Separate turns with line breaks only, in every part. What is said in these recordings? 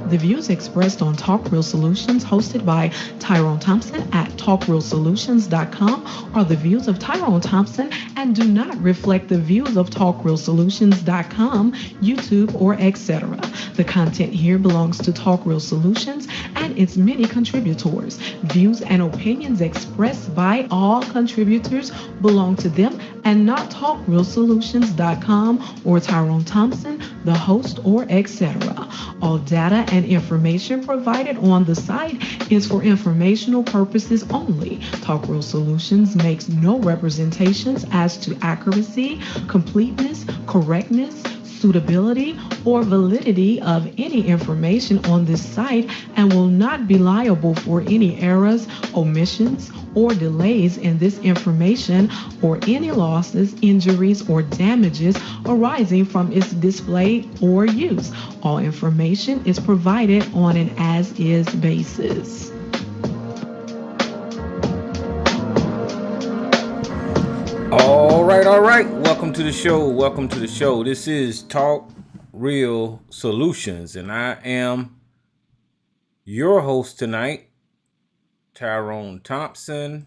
The views expressed on Talk Real Solutions, hosted by Tyrone Thompson at talkrealsolutions.com, are the views of Tyrone Thompson and do not reflect the views of talkrealsolutions.com, YouTube, or etc. The content here belongs to Talk Real Solutions and its many contributors. Views and opinions expressed by all contributors belong to them and not talkrealsolutions.com or Tyrone Thompson, the host, or etc. All data and information provided on the site is for informational purposes only. Talk Real Solutions makes no representations as to accuracy, completeness, correctness, suitability, or validity of any information on this site and will not be liable for any errors, omissions, or delays in this information or any losses, injuries, or damages arising from its display or use. All information is provided on an as-is basis.
All right. Welcome to the show. This is Talk Real Solutions, and I am your host tonight, Tyrone Thompson.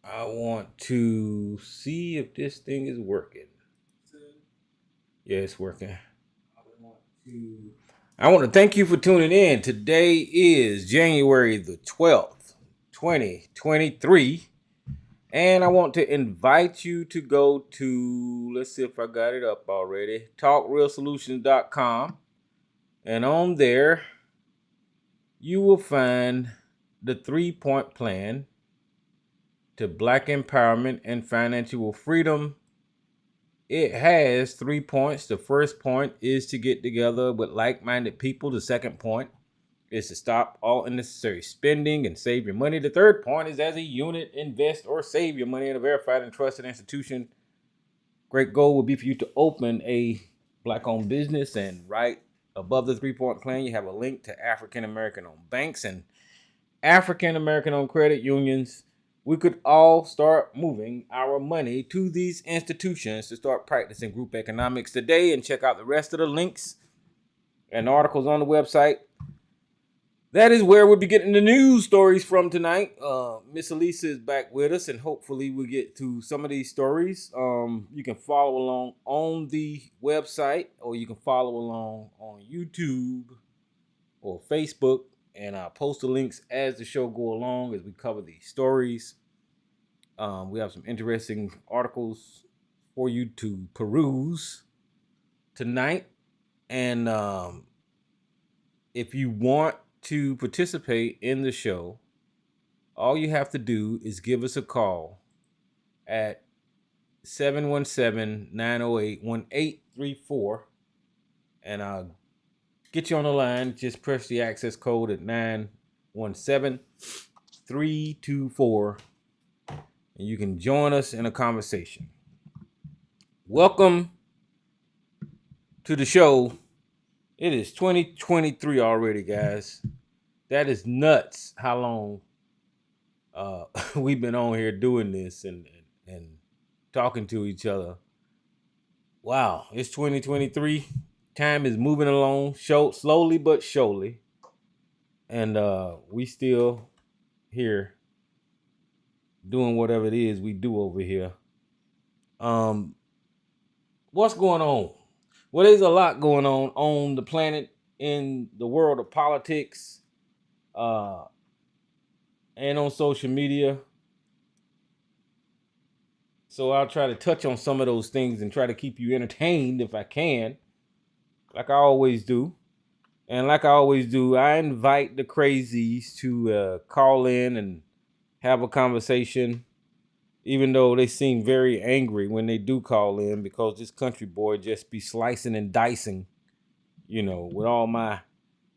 I want to see if this thing is working. Yeah, it's working. I want to thank you for tuning in. Today is January the 12th, 2023. And I want to invite you to go to, let's see if I got it up already, talkrealsolutions.com. And on there, you will find the 3-point plan to Black empowerment and financial freedom. It has 3 points. The first point is to get together with like-minded people. The second point is to stop all unnecessary spending and save your money. The third point is, as a unit, invest or save your money in a verified and trusted institution. Great goal would be for you to open a Black-owned business, and right above the 3-point plan, you have a link to African American-owned banks and African American-owned credit unions. We could all start moving our money to these institutions to start practicing group economics today, and check out the rest of the links and articles on the website. That is where we'll be getting the news stories from tonight. Miss Elisa is back with us, and hopefully we'll get to some of these stories. You can follow along on the website, or you can follow along on YouTube or Facebook, and I'll post the links as the show go along as we cover these stories. We have some interesting articles for you to peruse tonight, and if you want to participate in the show, all you have to do is give us a call at 717-908-1834, and I'll get you on the line. Just press the access code at 917-324, and you can join us in a conversation. Welcome to the show. It is 2023 already, guys. That is nuts how long we've been on here doing this and talking to each other. Wow, it's 2023. Time is moving along, slowly but surely. And we still here doing whatever it is we do over here. What's going on? Well, there's a lot going on the planet, in the world of politics, and on social media. So I'll try to touch on some of those things and try to keep you entertained if I can, like I always do. And like I always do, I invite the crazies to call in and have a conversation, even though they seem very angry when they do call in, because this country boy just be slicing and dicing, with all my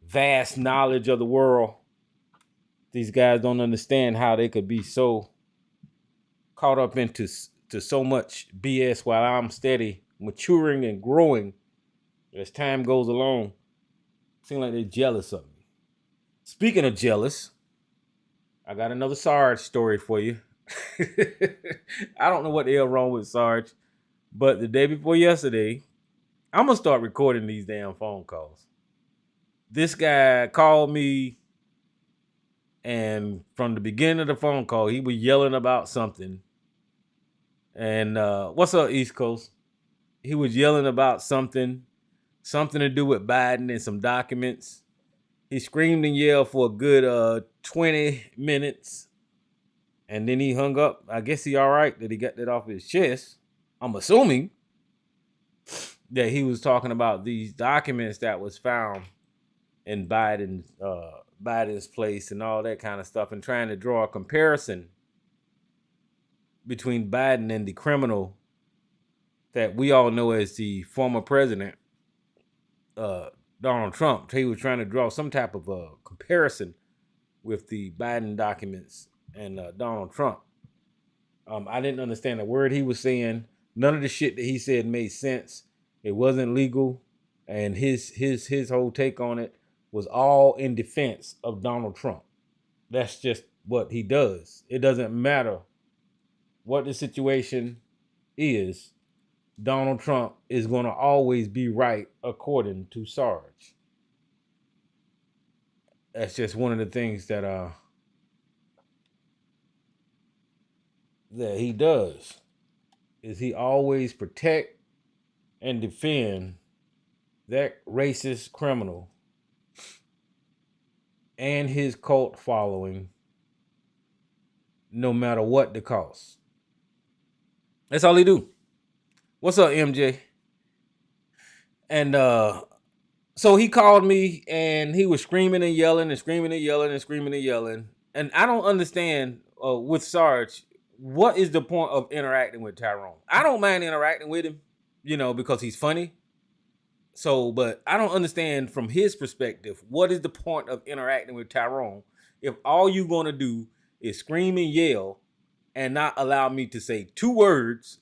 vast knowledge of the world. These guys don't understand how they could be so caught up into so much BS while I'm steady maturing and growing as time goes along. Seems like they're jealous of me. Speaking of jealous, I got another Sarge story for you. I don't know what the hell wrong with Sarge, but the day before yesterday, I'm gonna start recording these damn phone calls. This guy called me, and from the beginning of the phone call, he was yelling about something. And what's up, East Coast? He was yelling about something to do with Biden and some documents. He screamed and yelled for a good 20 minutes. And then he hung up. I guess he all right that he got that off his chest. I'm assuming that he was talking about these documents that was found in Biden's place and all that kind of stuff, and trying to draw a comparison between Biden and the criminal that we all know as the former president, Donald Trump. He was trying to draw some type of a comparison with the Biden documents and Donald Trump. I didn't understand a word he was saying. None of the shit that he said made sense. It wasn't legal, and his whole take on it was all in defense of Donald Trump. That's just what he does. It doesn't matter what the situation is. Donald Trump is going to always be right, according to Sarge. That's just one of the things that he does, is he always protect and defend that racist criminal and his cult following, no matter what the cost. That's all he do. What's up, MJ? And so he called me, and he was screaming and yelling and screaming and yelling and screaming and yelling. And I don't understand with Sarge, what is the point of interacting with Tyrone? I don't mind interacting with him, because he's funny. So, but I don't understand from his perspective, what is the point of interacting with Tyrone if all you're going to do is scream and yell and not allow me to say 2 words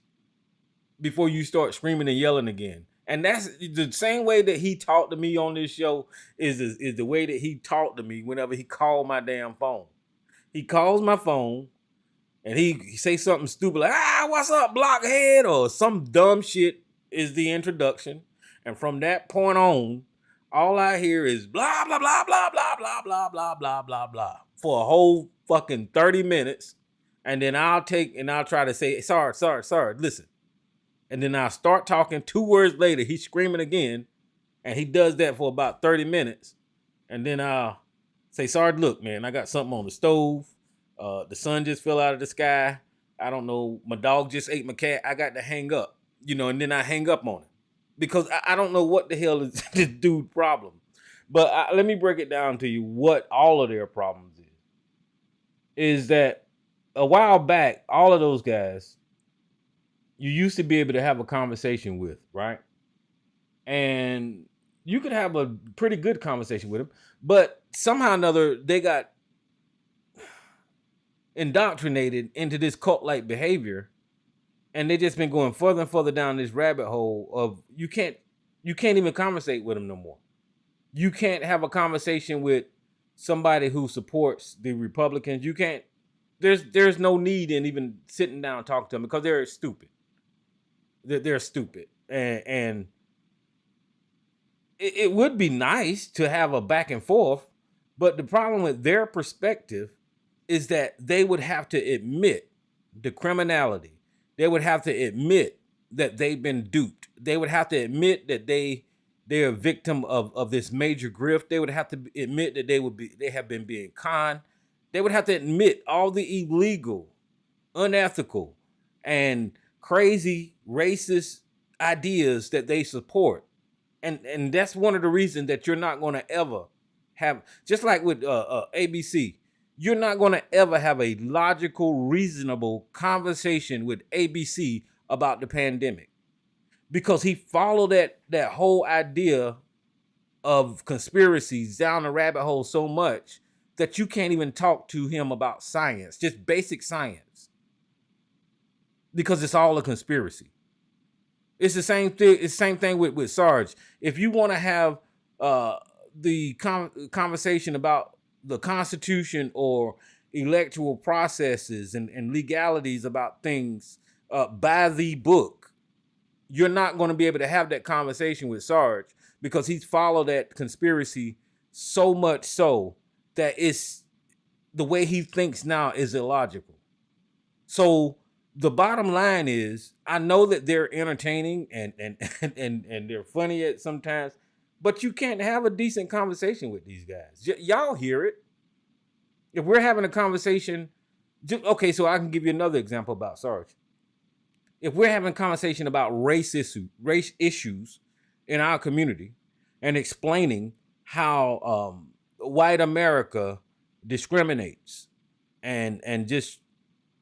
before you start screaming and yelling again? And that's the same way that he talked to me on this show is the way that he talked to me whenever he called my damn phone. He calls my phone and he say something stupid like, what's up, blockhead? Or some dumb shit is the introduction. And from that point on, all I hear is blah, blah, blah, blah, blah, blah, blah, blah, blah, blah, blah for a whole fucking 30 minutes. And then I'll try to say, sorry, listen. And then I'll start talking. 2 words later, he's screaming again. And he does that for about 30 minutes. And then I'll say, Sarge, look, man, I got something on the stove. The sun just fell out of the sky. I don't know. My dog just ate my cat. I got to hang up, and then I hang up on him. Because I don't know what the hell is this dude's problem. But let me break it down to you what all of their problems is. Is that a while back, all of those guys, you used to be able to have a conversation with, right? And you could have a pretty good conversation with them. But somehow or another, they got indoctrinated into this cult-like behavior. And they just been going further and further down this rabbit hole of you can't even conversate with them no more. You can't have a conversation with somebody who supports the Republicans. You can't. There's no need in even sitting down and talking to them because they're stupid. They're stupid, and it would be nice to have a back and forth, but the problem with their perspective is that they would have to admit the criminality. They would have to admit that they've been duped. They would have to admit that they're a victim of this major grift. They would have to admit that they have been being conned. They would have to admit all the illegal, unethical, and crazy racist ideas that they support. And that's one of the reasons that you're not going to ever have, just like with ABC, you're not going to ever have a logical, reasonable conversation with ABC about the pandemic because he followed that whole idea of conspiracies down the rabbit hole so much that you can't even talk to him about science, just basic science, because it's all a conspiracy. It's the same thing. It's the same thing with Sarge. If you want to have the conversation about the Constitution or electoral processes and legalities about things by the book, you're not going to be able to have that conversation with Sarge because he's followed that conspiracy so much so that it's the way he thinks now is illogical. So the bottom line is, I know that they're entertaining and they're funny at sometimes, but you can't have a decent conversation with these guys. Y'all hear it. If we're having a conversation, okay, so I can give you another example about Sarge. If we're having a conversation about race issues in our community and explaining how white America discriminates and just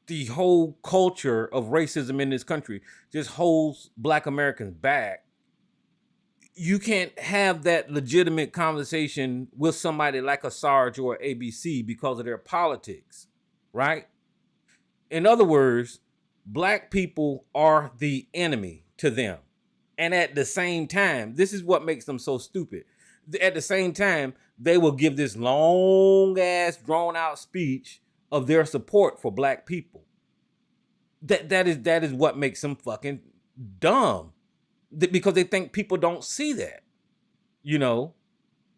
the whole culture of racism in this country just holds black Americans back, you can't have that legitimate conversation with somebody like a Sarge or ABC because of their politics, right? In other words, black people are the enemy to them. And at the same time, this is what makes them so stupid. At the same time, they will give this long ass drawn out speech of their support for black people. That is what makes them fucking dumb. Because they think people don't see that. You know,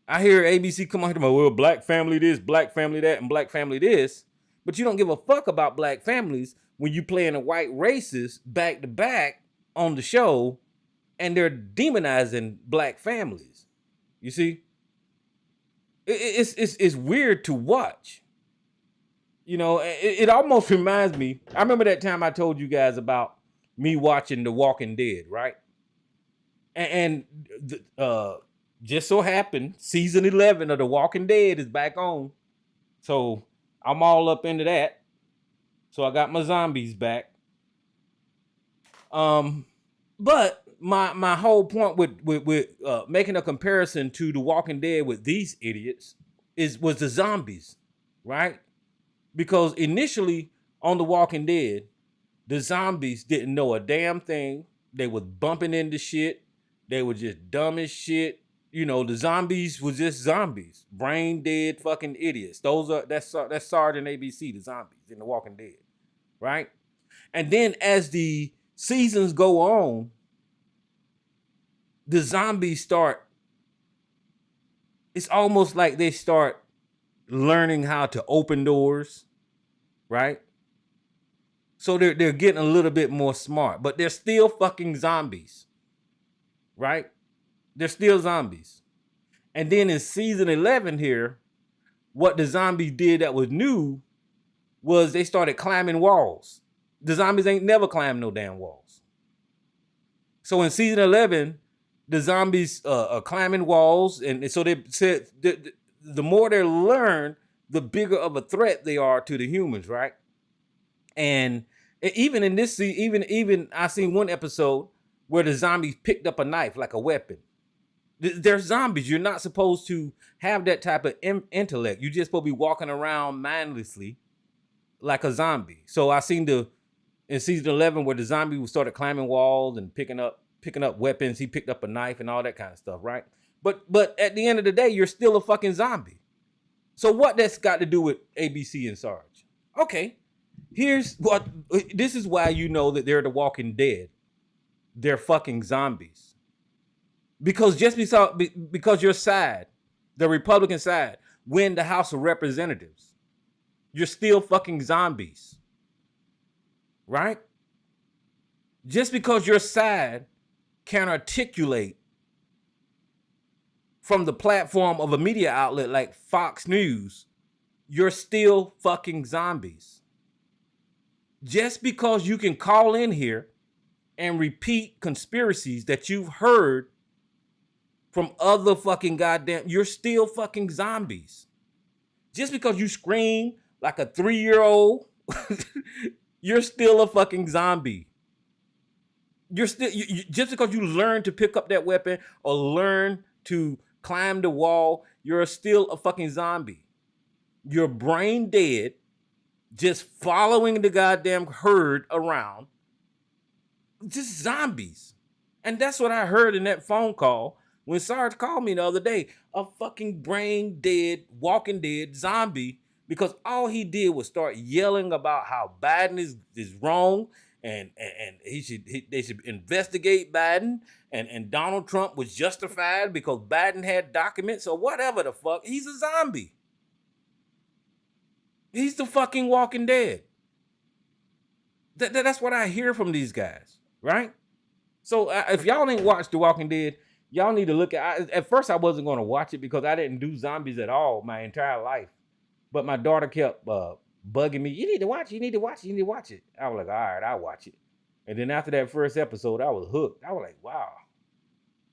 I hear ABC come on here, well, black family this, black family that, and black family this. But you don't give a fuck about black families when you playing a white racist back to back on the show and they're demonizing black families. You see? It's weird to watch. You know, it almost reminds me. I remember that time I told you guys about me watching The Walking Dead, right? And just so happened, season 11 of The Walking Dead is back on. So I'm all up into that. So I got my zombies back. But my whole point with making a comparison to The Walking Dead with these idiots was the zombies, right? Because initially on The Walking Dead, the zombies didn't know a damn thing. They was bumping into shit. They were just dumb as shit. You know, the zombies was just zombies, brain dead fucking idiots. That's Sarge and ABC, the zombies in The Walking Dead, right? And then as the seasons go on, the zombies start. It's almost like they start learning how to open doors, right? So they're getting a little bit more smart, but they're still fucking zombies, right? They're still zombies. And then in season 11 here, what the zombies did that was new was they started climbing walls. The zombies ain't never climbed no damn walls. So in season 11, the zombies are climbing walls. And so they said the more they learn, the bigger of a threat they are to the humans, right? And even in this, even I seen one episode where the zombies picked up a knife like a weapon. They're zombies. You're not supposed to have that type of intellect. You're just supposed to be walking around mindlessly like a zombie. So I seen in season 11 where the zombie started climbing walls and picking up weapons. He picked up a knife and all that kind of stuff, right? But at the end of the day, you're still a fucking zombie. So what that's got to do with ABC and Sarge? Okay, this is why you know that they're the Walking Dead. They're fucking zombies. Because because your side, the Republican side, win the House of Representatives, you're still fucking zombies. Right? Just because your side can articulate from the platform of a media outlet like Fox News, you're still fucking zombies. Just because you can call in here and repeat conspiracies that you've heard from other fucking goddamn, you're still fucking zombies. Just because you scream like a 3-year-old, you're still a fucking zombie. You're still, just because you learn to pick up that weapon or learn to climb the wall, you're still a fucking zombie. You're brain dead, just following the goddamn herd around. Just zombies. And that's what I heard in that phone call when Sarge called me the other day. A fucking brain dead, walking dead zombie, because all he did was start yelling about how Biden is wrong and they should investigate Biden, and Donald Trump was justified because Biden had documents or whatever the fuck. He's a zombie. He's the fucking Walking Dead. That's what I hear from these guys, right? So if y'all ain't watched The Walking Dead, y'all need to look at first I wasn't going to watch it because I didn't do zombies at all my entire life. But my daughter kept bugging me, you need to watch it, you need to watch it, you need to watch it. I was like, all right, I'll watch it. And then after that first episode, I was hooked. I was like, wow,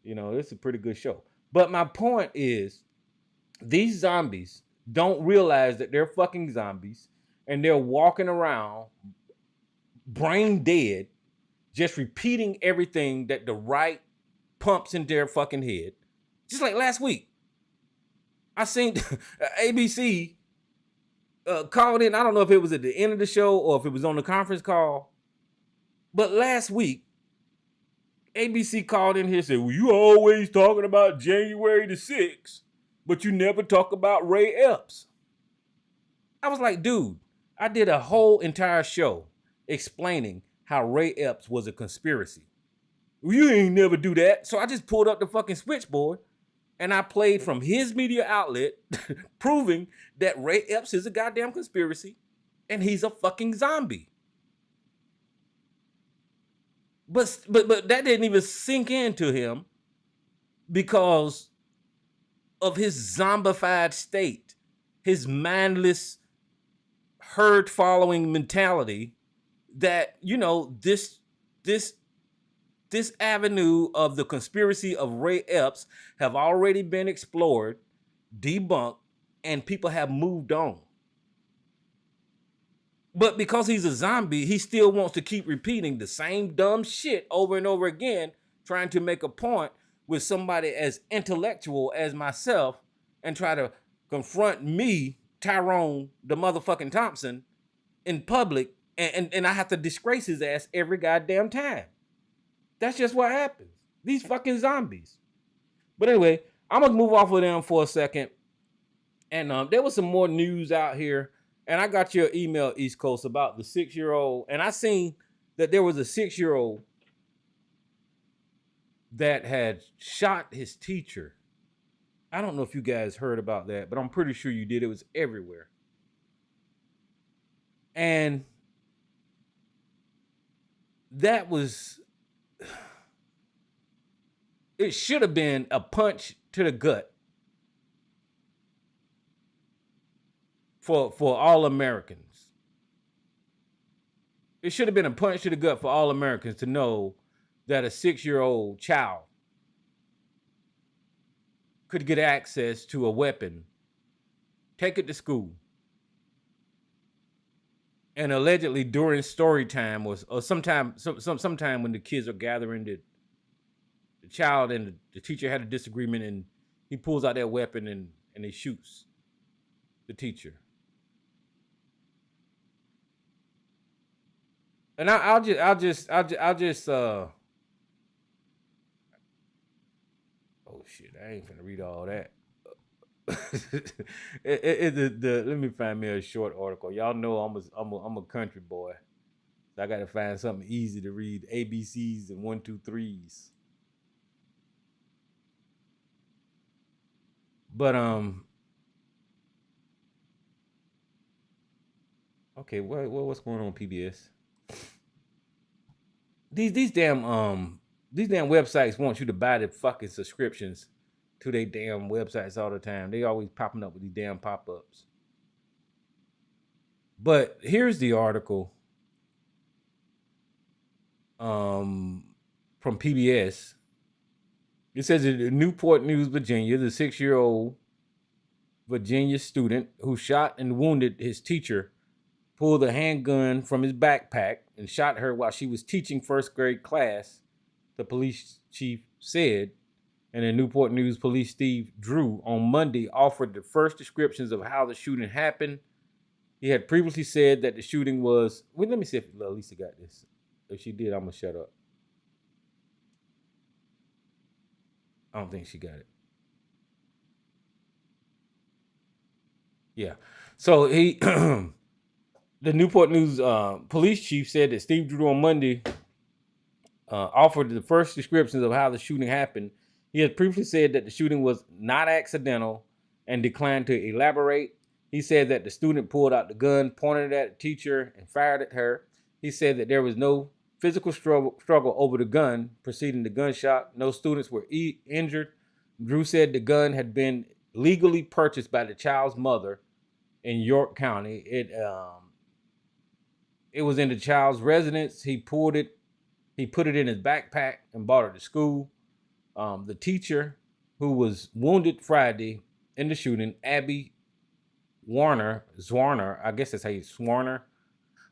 this is a pretty good show. But my point is, these zombies don't realize that they're fucking zombies and they're walking around brain dead, just repeating everything that the right pumps in their fucking head. Just like last week, I seen ABC called in. I don't know if it was at the end of the show or if it was on the conference call, but last week, ABC called in here and said, well, you always talking about January the 6th, but you never talk about Ray Epps. I was like, dude, I did a whole entire show explaining how Ray Epps was a conspiracy. Well, you ain't never do that. So I just pulled up the fucking switchboard and I played from his media outlet proving that Ray Epps is a goddamn conspiracy and he's a fucking zombie. But that didn't even sink into him because of his zombified state, his mindless herd following mentality that, this avenue of the conspiracy of Ray Epps have already been explored, debunked, and people have moved on. But because he's a zombie, he still wants to keep repeating the same dumb shit over and over again, trying to make a point with somebody as intellectual as myself and try to confront me, Tyrone, the motherfucking Thompson, in public, and I have to disgrace his ass every goddamn time. That's just what happens. These fucking zombies. But anyway, I'm going to move off of them for a second. And there was some more news out here. And I got your email, East Coast, about the 6-year-old. And I seen that there was a 6-year-old that had shot his teacher. I don't know if you guys heard about that, but I'm pretty sure you did. It was everywhere. And that was... It should have been a punch to the gut for all Americans. It should have been a punch to the gut for all Americans to know that a 6-year-old child could get access to a weapon, take it to school, and allegedly during story time or sometime when the kids are gathering, the child and the teacher had a disagreement, and he pulls out that weapon and he shoots the teacher. And I'll just oh shit, I ain't finna read all that. Let me find me a short article. Y'all know I'm a country boy. So I gotta find something easy to read. ABCs and 1, 2, 3s. But okay, what's going on, PBS? These damn websites want you to buy the fucking subscriptions to their damn websites all the time. They always popping up with these damn pop-ups. But here's the article from PBS. It says in Newport News, Virginia, the 6-year-old Virginia student who shot and wounded his teacher pulled a handgun from his backpack and shot her while she was teaching first grade class, the police chief said. And in Newport News, Police Steve Drew on Monday offered the first descriptions of how the shooting happened. He had previously said that the shooting was... Well, let me see if Lisa got this. If she did, I'm going to shut up. I don't think she got it. Yeah. So he... The Newport News police chief said that Steve Drew on Monday offered the first descriptions of how the shooting happened. He has previously said that the shooting was not accidental and declined to elaborate. He said that the student pulled out the gun, pointed it at the teacher, and fired at her. He said that there was no physical struggle over the gun preceding the gunshot. No students were injured. Drew said the gun had been legally purchased by the child's mother in York County. It was in the child's residence. He put it in his backpack and brought it to school. The teacher who was wounded Friday in the shooting, Abby Zwarner, I guess that's how you Swarner,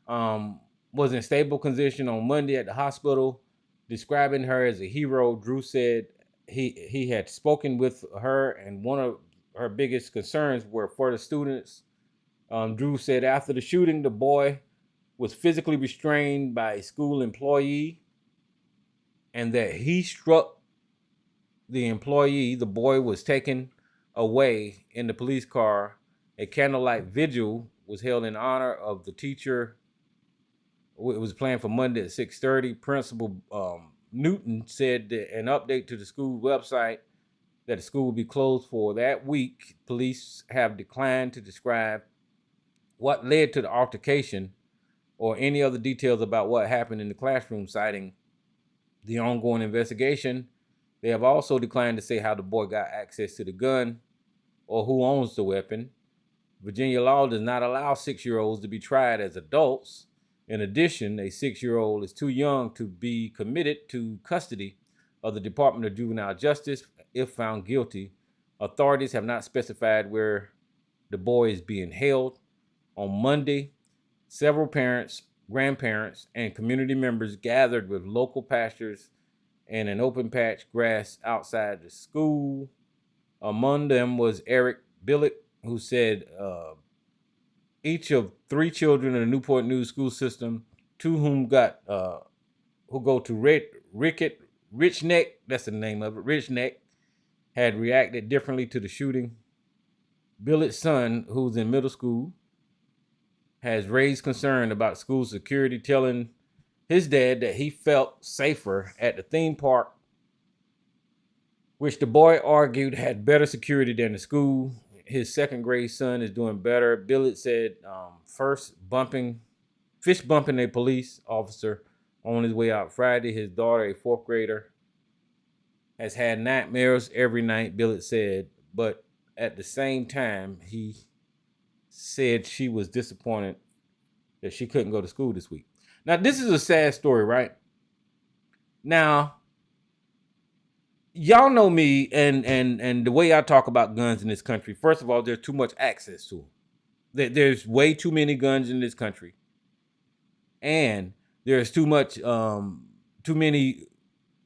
was in stable condition on Monday at the hospital, describing her as a hero. Drew said he had spoken with her, and one of her biggest concerns were for the students. Drew said after the shooting, the boy was physically restrained by a school employee, and that he struck the employee. The boy was taken away in the police car. A candlelight vigil was held in honor of the teacher. It was planned for Monday at 6:30. Principal Newton said that an update to the school website that the school will be closed for that week. Police have declined to describe what led to the altercation or any other details about what happened in the classroom, citing the ongoing investigation. They have also declined to say how the boy got access to the gun or who owns the weapon. Virginia law does not allow 6-year-olds to be tried as adults. In addition, a 6-year-old is too young to be committed to custody of the Department of Juvenile Justice if found guilty. Authorities have not specified where the boy is being held. On Monday, several parents, grandparents, and community members gathered with local pastors in an open patch grass outside the school. Among them was Eric Billick, who said each of 3 children in the Newport News school system, 2 who go to Rich Neck, that's the name of it, Rich Neck, had reacted differently to the shooting. Billick's son, who's in middle school, has raised concern about school security, telling his dad that he felt safer at the theme park, which the boy argued had better security than the school. His second grade son is doing better. Billick said fish bumping a police officer on his way out Friday. His daughter, a 4th grader, has had nightmares every night, Billick said, but at the same time, he said she was disappointed that she couldn't go to school this week. Now, this is a sad story, right? Now, y'all know me and the way I talk about guns in this country. First of all, there's too much access to them. There's way too many guns in this country, and there's too many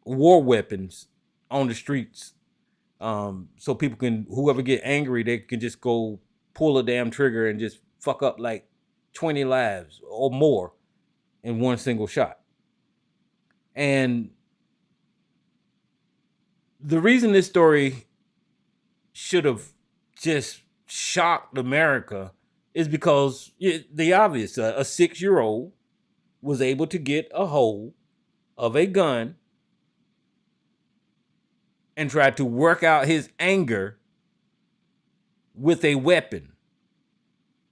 war weapons on the streets. So people can, whoever get angry, they can just go pull a damn trigger and just fuck up like 20 lives or more in one single shot. And the reason this story should have just shocked America is because the obvious, a 6-year-old was able to get a hold of a gun and try to work out his anger with a weapon.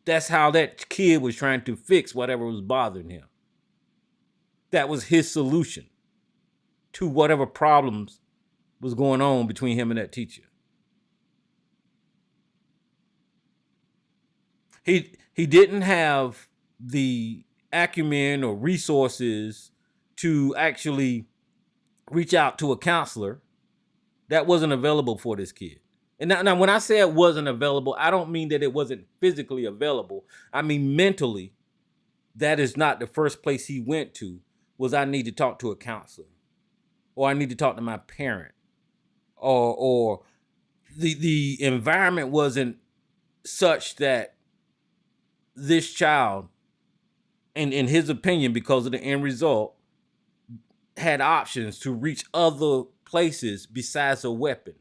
That's how that kid was trying to fix whatever was bothering him. That was his solution to whatever problems was going on between him and that teacher. He didn't have the acumen or resources to actually reach out to a counselor. That wasn't available for this kid. And now when I say it wasn't available, I don't mean that it wasn't physically available. I mean mentally, that is not the first place he went to, was I need to talk to a counselor, or I need to talk to my parent, or the environment wasn't such that this child, in his opinion, because of the end result, had options to reach other places besides a weapon.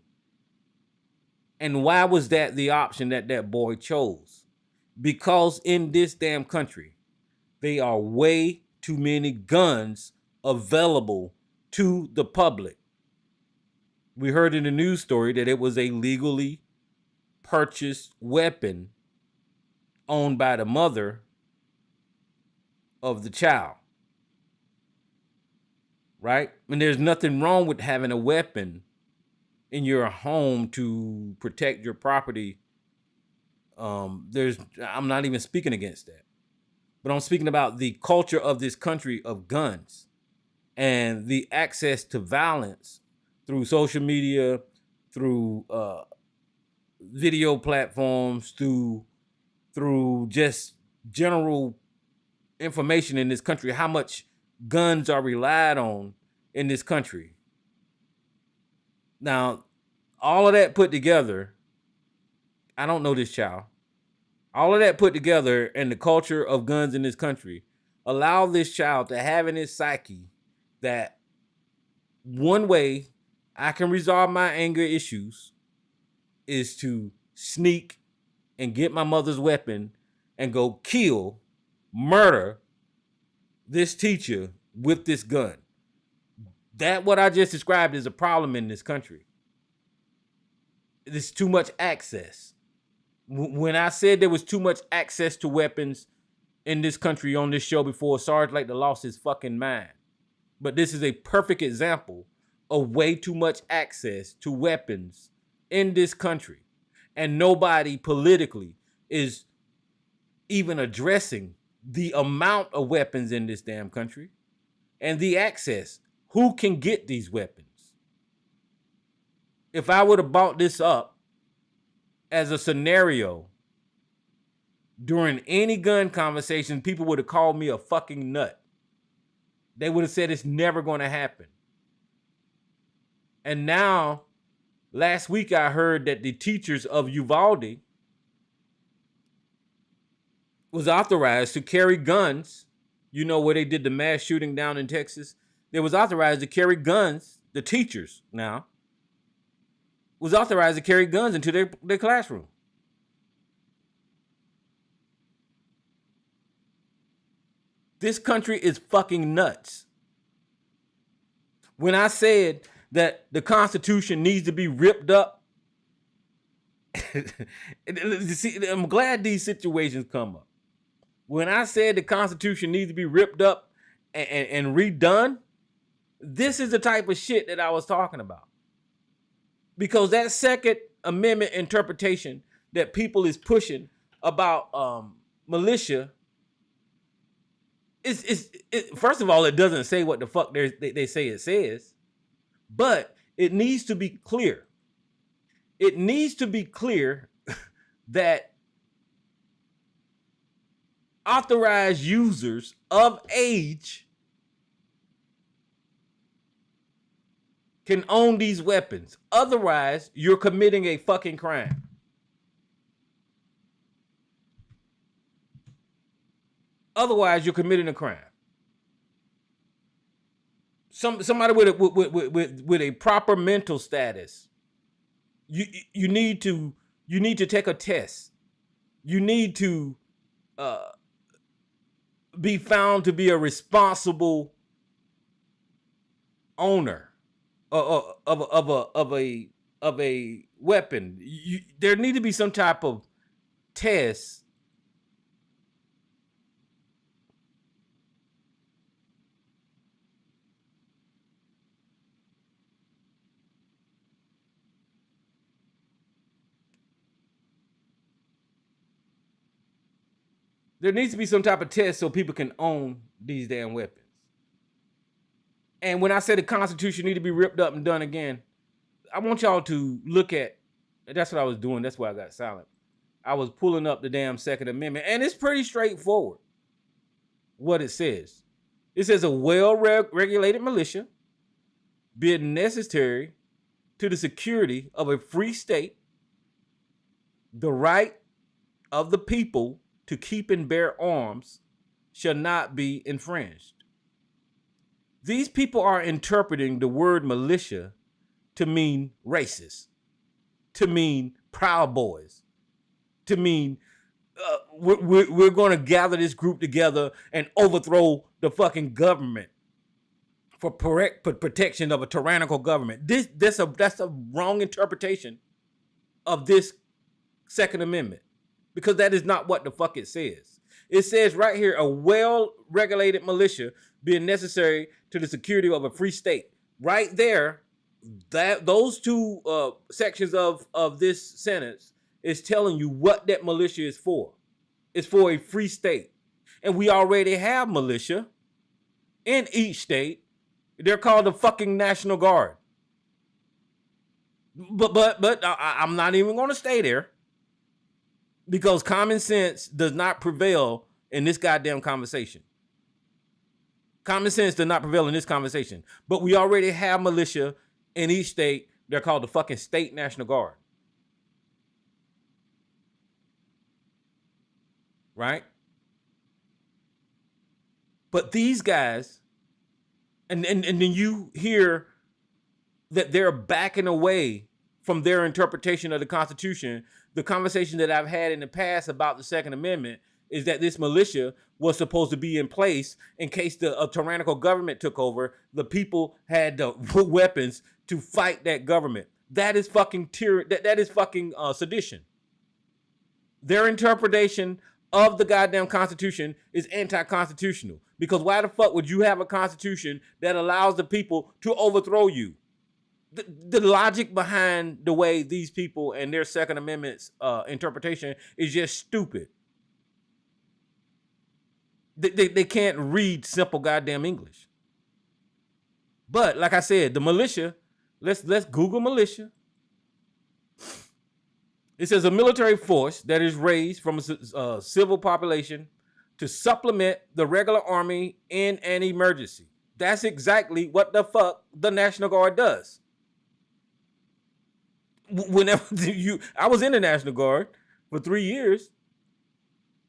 And why was that the option that boy chose? Because in this damn country, There are way too many guns available to the public. We heard in the news story that it was a legally purchased weapon owned by the mother of the child. Right? And there's nothing wrong with having a weapon in your home to protect your property. I'm not even speaking against that. But I'm speaking about the culture of this country of guns and the access to violence through social media, through video platforms, through just general information in this country, how much guns are relied on in this country. Now, all of that put together, I don't know this child. All of that put together and the culture of guns in this country allow this child to have in his psyche that one way I can resolve my anger issues is to sneak and get my mother's weapon and go kill, murder this teacher with this gun. That what I just described is a problem in this country. There's too much access. When I said there was too much access to weapons in this country on this show before, Sarge like to lost his fucking mind. But this is a perfect example of way too much access to weapons in this country. And nobody politically is even addressing the amount of weapons in this damn country and the access. Who can get these weapons? If I would have brought this up as a scenario during any gun conversation, people would have called me a fucking nut. They would have said it's never going to happen. And now, last week I heard that the teachers of Uvalde was authorized to carry guns. You know where they did the mass shooting down in Texas? They was authorized to carry guns. The teachers now was authorized to carry guns into their classroom. This country is fucking nuts. When I said that the Constitution needs to be ripped up, see, I'm glad these situations come up. When I said the Constitution needs to be ripped up and redone, this is the type of shit that I was talking about. Because that Second Amendment interpretation that people is pushing about militia, first of all, it doesn't say what the fuck they say it says, but it needs to be clear. It needs to be clear that authorized users of age can own these weapons. Otherwise, you're committing a fucking crime. Otherwise, you're committing a crime. Somebody with a proper mental status. You need to take a test. You need to be found to be a responsible owner of a weapon. There need to be some type of test. There needs to be some type of test so people can own these damn weapons. And when I say the Constitution need to be ripped up and done again, I want y'all to look at, that's what I was doing. That's why I got silent. I was pulling up the damn Second Amendment, and it's pretty straightforward what it says. It says a well-regulated militia, being necessary to the security of a free state, the right of the people to keep and bear arms shall not be infringed. These people are interpreting the word militia to mean racist, to mean Proud Boys, to mean we're going to gather this group together and overthrow the fucking government for protection of a tyrannical government. That's a wrong interpretation of this Second Amendment, because that is not what the fuck it says. It says right here, a well-regulated militia being necessary to the security of a free state. Right there, that those two sections of this sentence is telling you what that militia is for. It's for a free state. And we already have militia in each state. They're called the fucking National Guard. But I'm not even going to stay there, because common sense does not prevail in this goddamn conversation. Common sense does not prevail in this conversation. But we already have militia in each state. They're called the fucking State National Guard. Right? But these guys, and then you hear that they're backing away from their interpretation of the Constitution. The conversation that I've had in the past about the Second Amendment is that this militia was supposed to be in place in case a tyrannical government took over. The people had the weapons to fight that government. That is fucking that is fucking sedition. Their interpretation of the goddamn Constitution is anti-constitutional, because why the fuck would you have a constitution that allows the people to overthrow you? The logic behind the way these people and their Second Amendment's interpretation is just stupid. They can't read simple goddamn English. But like I said, the militia, let's Google militia. It says a military force that is raised from a civil population to supplement the regular army in an emergency. That's exactly what the fuck the National Guard does. Whenever I was in the National Guard for 3 years,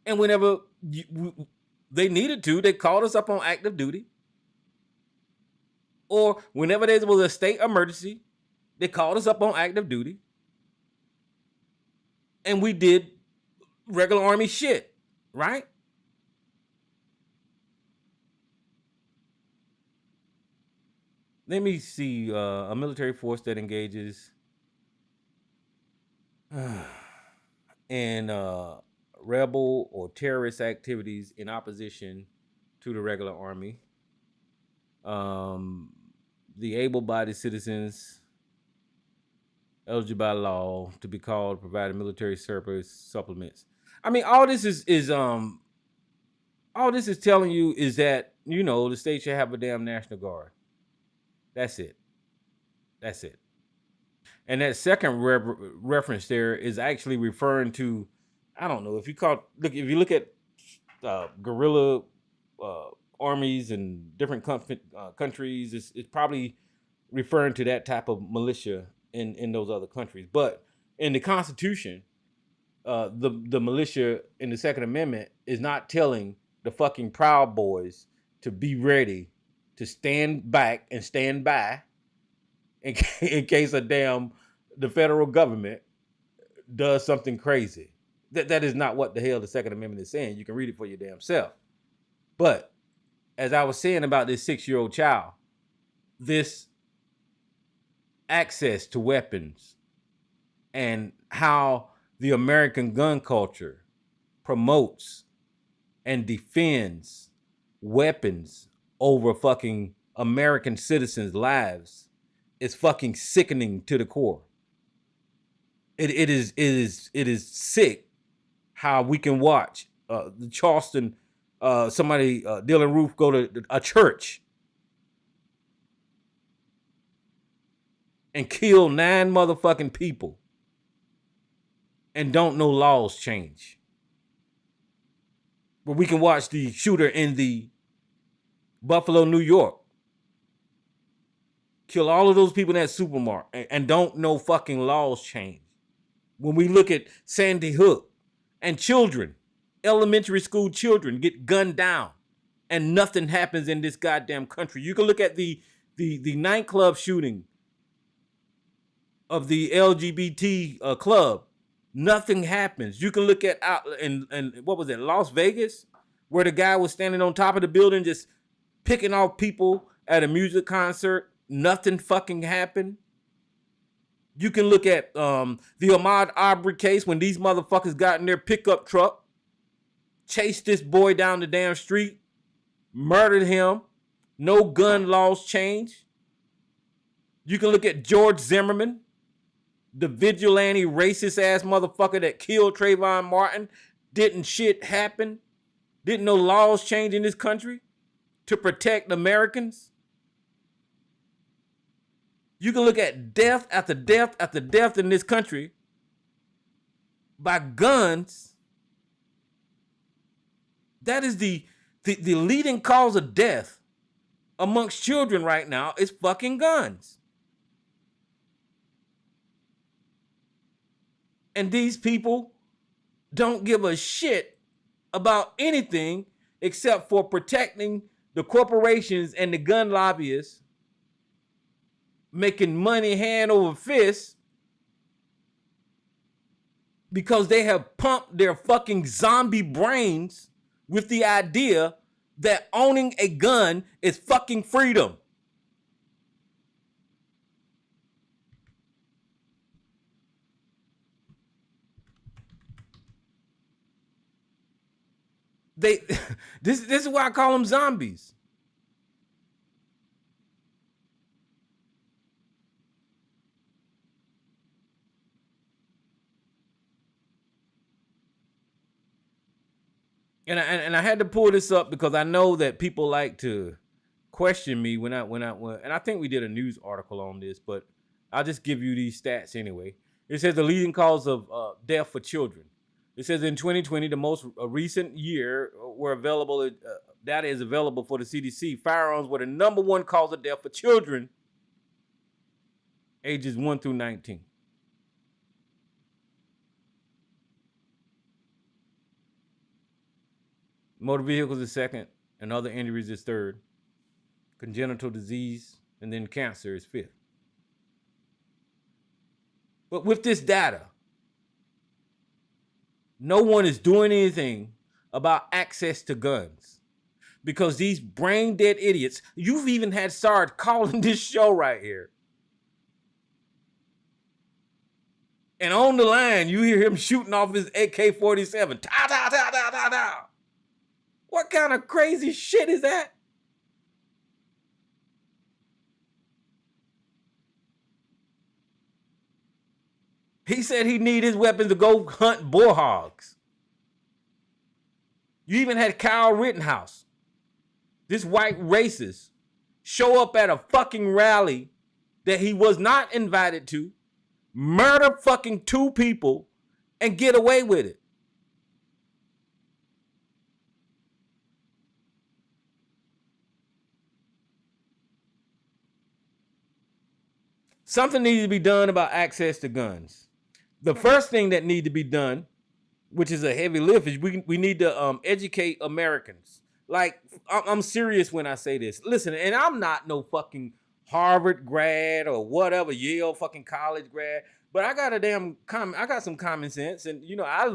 and whenever they needed to, they called us up on active duty. Or whenever there was a state emergency, they called us up on active duty. And we did regular army shit, right? Let me see. A military force that engages in rebel or terrorist activities in opposition to the regular army. The able-bodied citizens eligible by law to be called provided military service supplements. I mean, all this is telling you is that, you know, the state should have a damn National Guard. That's it. And that second reference there is actually referring to, I don't know, if you look at guerrilla armies in different countries, it's probably referring to that type of militia in those other countries. But in the Constitution, the militia in the Second Amendment is not telling the fucking Proud Boys to be ready to stand back and stand by in case the federal government does something crazy. That is not what the hell the Second Amendment is saying. You can read it for your damn self. But as I was saying about this 6-year-old child, this access to weapons and how the American gun culture promotes and defends weapons over fucking American citizens' lives is fucking sickening to the core. It is sick how we can watch the Charleston Dylan Roof go to a church and kill 9 motherfucking people and don't know laws change. But we can watch the shooter in the Buffalo, New York, kill all of those people in that supermarket and don't know fucking laws change. When we look at Sandy Hook and children, elementary school children get gunned down and nothing happens in this goddamn country. You can look at the nightclub shooting of the LGBT club Nothing happens. You can look at out in what was it, Las Vegas, where the guy was standing on top of the building just picking off people at a music concert. Nothing fucking happened. You can look at the Ahmaud Arbery case when these motherfuckers got in their pickup truck, chased this boy down the damn street, murdered him. No gun laws changed. You can look at George Zimmerman, the vigilante racist ass motherfucker that killed Trayvon Martin. Didn't shit happen? Didn't no laws change in this country to protect Americans? You can look at death after death after death in this country by guns. That is the leading cause of death amongst children right now is fucking guns. And these people don't give a shit about anything except for protecting the corporations and the gun lobbyists, making money hand over fist because they have pumped their fucking zombie brains with the idea that owning a gun is fucking freedom. This is why I call them zombies. And I had to pull this up because I know that people like to question me when and I think we did a news article on this, but I'll just give you these stats anyway. It says the leading cause of death for children. It says in 2020, the most recent year where available data is available for the CDC, firearms were the number one cause of death for children ages 1 through 19. Motor vehicles is second, and other injuries is third. Congenital disease, and then cancer is fifth. But with this data, no one is doing anything about access to guns because these brain dead idiots, you've even had Sarge calling this show right here. And on the line, you hear him shooting off his AK-47. Ta, ta, ta, ta, ta, ta. What kind of crazy shit is that? He said he need his weapons to go hunt boar hogs. You even had Kyle Rittenhouse, this white racist, show up at a fucking rally that he was not invited to, murder fucking 2 people, and get away with it. Something needs to be done about access to guns. The first thing that needs to be done, which is a heavy lift, is we need to educate Americans. Like, I'm serious when I say this. Listen, and I'm not no fucking Harvard grad or whatever, Yale fucking college grad, but I got I got some common sense, and I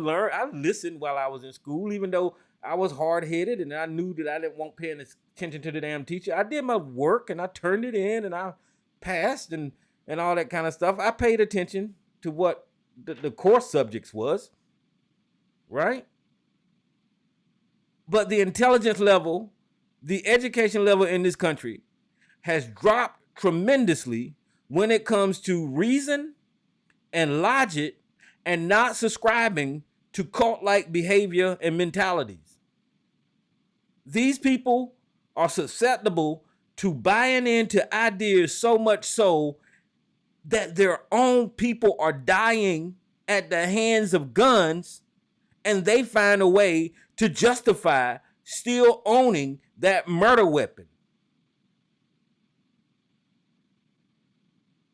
listened while I was in school, even though I was hard-headed and I knew that I didn't want paying attention to the damn teacher. I did my work and I turned it in and I passed and all that kind of stuff. I paid attention to what the core subjects was, right? But the intelligence level, the education level in this country has dropped tremendously when it comes to reason and logic and not subscribing to cult-like behavior and mentalities. These people are susceptible to buying into ideas so much so that their own people are dying at the hands of guns, and they find a way to justify still owning that murder weapon.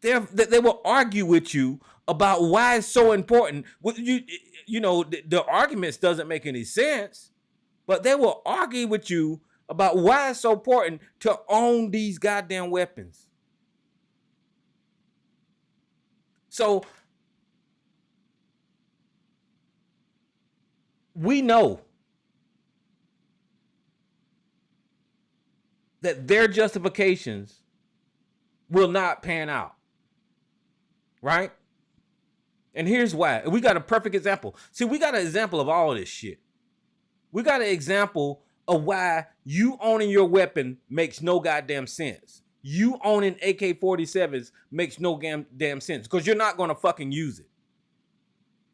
They will argue with you about why it's so important. The arguments doesn't make any sense, but they will argue with you about why it's so important to own these goddamn weapons. So we know that their justifications will not pan out, right? And here's why. We got a perfect example. See, we got an example of all of this shit. We got an example of why you owning your weapon makes no goddamn sense. You owning AK-47s makes no damn sense because you're not going to fucking use it.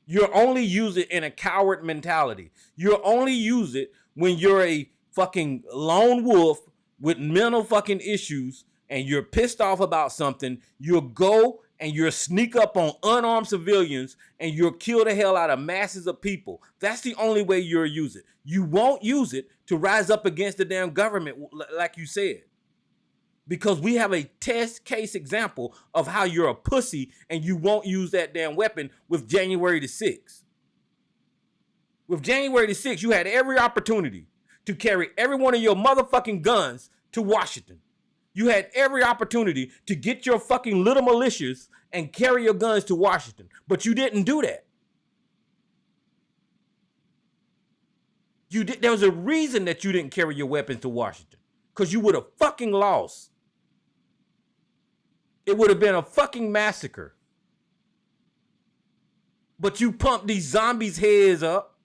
You'll only use it in a coward mentality. You'll only use it when you're a fucking lone wolf with mental fucking issues and you're pissed off about something. You'll go and you'll sneak up on unarmed civilians and you'll kill the hell out of masses of people. That's the only way you'll use it. You won't use it to rise up against the damn government, like you said. Because we have a test case example of how you're a pussy and you won't use that damn weapon with January the 6th. With January the 6th, you had every opportunity to carry every one of your motherfucking guns to Washington. You had every opportunity to get your fucking little militias and carry your guns to Washington. But you didn't do that. There was a reason that you didn't carry your weapons to Washington. Because you would have fucking lost. It would have been a fucking massacre. But you pumped these zombies' heads up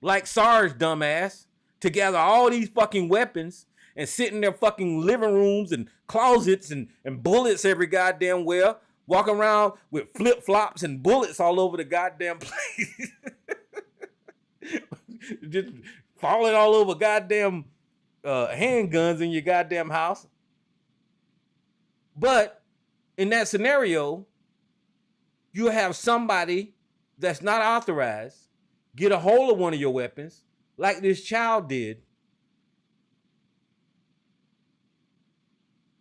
like Sarge, dumbass, to gather all these fucking weapons and sit in their fucking living rooms and closets and bullets every goddamn where, walking around with flip-flops and bullets all over the goddamn place. Just falling all over goddamn handguns in your goddamn house. But in that scenario, you have somebody that's not authorized get a hold of one of your weapons, like this child did,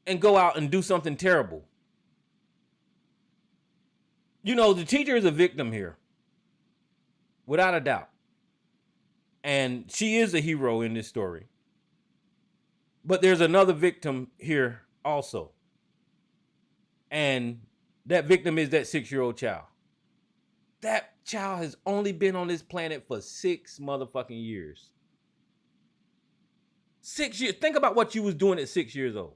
and go out and do something terrible. You know, the teacher is a victim here, without a doubt. And she is a hero in this story. But there's another victim here also. And that victim is that 6-year-old child. That child has only been on this planet for 6 motherfucking years. 6 years. Think about what you was doing at 6 years old.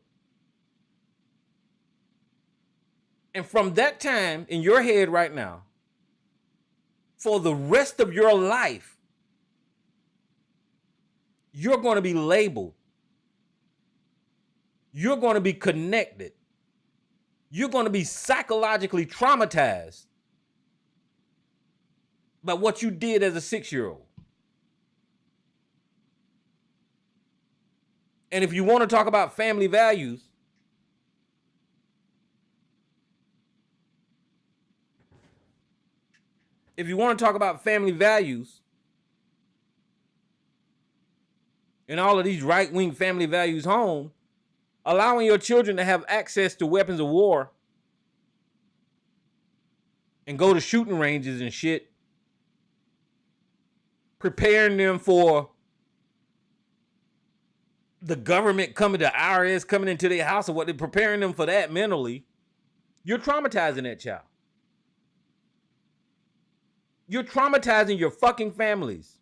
And from that time in your head right now, for the rest of your life, you're going to be labeled. You're going to be connected. You're going to be psychologically traumatized by what you did as a 6-year-old. And if you want to talk about family values, and all of these right-wing family values home, allowing your children to have access to weapons of war and go to shooting ranges and shit, preparing them for the government coming, the IRS coming into their house, or what, they're preparing them for that mentally, you're traumatizing that child. You're traumatizing your fucking families.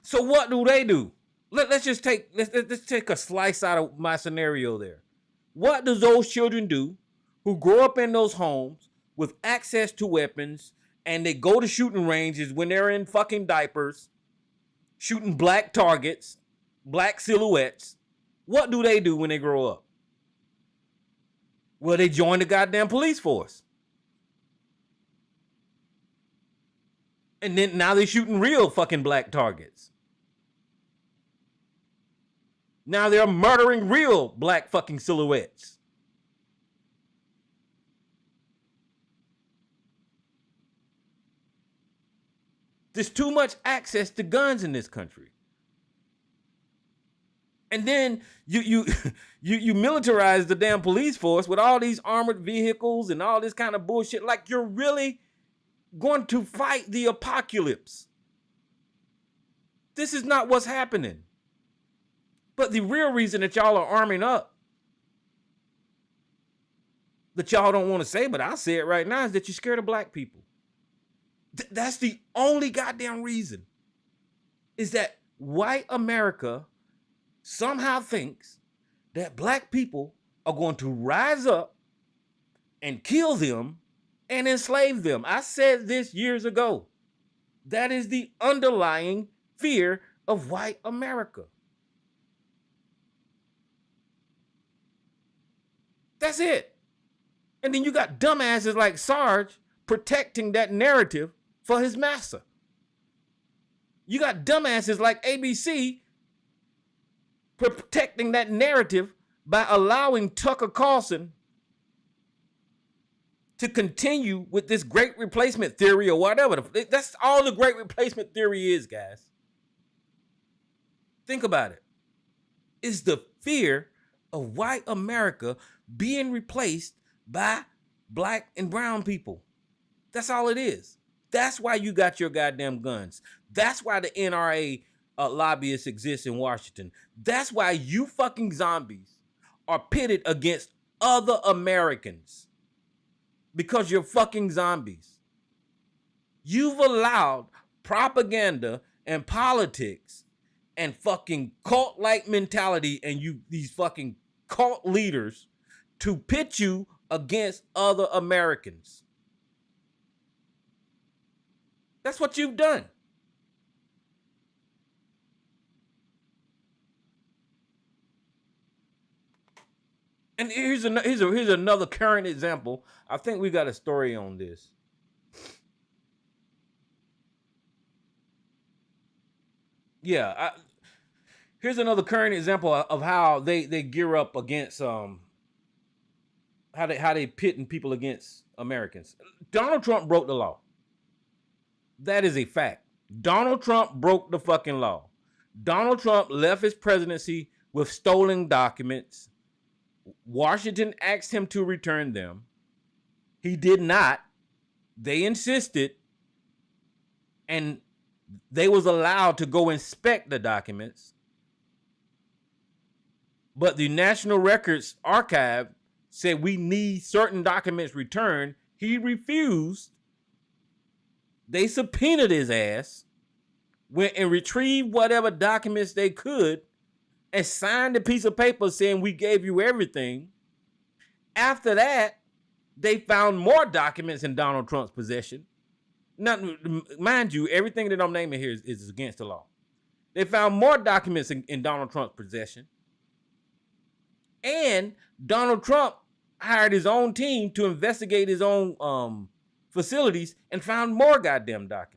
So what do? Let's take a slice out of my scenario there. What do those children do who grow up in those homes with access to weapons and they go to shooting ranges when they're in fucking diapers, shooting black targets, black silhouettes? What do they do when they grow up? Well, they join the goddamn police force. And then now they're shooting real fucking black targets. Now they're murdering real black fucking silhouettes. There's too much access to guns in this country. And then you militarize the damn police force with all these armored vehicles and all this kind of bullshit, like you're really going to fight the apocalypse. This is not what's happening. But the real reason that y'all are arming up, that y'all don't want to say, but I'll say it right now, is that you're scared of black people. That's the only goddamn reason. is that white America somehow thinks that black people are going to rise up and kill them and enslave them. I said this years ago. That is the underlying fear of white America. That's it. And then you got dumbasses like Sarge protecting that narrative for his master. You got dumbasses like ABC protecting that narrative by allowing Tucker Carlson to continue with this great replacement theory or whatever. That's all the great replacement theory is, guys. Think about it. It's the fear of white America being replaced by black and brown people. That's all it is. That's why you got your goddamn guns. That's why the NRA lobbyists exist in Washington. That's why you fucking zombies are pitted against other Americans. Because you're fucking zombies. You've allowed propaganda and politics and fucking cult-like mentality and these fucking cult leaders to pit you against other Americans. That's what you've done. And here's another current example. I think we got a story on this. Yeah, here's another current example of how they gear up against how they pitting people against Americans. Donald Trump broke the law. That is a fact. Donald Trump broke the fucking law. Donald Trump left his presidency with stolen documents. Washington asked him to return them. He did not. They insisted. And they was allowed to go inspect the documents. But the National Records Archive said we need certain documents returned. He refused. They subpoenaed his ass, went and retrieved whatever documents they could, and signed a piece of paper saying we gave you everything. After that, they found more documents in Donald Trump's possession. Now, mind you, everything that I'm naming here is against the law. They found more documents in Donald Trump's possession. And Donald Trump hired his own team to investigate his own facilities and found more goddamn documents.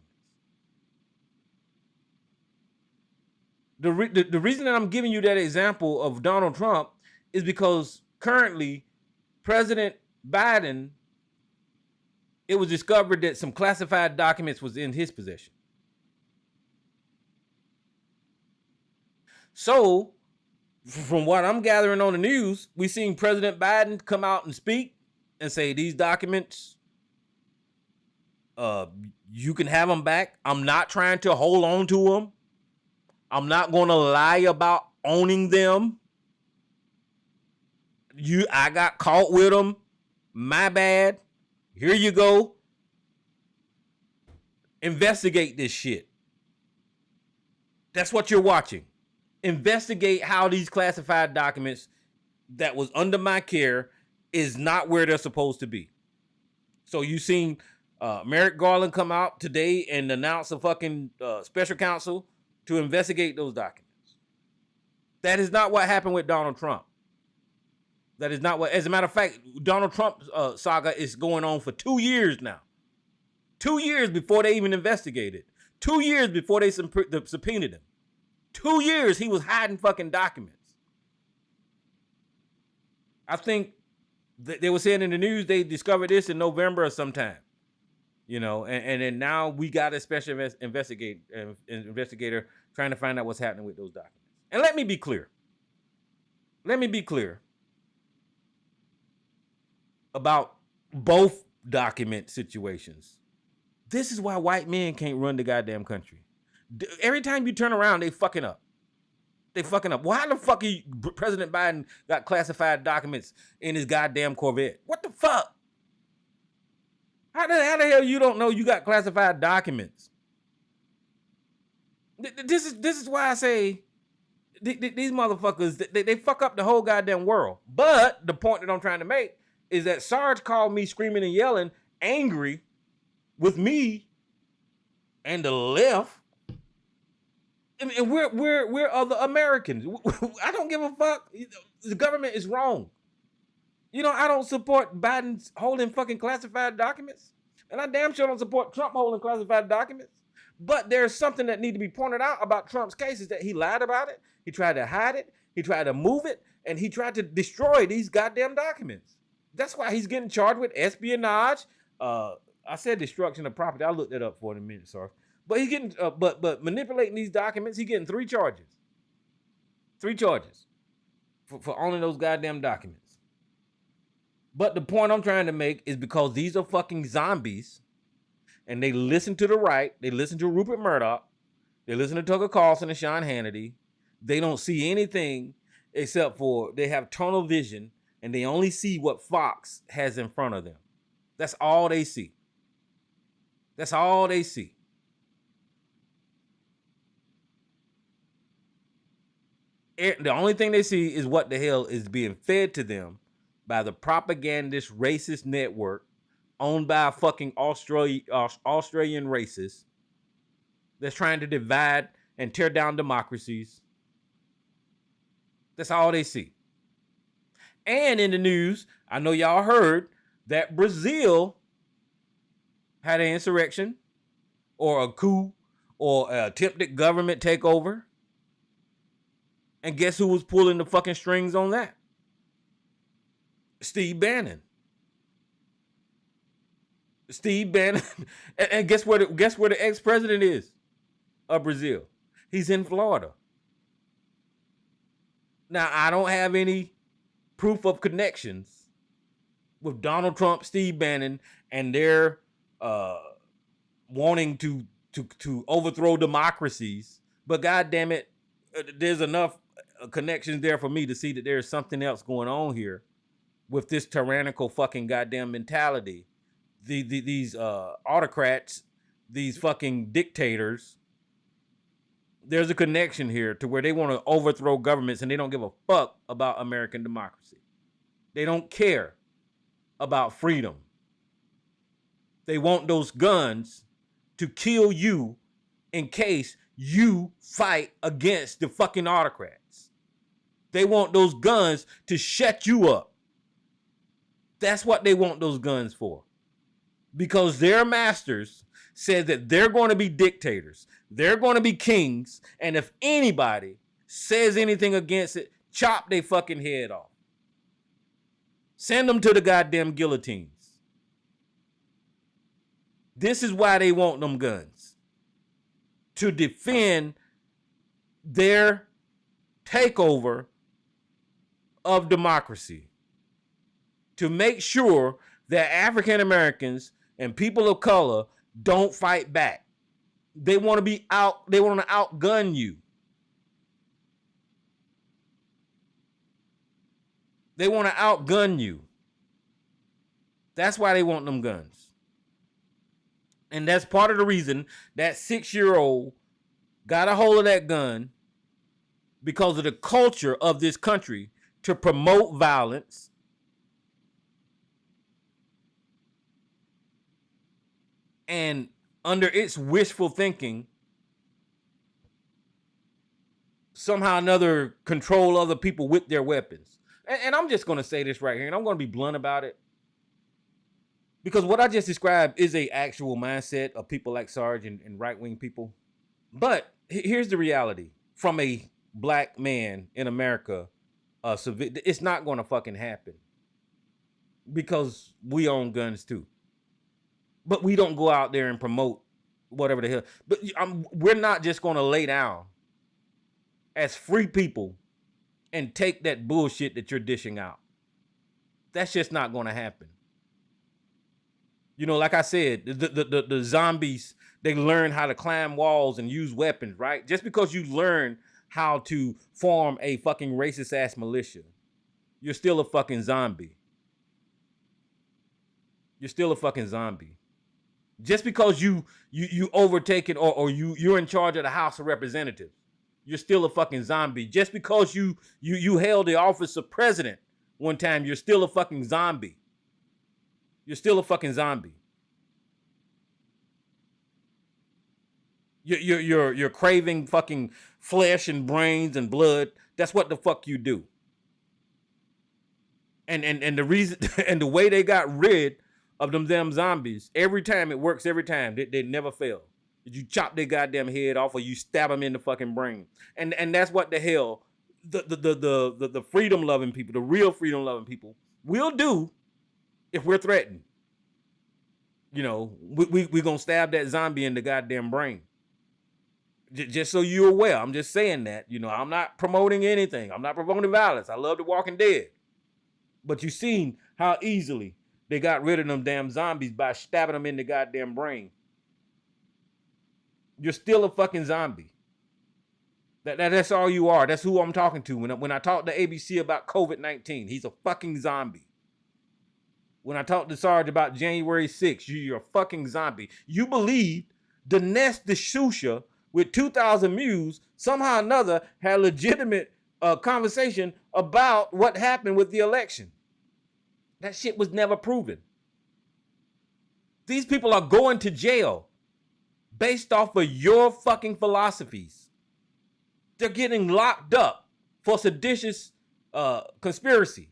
The reason that I'm giving you that example of Donald Trump is because currently President Biden, it was discovered that some classified documents was in his possession. So, from what I'm gathering on the news, we seen President Biden come out and speak and say these documents, you can have them back. I'm not trying to hold on to them. I'm not going to lie about owning them. I got caught with them. My bad. Here you go. Investigate this shit. That's what you're watching. Investigate how these classified documents that was under my care is not where they're supposed to be. So you seen Merrick Garland come out today and announce a fucking special counsel to investigate those documents. That is not what happened with Donald Trump. That is not what, as a matter of fact, Donald Trump's saga is going on for 2 years now. 2 years before they even investigated. 2 years before they subpoenaed him. 2 years he was hiding fucking documents. I think they were saying in the news they discovered this in November or sometime. You know, and then now we got a special investigator trying to find out what's happening with those documents. And let me be clear. About both document situations. This is why white men can't run the goddamn country. Every time you turn around, they fucking up. Why the fuck President Biden got classified documents in his goddamn Corvette? What the fuck? How the hell you don't know you got classified documents? This is why I say these motherfuckers, they fuck up the whole goddamn world. But the point that I'm trying to make is that Sarge called me screaming and yelling, angry with me and the left. And we're other Americans. I don't give a fuck. The government is wrong. I don't support Biden's holding fucking classified documents. And I damn sure don't support Trump holding classified documents. But there's something that need to be pointed out about Trump's case is that he lied about it. He tried to hide it. He tried to move it. And he tried to destroy these goddamn documents. That's why he's getting charged with espionage. I said destruction of property. I looked that up for in a minute, sorry. But he's getting, but manipulating these documents, he's getting 3 charges. 3 charges for owning those goddamn documents. But the point I'm trying to make is because these are fucking zombies, and they listen to the right, they listen to Rupert Murdoch, they listen to Tucker Carlson and Sean Hannity. They don't see anything except for they have tunnel vision, and they only see what Fox has in front of them. That's all they see. That's all they see. The only thing they see is what the hell is being fed to them by the propagandist racist network owned by a fucking Australian racist that's trying to divide and tear down democracies. That's all they see. And in the news, I know y'all heard that Brazil had an insurrection or a coup or an attempted government takeover. And guess who was pulling the fucking strings on that? Steve Bannon. Steve Bannon. And guess where the ex-president is of Brazil? He's in Florida. Now, I don't have any proof of connections with Donald Trump, Steve Bannon, and their wanting to overthrow democracies. But God damn it, there's enough connections there for me to see that there's something else going on here with this tyrannical fucking goddamn mentality. These autocrats, these fucking dictators. There's a connection here to where they want to overthrow governments and they don't give a fuck about American democracy. They don't care about freedom. They want those guns to kill you in case you fight against the fucking autocrats. They want those guns to shut you up. That's what they want those guns for. Because their masters said that they're going to be dictators. They're going to be kings. And if anybody says anything against it, chop their fucking head off. Send them to the goddamn guillotines. This is why they want them guns. To defend their takeover of democracy. To make sure that African Americans and people of color don't fight back. They want to be out, they want to outgun you. They want to outgun you. That's why they want them guns. And that's part of the reason that 6-year-old got a hold of that gun, because of the culture of this country to promote violence. And under its wishful thinking, somehow or another control other people with their weapons. And I'm just going to say this right here, and I'm going to be blunt about it. Because what I just described is a actual mindset of people like Sarge and right-wing people. But here's the reality. From a black man in America, it's not going to fucking happen. Because we own guns too. But we don't go out there and promote whatever the hell. But we're not just going to lay down as free people and take that bullshit that you're dishing out. That's just not going to happen. You know, like I said, the zombies, they learn how to climb walls and use weapons, right? Just because you learn how to form a fucking racist ass militia, you're still a fucking zombie. You're still a fucking zombie. Just because you overtaken or you're in charge of the House of Representatives, you're still a fucking zombie. Just because you held the office of president one time, you're still a fucking zombie. You're still a fucking zombie. You're craving fucking flesh and brains and blood. That's what the fuck you do. And the reason and the way they got rid of them damn zombies, every time it works, every time they never fail. You chop their goddamn head off or you stab them in the fucking brain. And that's what the hell the freedom loving people, the real freedom loving people will do if we're threatened. You know, we gonna stab that zombie in the goddamn brain. Just so you're aware, I'm just saying that. You know, I'm not promoting anything. I'm not promoting violence. I love The Walking Dead. But you seen how easily they got rid of them damn zombies by stabbing them in the goddamn brain. You're still a fucking zombie. That's all you are. That's who I'm talking to. When I talk to ABC about COVID-19, he's a fucking zombie. When I talk to Sarge about January 6th, you're a fucking zombie. You believed Dinesh D'Souza with 2,000 views somehow or another had legitimate conversation about what happened with the election. That shit was never proven. These people are going to jail based off of your fucking philosophies. They're getting locked up for seditious conspiracy.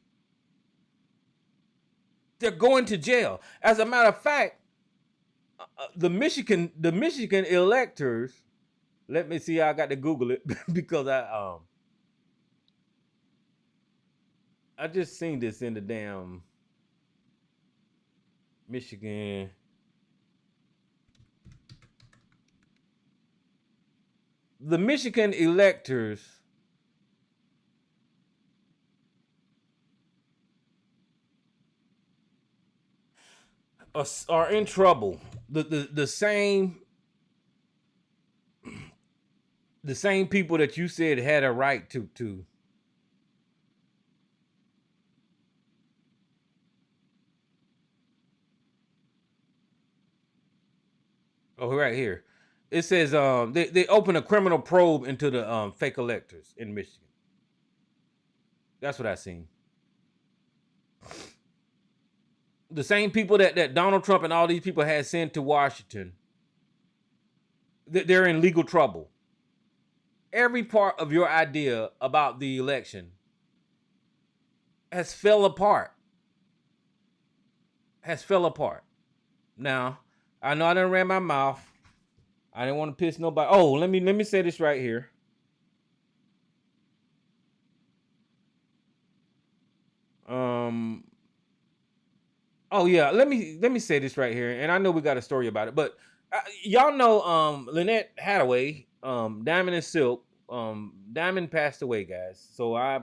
They're going to jail. As a matter of fact, the Michigan electors. Let me see. I got to Google it because I just seen this in the damn Michigan. The Michigan electors are in trouble. The same people that you said had a right to oh, right here. It says they open a criminal probe into the fake electors in Michigan. That's what I seen. The same people that Donald Trump and all these people had sent to Washington, they're in legal trouble. Every part of your idea about the election has fell apart. Now, I know I done ran my mouth. I didn't want to piss nobody. Oh, let me say this right here. Oh yeah, let me say this right here, and I know we got a story about it, but y'all know Lynette Hathaway, Diamond and Silk. Diamond passed away, guys. So I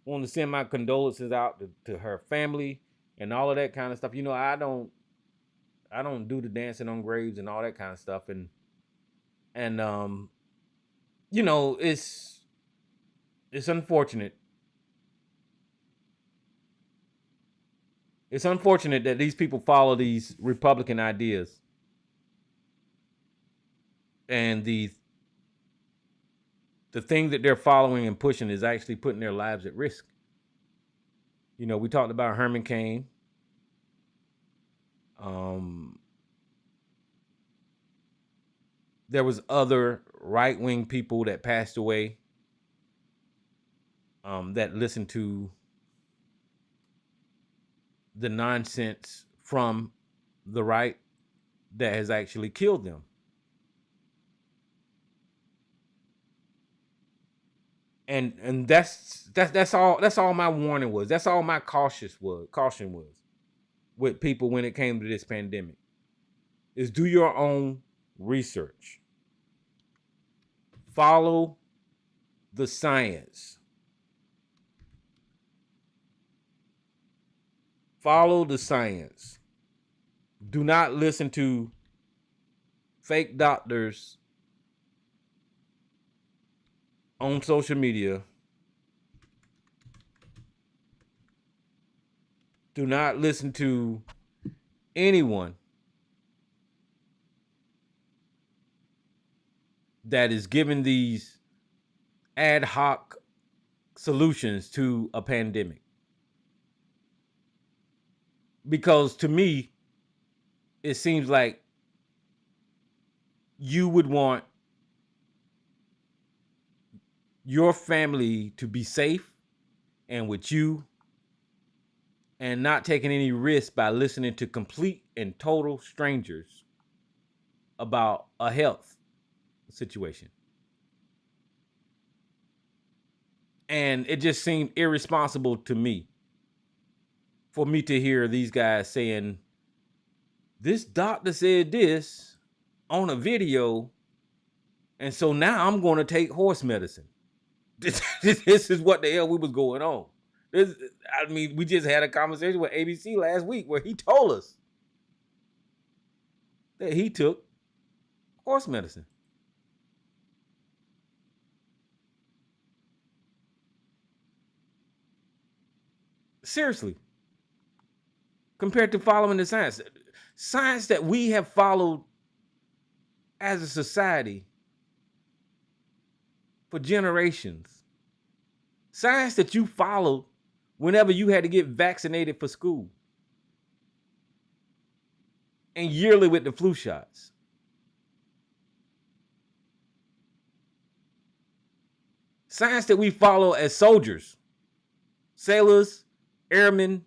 want to send my condolences out to her family and all of that kind of stuff. You know, I don't do the dancing on graves and all that kind of stuff, and you know, it's unfortunate. It's unfortunate that these people follow these Republican ideas, and the thing that they're following and pushing is actually putting their lives at risk. You know, we talked about Herman Cain. There was other right-wing people that passed away that listened to the nonsense from the right that has actually killed them. And that's all my warning was. That's all my caution was with people when it came to this pandemic. Is do your own research. Follow the science. Follow the science. Do not listen to fake doctors on social media. Do not listen to anyone that is giving these ad hoc solutions to a pandemic. Because to me, it seems like you would want your family to be safe and with you, and not taking any risk by listening to complete and total strangers about a health situation. And it just seemed irresponsible to me for me to hear these guys saying, this doctor said this on a video, and so now I'm going to take horse medicine. This is what the hell we was going on. We just had a conversation with ABC last week where he told us that he took horse medicine. Seriously. Compared to following the science that we have followed as a society for generations. Science that you followed whenever you had to get vaccinated for school. And yearly with the flu shots. Science that we follow as soldiers, sailors, airmen,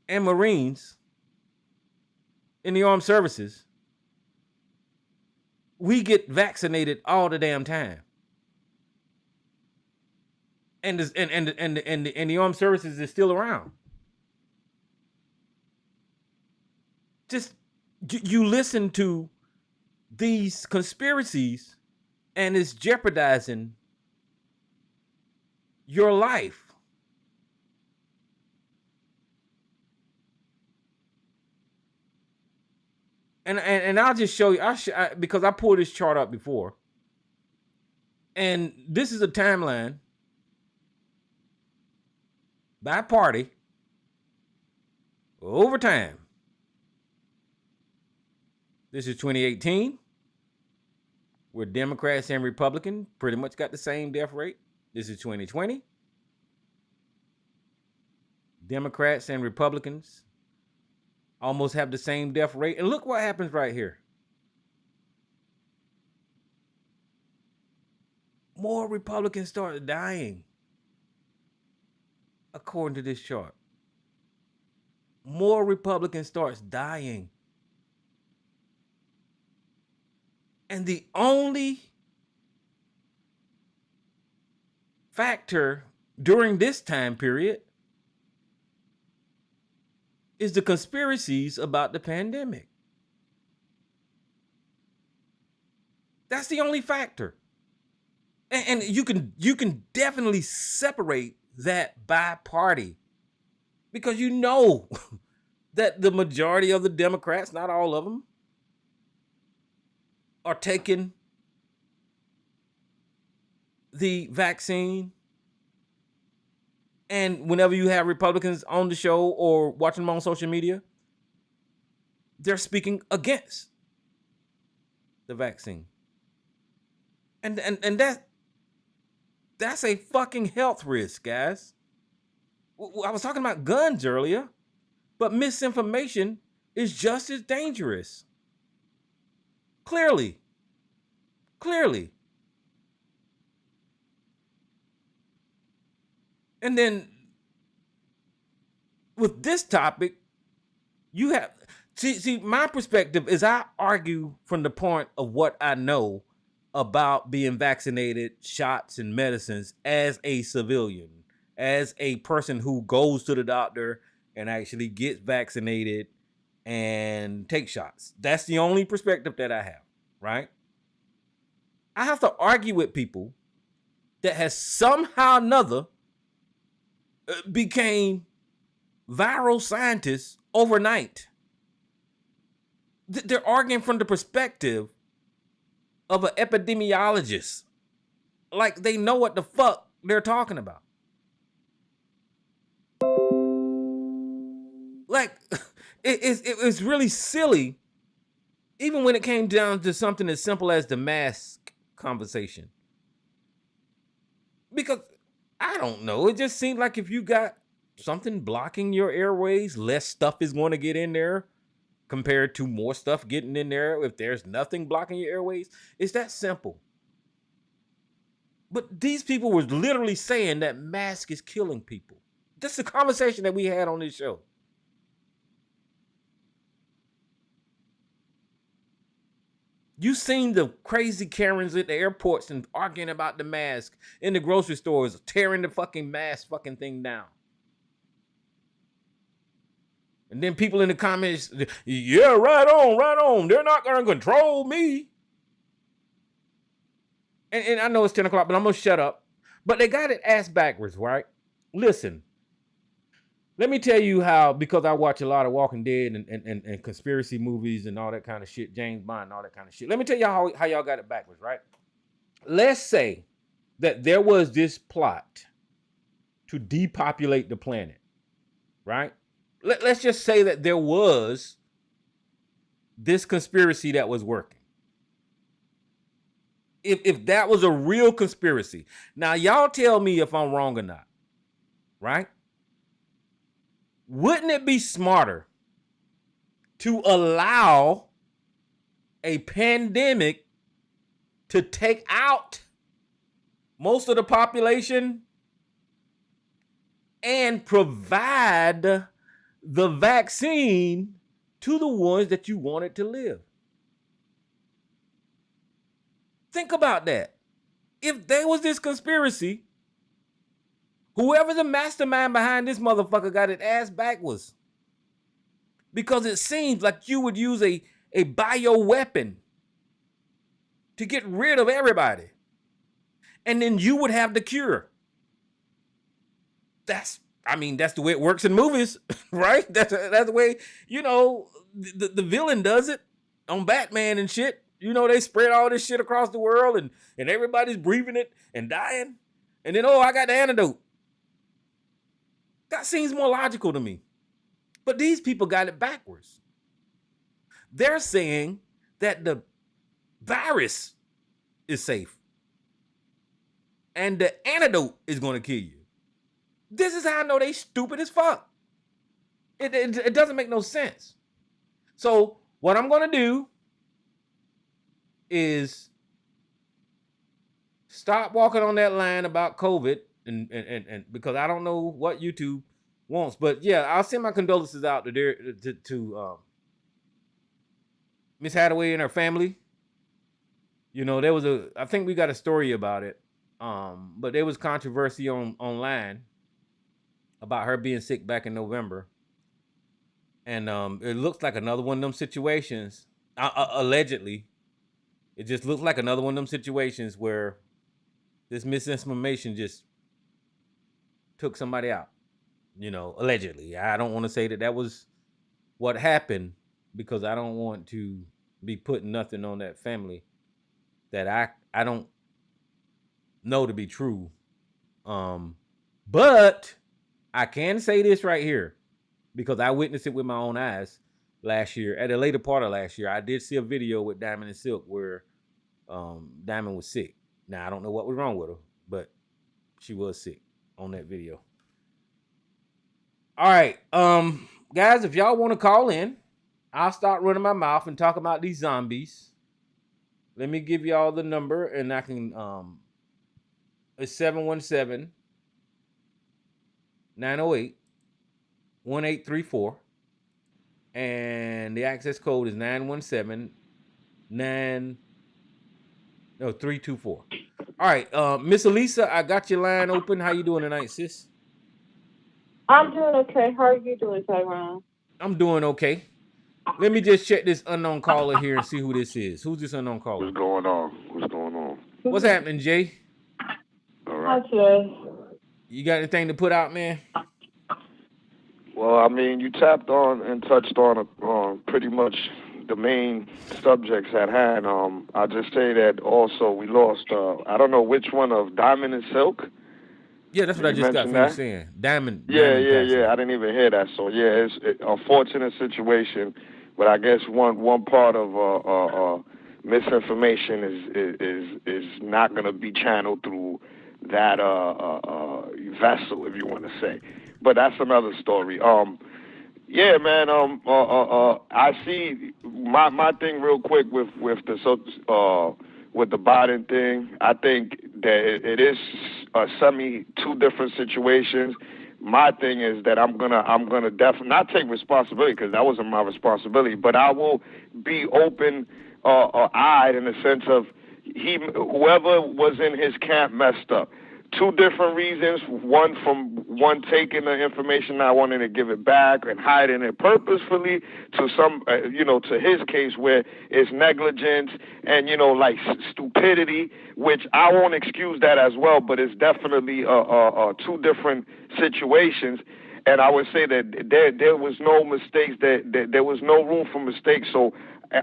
and Marines in the armed services. We get vaccinated all the damn time. And the armed services is still around. Just you listen to these conspiracies and it's jeopardizing your life. And I'll just show you, because I pulled this chart up before. And this is a timeline by party over time. This is 2018, where Democrats and Republicans pretty much got the same death rate. This is 2020. Democrats and Republicans almost have the same death rate. And look what happens right here. More Republicans start dying, according to this chart. More Republicans starts dying. And the only factor during this time period is the conspiracies about the pandemic. That's the only factor. And you can definitely separate that by party, because you know that the majority of the Democrats, not all of them, are taking the vaccine. And whenever you have Republicans on the show or watching them on social media, they're speaking against the vaccine. And that's a fucking health risk, guys. I was talking about guns earlier, but misinformation is just as dangerous. Clearly. And then with this topic, you have see my perspective is I argue from the point of what I know about being vaccinated, shots, and medicines as a civilian, as a person who goes to the doctor and actually gets vaccinated and takes shots. That's the only perspective that I have, right? I have to argue with people that has somehow or another became viral scientists overnight. They're arguing from the perspective of an epidemiologist, like they know what the fuck they're talking about. Like it's really silly Even when it came down to something as simple as the mask conversation. Because I don't know, it just seemed like if you got something blocking your airways, less stuff is going to get in there compared to more stuff getting in there if there's nothing blocking your airways. It's that simple. But these people were literally saying that mask is killing people. That's the conversation that we had on this show. You seen the crazy Karens at the airports and arguing about the mask in the grocery stores, tearing the fucking mask fucking thing down. And then people in the comments, yeah, right on. They're not going to control me. And I know it's 10 o'clock, but I'm going to shut up. But they got it ass backwards, right? Listen, let me tell you how, because I watch a lot of Walking Dead and conspiracy movies and all that kind of shit, James Bond and all that kind of shit. Let me tell y'all how y'all got it backwards, right? Let's say that there was this plot to depopulate the planet, right? Let's just say that there was this conspiracy that was working. If that was a real conspiracy. Now, y'all tell me if I'm wrong or not, right? Wouldn't it be smarter to allow a pandemic to take out most of the population and provide the vaccine to the ones that you wanted to live? Think about that. If there was this conspiracy, whoever the mastermind behind this motherfucker got it ass backwards. Because it seems like you would use a bioweapon to get rid of everybody. And then you would have the cure. That's the way it works in movies, right? That's the way, the villain does it on Batman and shit. They spread all this shit across the world and everybody's breathing it and dying. And then, I got the antidote. That seems more logical to me. But these people got it backwards. They're saying that the virus is safe. And the antidote is going to kill you. This is how I know they stupid as fuck. It doesn't make no sense. So what I'm going to do is stop walking on that line about COVID and because I don't know what YouTube wants, but yeah, I'll send my condolences out to Miss Hathaway and her family. I think we got a story about it, but there was controversy online about her being sick back in November, and it looks like another one of them situations. Allegedly, it just looks like another one of them situations where this misinformation just took somebody out. Allegedly. I don't want to say that was what happened because I don't want to be putting nothing on that family that I don't know to be true. But I can say this right here because I witnessed it with my own eyes last year. At a later part of last year, I did see a video with Diamond and Silk where Diamond was sick. Now, I don't know what was wrong with her, but she was sick on that video. All right, guys, if y'all want to call in, I'll start running my mouth and talk about these zombies. Let me give y'all the number, and I can, it's 717-908-1834, and the access code is 324. All right, Miss Elisa, I got your line open. How you doing tonight, sis?
I'm doing okay. How are you doing, Tyrone?
I'm doing okay. Let me just check this unknown caller here and see who this is. Who's this unknown caller?
What's going on?
What's happening, Jay?
All right.
Hi, Jay.
You got anything to put out, man?
Well, you tapped on and touched on pretty much the main subjects at hand. I'll just say that also we lost, I don't know which one of Diamond and Silk.
Yeah, that's what I just got finished saying. Diamond.
Yeah. I didn't even hear that. So, yeah, it's an unfortunate situation. But I guess one part of misinformation is not going to be channeled through that vessel, if you want to say. But that's another story. Yeah, man. I see my thing real quick with with the Biden thing. I think that it is two different situations. My thing is that I'm gonna definitely not take responsibility because that wasn't my responsibility, but I will be open eyed in the sense of whoever was in his camp messed up. Two different reasons. One taking the information, not wanting to give it back and hiding it purposefully, to some, to his case where it's negligence and like stupidity, which I won't excuse that as well, but it's definitely two different situations. And I would say that there was no mistakes, that there was no room for mistakes. So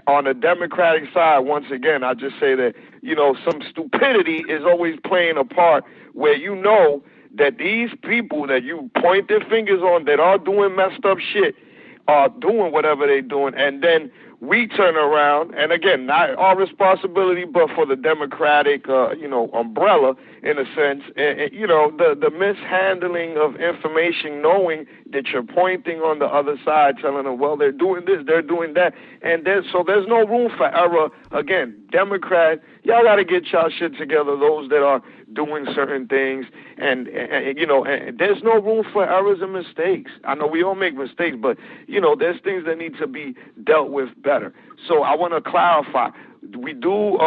on the Democratic side, once again, I just say that, some stupidity is always playing a part where that these people that you point their fingers on that are doing messed up shit are doing whatever they're doing, and then we turn around, and again, not our responsibility, but for the Democratic, umbrella, in a sense, the mishandling of information, knowing that you're pointing on the other side, telling them, well, they're doing this, they're doing that, and so there's no room for error. Again, Democrat, y'all got to get y'all shit together, those that are doing certain things, and there's no room for errors and mistakes. I know we all make mistakes, but, there's things that need to be dealt with better. So I want to clarify. We do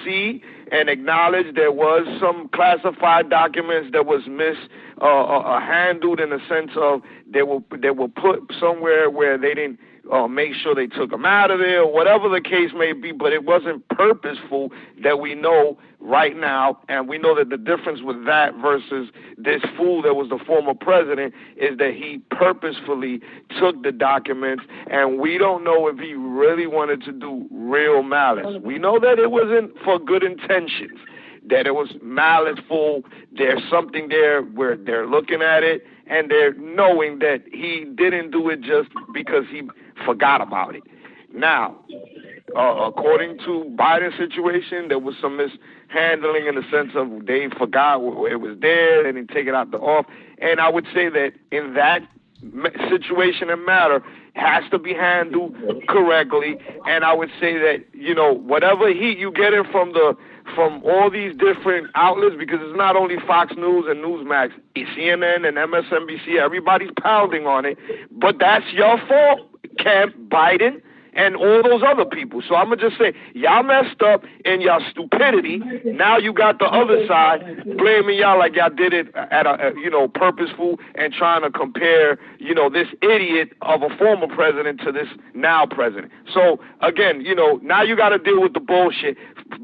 see and acknowledge there was some classified documents that was handled in the sense of they were put somewhere where they didn't make sure they took them out of there, or whatever the case may be, but it wasn't purposeful, that we know right now. And we know that the difference with that versus this fool that was the former president is that he purposefully took the documents, and we don't know if he really wanted to do real malice. We know that it wasn't for good intentions, that it was maliceful. There's something there where they're looking at it and they're knowing that he didn't do it just because he forgot about it. Now, according to Biden's situation, there was some mishandling in the sense of they forgot it was there, they didn't take it out the off. And I would say that in that situation and matter has to be handled correctly. And I would say that, whatever heat you get in from all these different outlets, because it's not only Fox News and Newsmax, it's CNN and MSNBC, everybody's pounding on it, but that's your fault, Camp Biden, and all those other people. So I'm going to just say, y'all messed up in y'all stupidity. Now you got the other side blaming y'all like y'all did it at purposeful, and trying to compare, this idiot of a former president to this now president. So again, now you got to deal with the bullshit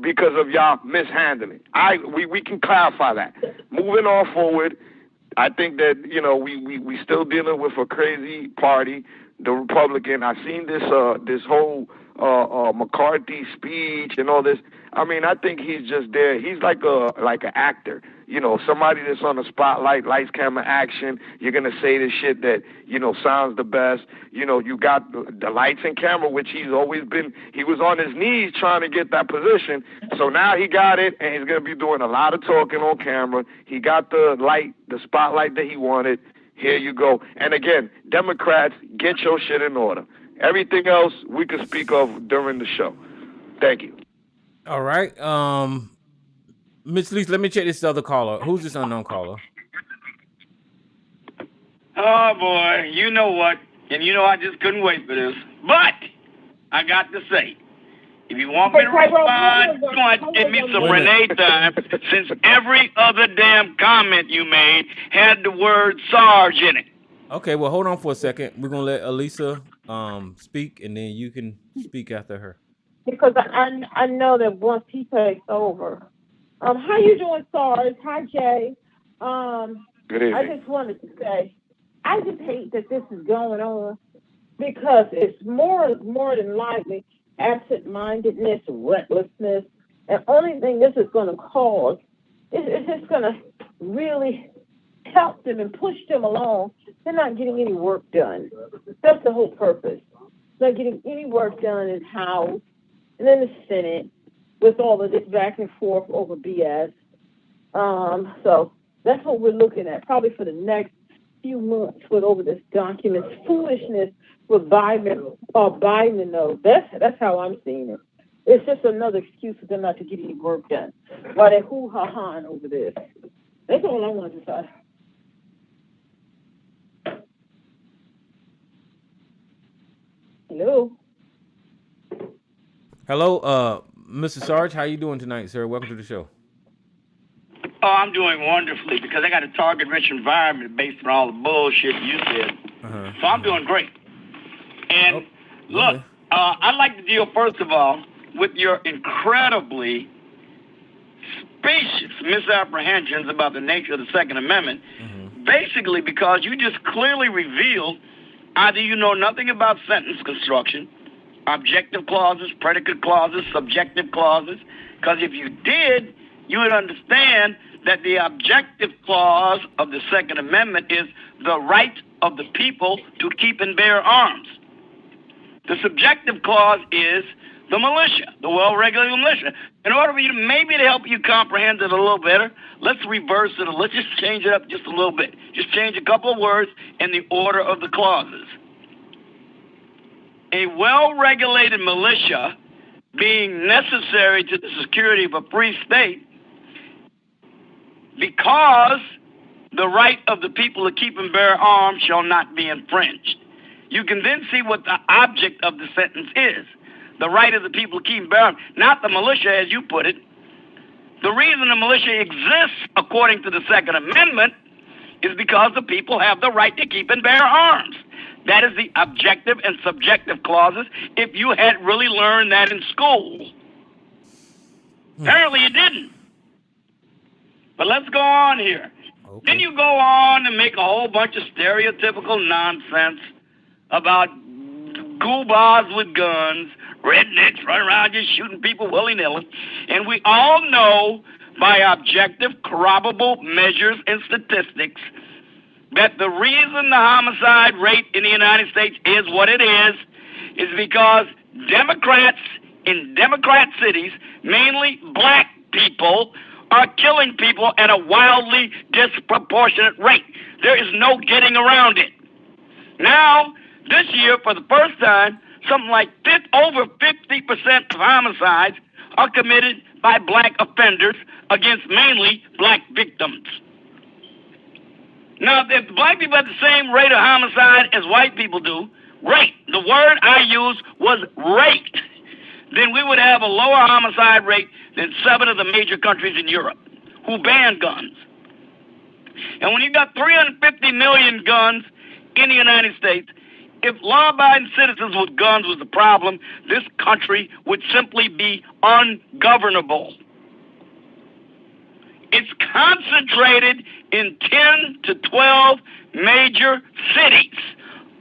because of y'all mishandling. We can clarify that. Moving on forward, I think that, we still dealing with a crazy party, the Republican. I seen this whole McCarthy speech and all this. I mean, I think he's just there. He's like an actor, somebody that's on the spotlight, lights, camera, action. You're gonna say the shit that sounds the best. You got the lights and camera, which he's always been. He was on his knees trying to get that position. So now he got it, and he's gonna be doing a lot of talking on camera. He got the spotlight that he wanted. Here you go. And again, Democrats, get your shit in order. Everything else we can speak of during the show. Thank you.
All right. Mitch Leese, let me check this other caller. Who's this unknown caller?
Oh, boy. You know what? And I just couldn't wait for this. But I got to say, if you want me to respond, you're going to give me some Renee time, since every other damn comment you made had the word Sarge in it.
Okay, well, hold on for a second. We're going to let Elisa speak, and then you can speak after her.
Because I know that once he takes over. How you doing, Sarge? Hi, Jay.
Good evening.
I just wanted to say, I just hate that this is going on, because it's more than likely absent-mindedness, recklessness, and only thing this is going to cause is just going to really help them and push them along. They're not getting any work done. That's the whole purpose. not getting any work done in House and then the Senate with all of this back and forth over BS. So that's what we're looking at probably for the next few months with over this document foolishness with Biden or Biden. No, that's how I'm seeing it. It's just another excuse for them not to get any work done while they're hoo-ha-haing over this. That's all I want to say. Hello.
Hello, Mr. Sarge. How you doing tonight, sir? Welcome to the show.
Oh, I'm doing wonderfully because I got a target-rich environment based on all the bullshit you said. So I'm doing great. And look, I'd like to deal, first of all, with your incredibly specious misapprehensions about the nature of the Second Amendment, basically because you just clearly revealed either you know nothing about sentence construction, objective clauses, predicate clauses, subjective clauses, because if you did, you would understand that the objective clause of the Second Amendment is the right of the people to keep and bear arms. The subjective clause is the militia, the well-regulated militia. In order for you to maybe to help you comprehend it a little better, let's reverse it. Let's just change it up just a little bit. Just change a couple of words in the order of the clauses. A well-regulated militia being necessary to the security of a free state because the right of the people to keep and bear arms shall not be infringed. You can then see what the object of the sentence is. The right of the people to keep and bear arms, not the militia as you put it. The reason the militia exists, according to the Second Amendment, is because the people have the right to keep and bear arms. That is the objective and subjective clauses, if you had really learned that in school. Apparently you didn't. But let's go on here. Okay. Then you go on and make a whole bunch of stereotypical nonsense about goobahs with guns, rednecks running around just shooting people willy-nilly. And we all know by objective, corroborable measures and statistics that the reason the homicide rate in the United States is what it is because Democrats in Democrat cities, mainly black people, are killing people at a wildly disproportionate rate. There is no getting around it. Now, this year, for the first time, something like over 50% of homicides are committed by black offenders against mainly black victims. Now, if black people have the same rate of homicide as white people do, rate, the word I used was rate, then we would have a lower homicide rate than 7 of the major countries in Europe who ban guns. And when you got 350 million guns in the United States, if law-abiding citizens with guns was the problem, this country would simply be ungovernable. It's concentrated in 10 to 12 major cities.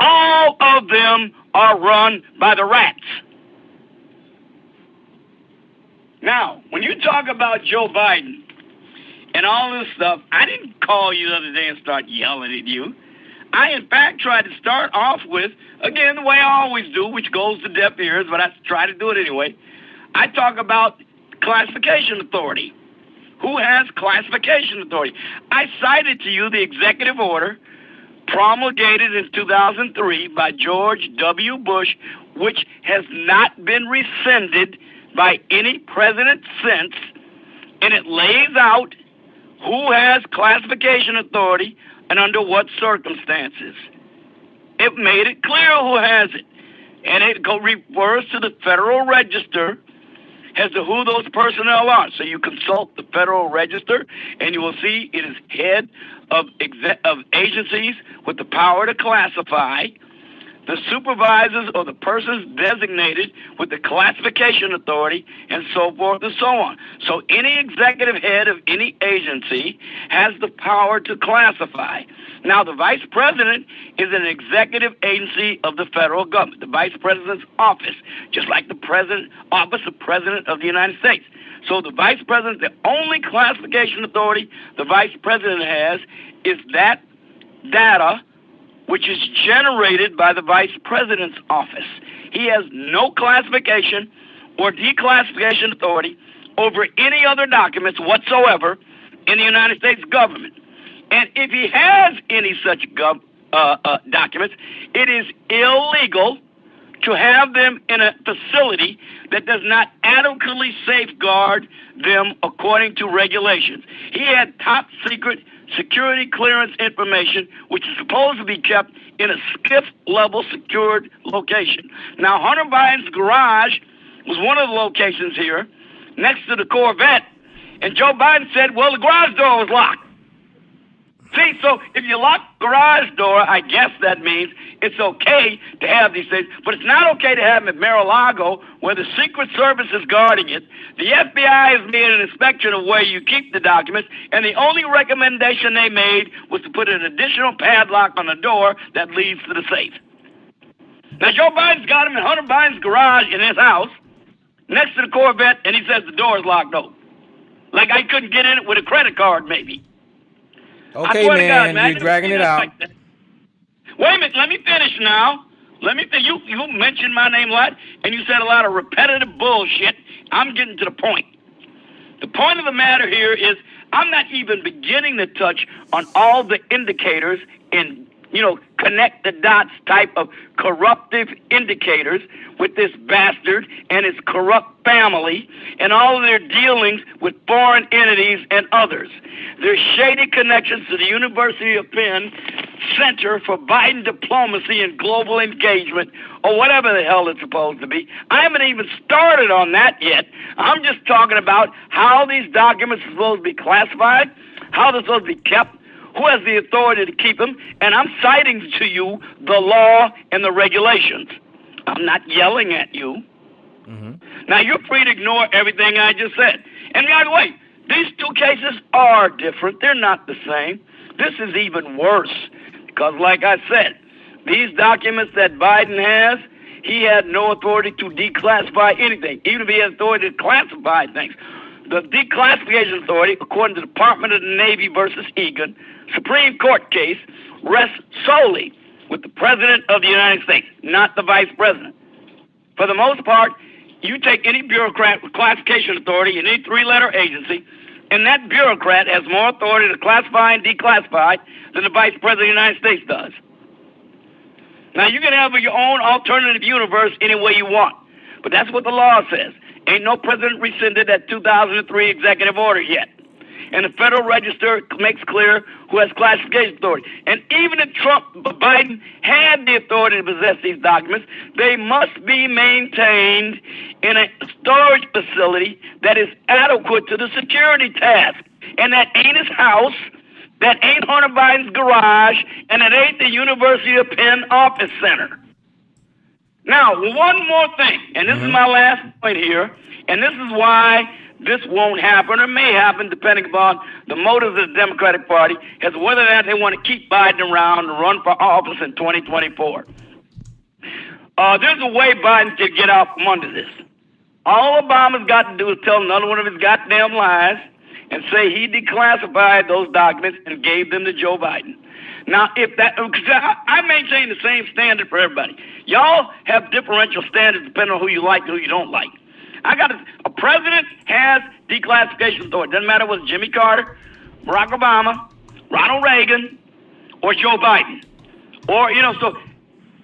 All of them are run by the rats. Now, when you talk about Joe Biden and all this stuff, I didn't call you the other day and start yelling at you. I, in fact, tried to start off with, again, the way I always do, which goes to deaf ears, but I try to do it anyway. I talk about classification authority. Who has classification authority? I cited to you the executive order promulgated in 2003 by George W. Bush, which has not been rescinded by any president since, and it lays out who has classification authority and under what circumstances. It made it clear who has it, and it refers to the Federal Register as to who those personnel are. So you consult the Federal Register, and you will see it is head of agencies with the power to classify, the supervisors or the persons designated with the classification authority, and so forth and so on. So any executive head of any agency has the power to classify. Now, the vice president is an executive agency of the federal government, the vice president's office, just like the office of president of the United States. So the vice president, the only classification authority the vice president has is that data which is generated by the vice president's office. he has no classification or declassification authority over any other documents whatsoever in the United States government. And if he has any such documents, it is illegal to have them in a facility that does not adequately safeguard them according to regulations. He had top secret security clearance information, which is supposed to be kept in a SCIF level secured location. Now, Hunter Biden's garage was one of the locations here next to the Corvette, and Joe Biden said, well, the garage door was locked. See, so if you lock the garage door, I guess that means it's okay to have these things, but it's not okay to have them at Mar-a-Lago where the Secret Service is guarding it. The FBI has made an inspection of where you keep the documents, and the only recommendation they made was to put an additional padlock on the door that leads to the safe. Now, Joe Biden's got them in Hunter Biden's garage in his house next to the Corvette, and he says the door is locked open. Like I couldn't get in it with a credit card, maybe.
Okay, man, you're dragging it out.
Like wait a minute, let me finish now. You mentioned my name a lot, and you said a lot of repetitive bullshit. I'm getting to the point. The point of the matter here is I'm not even beginning to touch on all the indicators in, connect the dots type of corruptive indicators with this bastard and his corrupt family and all of their dealings with foreign entities and others. There's shady connections to the University of Penn Center for Biden Diplomacy and Global Engagement, or whatever the hell it's supposed to be. I haven't even started on that yet. I'm just talking about how these documents are supposed to be classified, how they're supposed to be kept, who has the authority to keep them, and I'm citing to you the law and the regulations. I'm not yelling at you. Mm-hmm. Now, you're free to ignore everything I just said. And by the way, these two cases are different. They're not the same. This is even worse because, like I said, these documents that Biden has, he had no authority to declassify anything, even if he had authority to classify things. The declassification authority, according to the Department of the Navy versus Egan, Supreme Court case, rests solely with the President of the United States, not the Vice President. For the most part, you take any bureaucrat with classification authority in any three-letter agency, and that bureaucrat has more authority to classify and declassify than the Vice President of the United States does. Now, you can have your own alternative universe any way you want, but that's what the law says. Ain't no president rescinded that 2003 executive order yet. And the Federal Register makes clear who has classification authority. And even if Biden had the authority to possess these documents, they must be maintained in a storage facility that is adequate to the security task. And that ain't his house, that ain't Hunter Biden's garage, and it ain't the University of Penn Office Center. Now, one more thing, and this is my last point here, and this is why this won't happen or may happen depending upon the motives of the Democratic Party as whether or not they want to keep Biden around and run for office in 2024. There's a way Biden can get out from under this. All Obama's got to do is tell another one of his goddamn lies and say he declassified those documents and gave them to Joe Biden. Now, if that, I maintain the same standard for everybody. Y'all have differential standards depending on who you like and who you don't like. A president has declassification authority. Doesn't matter whether it's Jimmy Carter, Barack Obama, Ronald Reagan, or Joe Biden, or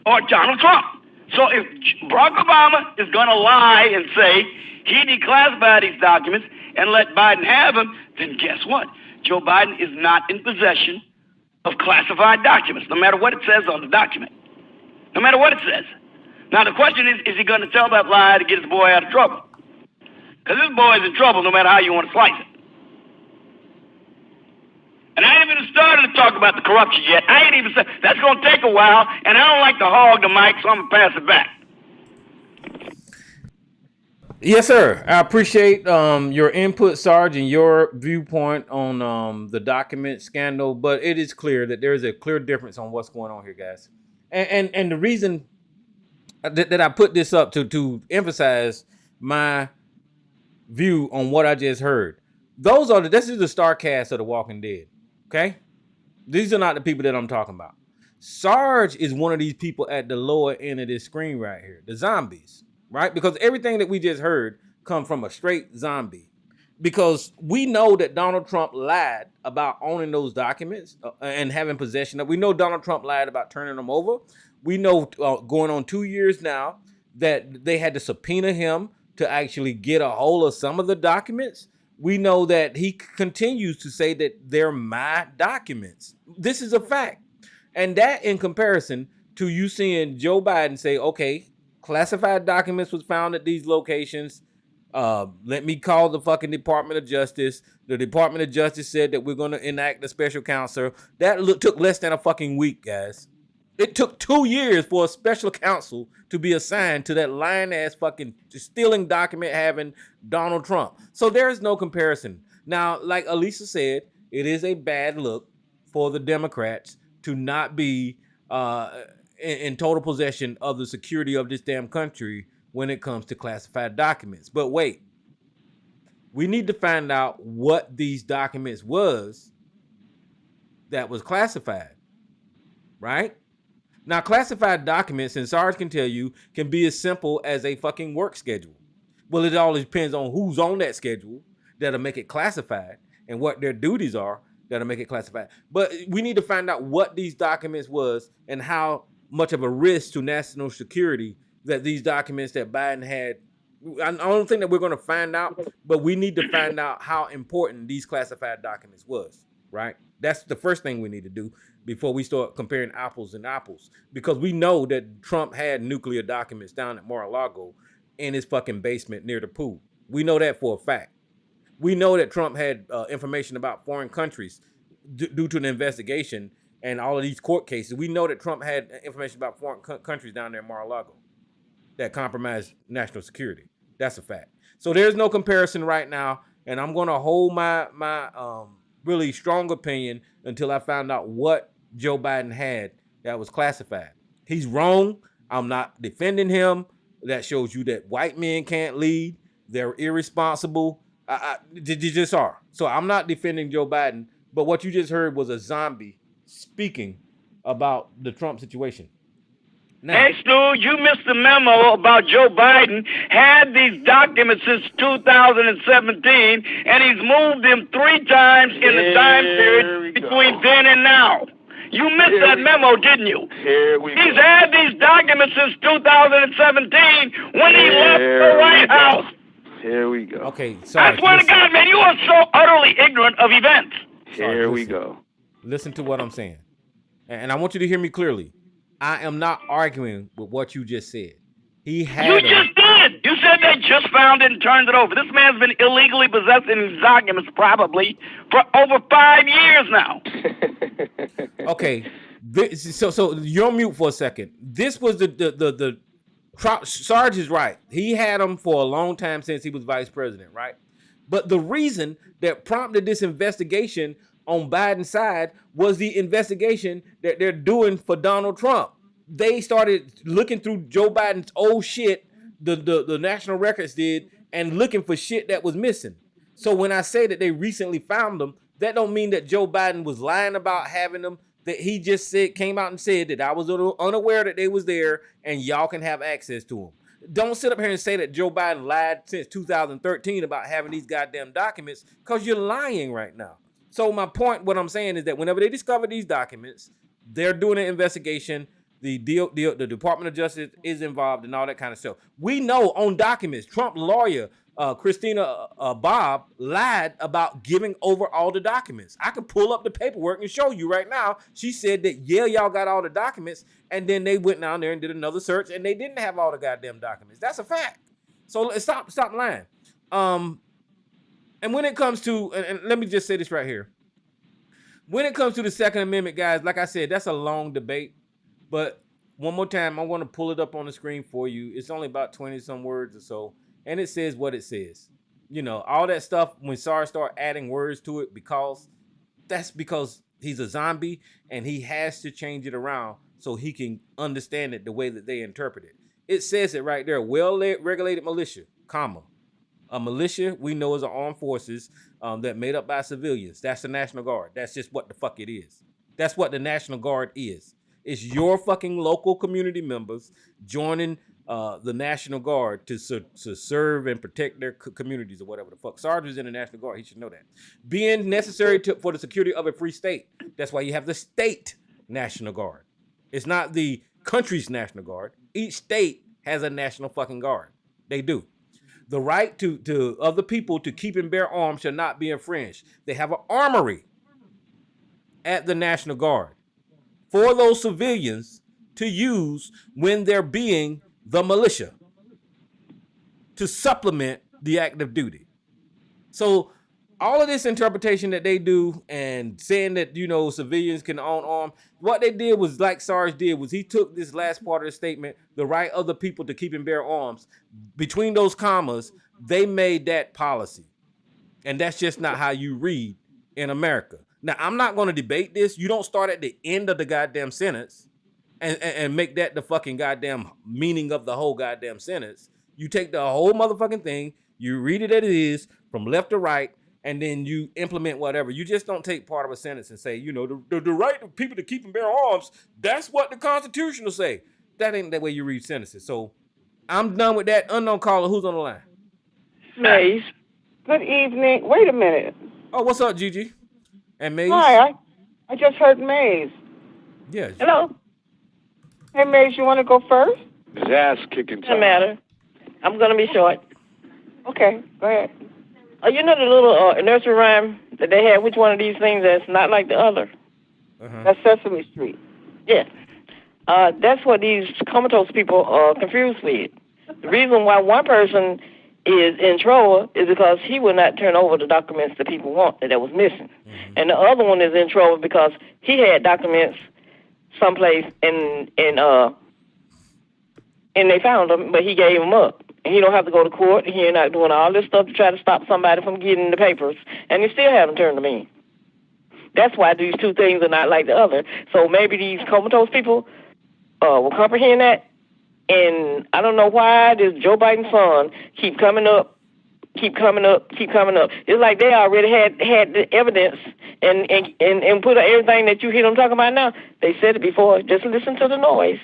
or Donald Trump. So if Barack Obama is going to lie and say he declassified these documents and let Biden have them, then guess what? Joe Biden is not in possession of classified documents, no matter what it says on the document. No matter what it says. Now, the question is he going to tell that lie to get his boy out of trouble? Because this boy is in trouble no matter how you want to slice it. And I ain't even started to talk about the corruption yet. I ain't even said that's going to take a while, and I don't like to hog the mic, so I'm going to pass it back.
Yes, sir. I appreciate your input, Sarge, and your viewpoint on the document scandal, but it is clear that there is a clear difference on what's going on here, guys. And the reason that I put this up to emphasize my view on what I just heard. This is the star cast of The Walking Dead. Okay? These are not the people that I'm talking about. Sarge is one of these people at the lower end of this screen right here, the zombies, right? Because everything that we just heard come from a straight zombie. Because we know that Donald Trump lied about owning those documents and having possession of. We know Donald Trump lied about turning them over. We know going on 2 years now that they had to subpoena him to actually get a hold of some of the documents. We know that he continues to say that they're my documents. This is a fact. And that in comparison to you seeing Joe Biden say, okay, classified documents was found at these locations. Let me call the fucking Department of Justice. The Department of Justice said that we're going to enact a special counsel. That took less than a fucking week, guys. It took 2 years for a special counsel to be assigned to that lying-ass fucking stealing document having Donald Trump. So there is no comparison. Now, like Elisa said, it is a bad look for the Democrats to not be in total possession of the security of this damn country when it comes to classified documents. But wait, we need to find out what these documents was that was classified, right? Now, classified documents, and Sarge can tell you, can be as simple as a fucking work schedule. Well, it all depends on who's on that schedule that'll make it classified and what their duties are that'll make it classified. But we need to find out what these documents was and how much of a risk to national security that these documents that Biden had. I don't think that we're going to find out, but we need to find out how important these classified documents was, right? That's the first thing we need to do before we start comparing apples and apples, because we know that Trump had nuclear documents down at Mar-a-Lago in his fucking basement near the pool. We know that for a fact. We know that Trump had information about foreign countries due to an investigation and all of these court cases. We know that Trump had information about foreign countries down there in Mar-a-Lago that compromised national security. That's a fact. So there's no comparison right now, and I'm going to hold my really strong opinion until I found out what Joe Biden had that was classified. He's wrong. I'm not defending him. That shows you that white men can't lead. They're irresponsible. They just are. So I'm not defending Joe Biden, but what you just heard was a zombie speaking about the Trump situation. Now,
hey, Stu, you missed the memo about Joe Biden had these documents since 2017, and he's moved them 3 times in the time period between then and now. You missed that memo, didn't you? He's had these documents since 2017 when he left the White House.
Here we go.
Okay, sorry.
I swear to God, man, you are so utterly ignorant of events.
Here we go.
Listen to what I'm saying. And I want you to hear me clearly. I am not arguing with what you just said. He had.
You just did. You said they just found it and turned it over. This man's been illegally possessing these documents probably for over 5 years now.
Okay. So you're on mute for a second. This was the Sarge is right. He had them for a long time since he was vice president, right? But the reason that prompted this investigation on Biden's side was the investigation that they're doing for Donald Trump. They started looking through Joe Biden's old shit, the National Records did, and looking for shit that was missing. So when I say that they recently found them, that don't mean that Joe Biden was lying about having them. That he just came out and said that I was unaware that they was there and y'all can have access to them. Don't sit up here and say that Joe Biden lied since 2013 about having these goddamn documents, because you're lying right now. So my point, what I'm saying is that whenever they discover these documents, they're doing an investigation. The Department of Justice is involved and all that kind of stuff. We know on documents, Trump lawyer Christina Bobb lied about giving over all the documents. I could pull up the paperwork and show you right now. She said that, yeah, y'all got all the documents, and then they went down there and did another search, and they didn't have all the goddamn documents. That's a fact. So stop lying. And when it comes to, and let me just say this right here. When it comes to the Second Amendment, guys, like I said, that's a long debate. But one more time, I want to pull it up on the screen for you. It's only about 20 some words or so. And it says what it says. You know, all that stuff, when Sarge start adding words to it, because he's a zombie and he has to change it around so he can understand it the way that they interpret it. It says it right there, well-regulated militia, comma. A militia, we know, is an armed forces that made up by civilians. That's the National Guard. That's just what the fuck it is. That's what the National Guard is. It's your fucking local community members joining the National Guard to serve and protect their communities or whatever the fuck. Sarge is in the National Guard. He should know that. Being necessary for the security of a free state. That's why you have the state National Guard. It's not the country's National Guard. Each state has a National fucking Guard. They do. The right to other people to keep and bear arms shall not be infringed. They have an armory at the National Guard for those civilians to use when they're being the militia to supplement the active duty. So all of this interpretation that they do and saying that, you know, civilians can own arms, what they did was like Sarge did was he took this last part of the statement, the right of the people to keep and bear arms, between those commas, they made that policy. And that's just not how you read in America. Now, I'm not going to debate this. You don't start at the end of the goddamn sentence and make that the fucking goddamn meaning of the whole goddamn sentence. You take the whole motherfucking thing, you read it as it is from left to right, and then you implement whatever. You just don't take part of a sentence and say, you know, the right of people to keep and bear arms, that's what the Constitution will say. That ain't the way you read sentences. So I'm done with that. Unknown caller, who's on the line?
Maze. Good evening. Wait a minute.
Oh, what's up, Gigi? And Maze?
Hi, I just heard Maze.
Yeah.
Hello. Hey, Maze, you want to go first?
His ass kicking time.
Doesn't matter. I'm going to be short.
Okay, go ahead.
You know the little nursery rhyme that they had? Which one of these things that's not like the other?
That's Sesame Street.
Yeah. That's what these comatose people are confused with. The reason why one person is in trouble is because he will not turn over the documents that people want that was missing. And the other one is in trouble because he had documents someplace and they found them, but he gave them up. And he don't have to go to court. He ain't not doing all this stuff to try to stop somebody from getting the papers, and he still haven't turned them in. That's why these two things are not like the other. So maybe these comatose people will comprehend that. And I don't know why this Joe Biden's son keep coming up. It's like they already had the evidence and put everything that you hear them talking about now. They said it before. Just listen to the noise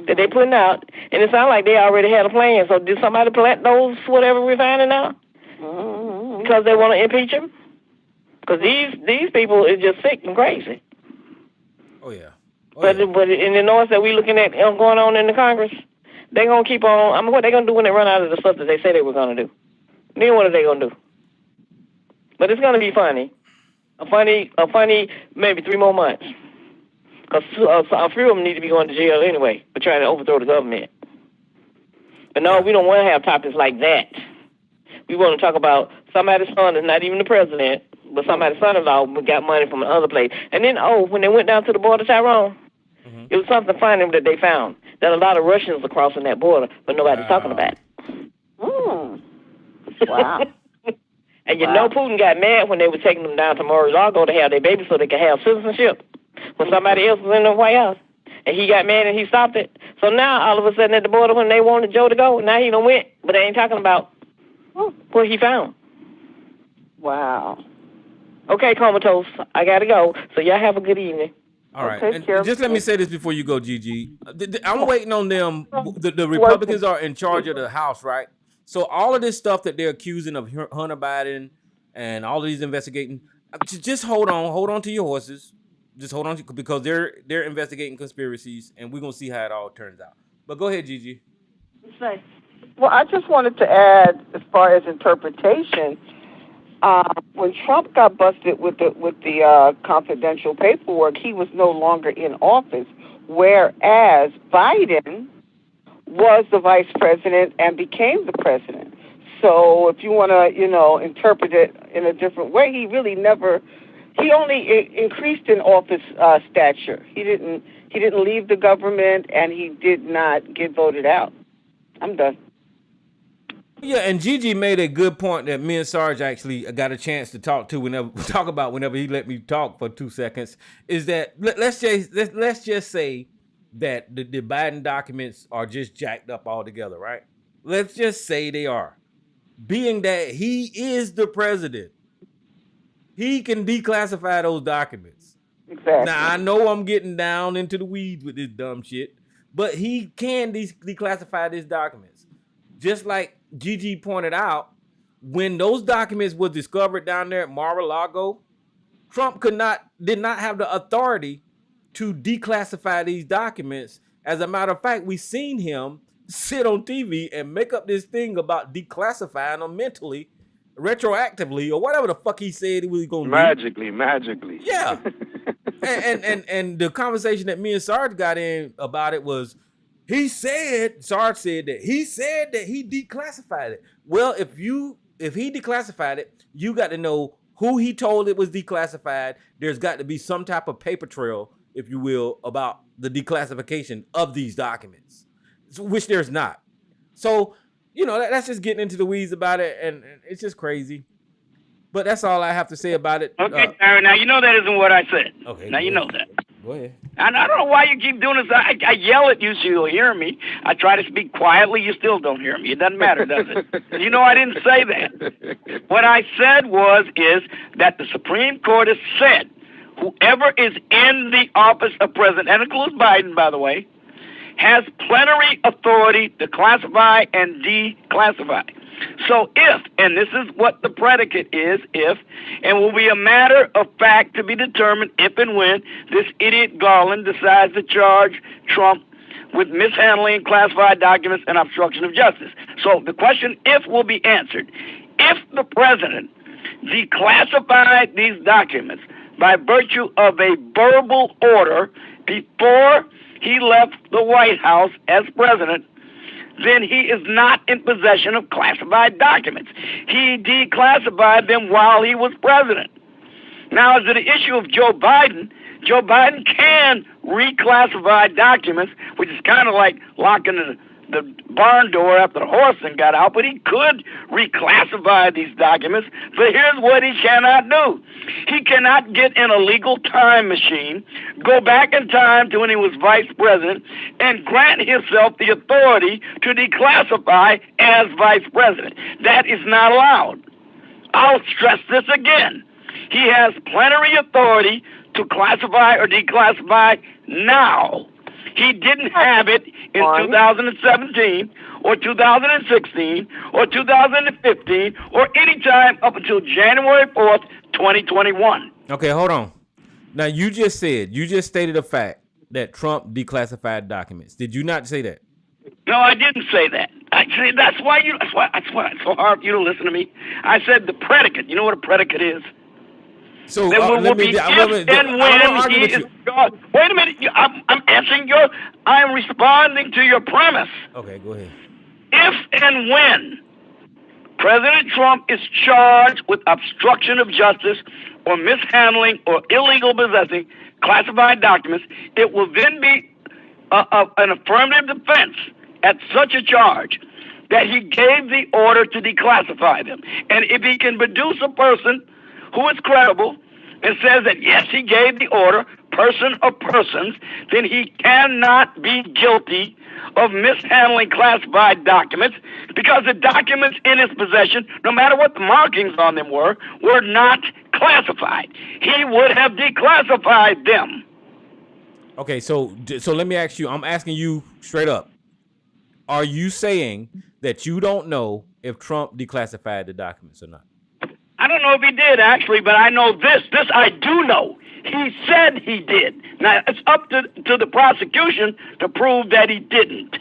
that they putting out, and it sounds like they already had a plan. So did somebody plant those whatever we're finding out? Because they want to impeach him? Because these people are just sick and crazy.
Oh yeah.
But in the noise that we looking at going on in the Congress, they're gonna keep on. I mean, what they gonna do when they run out of the stuff that they say they were gonna do? Then what are they gonna do? But it's gonna be funny. A funny maybe 3 more months. Because a few of them need to be going to jail anyway for trying to overthrow the government. But no, we don't want to have topics like that. We want to talk about somebody's son that's not even the president, but somebody's son-in-law got money from another place. And then, when they went down to the border, Tyrone, it was something funny that they found, that a lot of Russians are crossing that border, but nobody's talking about it.
Wow.
And you know Putin got mad when they were taking them down to Mar-a-Lago to have their baby so they could have citizenship. When somebody else was in the White House, and he got mad and he stopped it. So now, all of a sudden, at the border, when they wanted Joe to go, now he done went, but they ain't talking about what he found.
Wow.
Okay, comatose, I gotta go. So y'all have a good evening.
All right.
Take care.
And just let me say this before you go, Gigi. I'm waiting on them. The Republicans are in charge of the House, right? So all of this stuff that they're accusing of Hunter Biden and all of these investigating, just hold on to your horses. Just hold on, because they're investigating conspiracies, and we're gonna see how it all turns out. But go ahead, Gigi.
Well, I just wanted to add, as far as interpretation, when Trump got busted with the confidential paperwork, he was no longer in office, whereas Biden was the vice president and became the president. So if you want to, interpret it in a different way, he really never. He only increased in office stature. He didn't leave the government, and he did not get voted out. I'm done.
Yeah, and Gigi made a good point that me and Sarge actually got a chance to talk about whenever he let me talk for 2 seconds. Is that let's just say that the Biden documents are just jacked up altogether, right? Let's just say they are, being that he is the president. He can declassify those documents.
Exactly.
Now, I know I'm getting down into the weeds with this dumb shit, but he can declassify these documents. Just like Gigi pointed out, when those documents were discovered down there at Mar-a-Lago, Trump did not have the authority to declassify these documents. As a matter of fact, we seen him sit on TV and make up this thing about declassifying them mentally, retroactively, or whatever the fuck he said he was going to
do. Magically.
Yeah. and the conversation that me and Sarge got in about it was, Sarge said that he declassified it. Well, if he declassified it, you got to know who he told it was declassified. There's got to be some type of paper trail, if you will, about the declassification of these documents, which there's not. So, that's just getting into the weeds about it, and it's just crazy. But that's all I have to say about it.
Okay, Aaron, now you know that isn't what I said. Okay. Now you know that.
Go ahead.
And I don't know why you keep doing this. I yell at you so you'll hear me. I try to speak quietly. You still don't hear me. It doesn't matter, does it? You know I didn't say that. What I said is that the Supreme Court has said whoever is in the office of president, and includes Biden, by the way, has plenary authority to classify and declassify. So if, and this is what the predicate is, if, and will be a matter of fact to be determined if and when this idiot Garland decides to charge Trump with mishandling classified documents and obstruction of justice. So the question if will be answered. If the president declassified these documents by virtue of a verbal order before he left the White House as president, then he is not in possession of classified documents. He declassified them while he was president. Now, as to the issue of Joe Biden can reclassify documents, which is kind of like locking the barn door after the horse got out, but he could reclassify these documents. But here's what he cannot do. He cannot get in a legal time machine, go back in time to when he was vice president, and grant himself the authority to declassify as vice president. That is not allowed. I'll stress this again. He has plenary authority to classify or declassify now. He didn't have it in 2017 or 2016 or 2015 or any time up until January 4th, 2021.
Okay, hold on. Now, you just stated a fact that Trump declassified documents. Did you not say that?
No, I didn't say that. Actually, that's why it's so hard for you to listen to me. I said the predicate. You know what a predicate is?
So
Wait a minute. I'm answering I'm responding to your premise.
Okay, go ahead.
If and when President Trump is charged with obstruction of justice or mishandling or illegal possessing classified documents, it will then be an affirmative defense at such a charge that he gave the order to declassify them. And if he can produce a person who is credible and says that, yes, he gave the order, person or persons, then he cannot be guilty of mishandling classified documents because the documents in his possession, no matter what the markings on them were not classified. He would have declassified them.
Okay, so let me ask you, I'm asking you straight up. Are you saying that you don't know if Trump declassified the documents or not?
I don't know if he did, actually, but I know this. This I do know. He said he did. Now, it's up to the prosecution to prove that he didn't.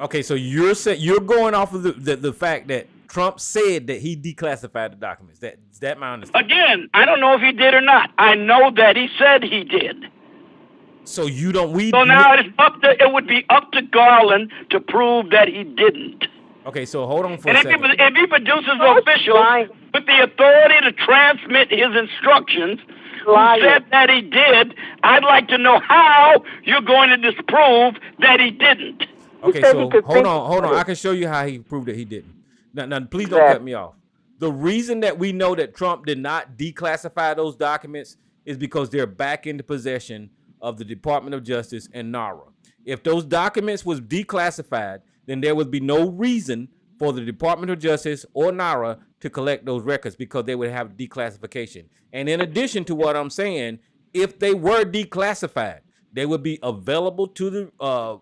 Okay, so you're going off of the fact that Trump said that he declassified the documents. Is that my understanding?
Again, I don't know if he did or not. I know that he said he did.
So you don't read.
So now it would be up to Garland to prove that he didn't.
Okay, so hold on for a second.
If he produces officials with the authority to transmit his instructions, who said that he did, I'd like to know how you're going to disprove that he didn't.
Okay, so hold on. I can show you how he proved that he didn't. Now, please don't cut me off. The reason that we know that Trump did not declassify those documents is because they're back into possession of the Department of Justice and NARA. If those documents was declassified, then there would be no reason for the Department of Justice or NARA to collect those records because they would have declassification. And in addition to what I'm saying, if they were declassified, they would be available to the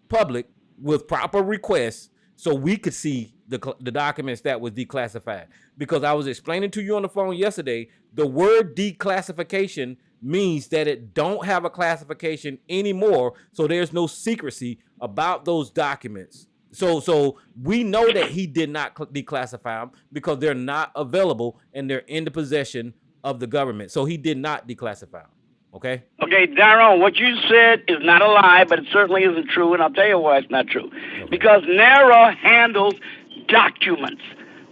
public with proper requests, so we could see the documents that was declassified. Because I was explaining to you on the phone yesterday, the word declassification means that it don't have a classification anymore, so there's no secrecy about those documents. So we know that he did not declassify them because they're not available and they're in the possession of the government. So he did not declassify them. Okay?
Okay, Daron, what you said is not a lie, but it certainly isn't true, and I'll tell you why it's not true. Okay. Because NARA handles documents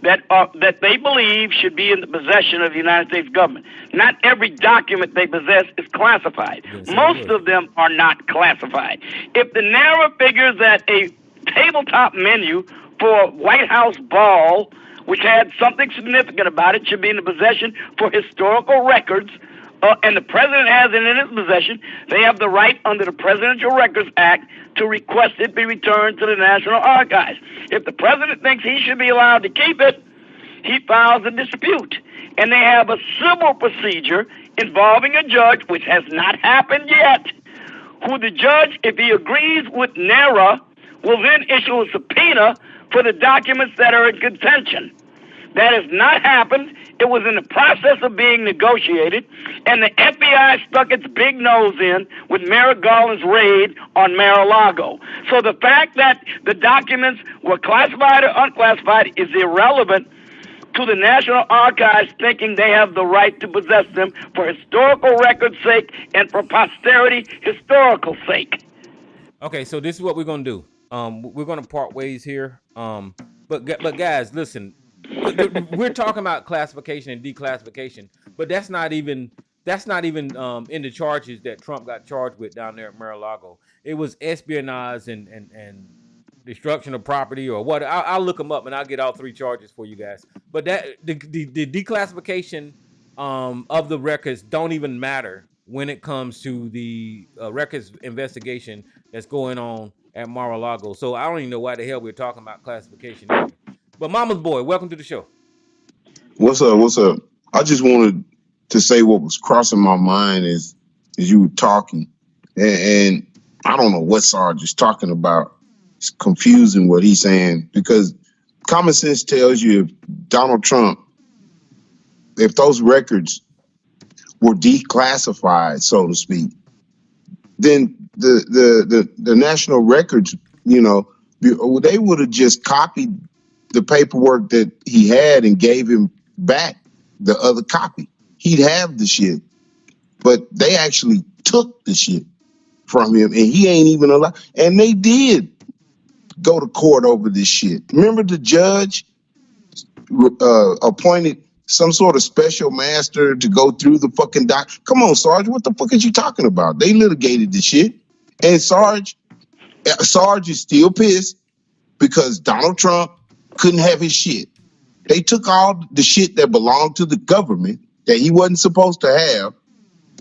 that they believe should be in the possession of the United States government. Not every document they possess is classified. Yes, most of them are not classified. If the NARA figures that a tabletop menu for a White House ball, which had something significant about it, should be in the possession for historical records, and the president has it in his possession, they have the right under the Presidential Records Act to request it be returned to the National Archives. If the president thinks he should be allowed to keep it, he files a dispute. And they have a civil procedure involving a judge, which has not happened yet, who the judge, if he agrees with NARA, will then issue a subpoena for the documents that are in contention. That has not happened. It was in the process of being negotiated, and the FBI stuck its big nose in with Merrick Garland's raid on Mar-a-Lago. So the fact that the documents were classified or unclassified is irrelevant to the National Archives thinking they have the right to possess them for historical record's sake and for posterity historical sake.
Okay, so this is what we're going to do. We're going to part ways here. But guys, listen. We're talking about classification and declassification, but that's not even in the charges that Trump got charged with down there at Mar-a-Lago. It was espionage and destruction of property or what. I'll look them up and I'll get all three charges for you guys. But that the declassification of the records don't even matter when it comes to the records investigation that's going on at Mar-a-Lago. So I don't even know why the hell we're talking about classification either. But Mama's Boy, welcome to the show.
What's up? I just wanted to say what was crossing my mind as you were talking. And I don't know what Sarge is talking about. It's confusing what he's saying, because common sense tells you if Donald Trump, if those records were declassified, so to speak, then the national records, they would have just copied the paperwork that he had and gave him back the other copy. He'd have the shit. But they actually took the shit from him, and he ain't even allowed. And they did go to court over this shit. Remember the judge appointed some sort of special master to go through the fucking doc. Come on, Sarge, what the fuck is you talking about? They litigated the shit. And Sarge is still pissed because Donald Trump couldn't have his shit. They took all the shit that belonged to the government that he wasn't supposed to have,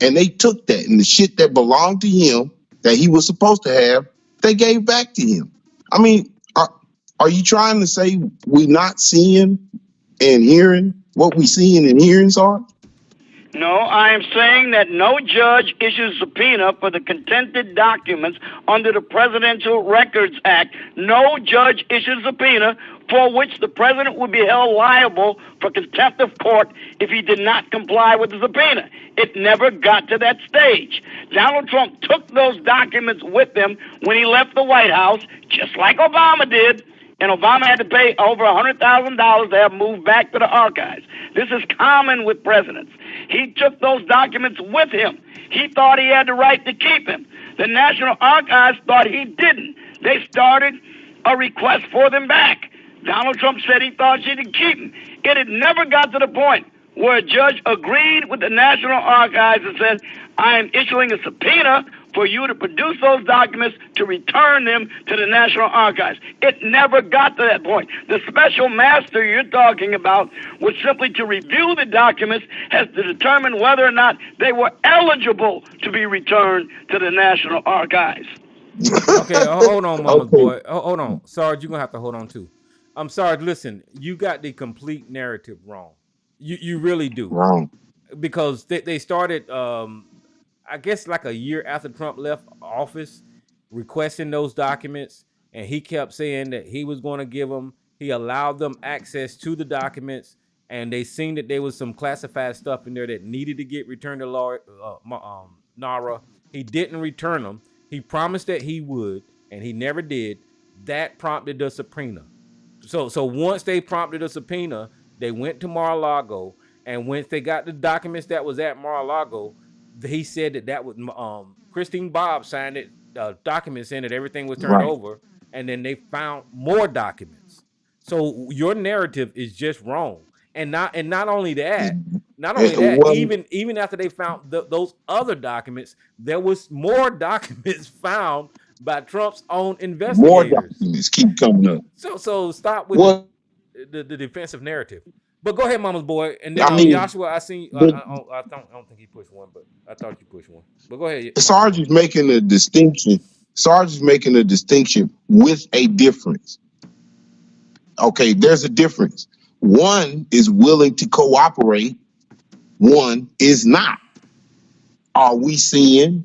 and they took that, and the shit that belonged to him that he was supposed to have, they gave back to him. I mean, are you trying to say we're not seeing and hearing what we seeing and hearing, Sarge?
No, I am saying that no judge issues subpoena for the contended documents under the Presidential Records Act. No judge issues subpoena for which the president would be held liable for contempt of court if he did not comply with the subpoena. It never got to that stage. Donald Trump took those documents with him when he left the White House, just like Obama did. And Obama had to pay over $100,000 to have moved back to the archives. This is common with presidents. He took those documents with him. He thought he had the right to keep them. The National Archives thought he didn't. They started a request for them back. Donald Trump said he thought she didn't keep them. It had never got to the point where a judge agreed with the National Archives and said, I am issuing a subpoena for you to produce those documents to return them to the National Archives. It never got to that point. The special master you're talking about was simply to review the documents as to determine whether or not they were eligible to be returned to the National Archives.
Okay, hold on, Mama's Boy. Hold on. Sarge, you're going to have to hold on too. I'm Sarge, listen, you got the complete narrative wrong. You really do.
Wrong.
Because they started I guess like a year after Trump left office, requesting those documents, and he kept saying that he was going to give them. He allowed them access to the documents, and they seen that there was some classified stuff in there that needed to get returned to NARA. He didn't return them. He promised that he would, and he never did. That prompted the subpoena. So once they prompted a subpoena, they went to Mar-a-Lago, and once they got the documents that was at Mar-a-Lago, he said that was Christine Bobb signed it, documents saying that everything was turned over, and then they found more documents. So your narrative is just wrong, and not only that, even after they found those other documents, there was more documents found by Trump's own investigators.
More documents keep coming up.
So stop with the defensive narrative. But go ahead, Mama's boy, and then Joshua. I seen. I don't think he pushed one, but I thought you pushed one. But go ahead.
Sarge is making a distinction. With a difference. Okay, there's a difference. One is willing to cooperate. One is not. Are we seeing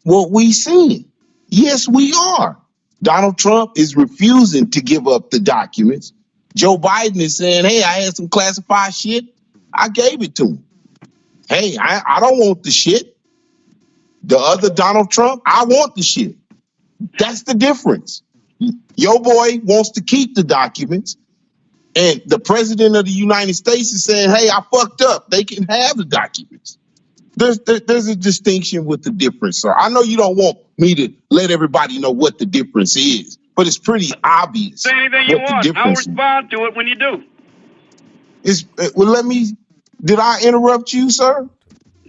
what we seeing? Yes, we are. Donald Trump is refusing to give up the documents. Joe Biden is saying, hey, I had some classified shit. I gave it to him. Hey, I don't want the shit. The other Donald Trump, I want the shit. That's the difference. Your boy wants to keep the documents, and the president of the United States is saying, hey, I fucked up. They can have the documents. There's a distinction with the difference, sir. I know you don't want me to let everybody know what the difference is, but it's pretty obvious.
Say anything you want. I'll respond to it when you do.
Did I interrupt you, sir?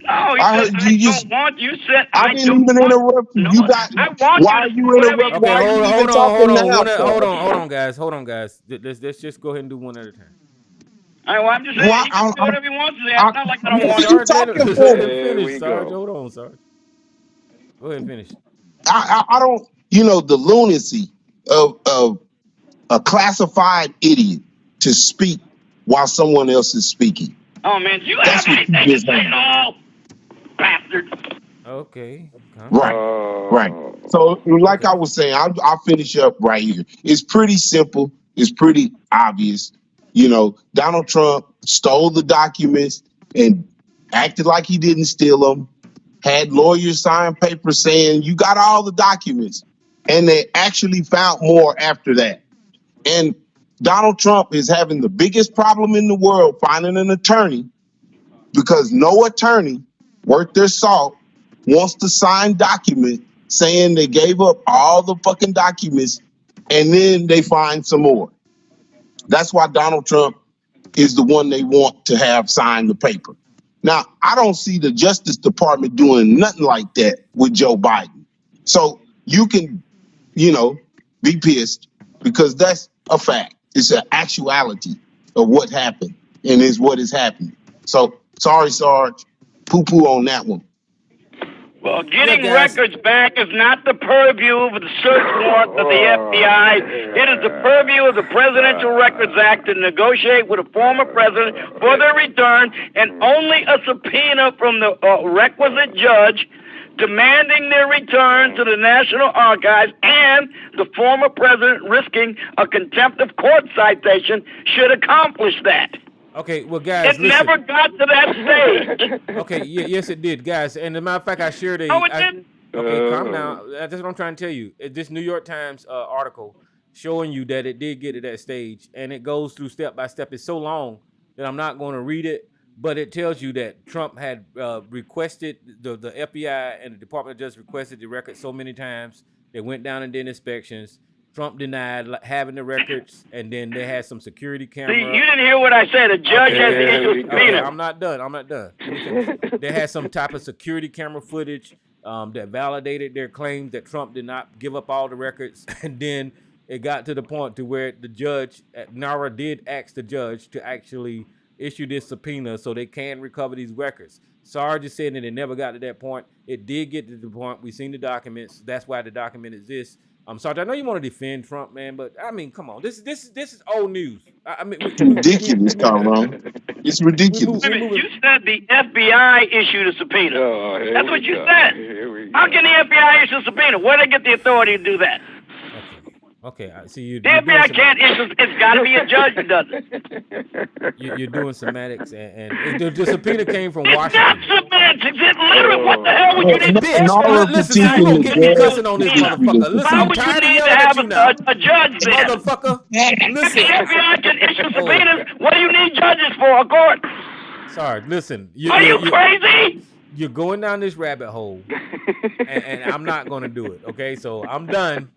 No, I
didn't even interrupt you.
No, why
are you interrupting?
Okay, hold on, guys. Let's just go ahead and do one at a time.
All right, well, I'm just saying, he can do whatever he wants to say. It's not like I don't want to.
Finish, Sarge. Hold on, Sarge. Go ahead and finish.
I don't, the lunacy of a classified idiot to speak while someone else is speaking.
Oh, man, you have anything to say at all, bastard.
Okay.
Right. So, like I was saying, I'll finish up right here. It's pretty simple. It's pretty obvious. Donald Trump stole the documents and acted like he didn't steal them, had lawyers sign papers saying, you got all the documents. And they actually found more after that. And Donald Trump is having the biggest problem in the world finding an attorney, because no attorney worth their salt wants to sign document saying they gave up all the fucking documents and then they find some more. That's why Donald Trump is the one they want to have sign the paper. Now, I don't see the Justice Department doing nothing like that with Joe Biden. So you can, be pissed, because that's a fact. It's an actuality of what happened and is what is happening. So sorry, Sarge, poo-poo on that one.
Well, getting records back is not the purview of the search warrant of the FBI. It is the purview of the Presidential Records Act to negotiate with a former president for their return, and only a subpoena from the requisite judge demanding their return to the National Archives and the former president risking a contempt of court citation should accomplish that.
Okay, well, guys,
it never got to that stage.
Okay, yes, it did, guys. And as a matter of fact, I shared
No, it didn't.
Okay, calm down. That's what I'm trying to tell you. This New York Times article showing you that it did get to that stage, and it goes through step by step. It's so long that I'm not going to read it, but it tells you that Trump had requested, the FBI and the Department of Justice requested the records so many times. They went down and did inspections. Trump denied having the records, and then they had some security camera.
See, you didn't hear what I said. A judge has to issue a subpoena.
I'm not done. They had some type of security camera footage that validated their claims that Trump did not give up all the records, and then it got to the point to where the judge, NARA, did ask the judge to actually issue this subpoena so they can recover these records. Sarge is saying that it never got to that point. It did get to the point. We've seen the documents. That's why the document exists. I'm sorry. I know you want to defend Trump, man, but I mean, come on. This is old news. I mean,
It's ridiculous, Tyrone. It's ridiculous.
Wait a minute, you said the FBI issued a subpoena. That's what you said. How can the FBI issue a subpoena? Where do they get the authority to do that?
Okay, I see you.
The FBI can't issue. It's got to be a judge who does it.
You're doing semantics, and the subpoena came from
It's
Washington.
not semantics. It's literally what the hell would you need to
Bitch,
No,
listen, see, you gonna get me cussing on this motherfucker. Listen,
How
I'm
would you
tired of
need to
yelling at
have
you now.
a judge there?
Motherfucker,
If
listen.
the FBI can issue subpoenas, what do you need judges for? A court?
Sorry, listen.
Are you crazy?
You're going down this rabbit hole, and I'm not gonna do it. Okay, so I'm done.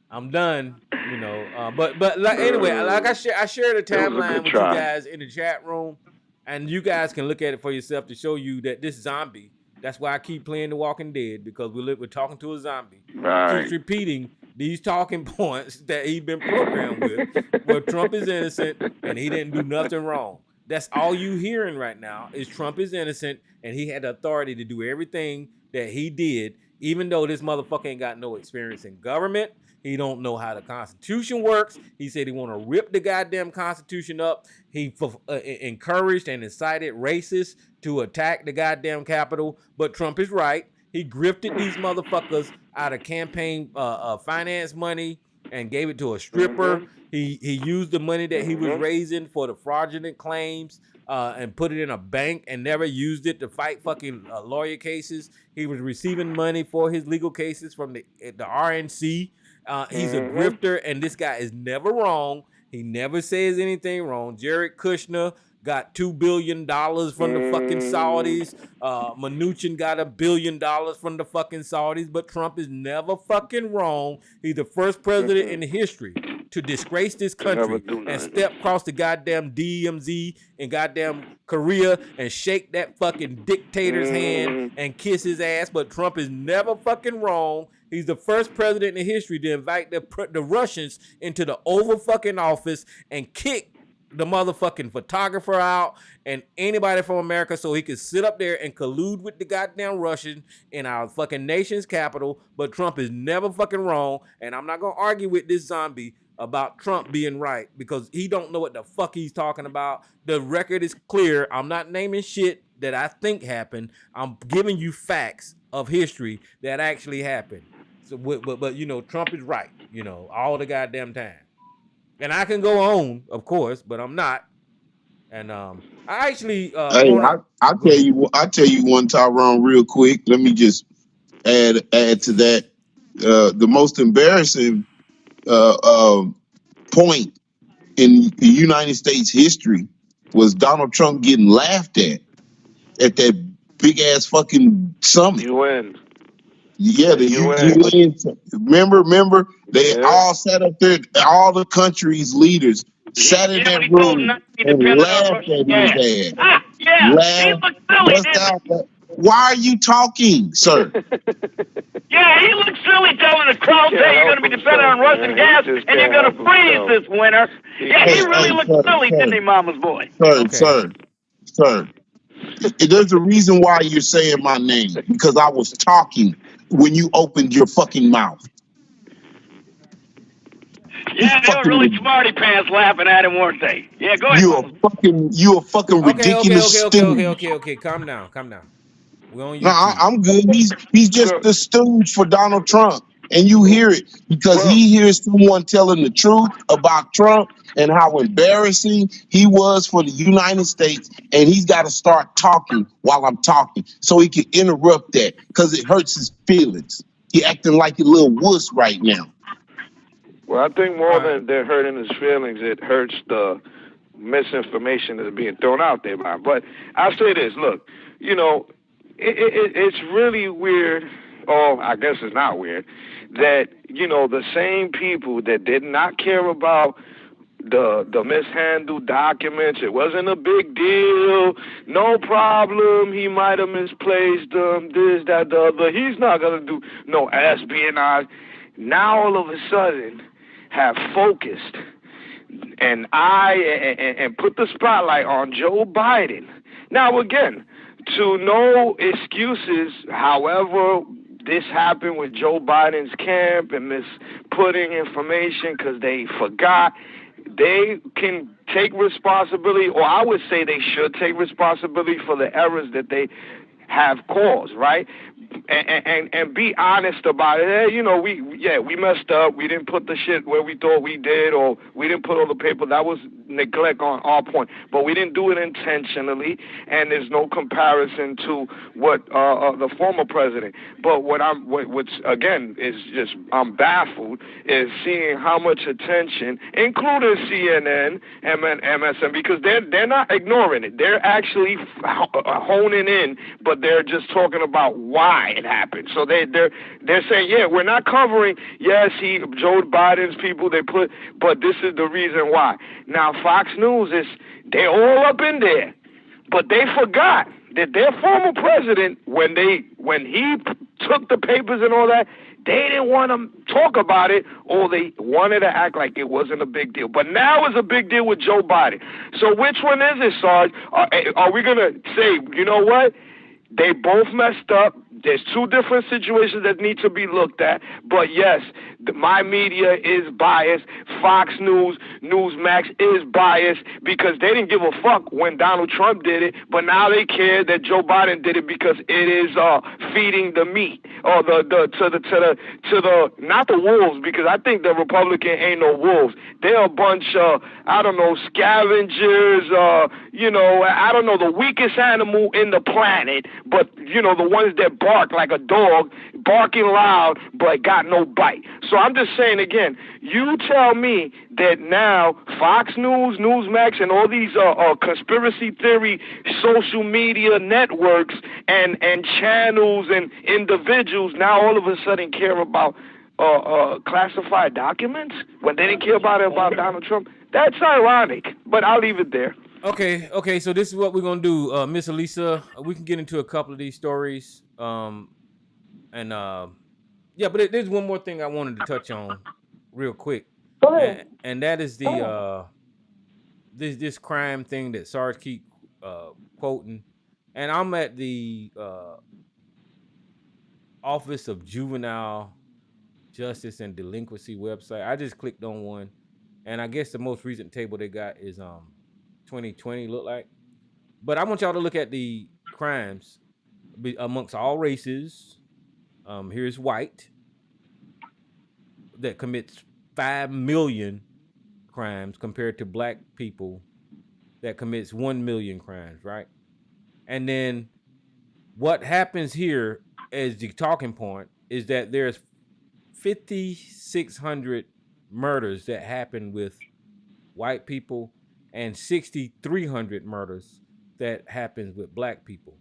You know. But like anyway, like I shared a timeline with you guys in the chat room, and you guys can look at it for yourself to show you that this zombie. That's why I keep playing The Walking Dead, because we're talking to a zombie.
Right.
Keeps repeating these talking points that he's been programmed with, where Trump is innocent and he didn't do nothing wrong. That's all you hearing right now is Trump is innocent and he had the authority to do everything that he did, even though this motherfucker ain't got no experience in government. He don't know how the Constitution works. He said he want to rip the goddamn Constitution up. He encouraged and incited racists to attack the goddamn Capitol. But Trump is right. He grifted these motherfuckers out of campaign finance money and gave it to a stripper. He used the money that he was raising for the fraudulent claims and put it in a bank and never used it to fight fucking lawyer cases. He was receiving money for his legal cases from the RNC. He's a grifter, and this guy is never wrong. He never says anything wrong. Jared Kushner got $2 billion from the fucking Saudis. Mnuchin got $1 billion from the fucking Saudis, but Trump is never fucking wrong. He's the first president in history to disgrace this country and step across the goddamn DMZ in goddamn Korea and shake that fucking dictator's hand and kiss his ass. But Trump is never fucking wrong. He's the first president in history to invite the Russians into the Oval fucking office and kick the motherfucking photographer out and anybody from America so he could sit up there and collude with the goddamn Russians in our fucking nation's capital. But Trump is never fucking wrong, and I'm not gonna argue with this zombie about Trump being right because he don't know what the fuck he's talking about. The record is clear. I'm not naming shit that I think happened. I'm giving you facts of history that actually happened. So, but you know, Trump is right, you know, all the goddamn time. And I can go on, of course, but I'm not. And I actually
hey, I tell you one, Tyrone, real quick. Let me just add to that. The most embarrassing point in the United States history was Donald Trump getting laughed at that big ass fucking summit.
UN.
Yeah, the UN. Remember, they all sat up there. All the countries' leaders sat in that room and laughed at his ass.
He looked silly, didn't he?
Why are you talking, sir?
Yeah, he looked silly telling the crowd that you're going to be dependent on Russian gas and you're going to freeze this winter. Yeah, he really looked silly, didn't he, Mama's boy?
Sir. There's a reason why you're saying my name, because I was talking when you opened your fucking mouth.
Yeah, they were really smarty pants laughing at him, weren't they? Yeah, go ahead.
You a fucking ridiculous stooge.
Okay. Calm down. We're on YouTube.
No, I'm good. He's just the stooge for Donald Trump. And you hear it because he hears someone telling the truth about Trump and how embarrassing he was for the United States. And he's got to start talking while I'm talking so he can interrupt that because it hurts his feelings. He acting like a little wuss right now.
Well, I think more than hurting his feelings, it hurts the misinformation that's being thrown out there by him. But I'll say this, look, you know, it's really weird, or I guess it's not weird, that, you know, the same people that did not care about the mishandled documents, it wasn't a big deal, no problem, he might have misplaced them, this, that, the other, he's not going to do no espionage. Now all of a sudden have focused and put the spotlight on Joe Biden. Now again, to no excuses, however this happened with Joe Biden's camp and misputting information because they forgot, they can take responsibility, or I would say they should take responsibility for the errors that they have caused, right? And be honest about it. Hey, you know, we messed up. We didn't put the shit where we thought we did, or we didn't put all the paper. That was neglect on our point. But we didn't do it intentionally, and there's no comparison to what the former president. But what's again is just I'm baffled is seeing how much attention, including CNN and MSN, because they're not ignoring it. They're actually honing in, but they're just talking about why it happened. So they're saying, yeah, we're not covering, yes, Joe Biden's people, but this is the reason why. Now, Fox News they're all up in there, but they forgot that their former president, when he took the papers and all that, they didn't want to talk about it, or they wanted to act like it wasn't a big deal. But now it's a big deal with Joe Biden. So which one is it, Sarge? Are we going to say, you know what? They both messed up. There's two different situations that need to be looked at. But yes, my media is biased. Fox News, Newsmax is biased because they didn't give a fuck when Donald Trump did it, but now they care that Joe Biden did it because it is feeding the meat or to the not the wolves, because I think the Republican ain't no wolves. They're a bunch of scavengers. I don't know, the weakest animal in the planet, but the ones that bark like a dog, barking loud, but got no bite. So I'm just saying again, you tell me that now Fox News, Newsmax, and all these conspiracy theory social media networks and channels and individuals now all of a sudden care about classified documents when they didn't care about it about Donald Trump. That's ironic, but I'll leave it there.
Okay. So this is what we're gonna do, Miss Elisa. We can get into a couple of these stories, but there's one more thing I wanted to touch on real quick, and that is the this crime thing that Sarge keep quoting, and I'm at the Office of Juvenile Justice and Delinquency website. I just clicked on one, and I guess the most recent table they got is 2020 look like. But I want y'all to look at the crimes amongst all races. Here's white that commits 5 million crimes compared to black people that commits 1 million crimes, right? And then what happens here as the talking point is that there's 5,600 murders that happen with white people and 6,300 murders that happens with black people.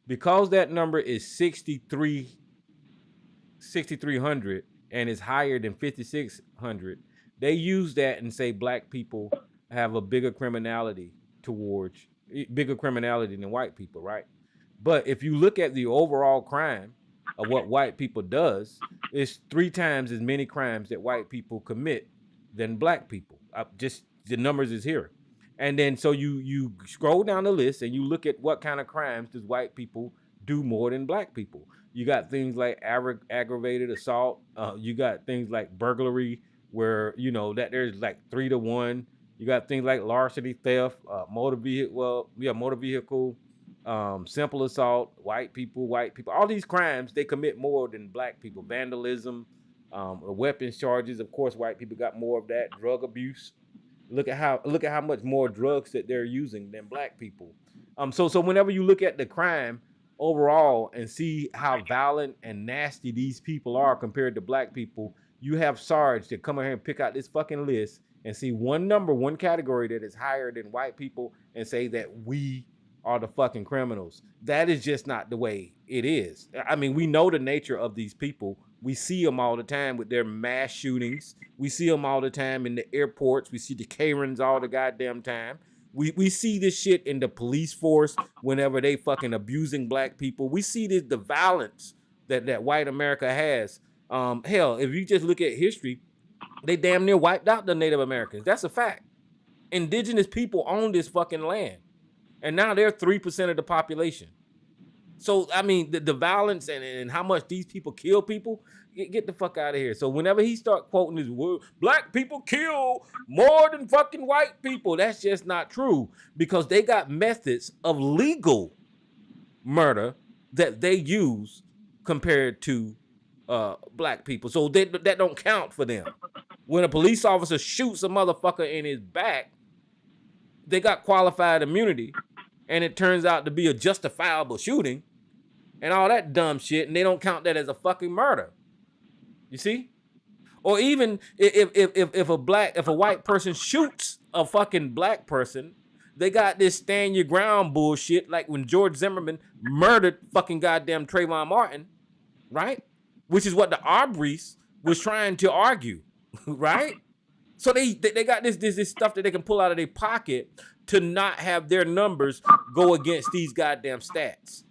Because that number is 6,300 and is higher than 5,600, they use that and say black people have a bigger criminality than white people, right? But if you look at the overall crime of what white people does, it's 3 times as many crimes that white people commit than black people. Just the numbers is here. And then so you scroll down the list and you look at what kind of crimes does white people do more than black people. You got things like aggravated assault. You got things like burglary, where that there's like 3 to 1. You got things like larceny, theft, motor vehicle, simple assault. White people. All these crimes they commit more than black people. Vandalism, weapons charges. Of course, white people got more of that. Drug abuse. Look at how much more drugs that they're using than black people. So whenever you look at the crime overall and see how violent and nasty these people are compared to black people, you have Sarge to come in here and pick out this fucking list and see one category that is higher than white people and say that we are the fucking criminals. That is just not the way it is. I mean, we know the nature of these people. We see them all the time with their mass shootings. We see them all the time in the airports. We see the Karens all the goddamn time. We see this shit in the police force whenever they fucking abusing black people. We see the violence that white America has. Hell, if you just look at history, they damn near wiped out the Native Americans. That's a fact. Indigenous people own this fucking land. And now they're 3% of the population. So I mean, the violence and how much these people kill people, get the fuck out of here. So whenever he start quoting his word, black people kill more than fucking white people, that's just not true, because they got methods of legal murder that they use compared to black people. So that don't count for them. When a police officer shoots a motherfucker in his back, they got qualified immunity, and it turns out to be a justifiable shooting and all that dumb shit, and they don't count that as a fucking murder. You see? Or even if a white person shoots a fucking black person, they got this stand your ground bullshit, like when George Zimmerman murdered fucking goddamn Trayvon Martin, right? Which is what the Arbery's was trying to argue, right? So they got this stuff that they can pull out of their pocket to not have their numbers go against these goddamn stats.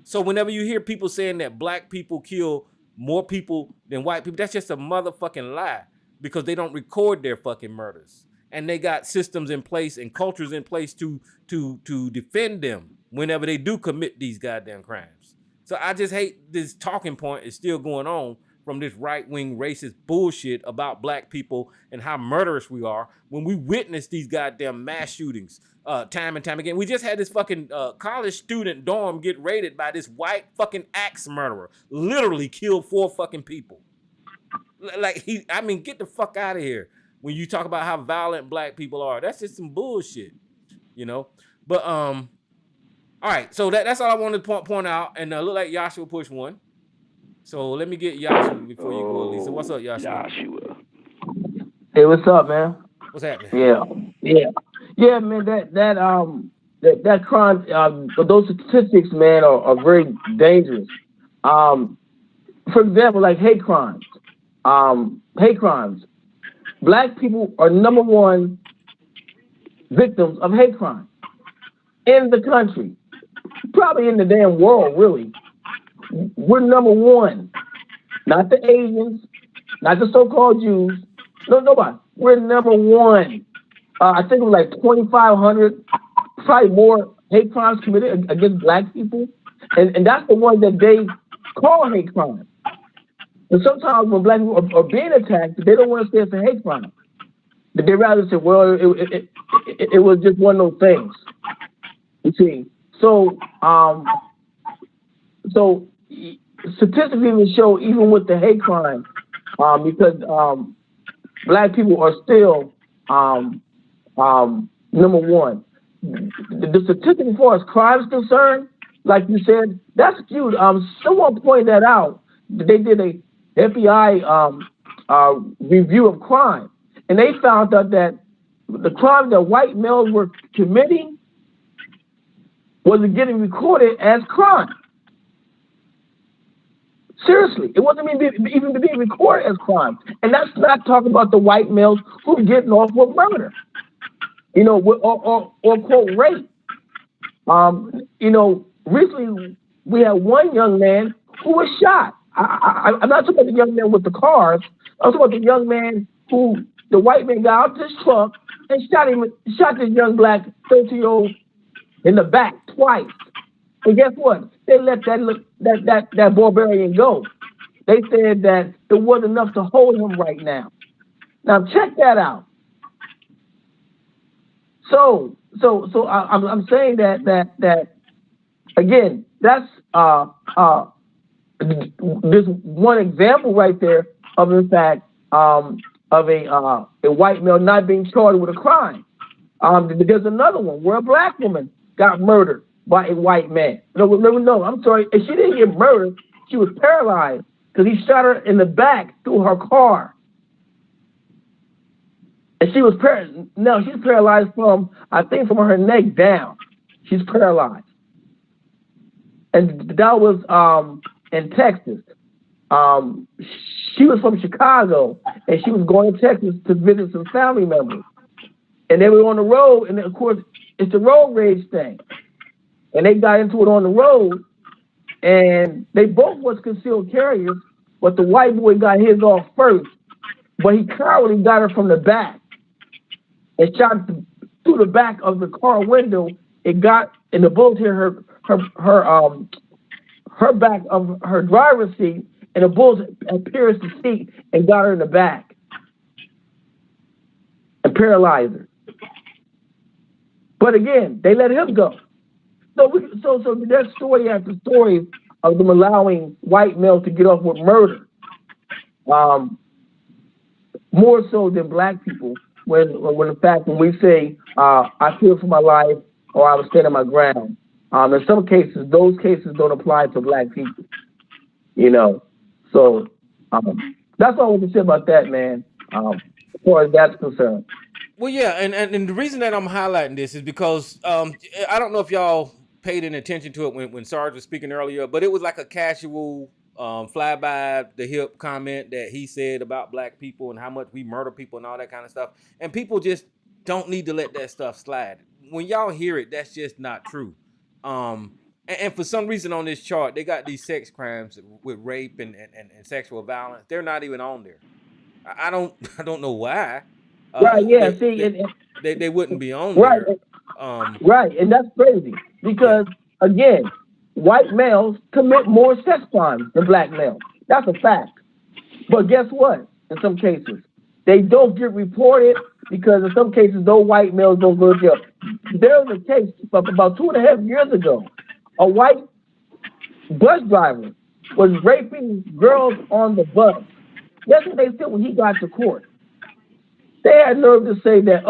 So whenever you hear people saying that black people kill more people than white people, that's just a motherfucking lie, because they don't record their fucking murders. And they got systems in place and cultures in place to defend them whenever they do commit these goddamn crimes. So I just hate this talking point is still going on from this right-wing racist bullshit about black people and how murderous we are when we witness these goddamn mass shootings time and time again. We just had this fucking college student dorm get raided by this white fucking axe murderer. Literally killed 4 fucking people. Like, get the fuck out of here. When you talk about how violent black people are, that's just some bullshit, you know? But, all right, so that's all I wanted to point out. And look like Joshua pushed one. So let me get Joshua before you go, Lisa. What's up, Joshua?
Hey, what's up, man?
What's happening?
Yeah, man. That crime. Those statistics, man, are very dangerous. For example, like hate crimes. Black people are number 1 victims of hate crime in the country, probably in the damn world, really. We're number 1, not the Asians, not the so-called Jews, nobody. We're number 1. I think it was like 2,500, probably more hate crimes committed against black people, and that's the one that they call hate crime. And sometimes when black people are being attacked, they don't want to say it's a hate crime. But they rather say, well, it was just one of those things. You see, so statistics even show, even with the hate crime, because black people are still number 1. The statistic as far as crime is concerned, like you said, that's skewed. Someone pointed that out. They did a FBI review of crime, and they found out that the crime that white males were committing wasn't getting recorded as crime. Seriously, it wasn't even being recorded as crime. And that's not talking about the white males who are getting off with murder, or quote rape. Recently we had one young man who was shot. I'm not talking about the young man with the cars. I'm talking about the young man who the white man got out his truck and shot this young black 13-year-old in the back twice. And guess what? They let that barbarian go. They said that it wasn't enough to hold him right now. Now check that out. So I'm saying that again, that's this one example right there of, in fact, of a white male not being charged with a crime. There's another one where a black woman got murdered by a white man. No, I'm sorry. And she didn't get murdered. She was paralyzed because he shot her in the back through her car. And she was she's paralyzed from her neck down. She's paralyzed. And that was in Texas. She was from Chicago, and she was going to Texas to visit some family members. And they were on the road, and of course, it's the road rage thing. And they got into it on the road, and they both was concealed carriers, but the white boy got his off first, but he cowardly got her from the back and shot through the back of the car window. It got, and the bullet hit her her back of her driver's seat, and the bullets pierced the seat and got her in the back and paralyzed her. But again, they let him go. So there's story after story of them allowing white males to get off with murder, more so than black people. When in fact, when we say I fear for my life or I will stand on my ground, in some cases those cases don't apply to black people. You know, so that's all I want to say about that, man. As far as that's concerned.
Well, yeah, and the reason that I'm highlighting this is because I don't know if y'all paid any attention to it when Sarge was speaking earlier, but it was like a casual fly by the hip comment that he said about black people and how much we murder people and all that kind of stuff. And people just don't need to let that stuff slide. When y'all hear it, that's just not true. And for some reason on this chart, they got these sex crimes with rape and sexual violence. They're not even on there. I don't know why.
Right, yeah,
they wouldn't be on
right,
there.
Right, and that's crazy because, again, white males commit more sex crimes than black males. That's a fact. But guess what? In some cases, they don't get reported because in some cases, those white males don't go to jail. There was a case about 2.5 years ago. A white bus driver was raping girls on the bus. Guess what they said when he got to court? They had nerve to say that,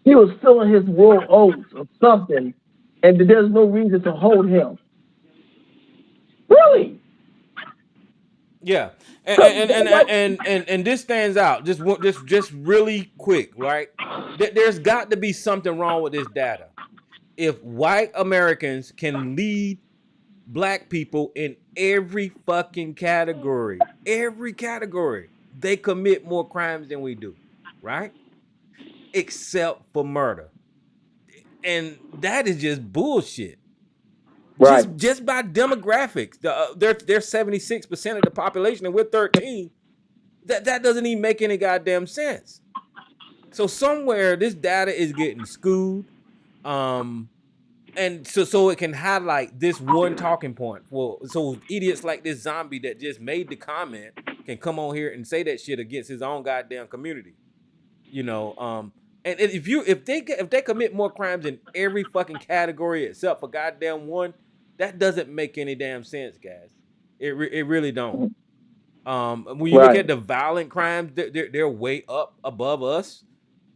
he was filling his royal oaths or something, and that there's no reason to hold him. Really?
Yeah, and this stands out. Just really quick, right? There's got to be something wrong with this data. If white Americans can lead black people in every fucking category, they commit more crimes than we do, right? Except for murder. And that is just bullshit.
Right.
Just by demographics. They're 76% of the population and we're 13. That doesn't even make any goddamn sense. So somewhere this data is getting skewed. And so it can highlight this one talking point. Well, so idiots like this zombie that just made the comment can come on here and say that shit against his own goddamn community. You know, and if they commit more crimes in every fucking category except for goddamn one, that doesn't make any damn sense, guys. It really don't. When you look at the violent crimes, they're way up above us.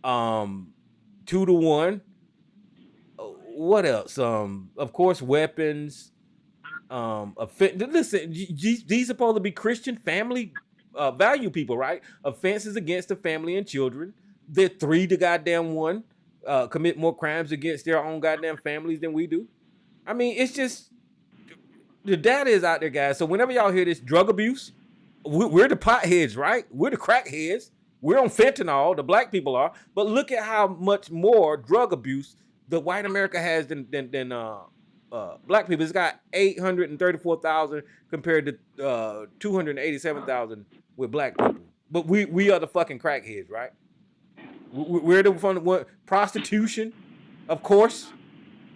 2-1. What else? Of course, weapons. Listen, these supposed to be Christian family value people, right? Offenses against the family and children. They're 3-1. Commit more crimes against their own goddamn families than we do. I mean, it's just the data is out there, guys. So whenever y'all hear this drug abuse, we're the potheads, right? We're the crackheads. We're on fentanyl. The black people are. But look at how much more drug abuse the white America has than black people. It's got 834,000 compared to 287,000 with black people. But we are the fucking crackheads, right? We're the one. Prostitution, of course.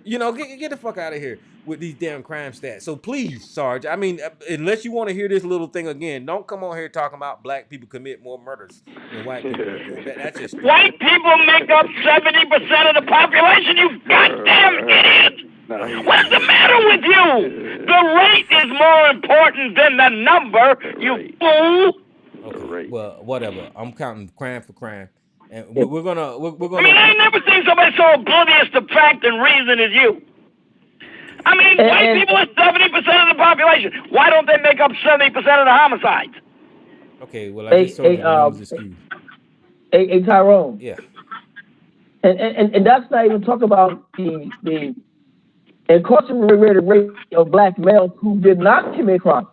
You know, get the fuck out of here with these damn crime stats. So please, Sarge, I mean, unless you want to hear this little thing again, don't come on here talking about black people commit more murders than white people. That's just
white people make up 70% of the population, you goddamn idiot! What's the matter with you? The rate is more important than the number, you fool!
Okay, well, whatever. I'm counting crime for crime. And we're gonna.
I mean, I ainn never seen somebody so oblivious to fact and reason as you. I mean, white people are 70% of the population. Why don't they make up 70% of the homicides?
Okay, well, I just told you the numbers is skewed.
Hey, Tyrone.
Yeah.
And that's not even talking about the incarcerated rate of black males who did not commit crime.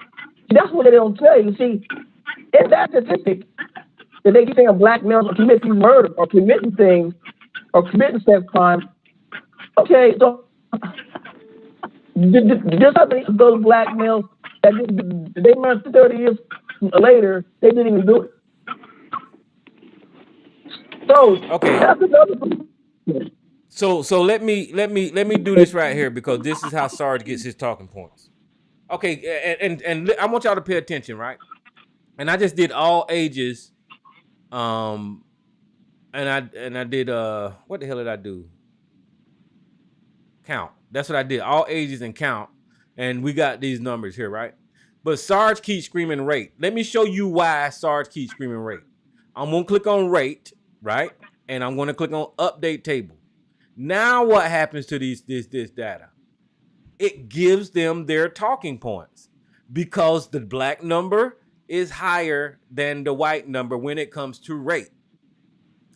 That's what they don't tell you. See, in that statistic, that they keep saying black males are committing murder or committing things or committing sex crimes. Okay, so just how many of those black males that they learned 30 years later, they didn't even do it. So
okay.
That's another.
So let me do this right here because this is how Sarge gets his talking points. Okay, and I want y'all to pay attention, right? And I just did all ages, and I did what the hell did I do? Count. That's what I did. All ages and count, and we got these numbers here, right? But Sarge keeps screaming rate. Let me show you why Sarge keeps screaming rate. I'm gonna click on rate, right? And I'm gonna click on update table. Now what happens to this data? It gives them their talking points because the black number is higher than the white number when it comes to rate.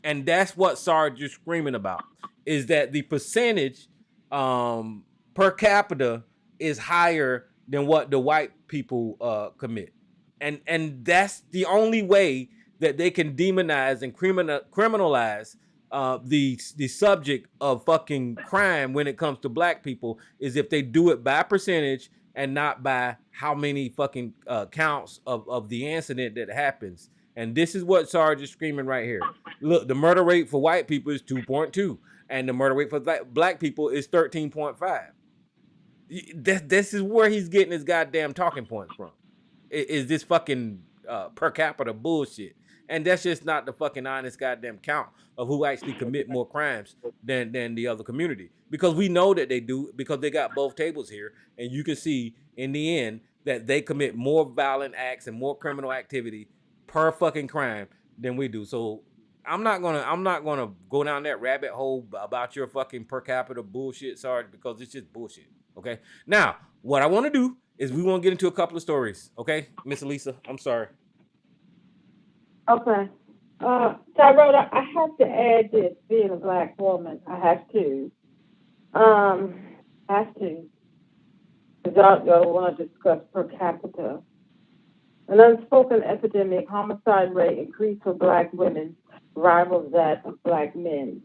And that's what Sarge is screaming about, is that the percentage per capita is higher than what the white people commit. And that's the only way that they can demonize and criminalize the subject of fucking crime when it comes to black people, is if they do it by percentage and not by how many fucking counts of the incident that happens. And this is what Sarge is screaming right here. Look, the murder rate for white people is 2.2, and the murder rate for black people is 13.5. This is where he's getting his goddamn talking points from. Is this fucking per capita bullshit? And that's just not the fucking honest goddamn count of who actually commit more crimes than the other community. Because we know that they do, because they got both tables here, and you can see in the end that they commit more violent acts and more criminal activity per fucking crime than we do. So I'm not gonna go down that rabbit hole about your fucking per capita bullshit, Sarge, because it's just bullshit. Okay. Now, what I want to do is we want to get into a couple of stories. Okay, Miss Elisa, I'm sorry.
Okay. Tyrone, I have to add this, being a black woman. I have to. Because y'all want to discuss per capita. An unspoken epidemic homicide rate increased for black women rivals that of black men.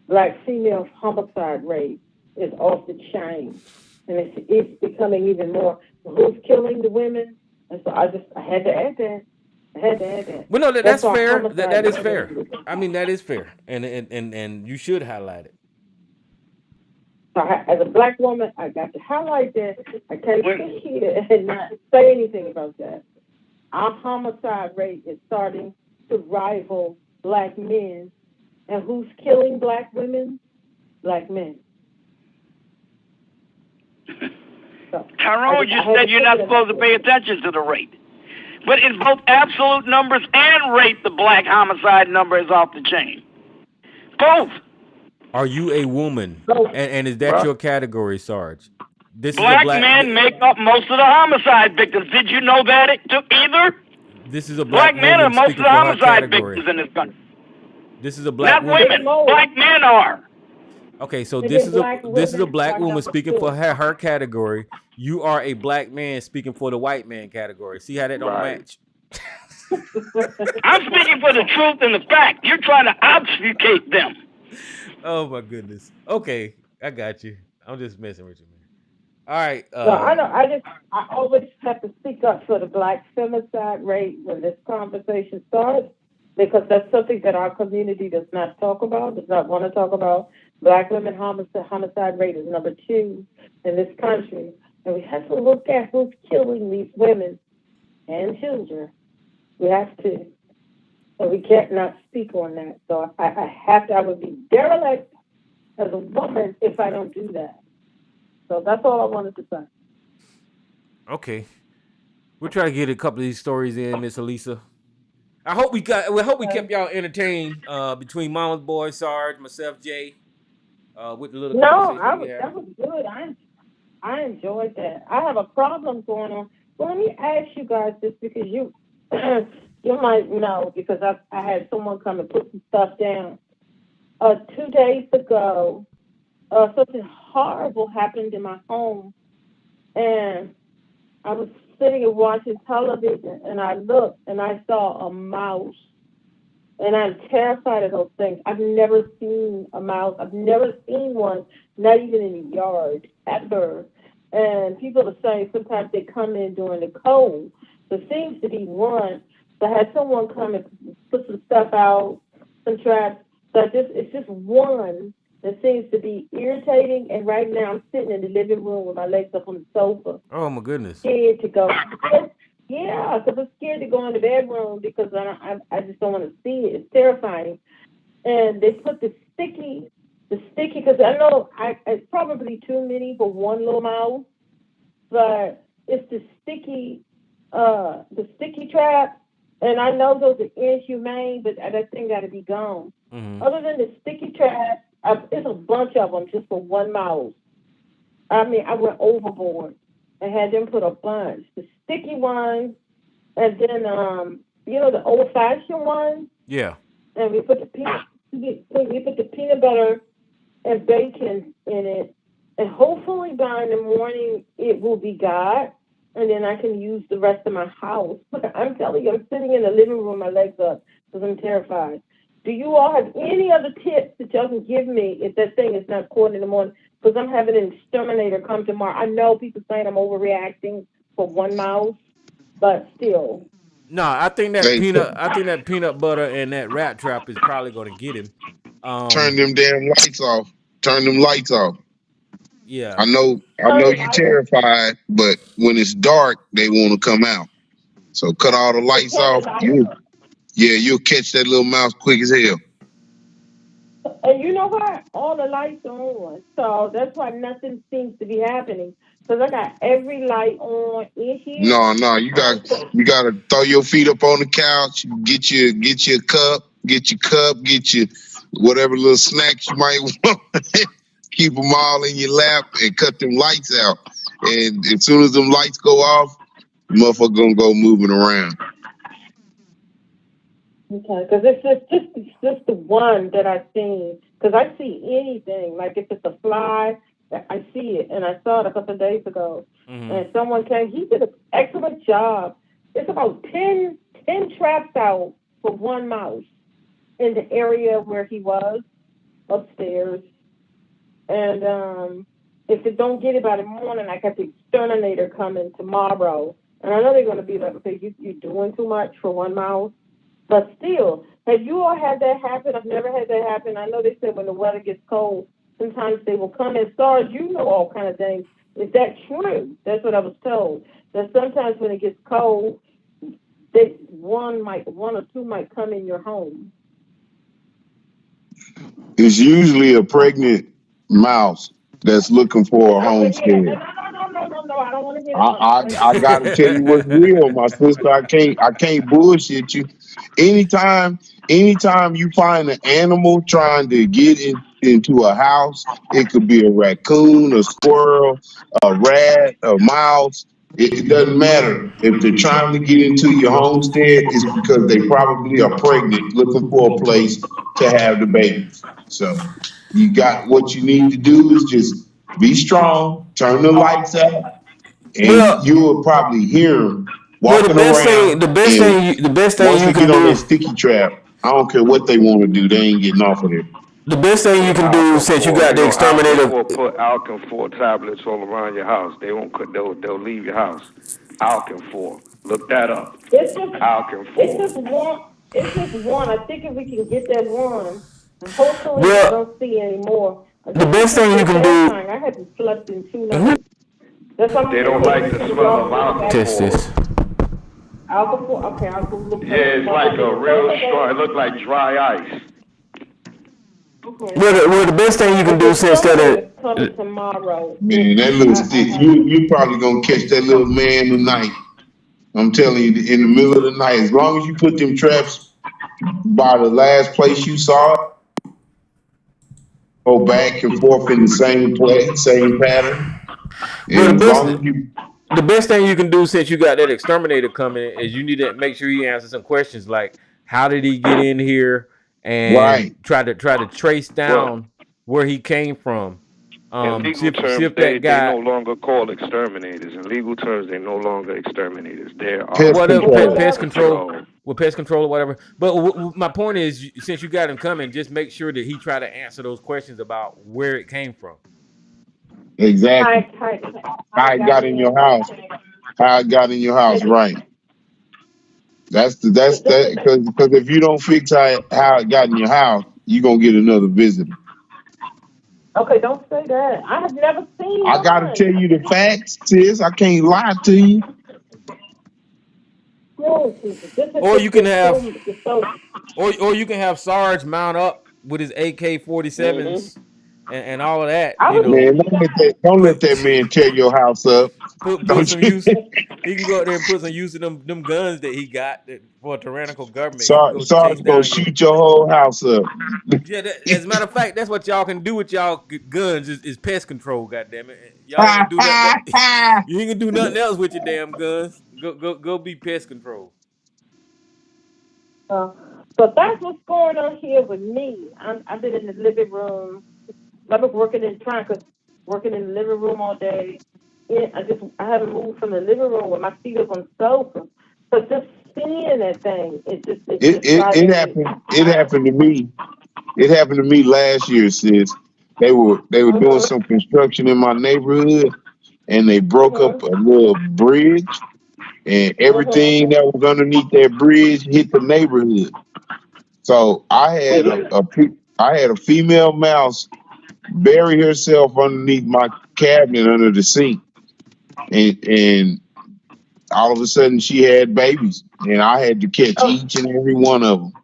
Black female homicide rate is off the chain. And it's becoming even more. Who's killing the women? And so I had to add that.
Well, no, that's fair. That is fair. I mean, that is fair, and you should highlight it.
So as a black woman, I got to highlight that. I can't sit here and not say anything about that. Our homicide rate is starting to rival black men, and who's killing black women? Black men.
So, Tyrone, you said you're not supposed to pay attention to the rate. But in both absolute numbers and rate, the black homicide number is off the chain. Both.
Are you a woman? And is that your category, Sarge?
Black men make up most of the homicide victims. Did you know that either?
This is a black
men are most of the homicide victims in this country.
This is a black
woman. Not women. Black men are.
Okay, so this is a black woman speaking for her category. You are a black man speaking for the white man category. See how that don't match?
I'm speaking for the truth and the fact. You're trying to obfuscate them.
Oh my goodness. Okay, I got you. I'm just messing with you, man. All right.
So I always have to speak up for the black femicide rate when this conversation starts, because that's something that our community does not talk about, does not want to talk about. Black women homicide rate is number 2 in this country. And we have to look at who's killing these women and children. We have to. So we can't not speak on that. So I would be derelict as a woman if I don't do that. So that's all I wanted to say.
Okay. We'll try to get a couple of these stories in, Miss Elisa. I hope we kept y'all entertained between Mama's Boy, Sarge, myself, Jay, with the little conversation.
That was good. I enjoyed that. I have a problem going on. Well, let me ask you guys this, because you you might know, because I had someone come and put some stuff down. 2 days ago, something horrible happened in my home, and I was sitting and watching television, and I looked and I saw a mouse, and I'm terrified of those things. I've never seen a mouse. I've never seen one, not even in the yard, ever. And people are saying sometimes they come in during the cold. There seems to be one. So I had someone come and put some stuff out, some traps. So it's just one It seems to be irritating, and right now I'm sitting in the living room with my legs up on the sofa,
Oh my goodness.
scared to go. Yeah, because I'm scared to go in the bedroom because I just don't want to see it. It's terrifying. And they put the sticky, because I know it's probably too many for one little mouse, but it's the sticky trap, and I know those are inhumane, but that thing got to be gone.
Hmm.
Other than the sticky trap, it's a bunch of them just for one mouse. I mean, I went overboard and had them put a bunch. The sticky ones, and then the old fashioned ones,
Yeah.
and we put the peanut butter and bacon in it, and hopefully by in the morning it will be God, and then I can use the rest of my house. I'm telling you, I'm sitting in the living room, my legs up, because I'm terrified. Do you all have any other tips that y'all can give me if that thing is not caught in the morning? Because I'm having an exterminator come tomorrow. I know people saying I'm overreacting for one mouse, but still.
No, I think that
Hey,
peanut butter and that rat trap is probably gonna get him.
turn
Um,
them damn lights off. Turn them lights off.
yeah.
I know you're terrified, but when it's dark, they want to come out. So cut all the lights
Turn the
off.
light
You'll catch that little mouse quick as hell.
And you know what? All the lights are on, so that's why nothing seems to be happening. Because I got every light on in here.
No, you got to throw your feet up on the couch. Get your cup, get your whatever little snacks you might want. Keep them all in your lap and cut them lights out. And as soon as them lights go off, the motherfucker gonna go moving around.
Okay, because it's just the one that I've seen. Because I see anything, like if it's a fly, I see it, and I saw it a couple of days ago.
Hmm.
And someone came. He did an excellent job. It's about 10 traps out for one mouse in the area where he was upstairs. And if they don't get it by the morning, I got the exterminator coming tomorrow. And I know they're going to be like, okay, you're doing too much for one mouse. But still, have you all had that happen? I've never had that happen. I know they said when the weather gets cold, sometimes they will come. As far as you know, all kind of things. Is that true? That's what I was told. That sometimes when it gets cold, one or two might come in your home.
It's usually a pregnant mouse that's looking for a
Yeah,
homestead.
no. I don't want to hear
I gotta tell you what's real, my sister. I can't bullshit you. Anytime you find an animal trying to get into a house, it could be a raccoon, a squirrel, a rat, a mouse. It doesn't matter. If they're trying to get into your homestead, it's because they probably are pregnant, looking for a place to have the babies. So you got what you need to do is just be strong, turn the lights out, and
Well,
you will probably hear them
well,
walking around. And
the best thing
once
you
they
can
get on that
do,
sticky trap, I don't care what they want to do, they ain't getting off of there.
the best thing you can do since you
Alkafor,
got the exterminator.
Put Alkafor tablets all around your house. They won't. They'll leave your house. Alkafor. Look that up.
It's just, it's
Alkafor.
just one. It's just one. I think if we can get that one, hopefully I
Well,
don't see any more.
the
This is
best
just
thing you
so
can do.
terrifying. I haven't slept in 2 nights. That's why I'm
They don't
thinking
like
we
the
can
smell of
go back.
Test
Alkafor.
this.
Alcohol. Okay, I'll go look
Yeah,
at
it's like a real strong. It
it.
looked like dry ice.
Okay.
Well, the best thing you can
But
do
the
since
exterminator is
that.
coming tomorrow.
Man, that little stick,
I
you probably gonna catch that little man tonight. I'm telling you, in the middle of the night, as long as you put them traps by the last place you saw it, go back and forth in the same place, same pattern.
Well,
And as long as you
the best thing you can do since you got that exterminator coming is you need to make sure you answer some questions like how did he get in here, and
right,
try to trace
Well,
down where he came from.
in
See
legal
if see
terms,
if that
they no
guy
longer call exterminators. In legal terms, they no longer exterminators. They are
pest
whatever
control.
pest
Well,
control
control.
with pest control or whatever. But my point is, since you got him coming, just make sure that he try to answer those questions about where it came from.
Exactly. How
I
it
got
got
it
in
in.
your house.
Okay.
How it got in your house.
And
Right. That's
that's
that
the
because if you don't fix how it got in your house, you're gonna get another visitor.
Okay, don't say that. I have never seen
I got to
one.
tell you the facts, sis. I can't lie to you.
Oh, Jesus. This is
Or
just
you can have,
so.
or you can have Sarge mount up with his AK
Mm-hmm.
47s and all of that.
I
You
would
know,
Man,
do
don't let
put
that man tear your house up.
put
Don't
some
you?
use. He can go out there and put some use in them guns that he got for a tyrannical government. He can go chase
Sarge gonna
down your.
shoot your whole house up.
Yeah, as a matter of fact, that's what y'all can do with y'all guns is pest control. Goddamn it, y'all ain't gonna do nothing. You ain't gonna do nothing else with your damn guns. Go be pest control.
Uh, so that's what's going on here with me. I've been in the living room. I've been working in the living room all day. Yeah, I haven't moved from the living room with my feet up on the sofa. So just seeing that thing, it's
It,
just
it it
driving me
happened. It
wild.
happened to me. It happened to me last year, sis. They were doing
Mhm.
some construction in my neighborhood, and they broke up
Mhm.
a little bridge, and
Mhm.
everything that was underneath that bridge hit the neighborhood. So
Well, you.
I had a female mouse bury herself underneath my cabinet under the sink, and all of a sudden she had babies, and I had to catch
Oh,
each and every one of them.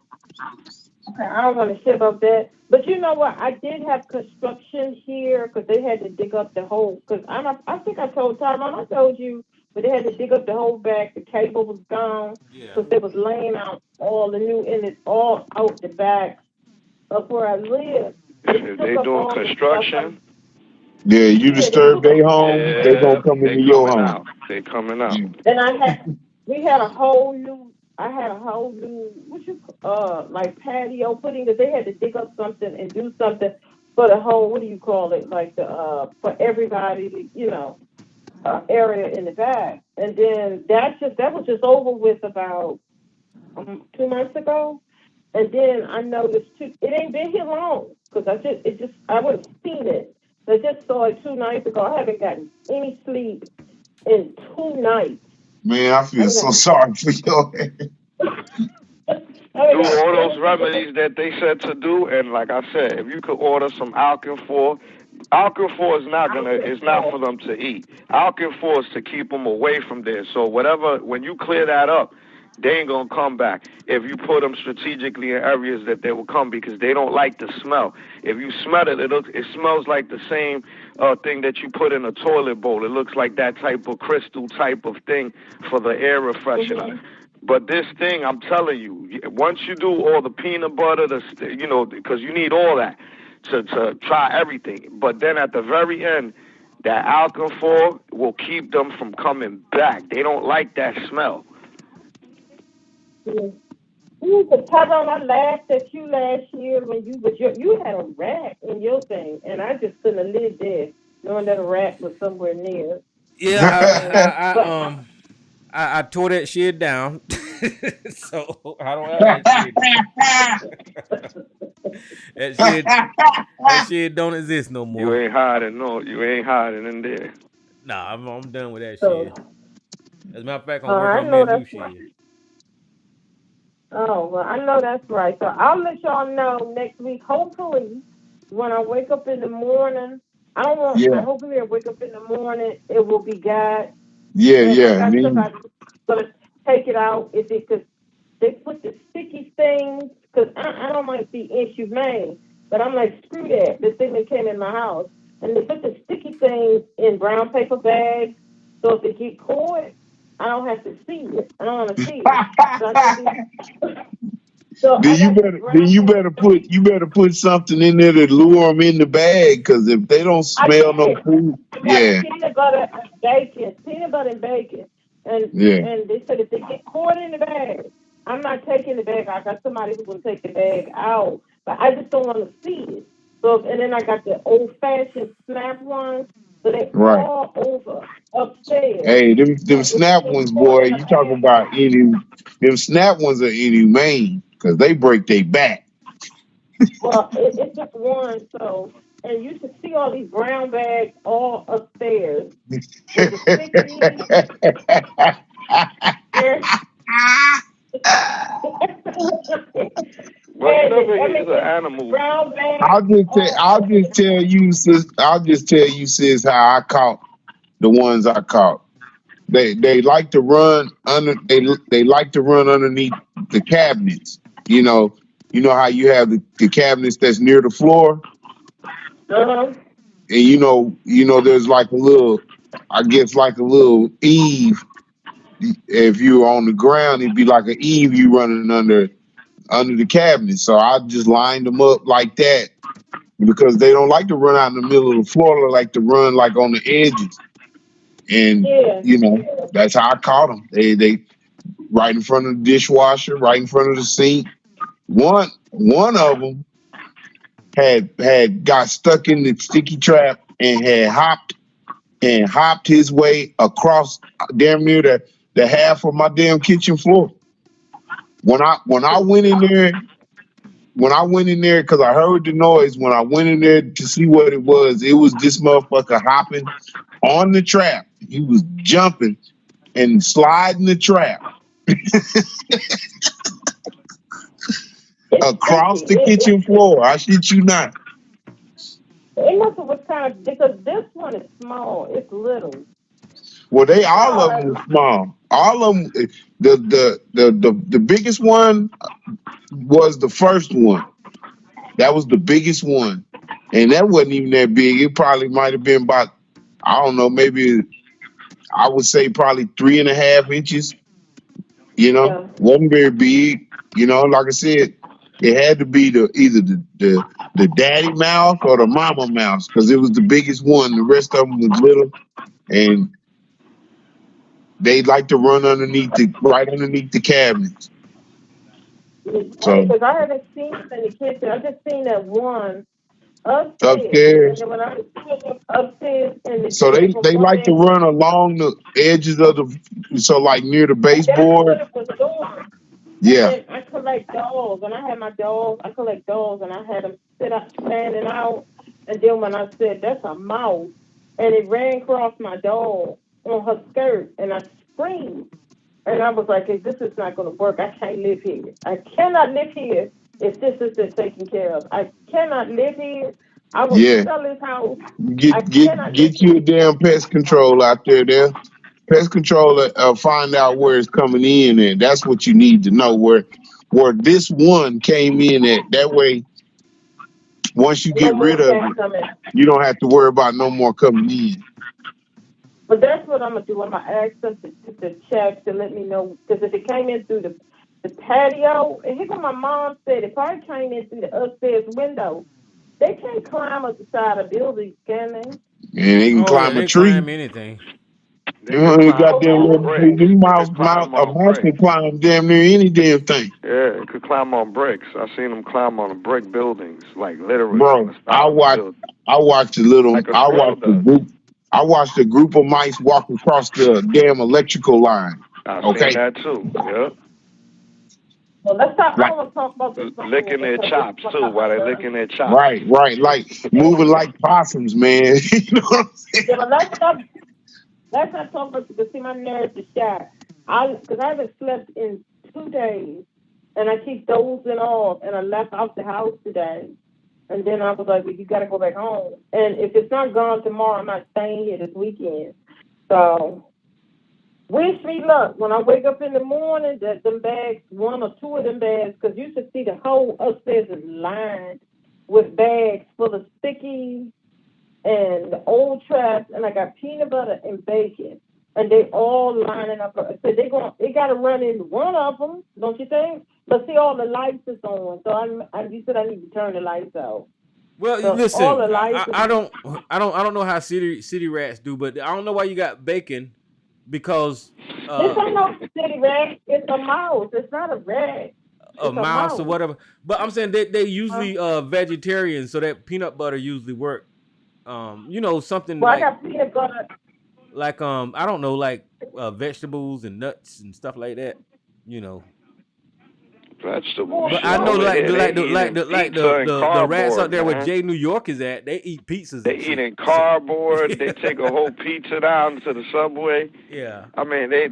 okay, I don't want to shit about that. But you know what? I did have construction here because they had to dig up the whole. Because I think I told Tyrone, I told you, but they had to dig up the whole back. The cable was gone
Yeah.
because they was laying out all the new and it's all out the back of where I live. They
If
took
they
up
doing
all the stuff.
construction,
Yeah, you
Yeah, they
disturb
took up
their
all the
home, they
stuff.
gonna
yeah,
come
they
into your
coming
home.
out. They coming out.
Yeah.
And we had a whole new. I had a whole new, like patio putting because they had to dig up something and do something for the whole. What do you call it? Like the for everybody, area in the back. And then that was just over with about 2 months ago. And then I noticed too, it ain't been here long because I would have seen it. I just saw it 2 nights ago. I haven't gotten any sleep in 2 nights.
Man, I
I
feel
haven't
so
gotten
sorry for your
I haven't
Do
gotten
all those
any sleep.
remedies that they said to do, and like I said, if you could order some Alkin-4, Alkin-4 is not gonna, it's not for them to eat. Alkin-4 is to keep them away from there. So whatever, when you clear that up, they ain't gonna come back. If you put them strategically in areas that they will come because they don't like the smell. If you smell it, it smells like the same thing that you put in a toilet bowl. It looks like that type of crystal type of thing for the air refreshener. But this thing, I'm telling you, once you do all the peanut butter, because you need all that to try everything. But then at the very end, that alkaline will keep them from coming back. They don't like that smell.
You could Tyrone, I laughed at you last year when you had a rat in your thing, and I just couldn't have lived there knowing that a rat was somewhere near.
Yeah,
And but
I tore that shit down, so I don't have that shit. That shit that shit don't exist no
You
more.
ain't hiding, no. You ain't hiding in there.
Nah, I'm done with that
so
shit. As a matter of fact, I'm working
I
on me
know
a new
that's right.
shit.
Oh well, I know that's right. So I'll let y'all know next week. Hopefully, when I wake up in the morning, I don't want. I
Yeah,
hopefully I wake up in the morning. It will be God,
yeah,
and I
yeah.
got
Me,
somebody who's gonna take it out. Is it because they put the sticky things? Because I don't like the inhumane, but I'm like screw that. The thing that came in my house, and they put the sticky things in brown paper bags. So if it get caught, I don't have to see it. I don't want to see it. So I got these. So I got these
then
brown
you
paper
better put
bags.
you better put something in there to lure them in the bag. Because if they don't
I
smell no
did.
food,
I got
yeah,
peanut butter and bacon, and
yeah,
and they said if they get caught in the bag, I'm not taking the bag. I got somebody who's gonna take the bag out, but I just don't want to see it. So and then I got the old fashioned snap ones, so they
right.
all over upstairs.
Hey, them
So if
snap
they get
ones,
caught
boy.
in the
You talking
bag,
about them snap ones are inhumane because they break their back.
well, it's just one. So and you should see all these brown bags all upstairs with the sticky.
Well, you
And
never
I
eat
mean,
the
it's
animal.
brown bag.
I'll just tell you, sis, how I caught the ones I caught. They like to run under they like to run underneath the cabinets. You know how you have the cabinets that's near the floor,
Uh-huh.
and there's like a little, I guess like a little eave. If you're on the ground, it'd be like an eave you running under the cabinet. So I just lined them up like that because they don't like to run out in the middle of the floor. They like to run like on the edges, and
Yeah.
that's how I caught them. They right in front of the dishwasher, right in front of the sink. One of them had got stuck in the sticky trap and had hopped his way across damn near the half of my damn kitchen floor. When I went in there, because I heard the noise, when I went in there to see what it was this motherfucker hopping on the trap. He was jumping and sliding the trap across the kitchen floor. I shit you not.
It must have was kind of, because this one is small. It's little.
Well, all of them were small. All of them. The biggest one was the first one. That was the biggest one, and that wasn't even that big. It probably might have been about, I don't know, maybe I would say probably 3.5 inches.
Yeah.
Wasn't very big. Like I said, it had to be either the daddy mouse or the mama mouse because it was the biggest one. The rest of them was little, and they like to run right underneath the cabinets. So
Because I haven't seen it in the kitchen. I just seen that one
upstairs.
And when I was upstairs in the
So they like to run along the edges of like near the baseboard.
Yeah. And I collect dolls, and I had my dolls. I collect dolls, and I had them standing out. And then when I said, "That's a mouse," and it ran across my doll on her skirt, and I screamed. And I was like, hey, this is not going to work. I can't live here. I cannot live here if this isn't taken care of. I cannot live here. I will sell this house.
Get you a damn pest control out there. Pest control find out where it's coming in, and that's what you need to know where this one came in at. That way, once you get rid of it, you don't have to worry about no more coming in.
But that's what I'm gonna do. I'm gonna ask them to check to let me know, because if it came in through the patio, and here's what my mom said: it probably came in through the upstairs window. They can't climb up the side of buildings, can they?
And they can climb a tree.
Climb anything.
You got them mouse can climb damn near any damn thing.
Yeah, it could climb on bricks. I've seen them climb on brick buildings, like literally.
Bro, I watched a group of mice walk across the damn electrical line.
I've seen that too. Yeah.
Well, let's talk. I want to talk about this.
Licking their chops too, while they're licking their chops.
Right, like moving like possums, man. You know what I'm saying?
Yeah, but let's not talk about, because see, my nerves are shot. Because I haven't slept in 2 days, and I keep dozing off, and I left out the house today. And then I was like, well, you got to go back home. And if it's not gone tomorrow, I'm not staying here this weekend. So wish me luck. When I wake up in the morning, that them bags, 1 or 2 of them bags, because you should see the whole upstairs is lined with bags full of stickies and the old traps, and I got peanut butter and bacon. And they all lining up. So they got to run in one of them, don't you think? But see, all the lights is on. So you said I need to turn the lights out.
Well, so listen, I don't know how city rats do, but I don't know why you got bacon, because
this ain't no city rat. It's a mouse. It's not a rat.
A mouse or whatever. But I'm saying they usually vegetarian, so that peanut butter usually work. Something
like, I got peanut butter.
Like I don't know, like vegetables and nuts and stuff like that.
Vegetables.
But I know the rats out there where Jay New York is at, they eat pizzas.
They eating cardboard. They take a whole pizza down to the subway.
Yeah.
I mean, they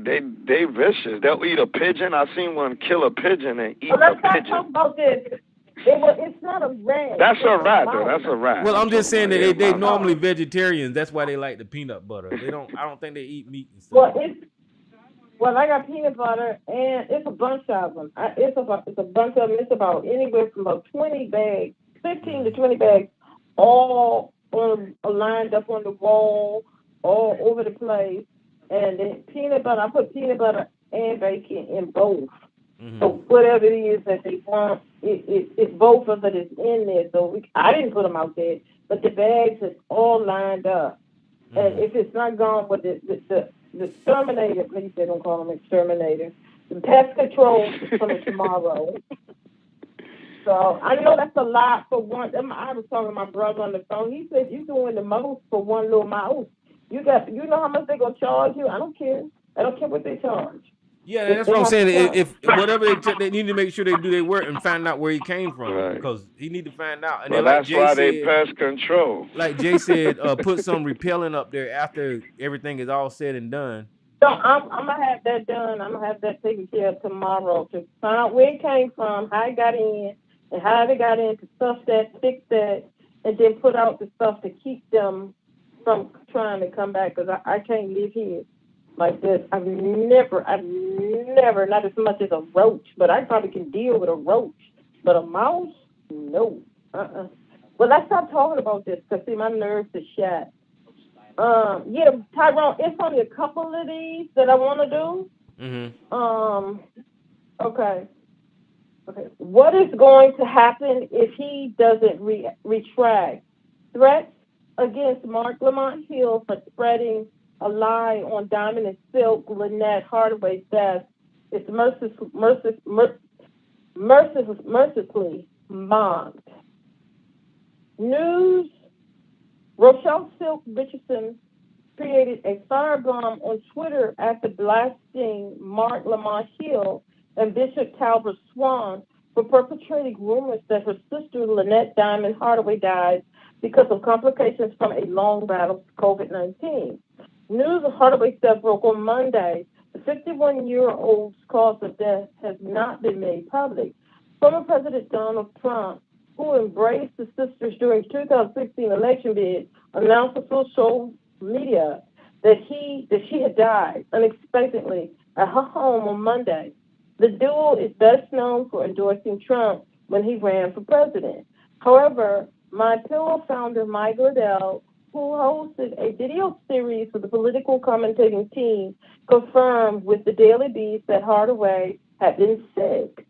vicious. They'll eat a pigeon. I seen one kill a pigeon and eat
let's
a pigeon.
Talk about this. It's not a rat.
That's
It's
a
a
rat, though.
mouse.
That's a rat.
Well, I'm just saying that they
mouse.
normally vegetarians. That's why they like the peanut butter. I don't think they eat meat and
Well,
stuff.
I got peanut butter, and it's a bunch of them. It's a bunch of them. It's about anywhere from about 20 bags, 15 to 20 bags, all lined up on the wall, all over the place. And then peanut butter, I put peanut butter and bacon in both. So whatever it is that they want, it both of it is in there. So I didn't put them out there, but the bags is all lined up. And if it's not gone with the exterminator, please they don't call them exterminator. The pest control is coming tomorrow. So I know that's a lot for one. I was talking to my brother on the phone. He said you're doing the most for one little mouse. You know how much they gonna charge you? I don't care. I don't care what they charge.
Yeah, that's what I'm saying. If whatever they need to make sure they do their work and find out where he came from, because he need to find out. And
well,
then, like
that's
Jay
why
said,
they pest control.
Like Jay said, put some repellent up there after everything is all said and done.
So I'm gonna have that done. I'm gonna have that taken care of tomorrow to find out where it came from, how it got in, and how they got in to stuff that, fix that, and then put out the stuff to keep them from trying to come back. Because I can't live here like this. I've never, not as much as a roach, but I probably can deal with a roach. But a mouse, no. Well, let's stop talking about this because, see, my nerves are shot. Yeah, Tyrone, it's only a couple of these that I want to do. Okay. What is going to happen if he doesn't retract? Threats against Mark Lamont Hill for spreading a lie on Diamond and Silk Lynette Hardaway's death is mercilessly mocked. News: Rochelle Silk Richardson created a firebomb on Twitter after blasting Mark Lamont Hill and Bishop Talbot Swan for perpetrating rumors that her sister Lynette Diamond Hardaway died because of complications from a long battle with COVID-19. News of Hardaway's death broke on Monday. The 51-year-old's cause of death has not been made public. Former President Donald Trump, who embraced the sisters during 2016 election bid, announced on social media that she had died unexpectedly at her home on Monday. The duo is best known for endorsing Trump when he ran for president. However, MyPillow founder Mike Liddell, who hosted a video series for the political commentating team, confirmed with the Daily Beast that Hardaway had been sick.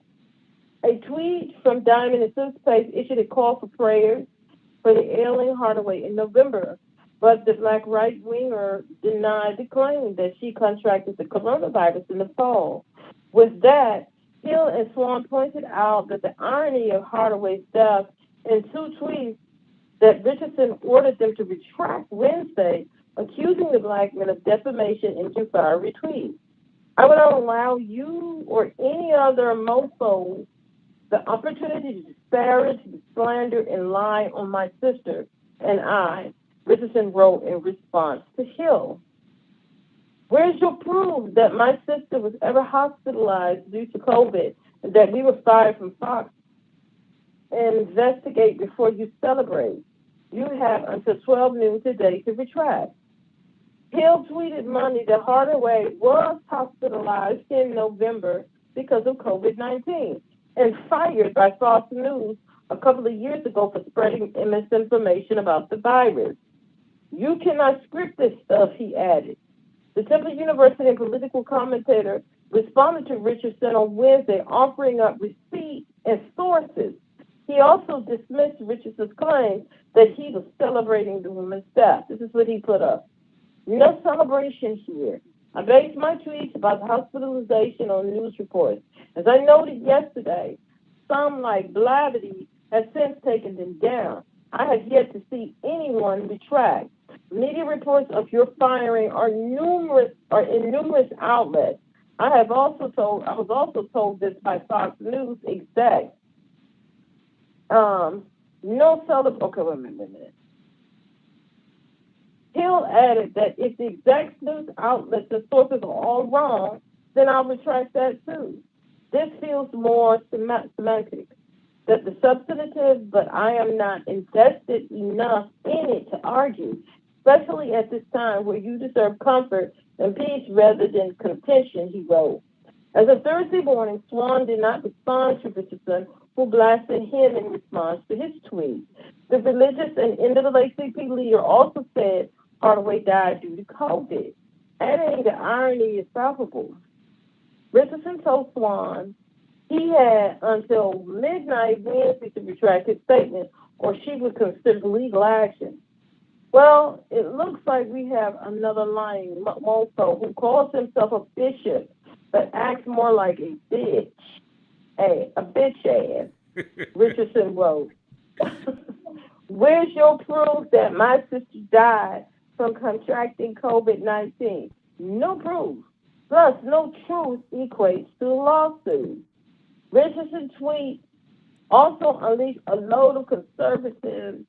A tweet from Diamond and Silk's page issued a call for prayers for the ailing Hardaway in November, but the black right-winger denied the claim that she contracted the coronavirus in the fall. With that, Hill and Swan pointed out that the irony of Hardaway's death in two tweets that Richardson ordered them to retract Wednesday, accusing the black men of defamation into fiery tweets. I would not allow you or any other mofo the opportunity to disparage, slander, and lie on my sister and I, Richardson wrote in response to Hill. Where's your proof that my sister was ever hospitalized due to COVID and that we were fired from Fox? And investigate before you celebrate. You have until 12 noon today to retract. Hill tweeted Monday that Hardaway was hospitalized in November because of COVID-19 and fired by Fox News a couple of years ago for spreading misinformation about the virus. You cannot script this stuff, he added. The Temple University political commentator responded to Richardson on Wednesday, offering up receipts and sources. He also dismissed Richardson's claim that he was celebrating the woman's death. This is what he put up. No celebration here. I based my tweets about the hospitalization on news reports. As I noted yesterday, some like Blavity has since taken them down. I have yet to see anyone retract. Media reports of your firing are in numerous outlets. I was also told this by Fox News execs. Okay, wait a minute. Hill added that if the execs news outlets, the sources are all wrong, then I'll retract that too. This feels more semantic. that the substantive, but I am not invested enough in it to argue, especially at this time where you deserve comfort and peace rather than contention, he wrote. As of Thursday morning, Swan did not respond to Richardson, who blasted him in response to his tweet. The religious and NAACP leader also said Hardaway died due to COVID. Adding the irony is palpable. Richardson told Swan he had until midnight Wednesday to retract his statement, or she would consider legal action. Well, it looks like we have another lying mofo who calls himself a bishop, but acts more like a bitch. A bitch ass. Richardson wrote, "Where's your proof that my sister died from contracting COVID-19? No proof. Plus, no truth equates to a lawsuit." Richardson tweet also unleashed a load of conservatives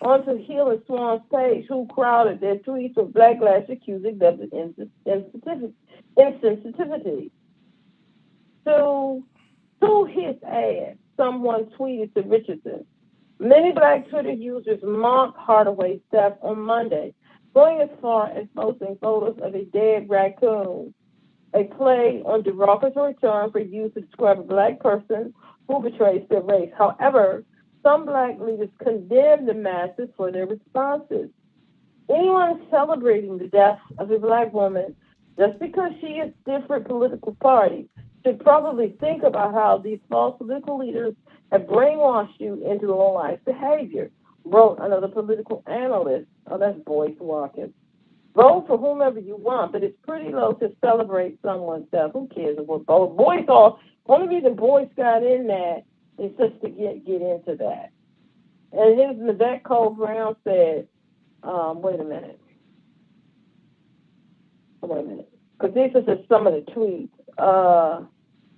onto Hill and Swan's page, who crowded their tweets with backlash accusing them of insensitivity. To his ass, someone tweeted to Richardson, "Many black Twitter users mocked Hardaway's death on Monday, going as far as posting photos of a dead raccoon, a play on derogatory term for use to describe a black person who betrays their race. However, some black leaders condemn the masses for their responses. Anyone celebrating the death of a black woman just because she is different political parties should probably think about how these false political leaders have brainwashed you into low-life behavior," wrote another political analyst. Oh, that's Boyce Watkins. "Vote for whomever you want, but it's pretty low to celebrate someone's death. Who cares what both Boyce are? Only reason Boyce got in that is just to get into that." And here's Nivette Cole Brown said, wait a minute, because these are just some of the tweets.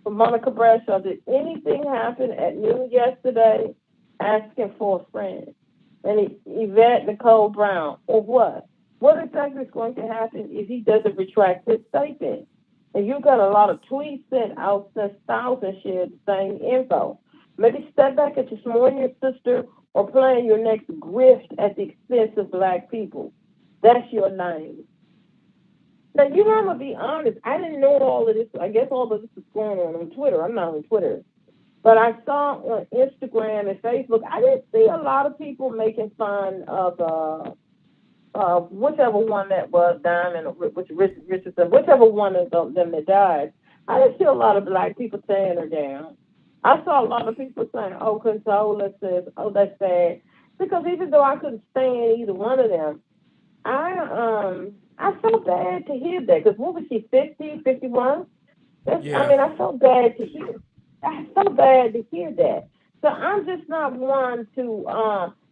From Monica Bradshaw, did anything happen at noon yesterday? Asking for a friend. And Yvette Nicole Brown, or what? What exactly is going to happen if he doesn't retract his statement? And you got a lot of tweets sent out since thousands shared the same info. Maybe step back and just mourn your sister or plan your next grift at the expense of black people. That's your lane. Now, I'm going to be honest. I didn't know all of this. I guess all of this is going on Twitter. I'm not on Twitter. But I saw on Instagram and Facebook, I didn't see a lot of people making fun of whichever one that was, Diamond or Richardson, whichever one of them that died. I didn't see a lot of black people tearing her down. I saw a lot of people saying, "Oh, condolences, oh, that's sad." Because even though I couldn't stand either one of them, I felt bad to hear that. Because what was she, 50, 51?
Yeah.
I mean, I felt bad to hear. I felt bad to hear that. So I'm just not one to,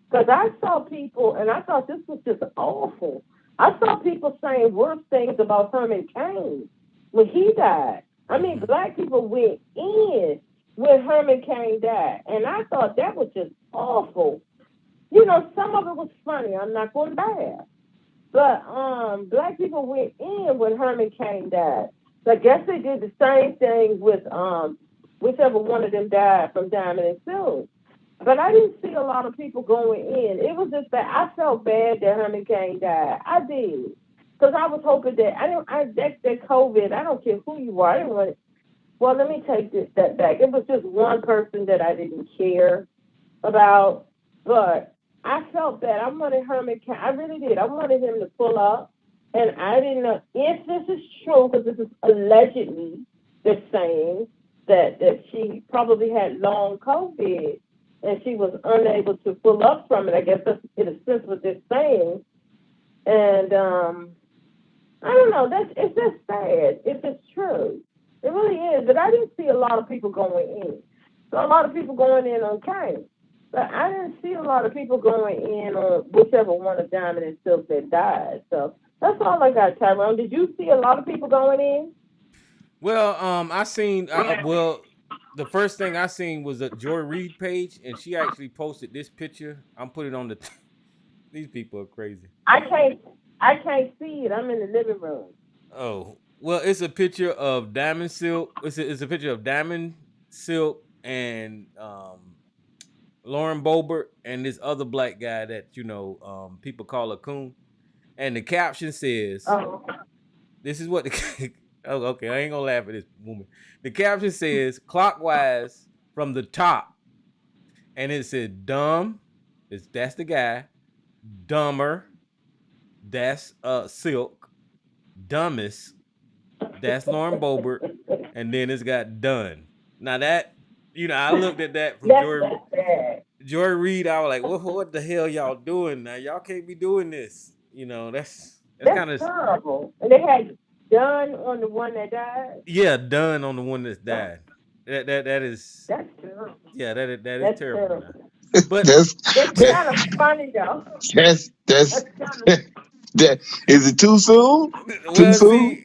because I saw people, and I thought this was just awful. I saw people saying worse things about Herman Cain when he died. I mean, black people went in when Herman Cain died, and I thought that was just awful. You know, some of it was funny. I'm not going to bad. But black people went in when Herman Cain died. So I guess they did the same thing with whichever one of them died from Diamond and Silk. But I didn't see a lot of people going in. It was just that I felt bad that Herman Cain died. I did. Because I was hoping that, that COVID, I don't care who you are. I didn't want it. Well, let me take that back. It was just one person that I didn't care about. But I felt bad. I wanted Herman Cain. I really did. I wanted him to pull up. And I didn't know if this is true, because this is allegedly they're saying that she probably had long COVID and she was unable to pull up from it. I guess that's in a sense what they're saying. And I don't know. It's just sad if it's true. It really is. But I didn't see a lot of people going in. So a lot of people going in on Cain. But I didn't see a lot of people going in on whichever one of Diamond and Silk that died. So that's all I got, Tyrone. Did you see a lot of people going in?
Well, I seen, the first thing I seen was a Joy Reid page, and she actually posted this picture. I'm putting it on these people are crazy.
I can't see it. I'm in the living room.
Oh, well, it's a picture of Diamond Silk. It's a picture of Diamond Silk and Lauren Boebert, and this other black guy that people call a coon. And the caption says,
Oh,
"This is what the." Oh, okay, I ain't gonna laugh at this woman. The caption says, "Clockwise from the top," and it said, "Dumb." That's the guy. Dumber. That's Silk. Dumbest. That's Lauren Boebert, and then it's got done. Now that I looked at that from
that's bad.
Joy Reid. I was like, what the hell y'all doing now? Y'all can't be doing this. That's
That's
kind of
terrible. And they had done on the one that died.
yeah, done on the one that's died. That is
That's terrible.
yeah, that is
That's
terrible now.
terrible.
But
That's
It's
that,
kind of funny though.
that's
That's kind of.
that. Is it too soon? Too
well,
soon?
see,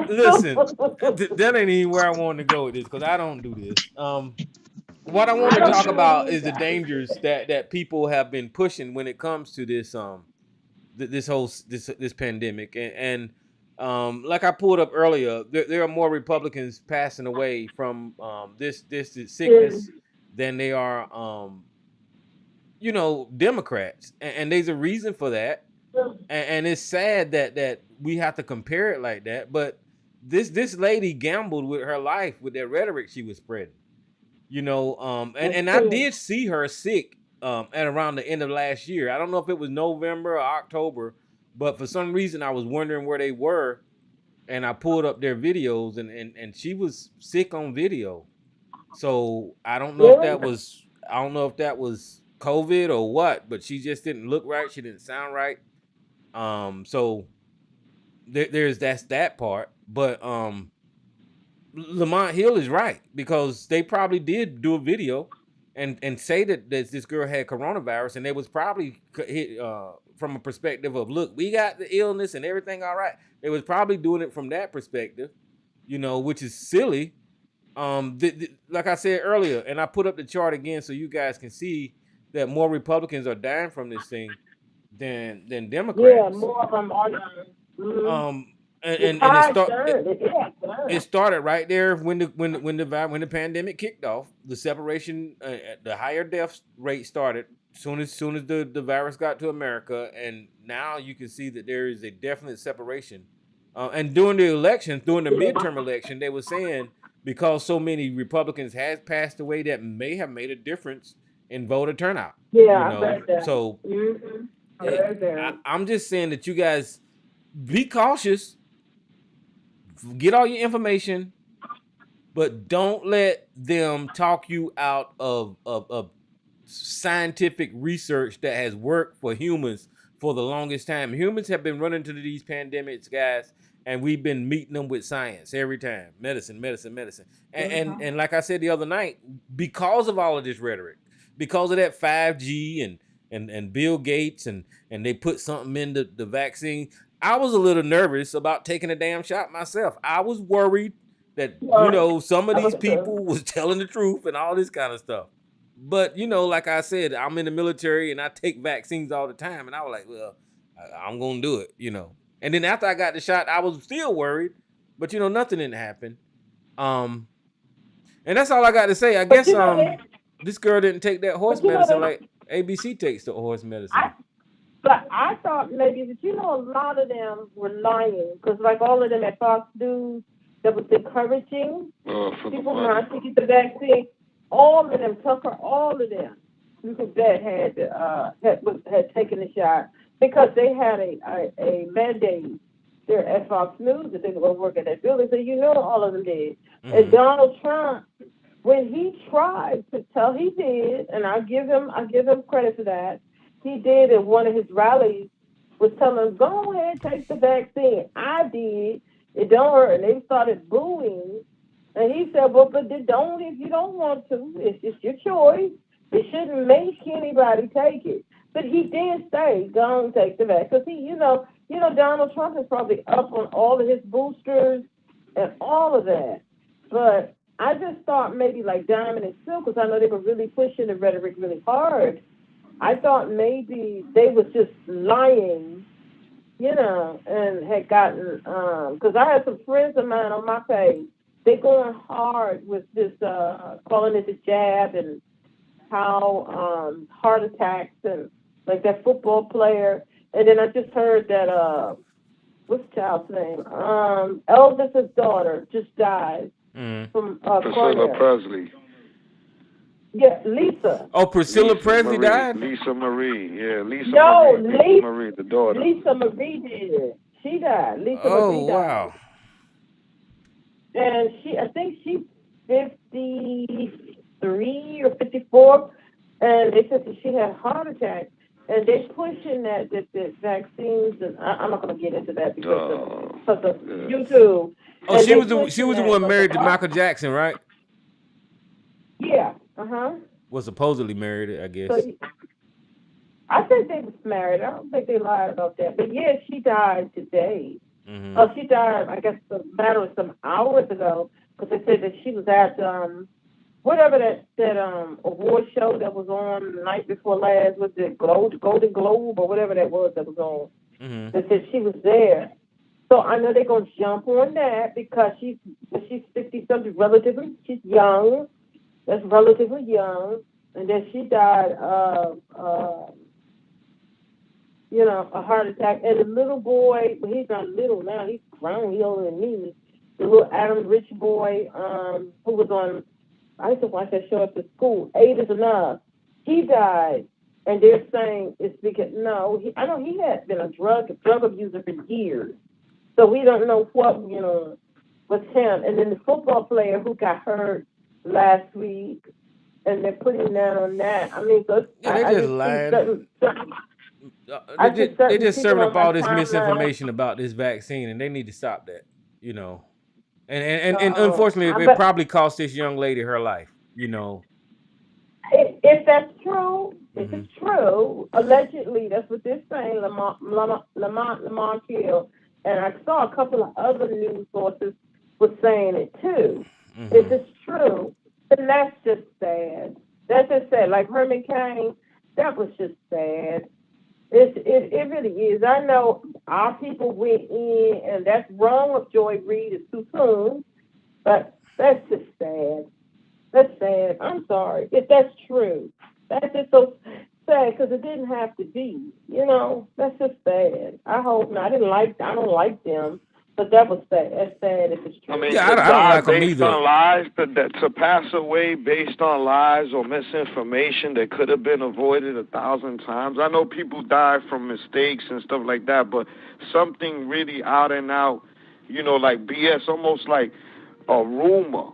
listen, that ain't even where I wanted to go with this because I don't do this. What I want
I
to
don't
talk
do
about
it
is the
either.
dangers that people have been pushing when it comes to this this whole this pandemic and like I pulled up earlier, there are more Republicans passing away from this sickness
Mm.
than they are Democrats, and there's a reason for that, and it's sad that we have to compare it like that, but this lady gambled with her life with that rhetoric she was spreading.
That's
And I
true.
did see her sick at around the end of last year. I don't know if it was November or October, but for some reason I was wondering where they were, and I pulled up their videos, and she was sick on video. So
Really?
I don't know if that was COVID or what, but she just didn't look right. She didn't sound right. So there's that's that part, but Lamont Hill is right because they probably did do a video and say that this girl had coronavirus, and they was probably from a perspective of, look, we got the illness and everything all right. They was probably doing it from that perspective, which is silly. Like I said earlier, and I put up the chart again so you guys can see that more Republicans are dying from this thing than
Yeah,
Democrats.
more of them are. Mm.
Um, and
It's
and
high turn. It's
it
turn.
started right there when the pandemic kicked off. The separation, the higher death rate started soon as the virus got to America, and now you can see that there is a definite separation. And during the midterm election, they were saying because so many Republicans had passed away, that may have made a difference in voter turnout.
Yeah, I read that.
So
I read that.
I'm just saying that you guys be cautious, get all your information, but don't let them talk you out of scientific research that has worked for humans for the longest time. Humans have been running to these pandemics, guys, and we've been meeting them with science every time. Medicine, medicine, medicine. And like I said the other night, because of all of this rhetoric, because of that 5G and Bill Gates and they put something in the vaccine, I was a little nervous about taking a damn shot myself. I was worried that some of
I
these
was
people was telling the truth and all this kind of stuff. But like I said, I'm in the military and I take vaccines all the time, and I was like, well, I'm gonna do it. And then after I got the shot, I was still worried, but nothing didn't happen. Um, and that's all I got to say. I
But
guess this girl didn't take that horse
but you know
medicine
they,
like ABC takes the horse
I
medicine.
but I thought maybe that a lot of them were lying because like all of them at Fox News that was encouraging
For the
people
money.
not to get the vaccine. All of them, Tucker, all of them, that had taken the shot because they had a mandate there at Fox News that they were going to work at that building. So all of them did. And
Mm-hmm.
Donald Trump, when he tried to tell, he did, and I give him credit for that. He did at one of his rallies was telling them, go ahead, take the vaccine. I did. It don't hurt. And they started booing. And he said, well, but don't if you don't want to. It's just your choice. It shouldn't make anybody take it. But he did say, go and take the vaccine. Because Donald Trump is probably up on all of his boosters and all of that. But I just thought maybe like Diamond and Silk, because I know they were really pushing the rhetoric really hard. I thought maybe they was just lying, and had gotten, because I had some friends of mine on my page. They going hard with this, calling it the jab and how heart attacks and like that football player. And then I just heard that what's the child's name? Elvis's daughter just died from
Priscilla
cardiac.
Presley.
Yeah, Lisa.
Oh, Priscilla Presley
Marie.
died?
Lisa Marie. Yeah, Lisa
No,
Marie. Lisa Marie, the daughter.
Lisa Marie did. She died. Lisa
Oh,
Marie died.
wow.
And I think she's 53 or 54, and they said that she had a heart attack. And they're pushing that vaccines, and I'm not going to get into that because of YouTube.
Oh,
And
she was the
that,
one
but
married
the
to Michael Jackson, right?
Yeah.
Was supposedly married, I guess.
So I think they was married. I don't think they lied about that. But yeah, she died today. She died, I guess, a matter of some hours ago, because they said that she was at whatever that award show that was on the night before last, was it Golden Globe or whatever that was on. They said she was there. So I know they're gonna jump on that because she's 50-something, she's young. That's relatively young, and then she died of a heart attack. And the little boy, well, he's not little now, he's grown, he's older than me. The little Adam Rich boy, who was on, I used to watch that show at the school, 8 is Enough. He died, and they're saying it's because, I know he had been a drug abuser for years. So we don't know what, was him. And then the football player who got hurt last week, and they're putting that on that. I mean, so
yeah, they just lying. They just serving up all this misinformation about this vaccine, and they need to stop that, And unfortunately, it probably cost this young lady her life,
If that's true, if it's true, allegedly, that's what they're saying, Lamont killed. And I saw a couple of other news sources was saying it too. If it's true, then that's just sad. That's just sad. Like Herman Cain, that was just sad. It really is. I know our people went in, and that's wrong of Joy Reid. It's too soon, but that's just sad. That's sad. I'm sorry. If that's true, that's just so sad because it didn't have to be. That's just sad. I hope not. I don't like them. But that was sad. That's sad if it's true.
I mean,
I don't like them
based
either.
on lies, to pass away based on lies or misinformation that could have been avoided 1,000 times. I know people die from mistakes and stuff like that, but something really out and out, like BS, almost like a rumor,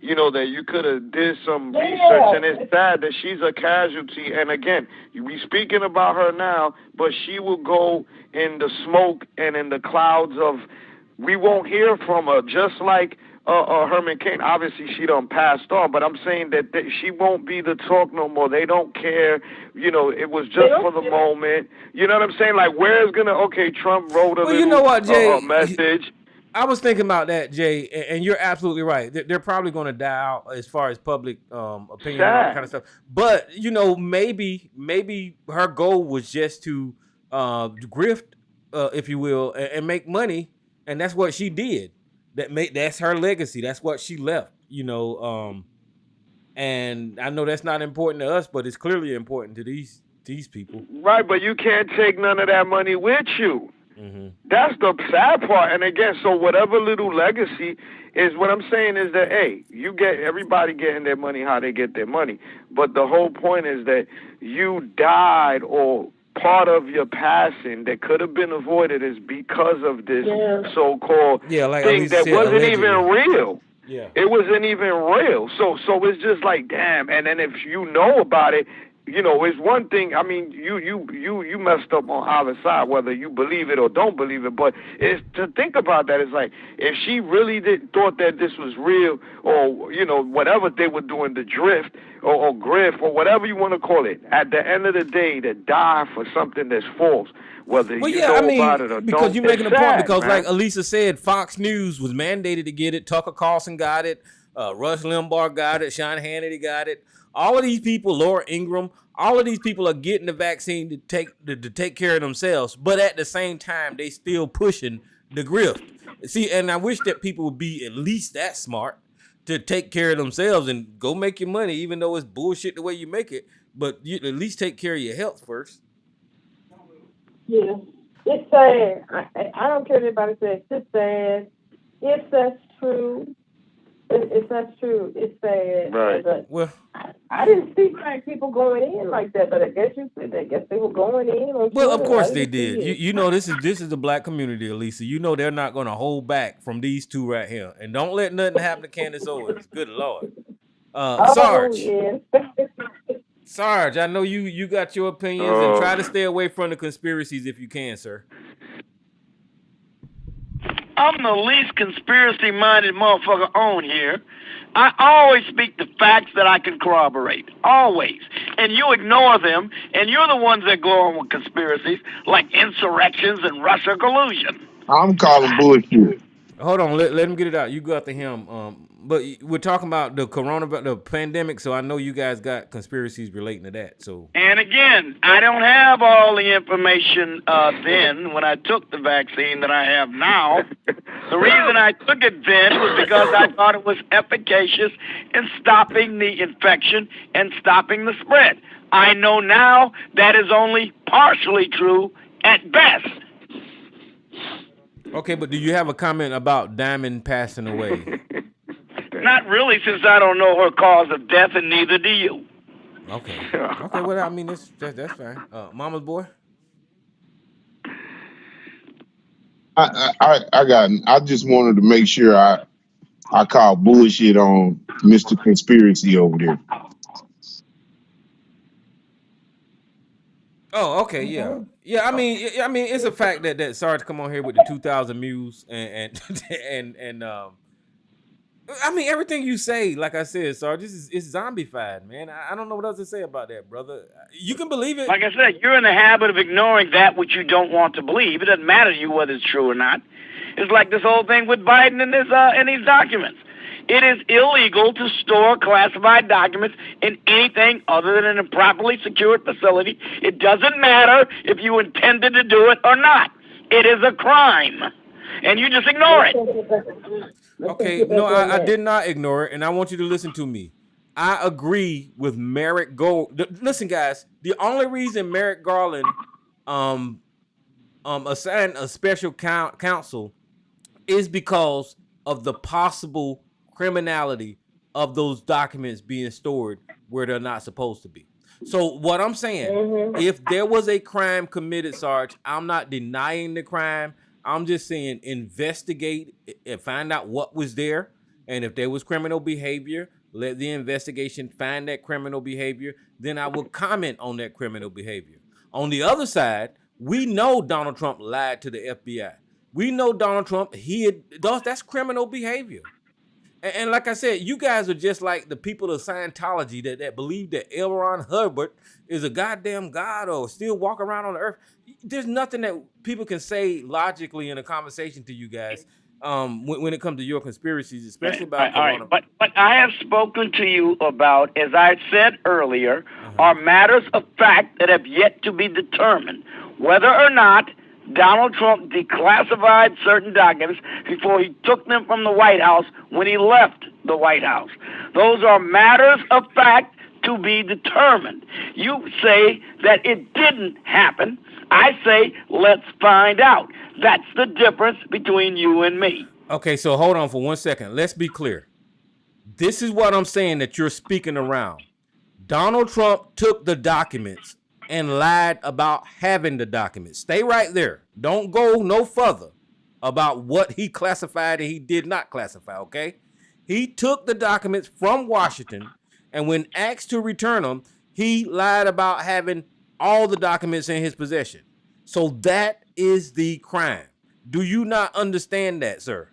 that you could have did some research, and it's sad that she's a casualty. And again, we speaking about her now, but she will go in the smoke and in the clouds of, we won't hear from her, just like Herman Cain. Obviously, she done passed on, but I'm saying that she won't be the talk no more. They don't care. It was just for the moment. You know what I'm saying? Like, where's Trump wrote a little
you know what, Jay?
message.
I was thinking about that, Jay, and you're absolutely right. They're probably going to die out as far as public opinion and all that kind of stuff. But maybe her goal was just to grift, if you will, and make money, and that's what she did. That's her legacy. That's what she left. And I know that's not important to us, but it's clearly important to these people.
Right, but you can't take none of that money with you. That's the sad part. And again, so whatever little legacy is, what I'm saying is that, hey, everybody getting their money how they get their money. But the whole point is that you died, or part of your passing that could have been avoided is because of this so-called thing that wasn't even real.
Yeah.
It wasn't even real. So it's just like, damn. And then if you know about it, it's one thing. I mean, you messed up on either side, whether you believe it or don't believe it. But it's to think about that. It's like, if she really thought that this was real, or whatever they were doing, the drift or grift or whatever you want to call it, at the end of the day, to die for something that's false, whether about it or
because
don't.
You're making a point. Because,
man.
like Elisa said, Fox News was mandated to get it. Tucker Carlson got it. Rush Limbaugh got it. Sean Hannity got it. All of these people, Laura Ingraham, all of these people are getting the vaccine to take care of themselves, but at the same time, they still pushing the grift. See, and I wish that people would be at least that smart to take care of themselves and go make your money, even though it's bullshit the way you make it. But you at least take care of your health first.
Yeah, it's sad. I don't care what anybody says. It's just sad. If that's true, if that's true, it's sad.
Right.
But
Well,
I didn't see black people going in like that. But I guess you said that. I guess they were going in. On
well, of
Twitter.
course
I
they
didn't see
did.
it.
You know this is the black community, Elisa. You know they're not going to hold back from these two right here. And don't let nothing happen to Candace Owens. Good Lord.
Oh,
Sarge.
yes.
Sarge, I know you got your opinions and try to stay away from the conspiracies if you can, sir.
I'm the least conspiracy-minded motherfucker on here. I always speak the facts that I can corroborate, always. And you ignore them, and you're the ones that go on with conspiracies like insurrections and Russia collusion.
I'm calling bullshit.
Hold on, let him get it out. You go after him. But we're talking about the pandemic, so I know you guys got conspiracies relating to that. So,
And again, I don't have all the information then when I took the vaccine that I have now. The reason I took it then was because I thought it was efficacious in stopping the infection and stopping the spread. I know now that is only partially true at best.
okay, but do you have a comment about Diamond passing away?
Not really, since I don't know her cause of death, and neither do you.
Okay. Okay. Well, I mean, that's fine. Mama's boy.
I just wanted to make sure I call bullshit on Mr. Conspiracy over there.
Oh, okay, yeah, yeah. I mean, it's a fact that Sarge come on here with the 2,000 views and I mean, everything you say, like I said, Sarge, it's zombified, man. I don't know what else to say about that, brother. You can believe it.
Like I said, you're in the habit of ignoring that which you don't want to believe. It doesn't matter to you whether it's true or not. It's like this whole thing with Biden and these documents. It is illegal to store classified documents in anything other than in a properly secured facility. It doesn't matter if you intended to do it or not. It is a crime, and you just ignore it.
Okay, no, I did not ignore it, and I want you to listen to me. I agree with Merrick Garland. Listen, guys, the only reason Merrick Garland assigned a special counsel is because of the possible criminality of those documents being stored where they're not supposed to be. So what I'm saying, if there was a crime committed, Sarge, I'm not denying the crime. I'm just saying investigate and find out what was there. And if there was criminal behavior, let the investigation find that criminal behavior. Then I will comment on that criminal behavior. On the other side, we know Donald Trump lied to the FBI. We know Donald Trump, that's criminal behavior. And like I said, you guys are just like the people of Scientology that believe that L. Ron Hubbard is a goddamn god or still walk around on the earth. There's nothing that people can say logically in a conversation to you guys when it comes to your conspiracies, especially about Corona.
Right. But I have spoken to you about, as I said earlier, are matters of fact that have yet to be determined. Whether or not Donald Trump declassified certain documents before he took them from the White House when he left the White House. Those are matters of fact to be determined. You say that it didn't happen. I say, let's find out. That's the difference between you and me.
Okay, so hold on for 1 second. Let's be clear. This is what I'm saying that you're speaking around. Donald Trump took the documents and lied about having the documents. Stay right there. Don't go no further about what he classified and he did not classify, okay? He took the documents from Washington, and when asked to return them, he lied about having all the documents in his possession. So that is the crime. Do you not understand that, sir?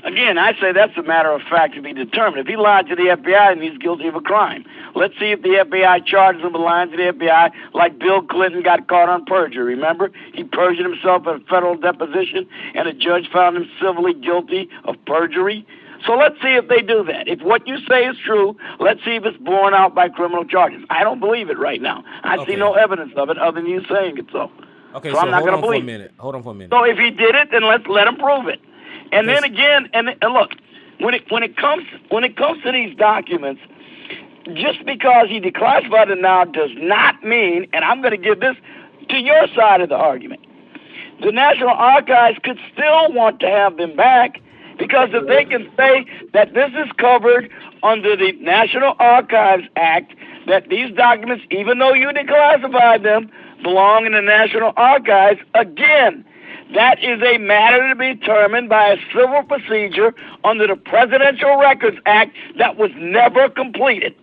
Again, I say that's a matter of fact to be determined. If he lied to the FBI, then he's guilty of a crime. Let's see if the FBI charges him with lying to the FBI like Bill Clinton got caught on perjury. Remember? He perjured himself at a federal deposition, and a judge found him civilly guilty of perjury. So let's see if they do that. If what you say is true, let's see if it's borne out by criminal charges. I don't believe it right now. I see no evidence of it other than you saying it so.
Okay,
so I'm not
hold
going to
on for a
believe
minute. Hold on for a minute.
So if he did it, then let him prove it. And then again, and look, when it comes to these documents, just because he declassified it now does not mean, and I'm going to give this to your side of the argument. The National Archives could still want to have them back, because if they can say that this is covered under the National Archives Act, that these documents, even though you declassified them, belong in the National Archives, again, that is a matter to be determined by a civil procedure under the Presidential Records Act that was never completed.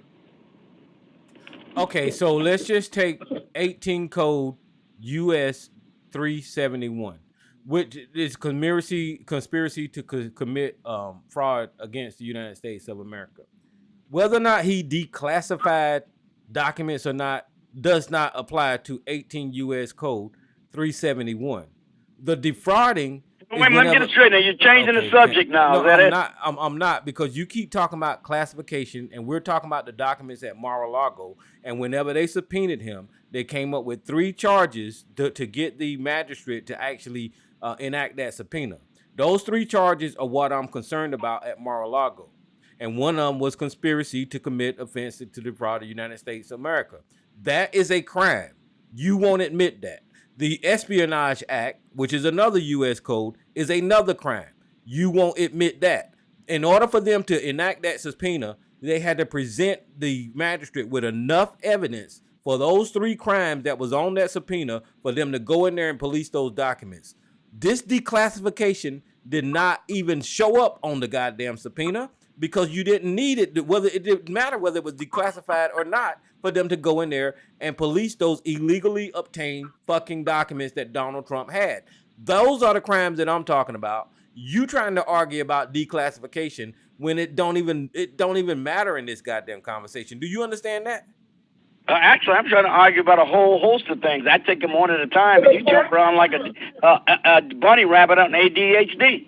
Okay, so let's just take 18 Code US 371, which is conspiracy to commit fraud against the United States of America. Whether or not he declassified documents or not does not apply to 18 U.S. Code 371. The defrauding.
Wait, let me get it straight now. You're changing the subject now.
No,
is that
I'm not, because you keep talking about classification, and we're talking about the documents at Mar-a-Lago. And whenever they subpoenaed him, they came up with 3 charges to get the magistrate to actually enact that subpoena. Those 3 charges are what I'm concerned about at Mar-a-Lago. And one of them was conspiracy to commit offense to defraud the United States of America. That is a crime. You won't admit that. The Espionage Act, which is another U.S. code, is another crime. You won't admit that. In order for them to enact that subpoena, they had to present the magistrate with enough evidence for those 3 crimes that was on that subpoena for them to go in there and police those documents. This declassification did not even show up on the goddamn subpoena, because you didn't need it, whether it didn't matter whether it was declassified or not, for them to go in there and police those illegally obtained fucking documents that Donald Trump had. Those are the crimes that I'm talking about. You trying to argue about declassification when it don't even matter in this goddamn conversation. Do you understand that?
Actually, I'm trying to argue about a whole host of things. I take them one at a time, and you jump around like a bunny rabbit on ADHD.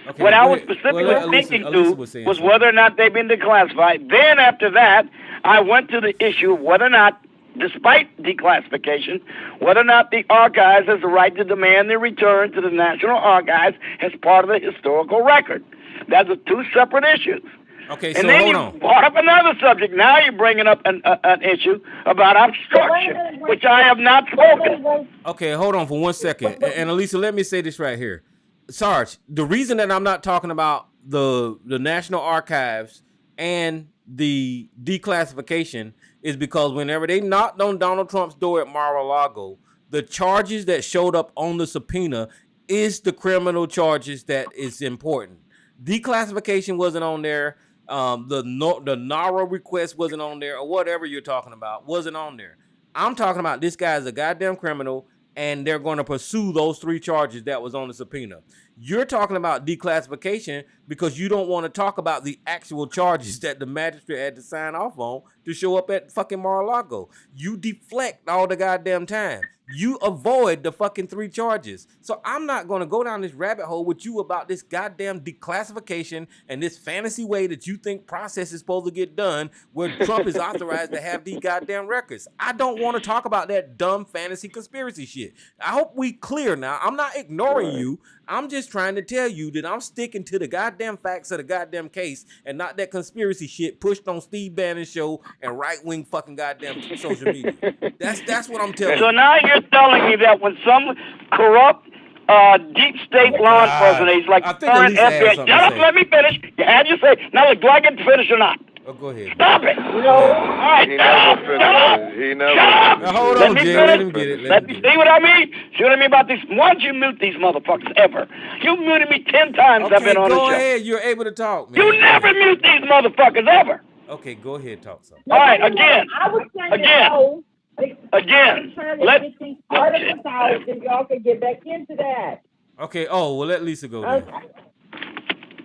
Okay, what I was specifically speaking to was whether or not they've been declassified. Then after that, I went to the issue of whether or not, despite declassification, whether or not the archives has the right to demand their return to the National Archives as part of the historical record. Those are 2 separate issues.
Okay,
and
so
then
hold
you
on.
brought up another subject. Now you're bringing up an issue about obstruction, which I have not spoken.
Okay, hold on for 1 second. And Elisa, let me say this right here. Sarge, the reason that I'm not talking about the National Archives and the declassification is because whenever they knocked on Donald Trump's door at Mar-a-Lago, the charges that showed up on the subpoena is the criminal charges that is important. Declassification wasn't on there. The NARA request wasn't on there, or whatever you're talking about wasn't on there. I'm talking about this guy is a goddamn criminal, and they're going to pursue those 3 charges that was on the subpoena. You're talking about declassification because you don't want to talk about the actual charges that the magistrate had to sign off on to show up at fucking Mar-a-Lago. You deflect all the goddamn time. You avoid the fucking 3 charges. So I'm not going to go down this rabbit hole with you about this goddamn declassification and this fantasy way that you think process is supposed to get done where Trump is authorized to have these goddamn records. I don't want to talk about that dumb fantasy conspiracy shit. I hope we clear now. I'm not ignoring you. I'm just trying to tell you that I'm sticking to the goddamn facts of the goddamn case and not that conspiracy shit pushed on Steve Bannon's show and right-wing fucking goddamn social media. That's what I'm telling you.
So now you're telling me that when some corrupt deep state law enforcement agents like current FBI, shut up, let me finish. You had your say. Now, look, do I get to finish or not?
Oh, go ahead.
Stop it. No. All right,
He never finishes. He never.
Now, hold on, Jay. Let him get it.
Let me see what I mean. See what I mean about this? Why don't you mute these motherfuckers ever? You muted me 10 times.
Okay,
I've been on the show.
go ahead. You're able to talk, man.
You never mute these motherfuckers ever.
Okay, go ahead, talk something.
All right, again.
Let me see articles out, and y'all can get back into that.
Okay. Oh, well, let Lisa go then.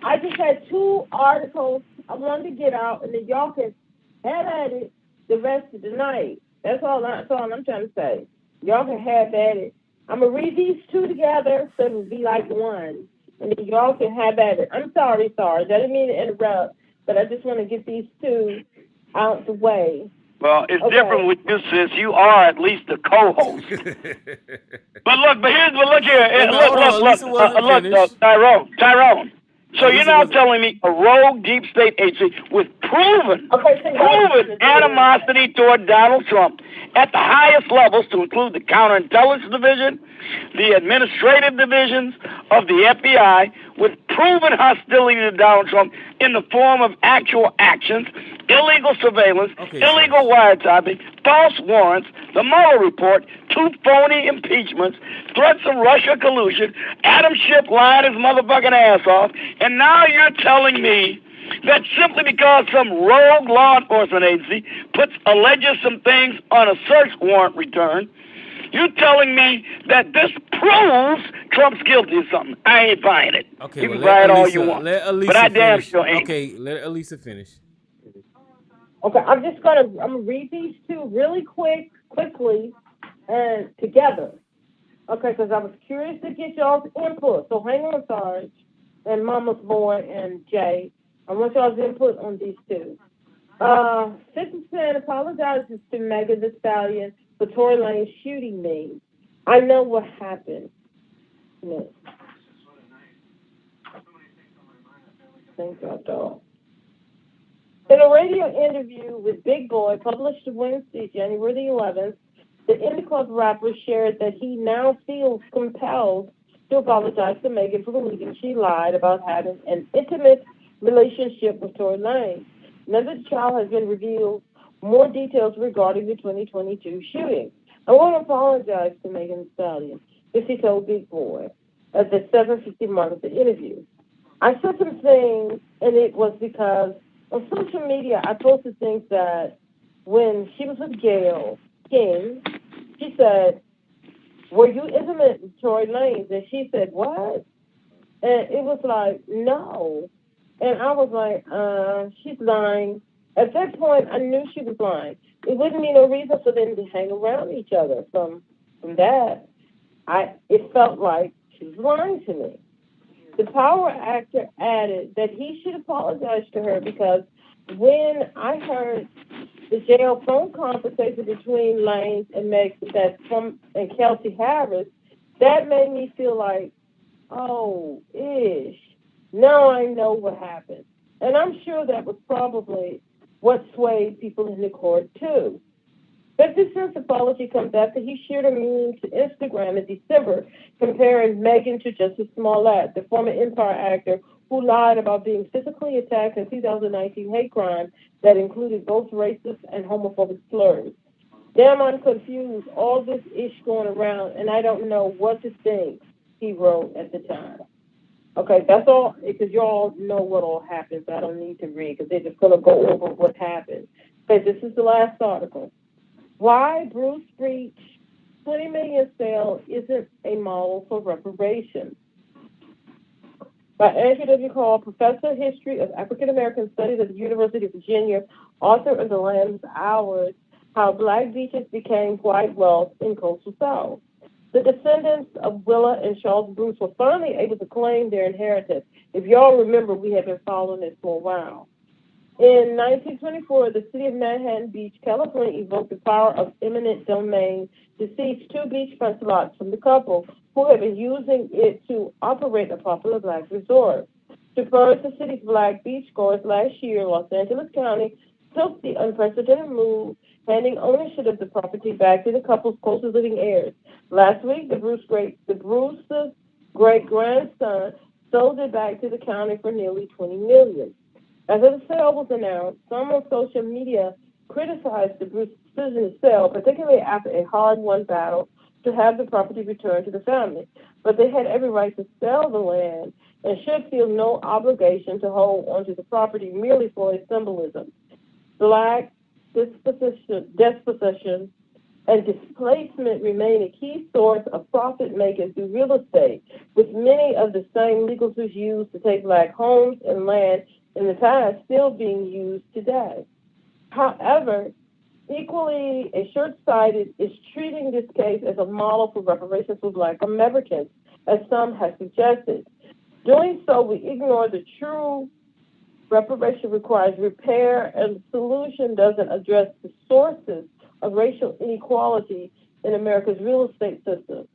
I just had 2 articles I wanted to get out, and then y'all can have at it the rest of the night. That's all I'm trying to say. Y'all can have at it. I'm going to read these 2 together so it'll be like one, and then y'all can have at it. I'm sorry. I didn't mean to interrupt, but I just want to get these 2 out the way.
Well, it's different with you, sis. You are at least the co-host. But look here. Look, Tyrone. So you're now telling me a rogue deep state agency with proven animosity toward Donald Trump at the highest levels, to include the counterintelligence division, the administrative divisions of the FBI, with proven hostility to Donald Trump in the form of actual actions, illegal surveillance, illegal wiretapping, false warrants, the Mueller report, 2 phony impeachments, threats of Russia collusion, Adam Schiff lying his motherfucking ass off, and now you're telling me that simply because some rogue law enforcement agency alleges some things on a search warrant return, you're telling me that this proves Trump's guilty of something. I ain't buying it.
Okay,
you can buy it all you want. But I damn sure ain't.
Okay, let Elisa finish.
Okay, I'm gonna read these two really quickly, and together. Okay, because I was curious to get y'all's input. So hang on, Sarge, and Mama's Boy and Jay. I want y'all's input on these two. 50% apologizes to Megan Thee Stallion for Tory Lanez shooting me. I know what happened. No. Thank God, dog. In a radio interview with Big Boy, published Wednesday, January the 11th, the Indie Club rapper shared that he now feels compelled to apologize to Megan for believing she lied about having an intimate relationship with Tory Lanez. Now that the trial has been revealed more details regarding the 2022 shooting. I want to apologize to Megan Thee Stallion, this he told Big Boy at the 7:50 mark of the interview. I said some things, and it was because on social media I posted things that when she was with Gayle King, she said, "Were you intimate with Tory Lanez?" And she said, "What?" And it was like, "No." And I was like, she's lying. At that point, I knew she was lying. It wouldn't be no reason for them to hang around each other from that. It felt like she was lying to me. The Power actor added that he should apologize to her because when I heard the jail phone conversation between Lanez and and Kelsey Harris, that made me feel like, oh, ish. Now I know what happened. And I'm sure that was probably what swayed people in the court, too. 50 Cent's apology comes after he shared a meme to Instagram in December comparing Megan to Justice Smollett, the former Empire actor who lied about being physically attacked in 2019 hate crime that included both racist and homophobic slurs. Damn, I'm confused. All this ish going around, and I don't know what to think, he wrote at the time. Okay, that's all, because you all know what all happens. I don't need to read, because they're just going to go over what happened. Okay, this is the last article. Why Bruce Breach $20 million sale isn't a model for reparations. By Andrew W. Call, Professor of History of African American Studies at the University of Virginia, author of The Lamb's Hours, How Black Beaches Became White Wealth in Coastal South. The descendants of Willa and Charles Bruce were finally able to claim their inheritance. If y'all remember, we have been following this for a while. In 1924, the city of Manhattan Beach, California, evoked the power of eminent domain to seize 2 beachfront lots from the couple who had been using it to operate a popular black resort. To further the city's black beachgoers last year, Los Angeles County took the unprecedented move, handing ownership of the property back to the couple's closest living heirs. Last week, the Bruce's great-grandson sold it back to the county for nearly $20 million. After the sale was announced, some on social media criticized the Bruce decision to sell, particularly after a hard-won battle to have the property returned to the family. But they had every right to sell the land and should feel no obligation to hold onto the property merely for its symbolism. Black dispossession and displacement remain a key source of profit-making through real estate, with many of the same legal tools used to take black homes and land in the past still being used today. However, equally as short-sighted is treating this case as a model for reparations for black Americans, as some have suggested. Doing so, we ignore the true reparation requires repair, and the solution doesn't address the sources of racial inequality in America's real estate system.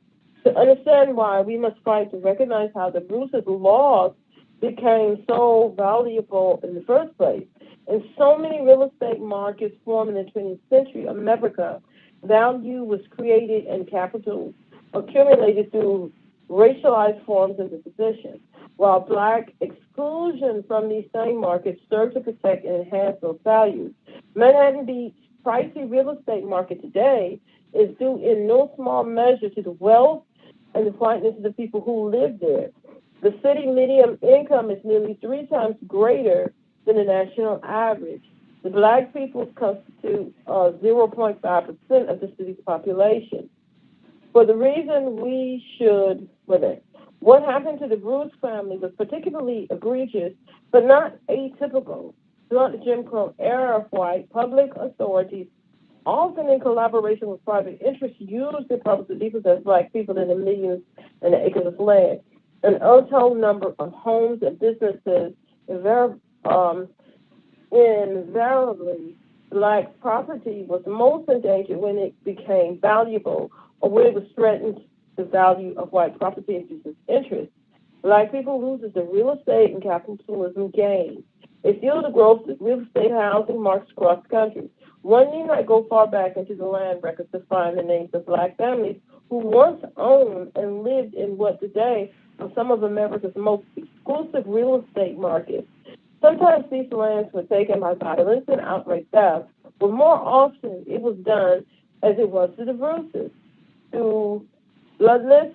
To understand why, we must fight to recognize how the Bruce's lost became so valuable in the first place. In so many real estate markets formed in the 20th century America, value was created and capital accumulated through racialized forms of disposition, while black exclusion from these same markets served to protect and enhance those values. Manhattan Beach's pricey real estate market today is due in no small measure to the wealth and the whiteness of the people who live there. The city median income is nearly 3 times greater than the national average. The black people constitute 0.5% of the city's population. For the reason we should, what happened to the Bruce family was particularly egregious, but not atypical. Throughout the Jim Crow era of white public authorities, often in collaboration with private interests, used the property to depossess black people in the millions and the acres of land. An untold number of homes and businesses, invariably, black property was most endangered when it became valuable or when it was threatened the value of white property and business interests. Black people loses the real estate and capitalism gains. It fueled the growth of real estate housing markets across the country. One need not go far back into the land records to find the names of black families who once owned and lived in what today are some of America's most exclusive real estate markets. Sometimes these lands were taken by violence and outright theft, but more often it was done as it was to the Bruces, through bloodless,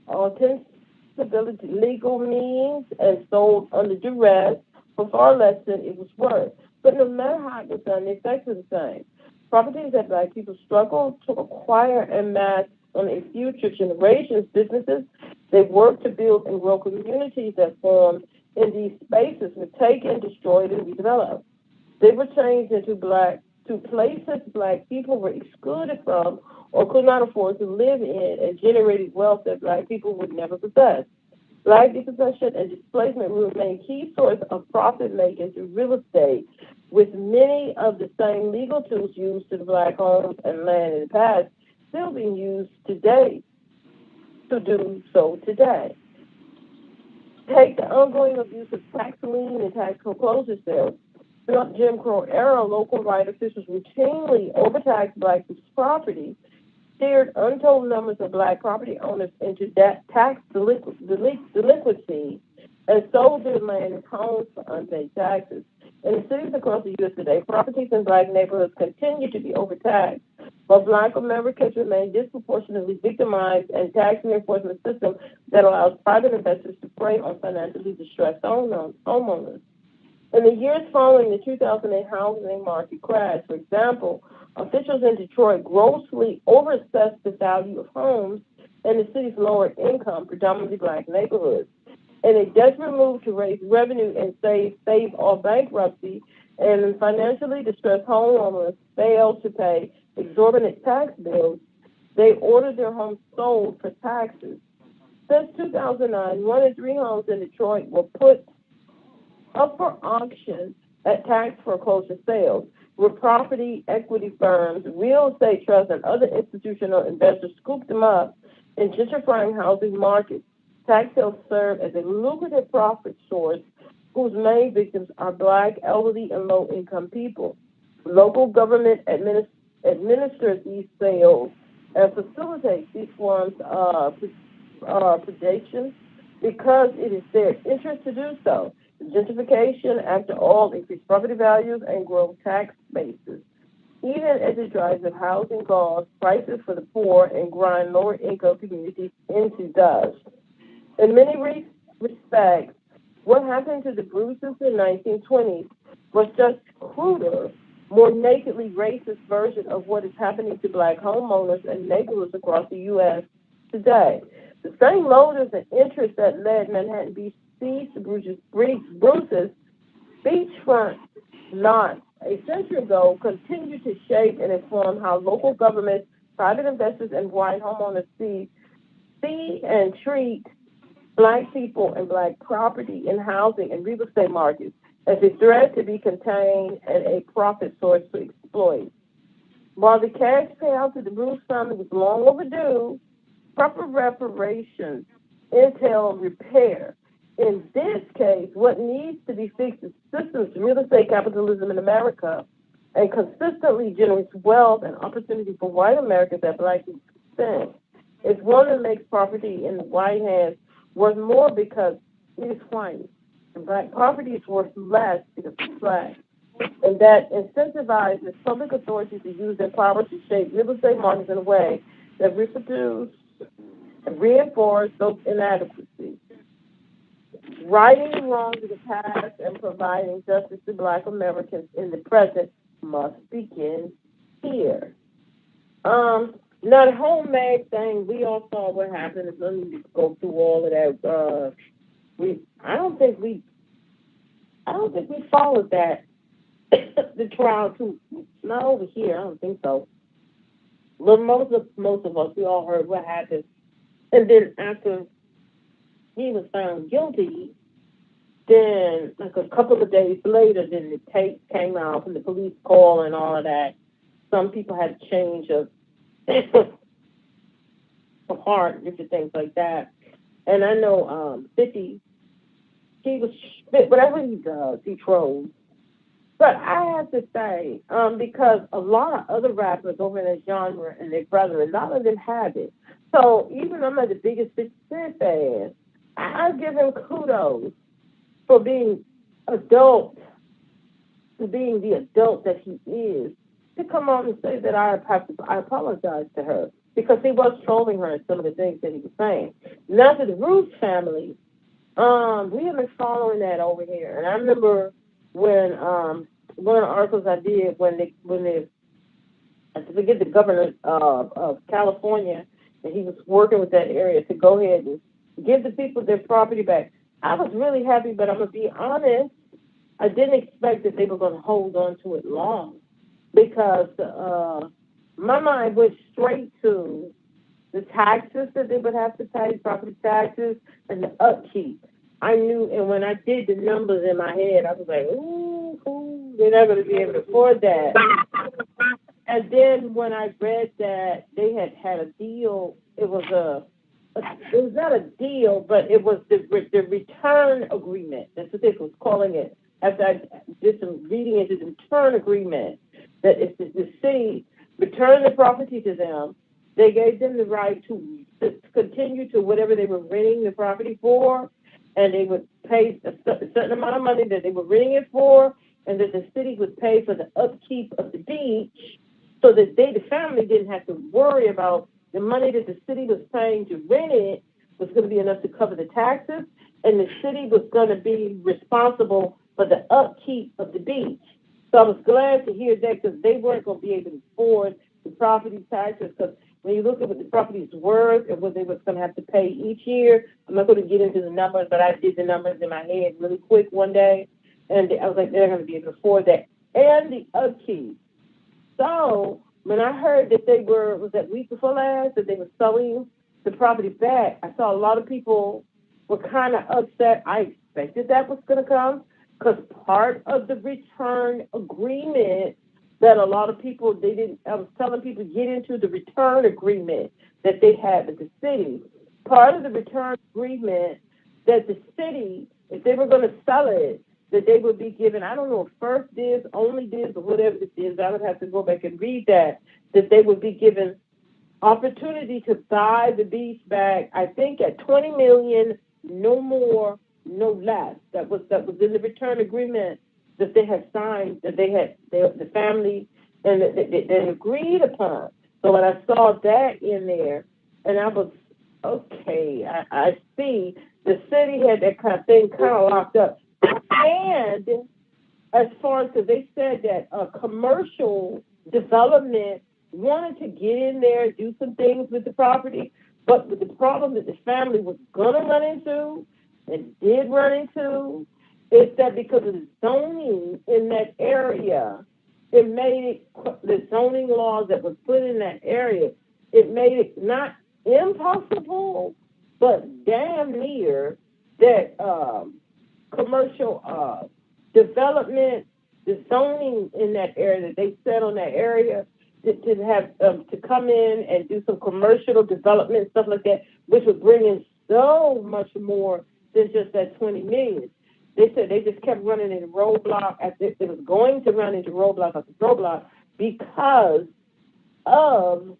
ostensibility, legal means, and sold under duress for far less than it was worth. But no matter how it was done, the effects were the same. Properties that black people struggled to acquire and mass on a future generations, businesses they worked to build and grow communities that formed in these spaces were taken, destroyed, and redeveloped. They were changed into places black people were excluded from or could not afford to live in, and generated wealth that black people would never possess. Black dispossession and displacement will remain key source of profit making through real estate, with many of the same legal tools used to the black homes and land in the past still being used today to do so today. Take the ongoing abuse of tax lien and tax foreclosure sales. Throughout the Jim Crow era, local right officials routinely overtaxed black people's property, steered untold numbers of black property owners into tax delinquency, and sold their land and homes for unpaid taxes. In the cities across the U.S. today, properties in black neighborhoods continue to be overtaxed, while black Americans remain disproportionately victimized and tax enforcement system that allows private investors to prey on financially distressed homeowners. In the years following the 2008 housing market crash, for example, officials in Detroit grossly overassessed the value of homes in the city's lower income, predominantly black neighborhoods. In a desperate move to raise revenue and save off bankruptcy, and financially distressed homeowners failed to pay exorbitant tax bills, they ordered their homes sold for taxes. Since 2009, 1 in 3 homes in Detroit were put up for auction at tax foreclosure sales, where property equity firms, real estate trusts, and other institutional investors scooped them up in gentrifying housing markets. Tax sales serve as a lucrative profit source whose main victims are black, elderly, and low-income people. Local government administers these sales and facilitates these forms of predation because it is their interest to do so. Gentrification, after all, increases property values and grows tax bases, even as it drives up housing costs, prices for the poor, and grind lower-income communities into dust. In many respects, what happened to the Bruces in the 1920s was just cruder, more nakedly racist version of what is happening to black homeowners and neighborhoods across the U.S. today. The same motives and interests that led Manhattan Beach siege to Bruce's beachfront not a century ago continue to shape and inform how local governments, private investors, and white homeowners see and treat black people and black property in housing and real estate markets as a threat to be contained and a profit source to exploit. While the cash payout to the Bruce family was long overdue, proper reparations entail repair, in this case, what needs to be fixed is systems, real estate capitalism in America, and consistently generates wealth and opportunity for white Americans that black people spend. It's one that makes property in white hands worth more because it is white, and black property is worth less because it's black. And that incentivizes public authorities to use their power to shape real estate markets in a way that reproduce and reinforce those inadequacies. Righting the wrongs of the past and providing justice to black Americans in the present must begin here. Now the homemade thing, we all saw what happened. There's no need to go through all of that. I don't think we followed that. The trial too, not over here. I don't think so. But most of us, we all heard what happened, and then after he was found guilty, then like a couple of days later, then the tape came out from the police call and all of that. Some people had a change of heart, different things like that. And I know 50, he was whatever he does, he trolls. But I have to say, because a lot of other rappers over in that genre and their brethren, none of them have it. So even though I'm not the biggest 50 Cent fan, I give him kudos for being adult, for being the adult that he is, to come on and say that I apologize to her, because he was trolling her in some of the things that he was saying. Now to the Roots family, we have been following that over here. And I remember when one of the articles I did when they I forget the governor of California, and he was working with that area to go ahead and give the people their property back. I was really happy, but I'm gonna be honest, I didn't expect that they were gonna hold on to it long, because my mind went straight to the taxes that they would have to pay, property taxes, and the upkeep. I knew, and when I did the numbers in my head, I was like, ooh, they're not going to be able to afford that. And then when I read that they had a deal, it was not a deal, but it was the return agreement. That's what they was calling it. After I did some reading into the return agreement, that if the city returned the property to them, they gave them the right to continue to whatever they were renting the property for, and they would pay a certain amount of money that they were renting it for, and that the city would pay for the upkeep of the beach, so that the family didn't have to worry about the money that the city was paying to rent it was going to be enough to cover the taxes, and the city was going to be responsible for the upkeep of the beach. So I was glad to hear that, because they weren't going to be able to afford the property taxes, because when you look at what the property is worth and what they were going to have to pay each year, I'm not going to get into the numbers, but I did the numbers in my head really quick one day, and I was like, they're going to be able to afford that. And the upkeep. So when I heard that they was that week before last, that they were selling the property back, I saw a lot of people were kind of upset. I expected that was going to come, because part of the return agreement that a lot of people, I was telling people, get into the return agreement that they had with the city. Part of the return agreement that the city, if they were going to sell it, that they would be given, I don't know, first dibs, only dibs, or whatever it is, I would have to go back and read that they would be given opportunity to buy the beach back, I think at $20 million, no more, no less. That was in the return agreement that they had signed, that the family and they agreed upon. So when I saw that in there, and I was, okay, I see the city had that kind of thing kind of locked up. And as far as, because they said that commercial development wanted to get in there and do some things with the property, but with the problem that the family was going to run into and did run into, is that because of the zoning in that area, it made it, the zoning laws that was put in that area, it made it not impossible, but damn near that commercial development, the zoning in that area that they set on that area to have to come in and do some commercial development, stuff like that, which would bring in so much more than just that $20 million. They said they just kept running into roadblock it was going to run into roadblock after roadblock because of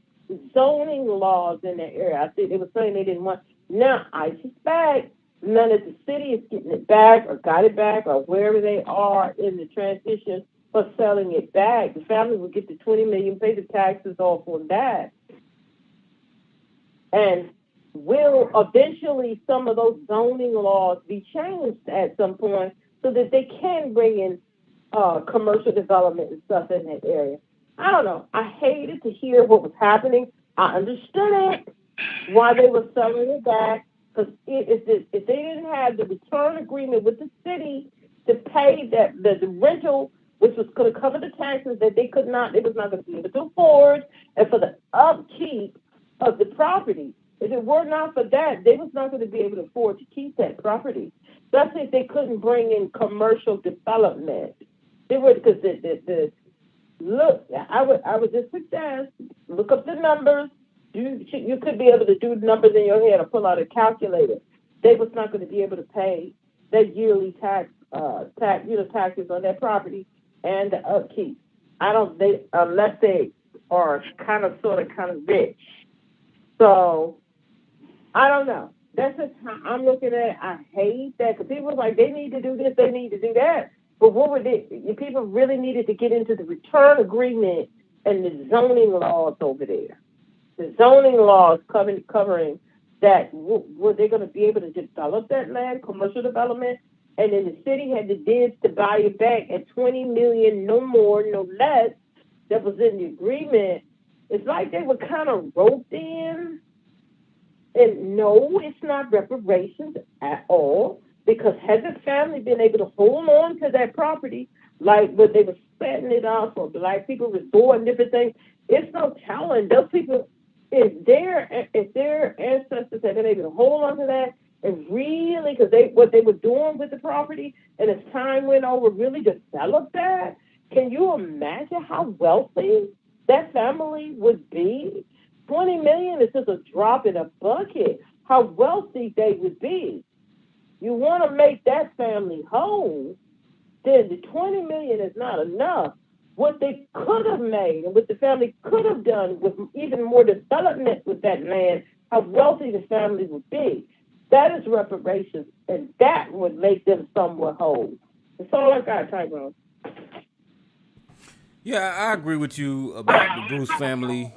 zoning laws in that area. I think they were saying they didn't want. Now I suspect none of the city is getting it back or got it back or wherever they are in the transition for selling it back. The family will get the $20 million, pay the taxes off on that, and will eventually some of those zoning laws be changed at some point so that they can bring in commercial development and stuff in that area. I don't know. I hated to hear what was happening. I understood it, why they were selling it back, because if they didn't have the return agreement with the city to pay the rental, which was going to cover the taxes that they was not going to be able to afford, and for the upkeep of the property. If it were not for that, they was not going to be able to afford to keep that property. Especially if they couldn't bring in commercial development. They were because look. I would just suggest look up the numbers. You could be able to do numbers in your head or pull out a calculator. They was not going to be able to pay their yearly taxes on their property and the upkeep. Unless they are kind of rich. So I don't know. That's just how I'm looking at it. I hate that because people are like, they need to do this, they need to do that. But what would people really needed to get into the return agreement and the zoning laws over there. The zoning laws covering that. Were they going to be able to develop that land, commercial development? And then the city had the bids to buy it back at $20 million, no more, no less. That was in the agreement. It's like they were kind of roped in. And no, it's not reparations at all, because had the family been able to hold on to that property, like when they were setting it up for Black people resort and different things, it's no telling those people if their ancestors had been able to hold on to that and really, because what they were doing with the property, and as time went over, really developed that. Can you imagine how wealthy that family would be? $20 million is just a drop in a bucket. How wealthy they would be. You want to make that family whole, then the $20 million is not enough. What they could have made and what the family could have done with even more development with that land, how wealthy the family would be. That is reparations, and that would make them somewhat whole. That's all I got, Tyrone.
Yeah, I agree with you about the Bruce family.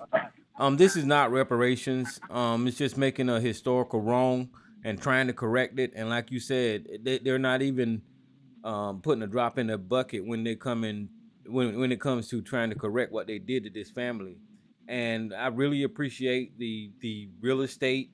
This is not reparations. It's just making a historical wrong and trying to correct it. And like you said, they're not even putting a drop in their bucket when they come in when it comes to trying to correct what they did to this family. And I really appreciate the real estate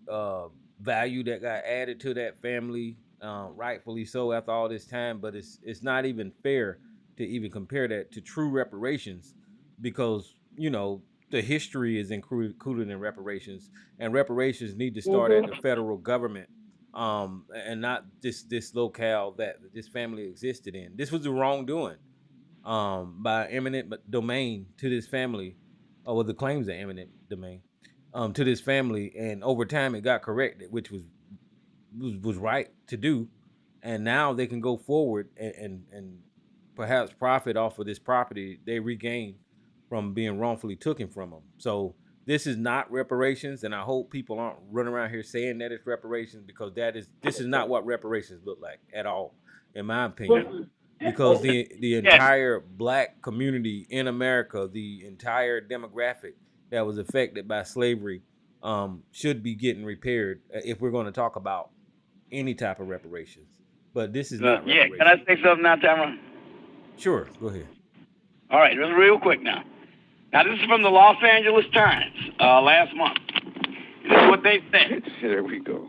value that got added to that family, rightfully so after all this time. But it's not even fair to even compare that to true reparations, because the history is included in reparations, and reparations need to start at the federal government, and not this locale that this family existed in. This was the wrongdoing by eminent domain to this family, or the claims of eminent domain to this family, and over time it got corrected, which was right to do, and now they can go forward and perhaps profit off of this property they regained from being wrongfully taken from them. So this is not reparations, and I hope people aren't running around here saying that it's reparations, because this is not what reparations look like at all, in my opinion. Because the entire Black community in America, the entire demographic that was affected by slavery, should be getting repaired if we're going to talk about any type of reparations. But this is not reparations.
Can I say something now, Tamara?
Sure, go ahead.
All right, just real quick now. Now, this is from the Los Angeles Times last month. This is what they said.
There we go.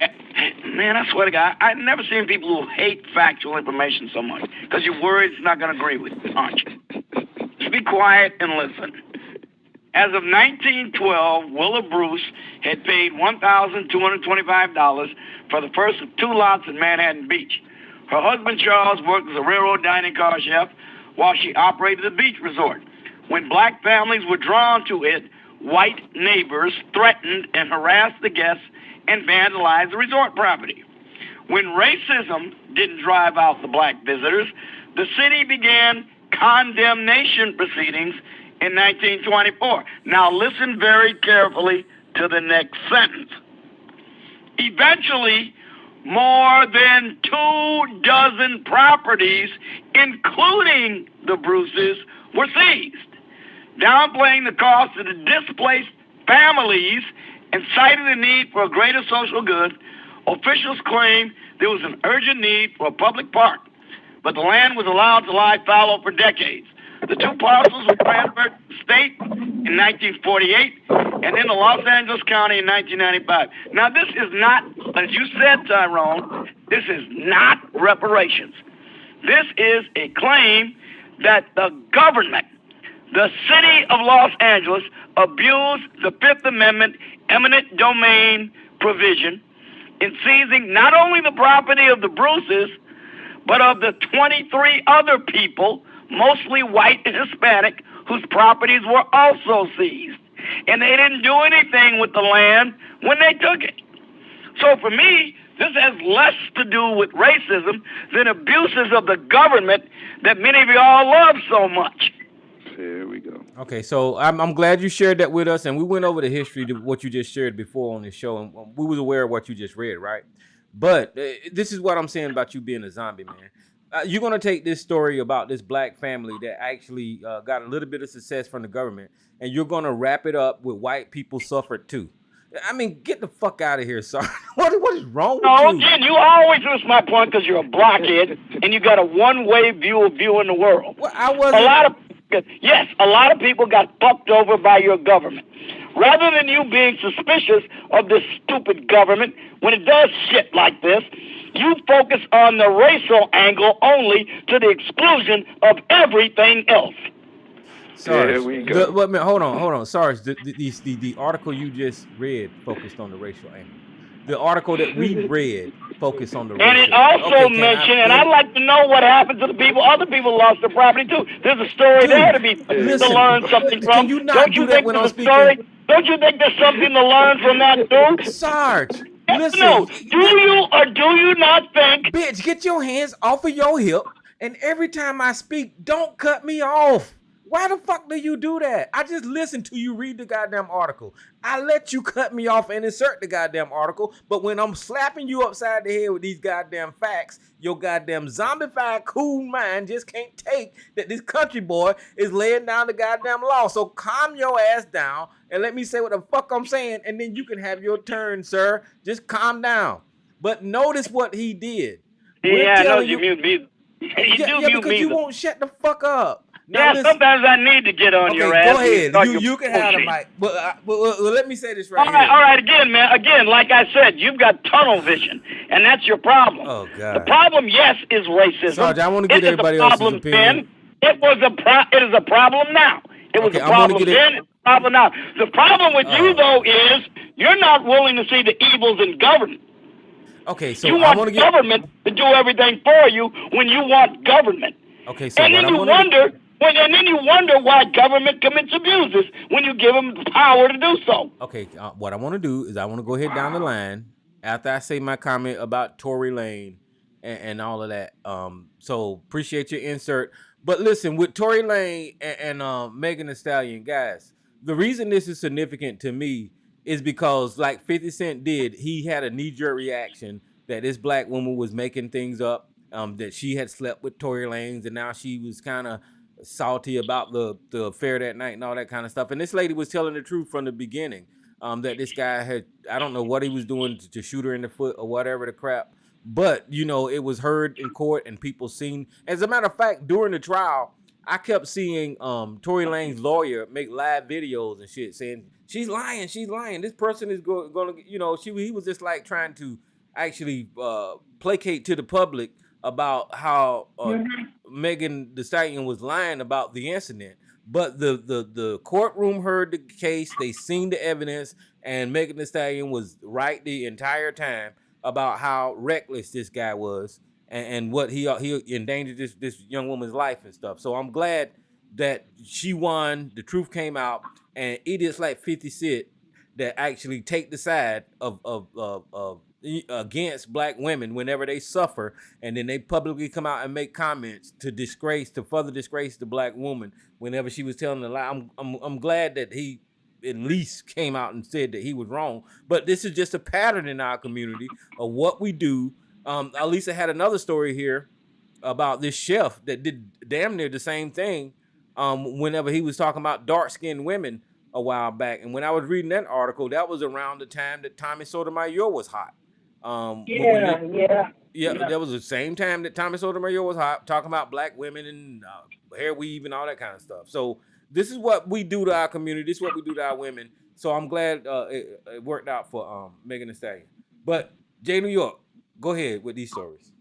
Man, I swear to God, I've never seen people who hate factual information so much, because you're worried it's not going to agree with you, aren't you? Just be quiet and listen. As of 1912, Willa Bruce had paid $1,225 for the first of 2 lots in Manhattan Beach. Her husband, Charles, worked as a railroad dining car chef while she operated the beach resort. When Black families were drawn to it, white neighbors threatened and harassed the guests and vandalized the resort property. When racism didn't drive out the black visitors, the city began condemnation proceedings in 1924. Now listen very carefully to the next sentence. Eventually, more than 24 properties, including the Bruces, were seized. Downplaying the cost of the displaced families and citing the need for a greater social good, officials claimed there was an urgent need for a public park, but the land was allowed to lie fallow for decades. The two parcels were transferred to the state in 1948 and then to Los Angeles County in 1995. Now, this is not, as you said, Tyrone, this is not reparations. This is a claim that the government, the city of Los Angeles, abused the Fifth Amendment eminent domain provision in seizing not only the property of the Bruces, but of the 23 other people, mostly white and Hispanic, whose properties were also seized. And they didn't do anything with the land when they took it. So for me, this has less to do with racism than abuses of the government that many of y'all love so much.
Here we go.
Okay, so I'm glad you shared that with us, and we went over the history of what you just shared before on this show, and we was aware of what you just read, right? But this is what I'm saying about you being a zombie, man. You're going to take this story about this black family that actually got a little bit of success from the government, and you're going to wrap it up with white people suffered too. I mean, get the fuck out of here, sorry. What is wrong with you?
Again, you always miss my point because you're a blockhead and you got a one-way view of viewing the world.
Well, I wasn't.
A lot of people got fucked over by your government. Rather than you being suspicious of this stupid government when it does shit like this, you focus on the racial angle only to the exclusion of everything else.
Sorry,
There we go.
hold on. Sorry, the article you just read focused on the racial angle. The article that we read focused on the racial.
And it also mentioned, and I'd like to know what happened to the people. Other people lost their property too. There's a story there to be to learn something from.
Can you not do that when I'm speaking?
Don't you think there's something to learn from that too?
Sarge, listen.
No, do you or do you not think?
Bitch, get your hands off of your hip, and every time I speak, don't cut me off. Why the fuck do you do that? I just listened to you read the goddamn article. I let you cut me off and insert the goddamn article, but when I'm slapping you upside the head with these goddamn facts, your goddamn zombified cool mind just can't take that this country boy is laying down the goddamn law. So calm your ass down and let me say what the fuck I'm saying, and then you can have your turn, sir. Just calm down. But notice what he did.
Yeah, I know you mute me.
Because you won't shut the fuck up. Now,
yeah, sometimes I need to get on your ass.
Go ahead. You can have the mic. But let me say this right here.
All right. Again, man. Again, like I said, you've got tunnel vision, and that's your problem.
Oh, God.
The problem, yes, is racism.
Sarge, I want to get everybody else's opinion.
It is a problem now. It was a problem then. It's a problem now. The problem with you, though, is you're not willing to see the evils in government.
Okay, so
you want government to do everything for you when you want government.
Okay, so
and then you wonder why government commits abuses when you give them the power to do so.
Okay, what I want to do is I want to go ahead down the line after I say my comment about Tory Lane and all of that. So appreciate your insert. But listen, with Tory Lane and Megan Thee Stallion, guys, the reason this is significant to me is because, like 50 Cent did, he had a knee-jerk reaction that this black woman was making things up. That she had slept with Tory Lanez, and now she was kind of salty about the affair that night and all that kind of stuff. And this lady was telling the truth from the beginning, that this guy had, I don't know what he was doing to shoot her in the foot or whatever the crap, but, you know, it was heard in court and people seen. As a matter of fact, during the trial, I kept seeing Tory Lanez's lawyer make live videos and shit saying, she's lying. This person is going to, you know, he was just like trying to actually placate to the public about how Megan Thee Stallion was lying about the incident. But the courtroom heard the case, they seen the evidence, and Megan Thee Stallion was right the entire time about how reckless this guy was and what he endangered this young woman's life and stuff. So I'm glad that she won, the truth came out, and idiots like 50 Cent that actually take the side of against black women whenever they suffer, and then they publicly come out and make comments to further disgrace the black woman whenever she was telling the lie. I'm glad that he at least came out and said that he was wrong. But this is just a pattern in our community of what we do. Alisa had another story here about this chef that did damn near the same thing whenever he was talking about dark-skinned women a while back. And when I was reading that article, that was around the time that Tommy Sotomayor was hot. That was the same time that Tommy Sotomayor was hot, talking about black women and hair weave and all that kind of stuff. So this is what we do to our community. This is what we do to our women. So I'm glad it worked out for Megan Thee Stallion. But Jay New York, go ahead with these stories.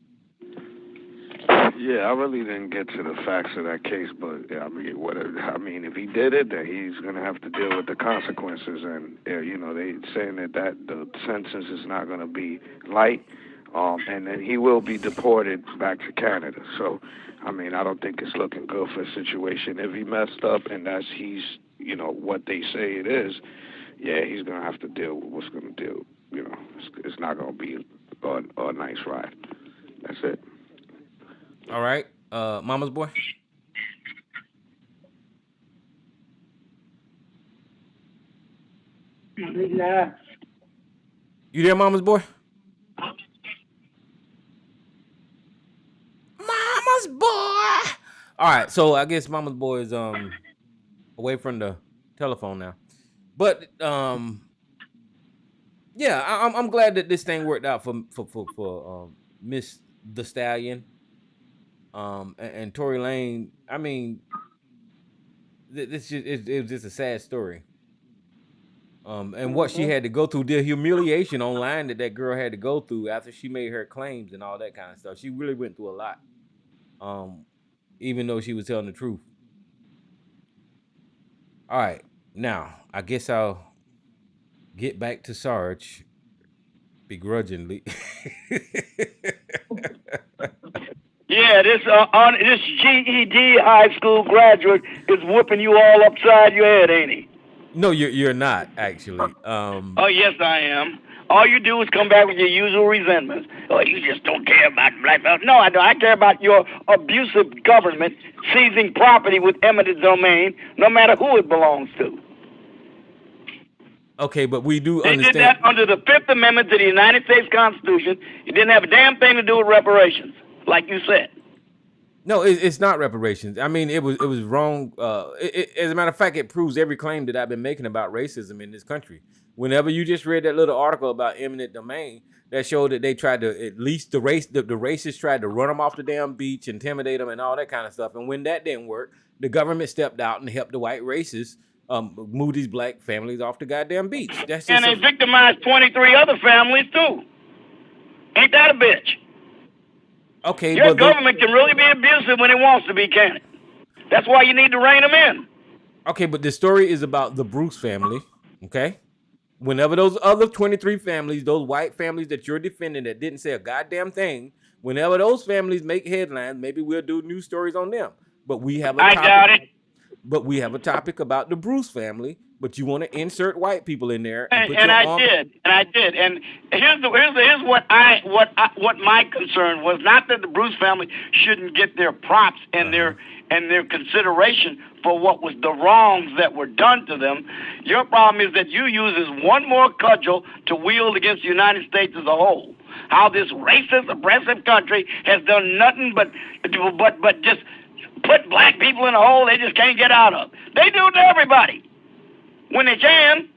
Yeah, I really didn't get to the facts of that case, but I mean, if he did it, then he's gonna have to deal with the consequences. And you know, they saying that the sentence is not gonna be light, and then he will be deported back to Canada. So, I mean, I don't think it's looking good for a situation. If he messed up and he's you know what they say it is, yeah, he's gonna have to deal with what's gonna deal. You know, it's not gonna be a nice ride. That's it.
All right, Mama's boy.
Yeah.
You there, Mama's boy? Mama's boy. All right, so I guess Mama's boy is away from the telephone now, but yeah, I'm glad that this thing worked out for Miss the Stallion. And Tory Lane, I mean, it was just a sad story. And what she had to go through, the humiliation online that girl had to go through after she made her claims and all that kind of stuff. She really went through a lot, even though she was telling the truth. All right, now I guess I'll get back to Sarge begrudgingly.
Yeah, this GED high school graduate is whooping you all upside your head, ain't he?
No, you're not actually.
Oh yes, I am. All you do is come back with your usual resentments. Oh, you just don't care about black folks. No, I don't. I care about your abusive government seizing property with eminent domain, no matter who it belongs to.
Okay, but we do
They
understand.
did that under the Fifth Amendment to the United States Constitution. It didn't have a damn thing to do with reparations, like you said.
No, it's not reparations. I mean, it was wrong. As a matter of fact, it proves every claim that I've been making about racism in this country. Whenever you just read that little article about eminent domain, that showed that they tried to, at least the racists tried to run them off the damn beach, intimidate them, and all that kind of stuff. And when that didn't work, the government stepped out and helped the white racists move these black families off the goddamn beach. That's just
And they victimized 23 other families too. Ain't that a bitch?
Okay,
Your
but
government can really be abusive when it wants to be, can it? That's why you need to rein them in.
Okay, but the story is about the Bruce family, okay? Whenever those other 23 families, those white families that you're defending that didn't say a goddamn thing, whenever those families make headlines, maybe we'll do news stories on them. But we have a topic.
I doubt it.
But we have a topic about the Bruce family, but you want to insert white people in there.
And I did. And here's what my concern was. Not that the Bruce family shouldn't get their props and their consideration for what was the wrongs that were done to them. Your problem is that you use as one more cudgel to wield against the United States as a whole. How this racist, oppressive country has done nothing but just put black people in a hole they just can't get out of. They do it to everybody when they can.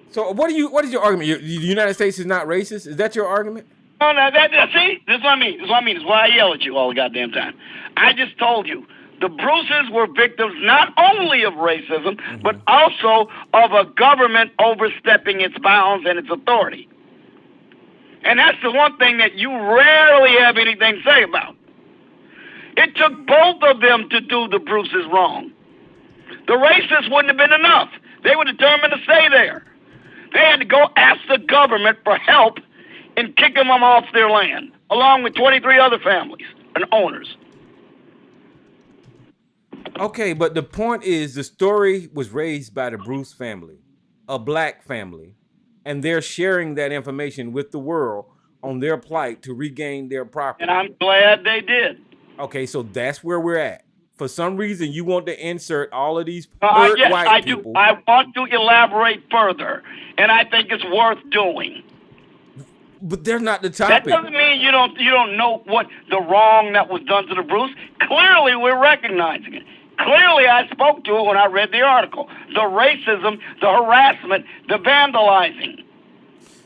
So what is your argument? The United States is not racist? Is that your argument?
Oh, no, see, this is what I mean. This is why I yell at you all the goddamn time. I just told you. The Bruces were victims not only of racism, but also of a government overstepping its bounds and its authority. And that's the one thing that you rarely have anything to say about. It took both of them to do the Bruces wrong. The racists wouldn't have been enough. They were determined to stay there. They had to go ask the government for help in kicking them off their land, along with 23 other families and owners.
Okay, but the point is the story was raised by the Bruce family, a black family, and they're sharing that information with the world on their plight to regain their property.
And I'm glad they did.
Okay, so that's where we're at. For some reason, you want to insert all of these
Yes,
white
I
people.
do. I want to elaborate further, and I think it's worth doing.
But they're not the
That
topic.
doesn't mean you don't know what the wrong that was done to the Bruce. Clearly, we're recognizing it. Clearly, I spoke to it when I read the article. The racism, the harassment, the vandalizing.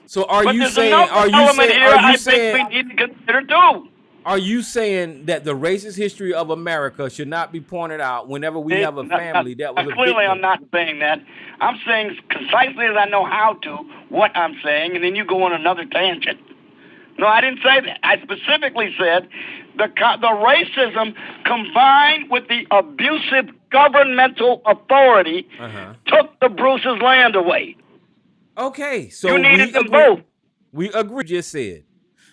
So are
But
you
there's
saying?
another
Are you
element
saying?
here
Are you
I
saying?
think we need to consider too.
Are you saying that the racist history of America should not be pointed out whenever we have a family that was a
Clearly,
victim?
I'm not saying that. I'm saying concisely as I know how to what I'm saying, and then you go on another tangent. No, I didn't say that. I specifically said the racism combined with the abusive governmental authority took the Bruce's land away.
Okay, so
You needed them
agree.
both.
We agree. Just said.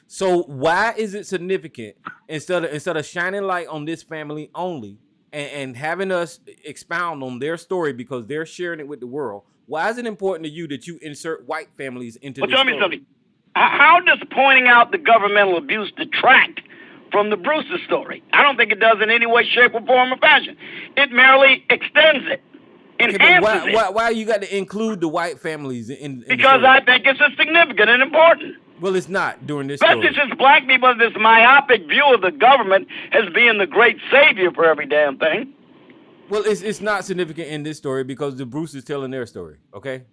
So why is it significant instead of shining light on this family only and having us expound on their story because they're sharing it with the world? Why is it important to you that you insert white families into this
Tell
story?
me something. How does pointing out the governmental abuse detract from the Bruce's story? I don't think it does in any way, shape, or form or fashion. It merely extends it, enhances it.
Why you got to include the white families in
Because I think it's significant and important.
Well, it's not during this story.
Especially since black people have this myopic view of the government as being the great savior for every damn thing.
Well, it's not significant in this story because the Bruce is telling their story. Okay,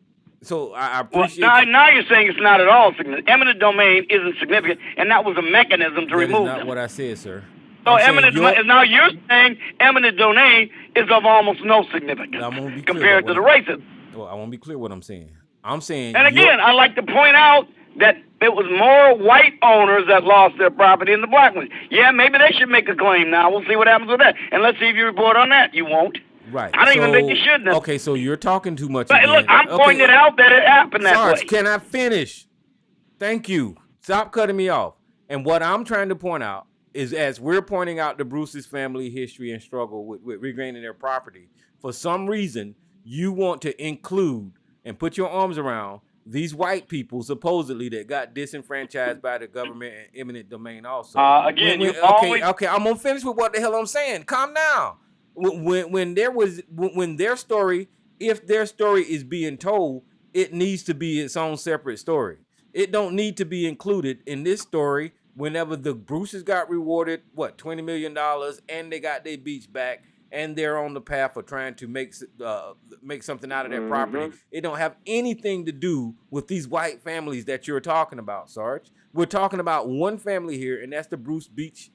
so I appreciate.
Now you're saying it's not at all significant. Eminent domain isn't significant, and that was a mechanism to remove
That is not
them.
what I said, sir.
So now you're saying eminent domain is of almost no significance compared to the racism.
Well, I won't be clear what I'm saying. I'm saying.
And again, I like to point out that it was more white owners that lost their property than the black ones. Yeah, maybe they should make a claim now. We'll see what happens with that. And let's see if you report on that. You won't.
Right.
I don't even think you should.
Okay, so you're talking too much.
But look, I'm pointing out that it happened that
Sarge,
way.
can I finish? Thank you. Stop cutting me off. And what I'm trying to point out is as we're pointing out the Bruce's family history and struggle with regaining their property, for some reason, you want to include and put your arms around these white people supposedly that got disenfranchised by the government and eminent domain also. Okay, I'm gonna finish with what the hell I'm saying. Calm down. When their story, if their story is being told, it needs to be its own separate story. It don't need to be included in this story. Whenever the Bruces got rewarded, $20 million, and they got their beach back, and they're on the path of trying to make something out of their property. It don't have anything to do with these white families that you're talking about, Sarge. We're talking about one family here, and that's the Bruce Beach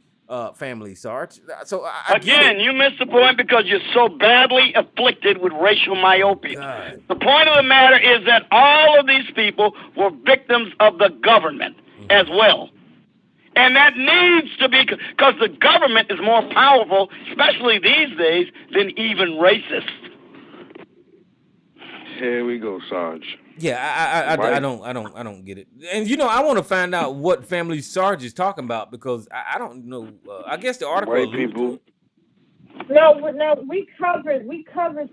family, Sarge. So
Again, you missed the point because you're so badly afflicted with racial myopia.
God.
The point of the matter is that all of these people were victims of the government as well. And that needs to be, because the government is more powerful, especially these days, than even racists.
Here we go, Sarge.
Yeah, I don't get it. And I want to find out what family Sarge is talking about because I don't know. I guess the article.
White people.
No, we covered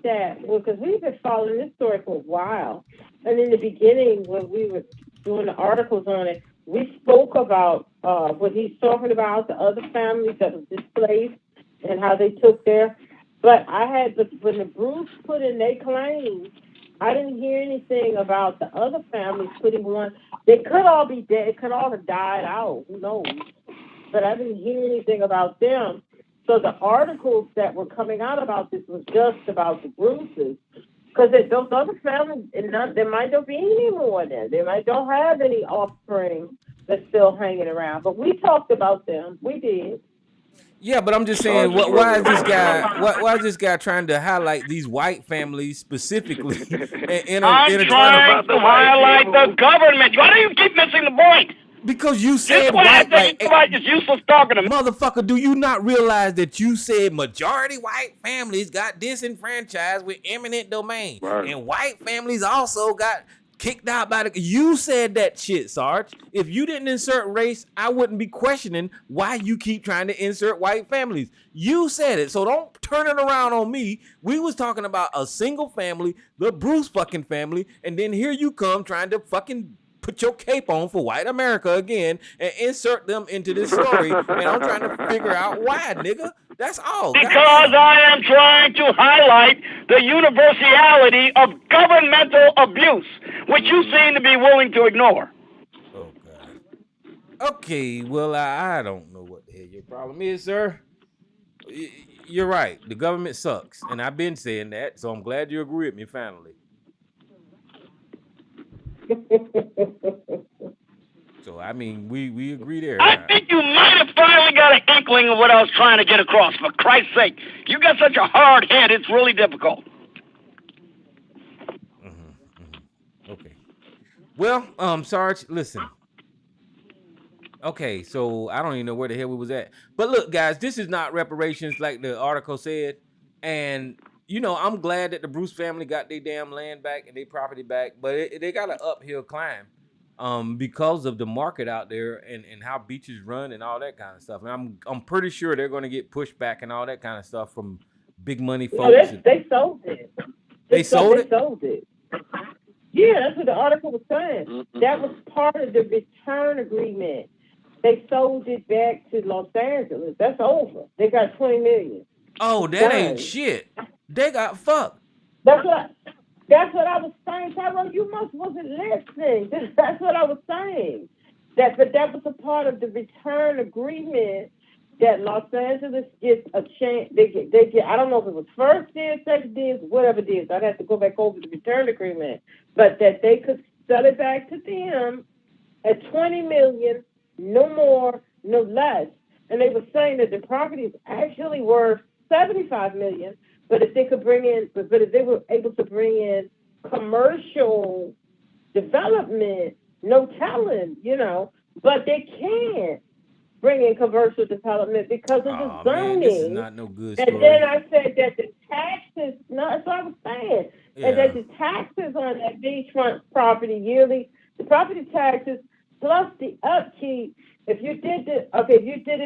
that because we've been following this story for a while. And in the beginning, when we were doing the articles on it, we spoke about what he's talking about, the other families that were displaced and how they took their. But when the Bruce put in their claims, I didn't hear anything about the other families putting one. They could all be dead. It could all have died out. Who knows? But I didn't hear anything about them. So the articles that were coming out about this was just about the Bruces. Because those other families, there might not be any more there. They might don't have any offspring that's still hanging around. But we talked about them. We did.
Yeah, but I'm just saying, why is this guy trying to highlight these white families specifically?
I'm trying to highlight the government. Why do you keep missing the point?
Because you said
white, like it's useless talking to me.
Motherfucker, do you not realize that you said majority white families got disenfranchised with eminent domain, and white families also got kicked out by the. You said that shit, Sarge. If you didn't insert race, I wouldn't be questioning why you keep trying to insert white families. You said it, so don't turn it around on me. We was talking about a single family, the Bruce fucking family, and then here you come trying to fucking put your cape on for white America again and insert them into this story, and I'm trying to figure out why, nigga. That's all.
Because I am trying to highlight the universality of governmental abuse, which you seem to be willing to ignore.
Oh, God. Okay, well, I don't know what the hell your problem is, sir. You're right. The government sucks, and I've been saying that, so I'm glad you agree with me finally. So, I mean, we agree there.
I think you might have finally got an inkling of what I was trying to get across. For Christ's sake, you got such a hard head, it's really difficult.
Okay. Well, Sarge, listen. Okay, so I don't even know where the hell we was at. But look, guys, this is not reparations like the article said. And, you know, I'm glad that the Bruce family got their damn land back and their property back. But they got an uphill climb. Because of the market out there and how beaches run and all that kind of stuff. And I'm pretty sure they're going to get pushed back and all that kind of stuff from big money folks.
No, they sold it.
They sold it?
They sold it. Yeah, that's what the article was saying. That was part of the return agreement. They sold it back to Los Angeles. That's over. They got $20 million.
Oh, that ain't shit. They got fucked.
That's what I was saying, Tyrone. You wasn't listening. That's what I was saying. But that was a part of the return agreement that Los Angeles gets a chance. They get. I don't know if it was first dibs, second dibs, whatever it is. I'd have to go back over the return agreement. But that they could sell it back to them at $20 million, no more, no less. And they were saying that the property is actually worth $75 million. But if they could bring in, but if they were able to bring in commercial development, no telling, you know. But they can't bring in commercial development because of the zoning.
Man, this is not no good story.
And then I said that the taxes, no, that's what I was saying. Yeah. And that the taxes on that beachfront property yearly, the property taxes plus the upkeep, if you did it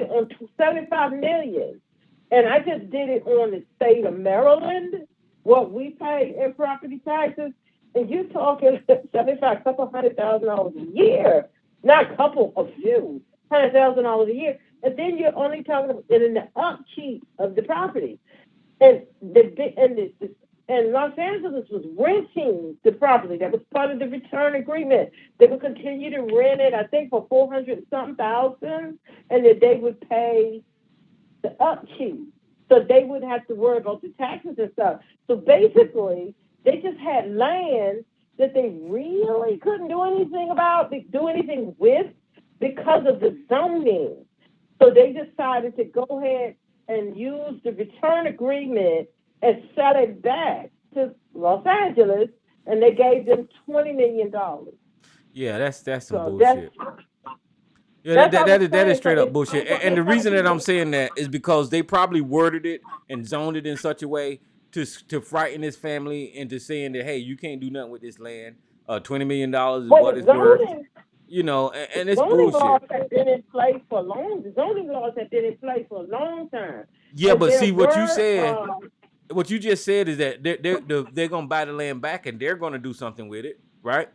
on $75 million. And I just did it on the state of Maryland, what we pay in property taxes, and you're talking $75, couple $100,000 a year, not a couple, a few, $100,000 a year, and then you're only talking about in the upkeep of the property, and Los Angeles was renting the property. That was part of the return agreement. They would continue to rent it, I think, for $400,000, and that they would pay the upkeep. So they wouldn't have to worry about the taxes and stuff. So basically, they just had land that they really couldn't do anything with because of the zoning. So they decided to go ahead and use the return agreement and sell it back to Los Angeles, and they gave them $20 million.
Yeah, that's some bullshit. Yeah, that is straight up bullshit. And the reason that I'm saying that is because they probably worded it and zoned it in such a way to frighten this family into saying that, hey, you can't do nothing with this land. $20 million is what it's worth. You know, and it's
zoning
bullshit.
Laws have been in place for a long. Zoning laws have been in place for a long time.
Yeah,
and
but see what you said. What you just said is that they're gonna buy the land back and they're gonna do something with it, right?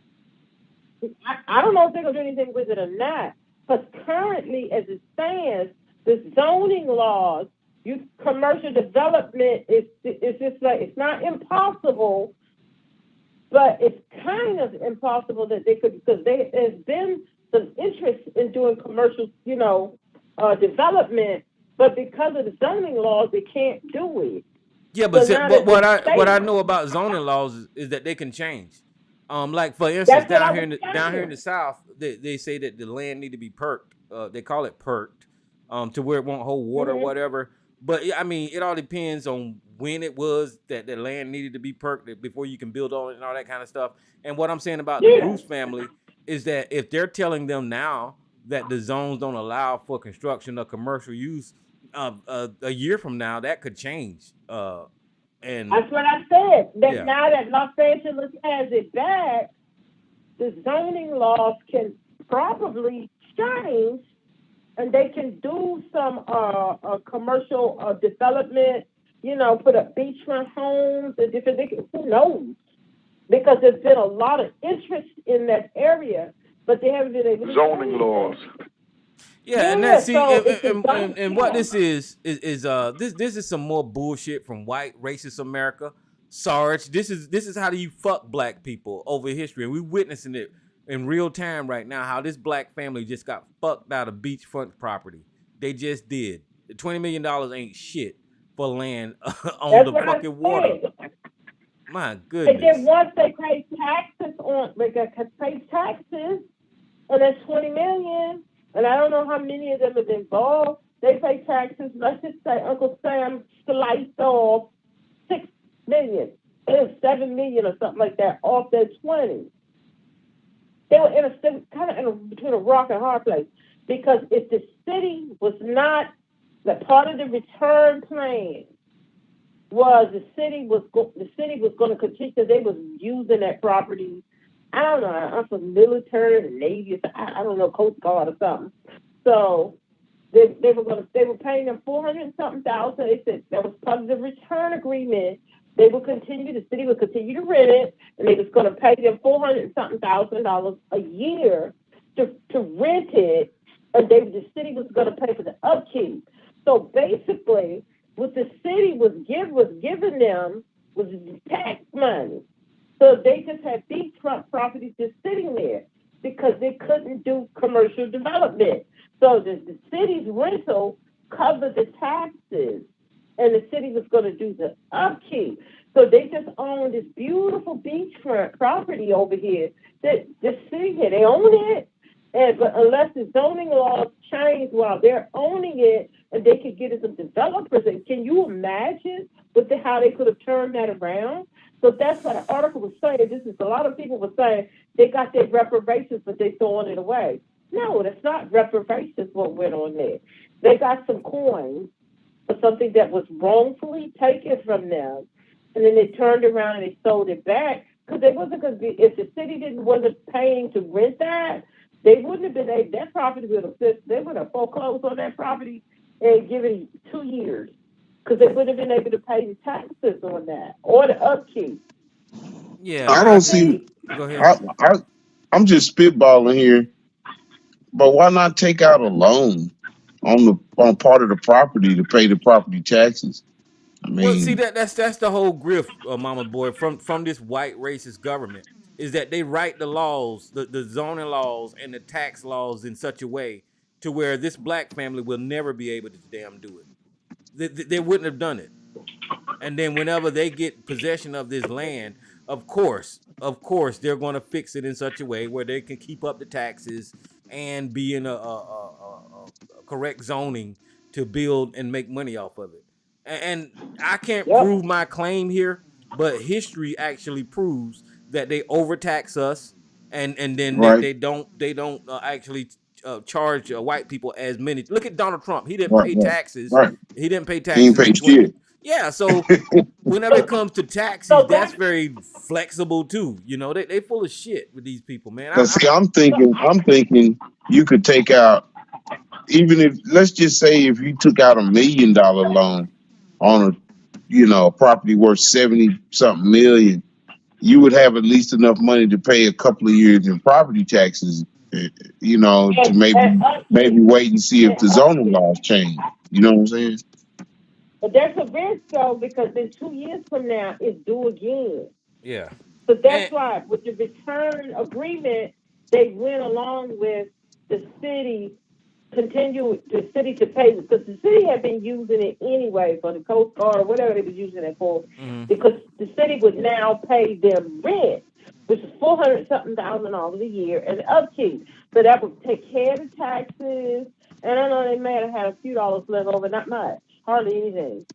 I don't know if they're gonna do anything with it or not. But currently, as it stands, the zoning laws, commercial development is just like, it's not impossible, but it's kind of impossible that they could, because there's been some interest in doing commercial, development, but because of the zoning laws, they can't do it.
Yeah, but what I know about zoning laws is that they can change. Like for instance, down here in the South, they say that the land need to be perked. They call it perked, to where it won't hold water or whatever. But I mean, it all depends on when it was that the land needed to be perked before you can build on it and all that kind of stuff. And what I'm saying about the Bruce family is that if they're telling them now that the zones don't allow for construction or commercial use, a year from now that could change. And
that's what I said. Now that Los Angeles has it back, the zoning laws can probably change, and they can do some commercial development. Put up beachfront homes and different things. Who knows? Because there's been a lot of interest in that area, but they haven't been able to
Zoning
change
laws.
it.
Yeah, and
Yeah,
that see,
so it's a
and what
yeah.
this is this is some more bullshit from white racist America. Sarge, this is how do you fuck black people over history, and we witnessing it in real time right now. How this black family just got fucked out of beachfront property. They just did. $20 million ain't shit for land on
That's
the
what I
fucking water.
said.
My
And
goodness.
then once they pay taxes they got to pay taxes, and that's 20 million. And I don't know how many of them have been involved. They pay taxes. Let's just say Uncle Sam sliced off 6 million, 7 million, or something like that off their 20. They were between a rock and a hard place, because if the city was not the part of the return plan, was the city was going to continue, because they was using that property. I don't know. I'm from military, the Navy, I don't know, Coast Guard or something. So they were paying them 400 and something thousand. They said that was part of the return agreement. The city would continue to rent it, and they was going to pay them 400 and something $1,000 a year to rent it, and the city was going to pay for the upkeep. So basically, what the city was giving them was tax money. So they just had beachfront properties just sitting there because they couldn't do commercial development. So the city's rental covered the taxes, and the city was going to do the upkeep. So they just own this beautiful beachfront property over here that the city here, they own it. But unless the zoning laws change while they're owning it, and they could get some developers, and can you imagine how they could have turned that around? So that's what the article was saying. A lot of people were saying they got their reparations, but they throwing it away. No, that's not reparations what went on there. They got some coins for something that was wrongfully taken from them, and then they turned around and they sold it back, because if the city wasn't paying to rent that, they wouldn't have been able. That property would have they would have foreclosed on that property and given 2 years, because they wouldn't have been able to pay the taxes on that or the upkeep.
Yeah,
I don't see.
go ahead.
I'm just spitballing here, but why not take out a loan on part of the property to pay the property taxes? I
Well, see
mean,
that's the whole grift, Mama Boy, from this white racist government, is that they write the laws, the zoning laws and the tax laws in such a way to where this black family will never be able to damn do it. They wouldn't have done it. And then whenever they get possession of this land, of course, they're going to fix it in such a way where they can keep up the taxes and be in a correct zoning to build and make money off of it. And I can't prove my claim here, but history actually proves that they overtax us, and then
right,
they don't actually charge white people as many. Look at Donald Trump. He didn't
right,
pay
right,
taxes.
right.
He didn't pay
He ain't
taxes in
pay shit.
Yeah, so whenever it comes to taxes, that's very flexible too. They full of shit with these people, man.
Cause see, I'm thinking you could take out, even if, let's just say, if you took out $1 million loan on a property worth 70 something million, you would have at least enough money to pay a couple of years in property taxes, to maybe wait and see if the zoning laws change. You know what I'm saying?
But there's a risk, though, because in 2 years from now, it's due again.
Yeah.
So that's why, with the return agreement, they went along with the city to pay, because the city had been using it anyway for the Coast Guard or whatever they were using it for, because the city would now pay them rent, which is $400-something thousand a year, and upkeep. So that would take care of the taxes, and I know they may have had a few dollars left over, not much, hardly anything.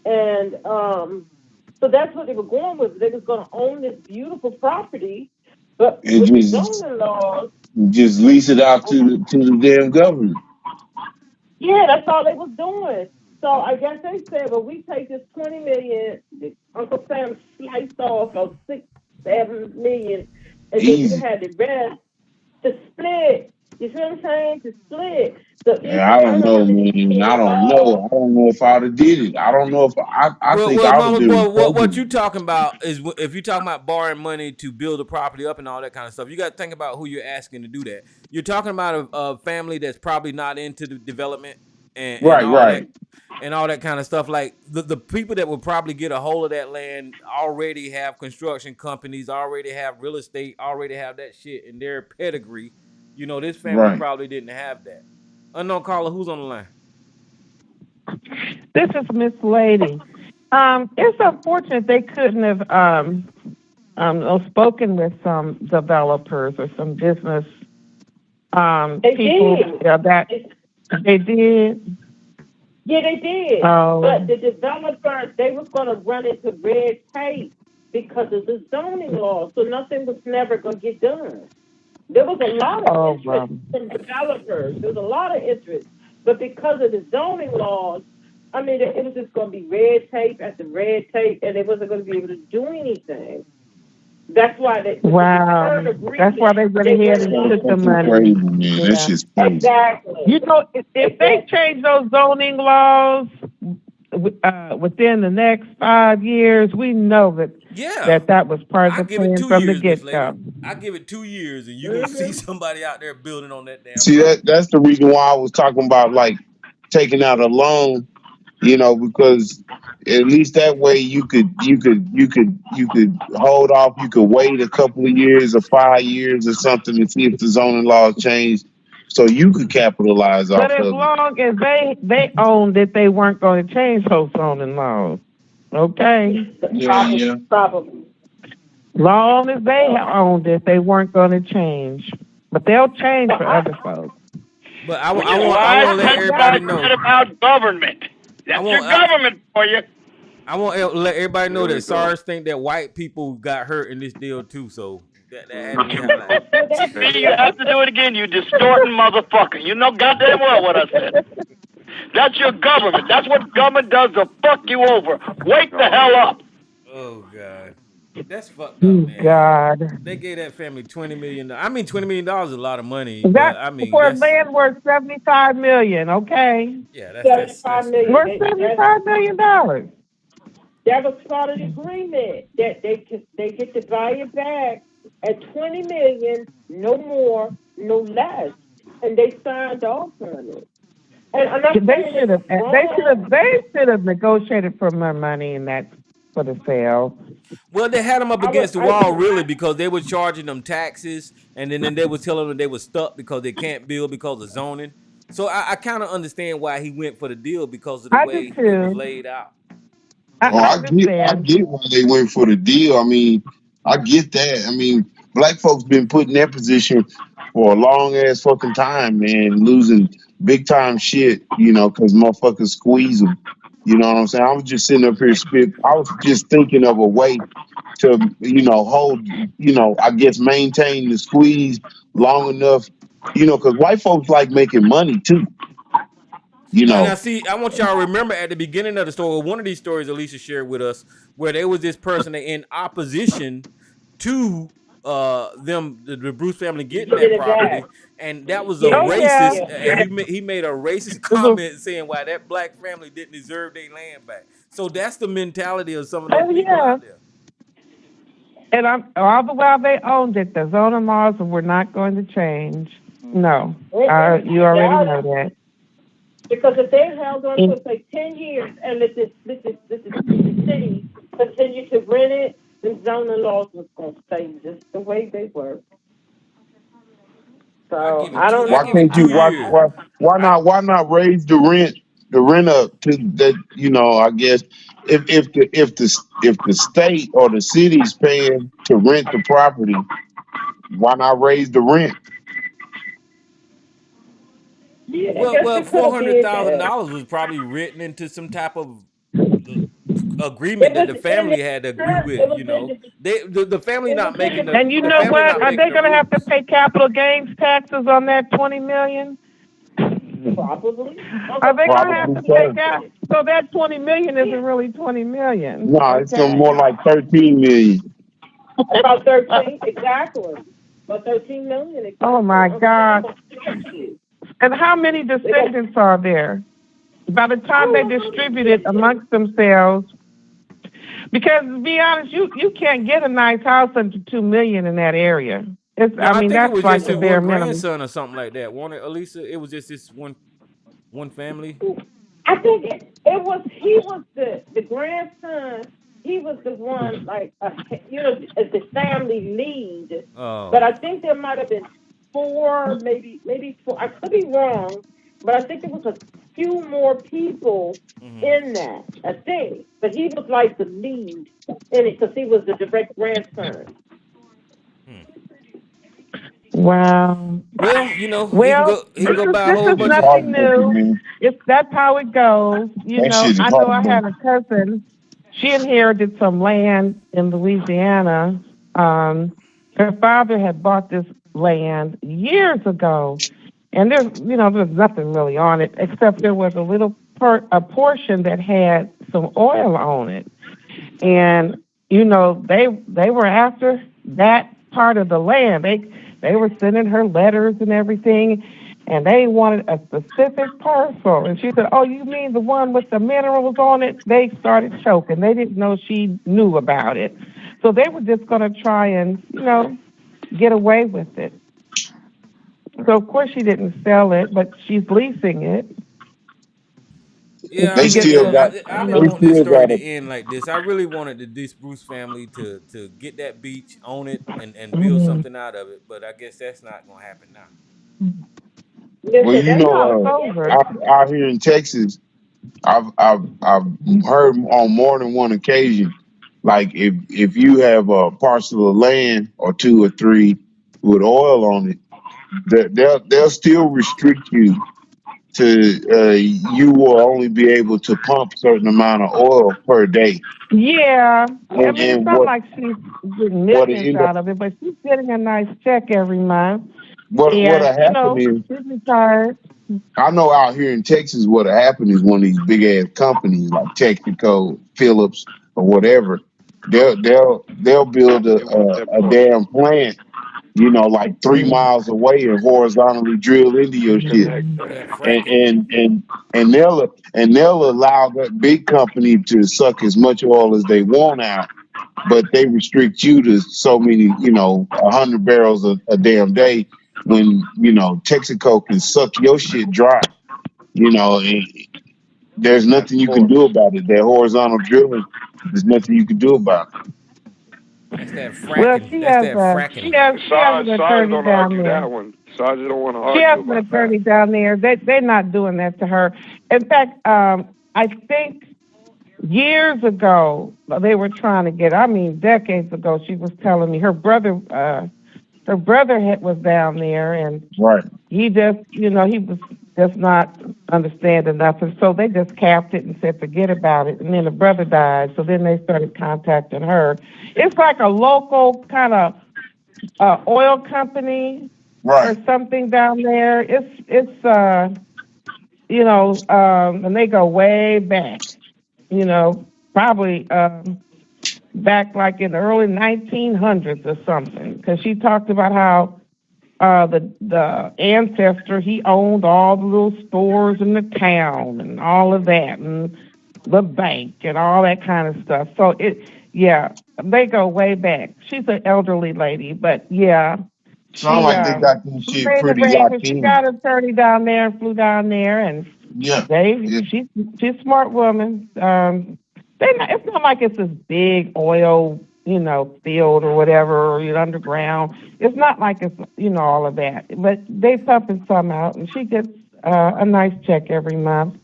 And so that's what they were going with. They was going to own this beautiful property, but
And
with the zoning laws,
just lease it out to the damn government.
yeah, that's all they was doing. So I guess they said, well, we take this 20 million, Uncle Sam sliced off of 6-7 million, and then you
Easy.
had the rest to split. You see what I'm saying? To split. So each
Yeah, I don't
owner
know,
wanted to
man.
get
I don't know.
involved.
I don't know if I'd have did it. I don't know if I
Well,
think
well,
I would have
Mama
been
Boy, what you
Republican.
talking about is if you're talking about borrowing money to build a property up and all that kind of stuff, you got to think about who you're asking to do that. You're talking about a family that's probably not into the development and
Right,
all that
right,
and all that kind of stuff. Like the people that would probably get a hold of that land already have construction companies, already have real estate, already have that shit in their pedigree. You know, this family
right.
probably didn't have that. Unknown caller, who's on the line?
This is Miss Lady. It's unfortunate they couldn't have spoken with some developers or some business
They
people
did.
that they did.
Yeah, they did.
Oh,
But the developers, they was going to run into red tape because of the zoning law. So nothing was never going to get done. There was a lot of interest from developers. There was a lot of interest. But because of the zoning laws, I mean, it was just going to be red tape after red tape, and they wasn't going to be able to do anything. That's why they
wow. That's why they went ahead and took the
That's
money.
crazy, man. That
Yeah.
shit's crazy.
exactly.
You know, if they change those zoning laws within the next 5 years, we know
Yeah.
that was part
I
of the
give it
plan
2
from the
years, Miss
get
Lady.
go.
I give it 2 years, and you're gonna see somebody out there building on that damn
See,
property.
that's the reason why I was talking about like taking out a loan, because at least that way you could hold off, you could wait a couple of years or 5 years or something to see if the zoning laws change, so you could capitalize
But
off
as
of it.
long as they owned that they weren't going to change those zoning laws, okay?
Yeah.
Probably.
Long as they owned it, they weren't going to change. But they'll change for other folks.
But I
Which
want
is
to
why
let everybody
somebody
know.
said about government. That's your government for you.
I want to let everybody know that SARS think that white people got hurt in this deal too. So that had to be highlighted.
See, you have to do it again, you distorting motherfucker. You know goddamn well what I said. That's your government. That's what government does to fuck you over. Wake the hell up.
Oh God, that's fucked up, man.
God.
They gave that family $20 million. I mean, $20 million is a lot of money,
That
but I mean,
for a
that's
land worth $75 million, okay?
yeah, that's
$75 million.
Worth $75 million.
That was part of the agreement that they get to buy it back at $20 million, no more, no less, and they signed off on it. And I'm not
They
saying
should have.
it's wrong.
They should have negotiated for more money in that for the sale.
Well, they had them up against the wall, really, because they were charging them taxes, and then they was telling them they were stuck because they can't build because of zoning. So I kind of understand why he went for the deal because of the way it was laid out.
I get why they went for the deal. I mean, I get that. I mean, black folks been put in that position for a long ass fucking time, man, losing big time shit, because motherfuckers squeeze them. You know what I'm saying? I was just sitting up here I was just thinking of a way to, hold, I guess maintain the squeeze long enough, because white folks like making money too.
Now, see, I want y'all to remember at the beginning of the story, one of these stories Alicia shared with us, where there was this person in opposition to the Bruce family getting that property, and that was a racist. And he made a racist comment saying why that black family didn't deserve their land back. So that's the mentality of some of those people out there.
And all the while they owned it, the zoning laws were not going to change. No, you already know that.
Because if they held on to it for 10 years and let this city continue to rent it, the zoning laws was going to stay just the way they were. So I don't know.
Why can't you? Why not raise the rent up to that? I guess if the state or the city's paying to rent the property, why not raise the rent?
Yeah,
well, $400,000 was probably written into some type of agreement that the family had to agree with. The family not making the.
And you know what? Are they going to have to pay capital gains taxes on that $20 million?
Probably.
Are they going to have to pay capital? So that $20 million isn't really $20 million.
No, it's more like $13 million.
About 13, exactly. About 13 million. Exactly.
Oh my God! And how many
They got,
descendants are there? By the time they distribute it amongst themselves, because to be honest, you can't get a nice house under 2 million in that area. It's
No,
I
I
mean
think it
that's
was
like
just
the
his
bare
one
minimum.
grandson or something like that. Wasn't it, Elisa? It was just this one family.
I think it was, he was the grandson. He was the one, like, as the family lead. But
Oh.
I think there might have been four, maybe four. I could be wrong, but I think there was a few more people
Hmm.
in that. I think, but he was like the lead in it because he was the direct grandson.
Hmm.
Wow.
Well,
Well,
he can go buy a
this
whole
is
bunch
It's
of.
nothing
heartbreaking,
new.
man.
That's how it goes.
That shit is
I know I had
heartbreaking.
a cousin. She inherited some land in Louisiana. Um, Her father had bought this land years ago, and there's nothing really on it except there was a portion that had some oil on it, and they were after that part of the land. They were sending her letters and everything, and they wanted a specific parcel. And she said, "Oh, you mean the one with the minerals on it?" They started choking. They didn't know she knew about it, so they were just going to try and get away with it. So of course she didn't sell it, but she's leasing it. And
Yeah,
They
she gets
still
a
got
I didn't
they
want this
still
story
got
to
a
end like this. I really wanted the Dis Bruce family to get that beach, own it, and build
Mhm.
something out of it. But I guess that's not gonna happen now.
well,
Listen, that's
No, it's
not
over.
out here in Texas, I've heard on more than one occasion, like if you have a parcel of land or two or three with oil on it, that they'll still restrict you to you will only be able to pump certain amount of oil per day.
Yeah, I mean it's
And
not like she's getting
what it
millions
end up
out of it, but she's getting a nice check every month,
what
and
happened is
she's retired.
I know out here in Texas what happened is one of these big ass companies like Texaco, Phillips, or whatever, they'll build
They want that
a
push.
damn plant, like 3 miles away and horizontally drill into your shit.
Connect
Yeah,
that.
And
fracking.
and and and they'll allow that big company to suck as much oil as they want out, but they restrict you to so many, 100 barrels a damn day when, Texaco can suck your shit dry. And there's
That
nothing you can
push.
do about it. That horizontal drilling, there's nothing you can do about it.
That's that
Well,
fracking. That's that fracking.
she has an
Sarge
attorney
don't
down
argue
there.
that one. Sarge don't want to
She
argue
has an
about that.
attorney down there. They're not doing that to her. In fact, I think years ago they were trying to get. I mean, decades ago, she was telling me her brother. Was down there, and
Right.
he just, he was just not understanding nothing. So they just capped it and said, forget about it. And then the brother died. So then they started contacting her. It's like a local kind of oil company or
Right.
something down there. And they go way back, probably back like in the early 1900s or something. Because she talked about how the ancestor, he owned all the little stores in the town and all of that, and the bank and all that kind of stuff. So yeah, they go way back. She's an elderly lady, but yeah,
Sound like they got this
she
shit
made
pretty
arrangements.
locked
She
in.
got an attorney down there and flew down there, and
Yeah. Yeah.
she's a smart woman. It's not like it's this big oil, field or whatever, or underground. It's not like it's, all of that. But they pumping some out, and she gets a nice check every month.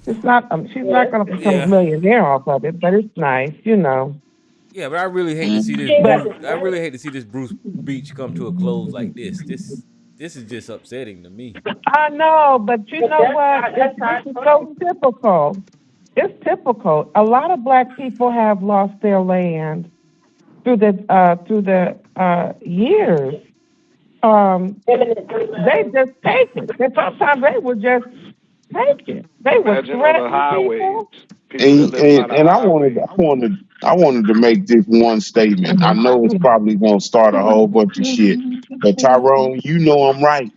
It's not. She's not going to become a
Yeah.
millionaire off of it, but it's nice.
Yeah, but I really hate to see this
She
Bruce.
has
I really hate to see this Bruce Beach come to a close like this. This is just upsetting to me.
I know, but you know what?
that's
This is so typical. It's typical. A lot of black people have lost their land through the years. They just take it. And sometimes they would just take it. They would
Imagine on the
threaten
highways.
people.
People that live by the
And I
highways.
I wanted to make this one statement. I know it's probably gonna start a whole bunch of shit, but Tyrone, you know I'm right.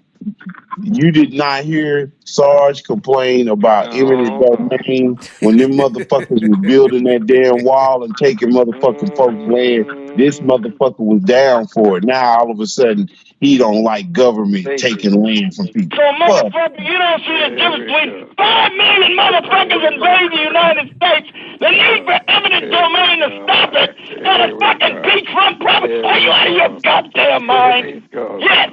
You did not hear Sarge complain about eminent domain when them motherfuckers was building that damn wall and taking motherfucking folks' land. This motherfucker was down for it. Now all of a sudden he don't like government taking land from people.
So, motherfucker, you don't see the difference between 5 million motherfuckers invading the United States. The need for eminent domain to stop it and a fucking beachfront property. Are you out of your goddamn mind? Yes.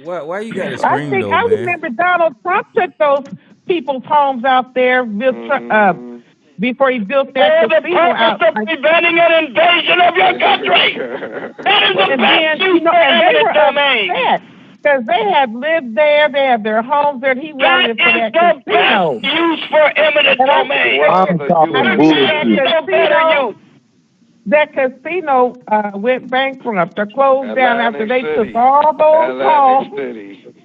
Why you got to
I
scream
think
though,
I
man?
remember Donald Trump took those people's homes out there before he built that
For the
casino out.
purpose of preventing an invasion of your country. That is the
And
best
then,
use for
and they
eminent
were
domain.
upset because they had lived there, they had their homes there, and he wanted
That
it for
is
that
the
casino.
best use for eminent
And
domain.
I'm talking bullshit.
That casino went bankrupt or closed down after they took all those homes.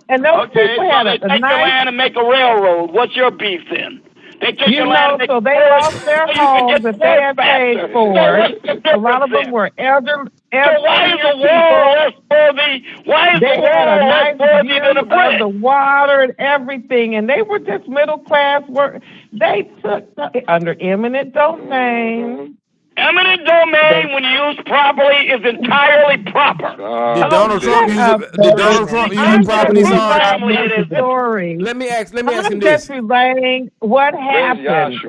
And those
Okay,
people
so
had
they
a
take the
nice,
land and make a railroad. What's your beef then? They took
you
your land
know,
and make
so
a
they
railroad
lost their
so you can
homes
get
that they had paid
faster.
for.
So what's the
A lot
difference
of them
then?
were elderly
So why is the
people.
wall less worthy? Why is
They
the
had
wall
a
less
nice
worthy
view
than a
of
bridge?
the water and everything, and they were just middle class work. They took under eminent domain.
Eminent domain, when used properly, is entirely proper.
Did Donald Trump use it? Did Donald Trump use it properly, Sarge?
Story.
Let me ask him
I'm
this.
just relaying what happened.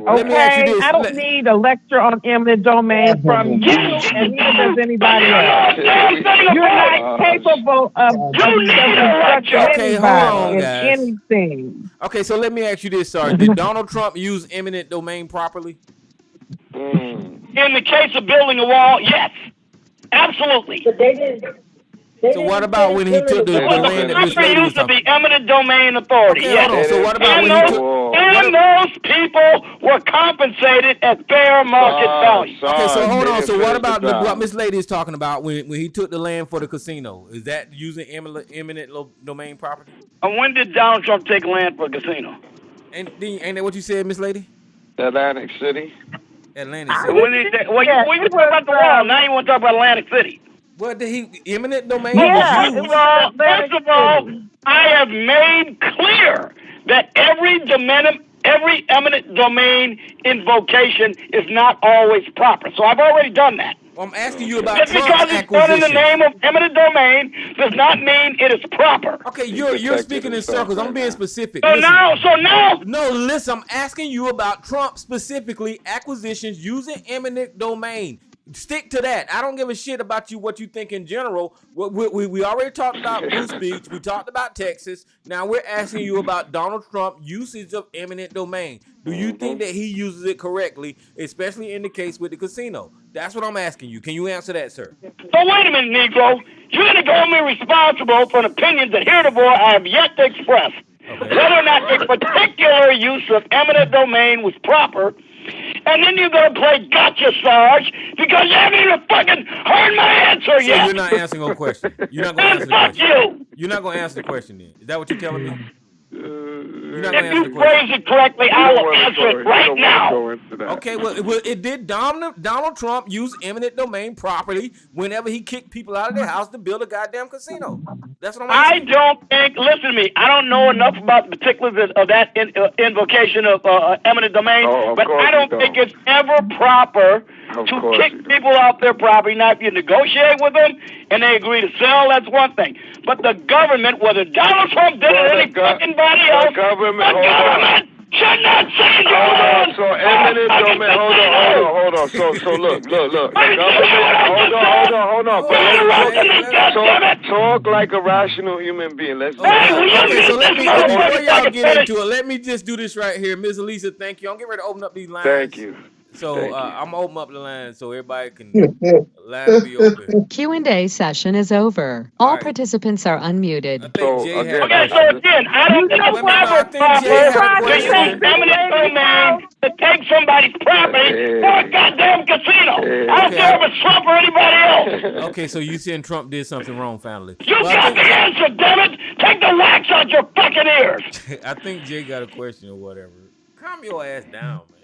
Let me ask you
Okay,
this.
I don't need a lecture on eminent domain from you, and neither does anybody else. You're not capable of instructing
Okay, hold on,
anybody in
guys.
anything.
Okay, so let me ask you this, Sarge. Did Donald Trump use eminent domain properly?
In the case of building a wall, yes, absolutely.
But they didn't.
So what about when he took the land that Miss
proper
Lady was
use of
talking?
the eminent domain authority.
Okay,
yes.
hold on. So what about
and
when he
those,
took?
and those people were compensated at fair market value.
Okay, so hold on. So what about what Miss Lady is talking about when he took the land for the casino? Is that using eminent domain property?
And when did Donald Trump take land for a casino?
Ain't that what you said, Miss Lady?
Atlantic City.
Atlantic City.
When did they, well, you talk about the wall. Now you want to talk about Atlantic City.
What did he eminent domain
First
was used?
of all, I have made clear that every eminent domain invocation is not always proper. So I've already done that.
Well, I'm asking you about
Just because it's done in the name of eminent domain does not mean it is proper.
Okay, you're speaking in circles. I'm being specific.
So now.
No, listen, I'm asking you about Trump specifically, acquisitions using eminent domain. Stick to that. I don't give a shit about what you think in general. We already talked about Bruce Beach. We talked about Texas. Now we're asking you about Donald Trump usage of eminent domain. Do you think that he uses it correctly, especially in the case with the casino? That's what I'm asking you. Can you answer that, sir?
So wait a minute, Negro. You're going to hold me responsible for an opinion that heretofore I have yet to express. Okay. Whether or not a particular use of eminent domain was proper. And then you're going to play gotcha, Sarge, because you haven't even fucking heard my answer yet.
So you're not answering a question. You're not going to answer the question. You're not going to answer the question then. Is that what you're telling me? You're not going to answer the question.
If you phrase it correctly, I will answer it right now.
Okay, well, it did Donald Trump use eminent domain properly whenever he kicked people out of their house to build a goddamn casino. That's what I'm asking.
I don't think, listen to me, I don't know enough about the particulars of that invocation of eminent domain, but I don't think it's ever proper to kick people off their property. Now, if you negotiate with them and they agree to sell, that's one thing. But the government, whether Donald Trump did it or any fucking body else, the government should not say
so eminent domain. Hold on. So look. The government. Hold on. Talk like a rational human being. Let's.
Okay, so before y'all get into it, let me just do this right here, Ms. Elisa. Thank you. I'm getting ready to open up these lines.
Thank you.
So I'm gonna open up the line so everybody can line be open.
Q&A session is over. All participants are unmuted.
I think Jay had
Okay, so again, I don't think it's proper to use eminent domain to take somebody's property for a goddamn casino. I don't care if it's Trump or anybody else.
Okay, so you saying Trump did something wrong, finally?
You got the answer, damn it! Take the wax out your fucking ears.
I think Jay got a question or whatever. Calm your ass down, man.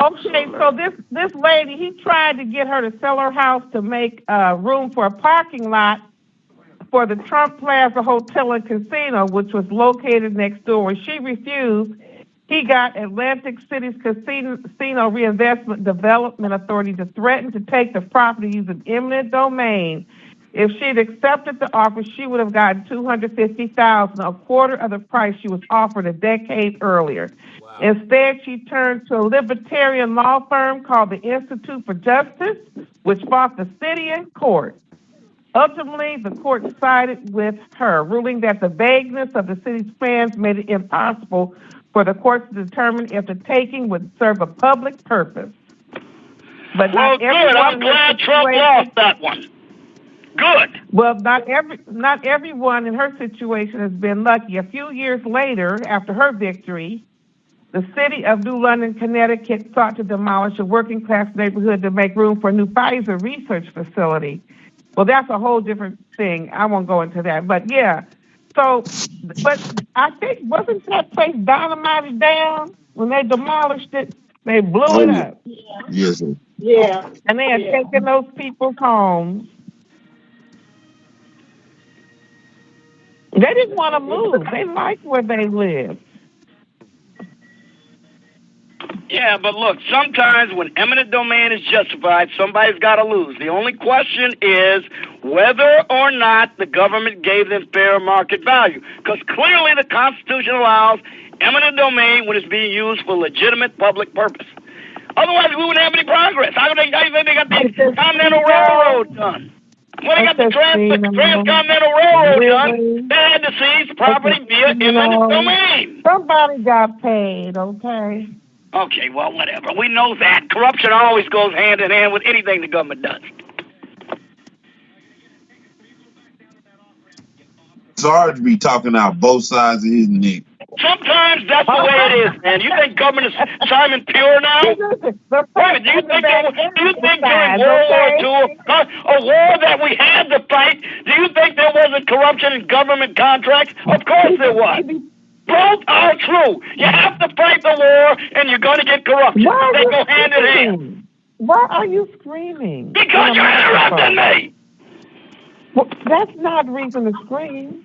Okay, so this lady, he tried to get her to sell her house to make room for a parking lot for the Trump Plaza Hotel and Casino, which was located next door. She refused. He got Atlantic City's Casino Reinvestment Development Authority to threaten to take the property using eminent domain. If she'd accepted the offer, she would have gotten $250,000, a quarter of the price she was offered a decade earlier. Wow. Instead, she turned to a libertarian law firm called the Institute for Justice, which fought the city in court. Ultimately, the court sided with her, ruling that the vagueness of the city's plans made it impossible for the court to determine if the taking would serve a public purpose. But
well, good. I'm glad Trump lost that one. Good.
Well, not everyone in her situation has been lucky. A few years later, after her victory, the city of New London, Connecticut, sought to demolish a working-class neighborhood to make room for a new Pfizer research facility. Well, that's a whole different thing. I won't go into that. But, yeah. So, but I think, wasn't that place dynamited down when they demolished it? They blew it up.
Yes, sir.
Yeah. And they had taken those people's homes. They didn't want to move. They liked where they lived.
Yeah, but look, sometimes when eminent domain is justified, somebody's got to lose. The only question is whether or not the government gave them fair market value. Because clearly the Constitution allows eminent domain when it's being used for legitimate public purpose. Otherwise, we wouldn't have any progress. How do you think they got the Continental Railroad done? When they got the Transcontinental Railroad done, they had to seize property via eminent domain.
Somebody got paid, okay?
Okay, well, whatever. We know that. Corruption always goes hand in hand with anything the government does.
It's hard to be talking out both sides of his neck.
Sometimes that's the way it is, man. You think government is Simon Pure now? Wait a minute, do you think during World War II, a war that we had to fight, do you think there wasn't corruption in government contracts? Of course there was. Both are true. You have to fight the war, and you're going to get corruption. They go hand in hand.
Why are you screaming?
Because you're interrupting me.
Well, that's not reason to scream.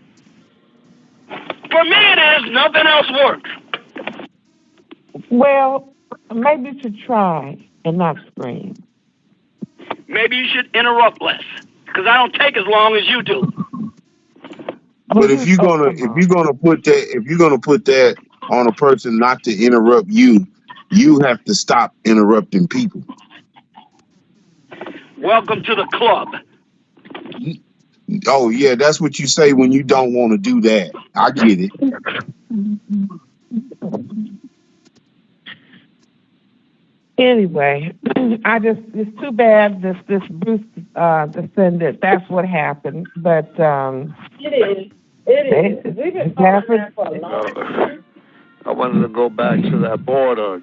For me it is. Nothing else works.
Well, maybe you should try and not scream.
Maybe you should interrupt less, because I don't take as long as you do.
But if you're gonna put that on a person not to interrupt you, you have to stop interrupting people.
Welcome to the club.
Oh yeah, that's what you say when you don't want to do that. I get it.
Anyway, it's too bad this Bruce descendant. That's what happened. But
it is. We've been talking that for a long time.
I wanted to go back to that border,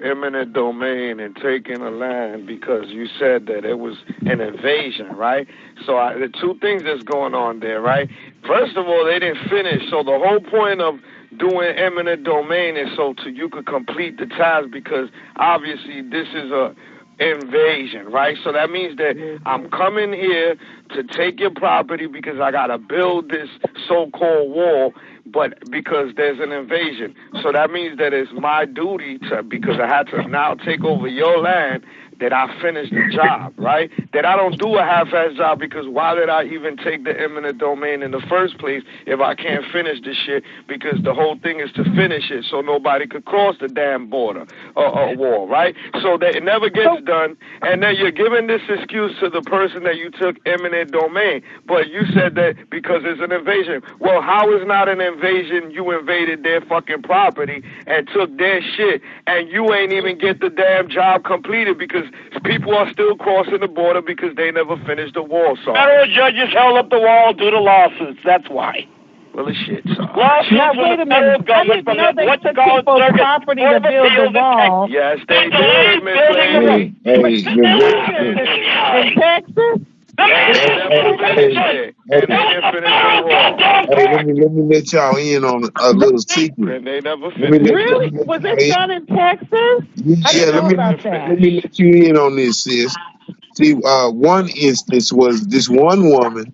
eminent domain and taking a land because you said that it was an invasion, right? So the two things that's going on there, right? First of all, they didn't finish. So the whole point of doing eminent domain is so you could complete the task because obviously this is a invasion, right? So that means that I'm coming here to take your property because I got to build this so-called wall, but because there's an invasion. So that means that it's my duty to, because I had to now take over your land, that I finish the job, right? That I don't do a half-ass job because why did I even take the eminent domain in the first place if I can't finish this shit? Because the whole thing is to finish it so nobody could cross the damn border or wall, right? So that it never gets done, and then you're giving this excuse to the person that you took eminent domain. But you said that because it's an invasion. Well, how is not an invasion? You invaded their fucking property and took their shit, and you ain't even get the damn job completed because people are still crossing the border because they never finished the wall. So
federal judges held up the wall due to lawsuits. That's why.
Well, it's shit.
Lawsuits
now,
from
wait
the
a minute.
federal government from
They
what you
took
call it,
people's
circuit
property to build the wall.
Yes, they
delayed
did, Miss
building
Lady.
In Texas?
Hey, let me let y'all in on a little secret.
And they never
Really? Was it done in Texas?
Yeah, let me let you in on this, sis. See, one instance was this one woman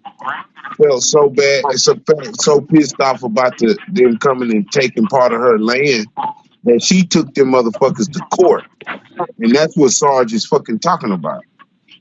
felt so bad, so pissed off about them coming and taking part of her land that she took them motherfuckers to court, and that's what Sarge is fucking talking about.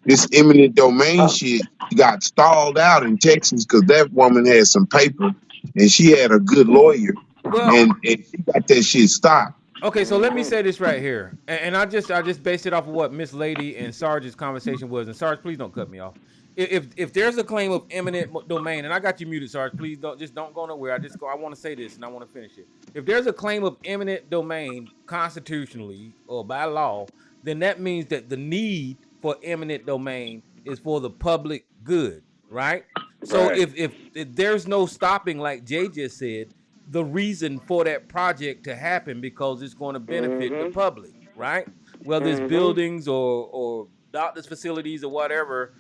This eminent domain shit got stalled out in Texas because that woman had some paper and she had a good lawyer, and she got that shit stopped.
Okay, so let me say this right here, and I just based it off of what Miss Lady and Sarge's conversation was. And Sarge, please don't cut me off. If there's a claim of eminent domain, and I got you muted, Sarge, please don't go nowhere. I want to say this and I want to finish it. If there's a claim of eminent domain constitutionally or by law, then that means that the need for eminent domain is for the public good, right? So
Right.
if there's no stopping, like Jay just said, the reason for that project to happen because it's going to benefit the public, right? Whether it's buildings or doctors' facilities or whatever,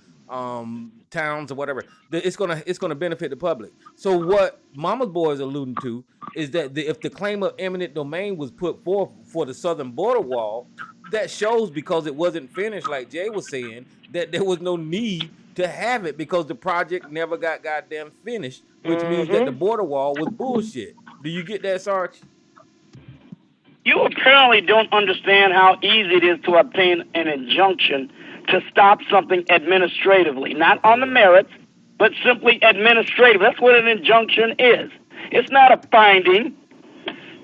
towns or whatever, it's gonna benefit the public. So what Mama's Boy is alluding to is that if the claim of eminent domain was put forth for the southern border wall, that shows because it wasn't finished, like Jay was saying, that there was no need to have it because the project never got goddamn finished, which means that the border wall was bullshit. Do you get that, Sarge?
You apparently don't understand how easy it is to obtain an injunction to stop something administratively, not on the merits, but simply administrative. That's what an injunction is. It's not a finding.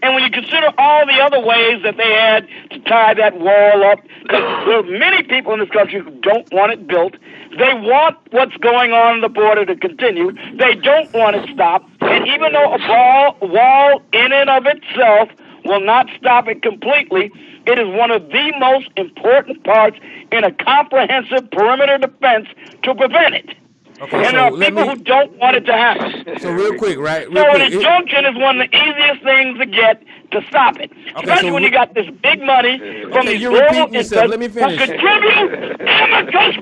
And when you consider all the other ways that they had to tie that wall up, because there are many people in this country who don't want it built. They want what's going on in the border to continue. They don't want it stopped. And even though a wall in and of itself will not stop it completely, it is one of the most important parts in a comprehensive perimeter defense to prevent it.
Okay,
and
so
there are
let
people
me-
who don't want it to happen.
So real quick, right?
So
Real
an
quick.
injunction is one of the easiest things to get to stop it. Especially
so
when you got this big money from
Okay,
these
you're
global
repeating yourself. Let me
interests who
finish.
contribute amicus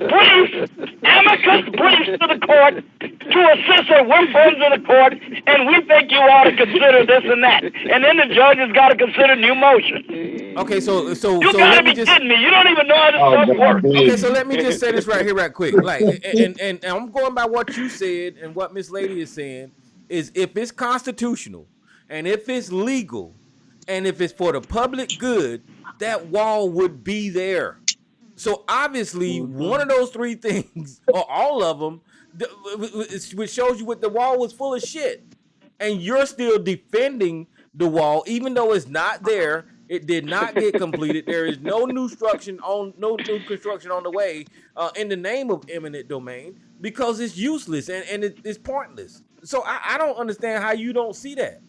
briefs to the court to assist that we're friends of the court and we think you ought to consider this and that. And then the judge has got to consider new motion.
Okay, so
You
so
gotta
let me
be
just.
kidding me. You don't even know how this stuff works.
Okay, so let me just say this right here, right quick. Like, and I'm going by what you said and what Miss Lady is saying is if it's constitutional and if it's legal and if it's for the public good, that wall would be there. So obviously, one of those three things or all of them, which shows you what the wall was full of shit, and you're still defending the wall even though it's not there. It did not get completed. There is no new construction on the way in the name of eminent domain because it's useless and it's pointless. So I don't understand how you don't see that.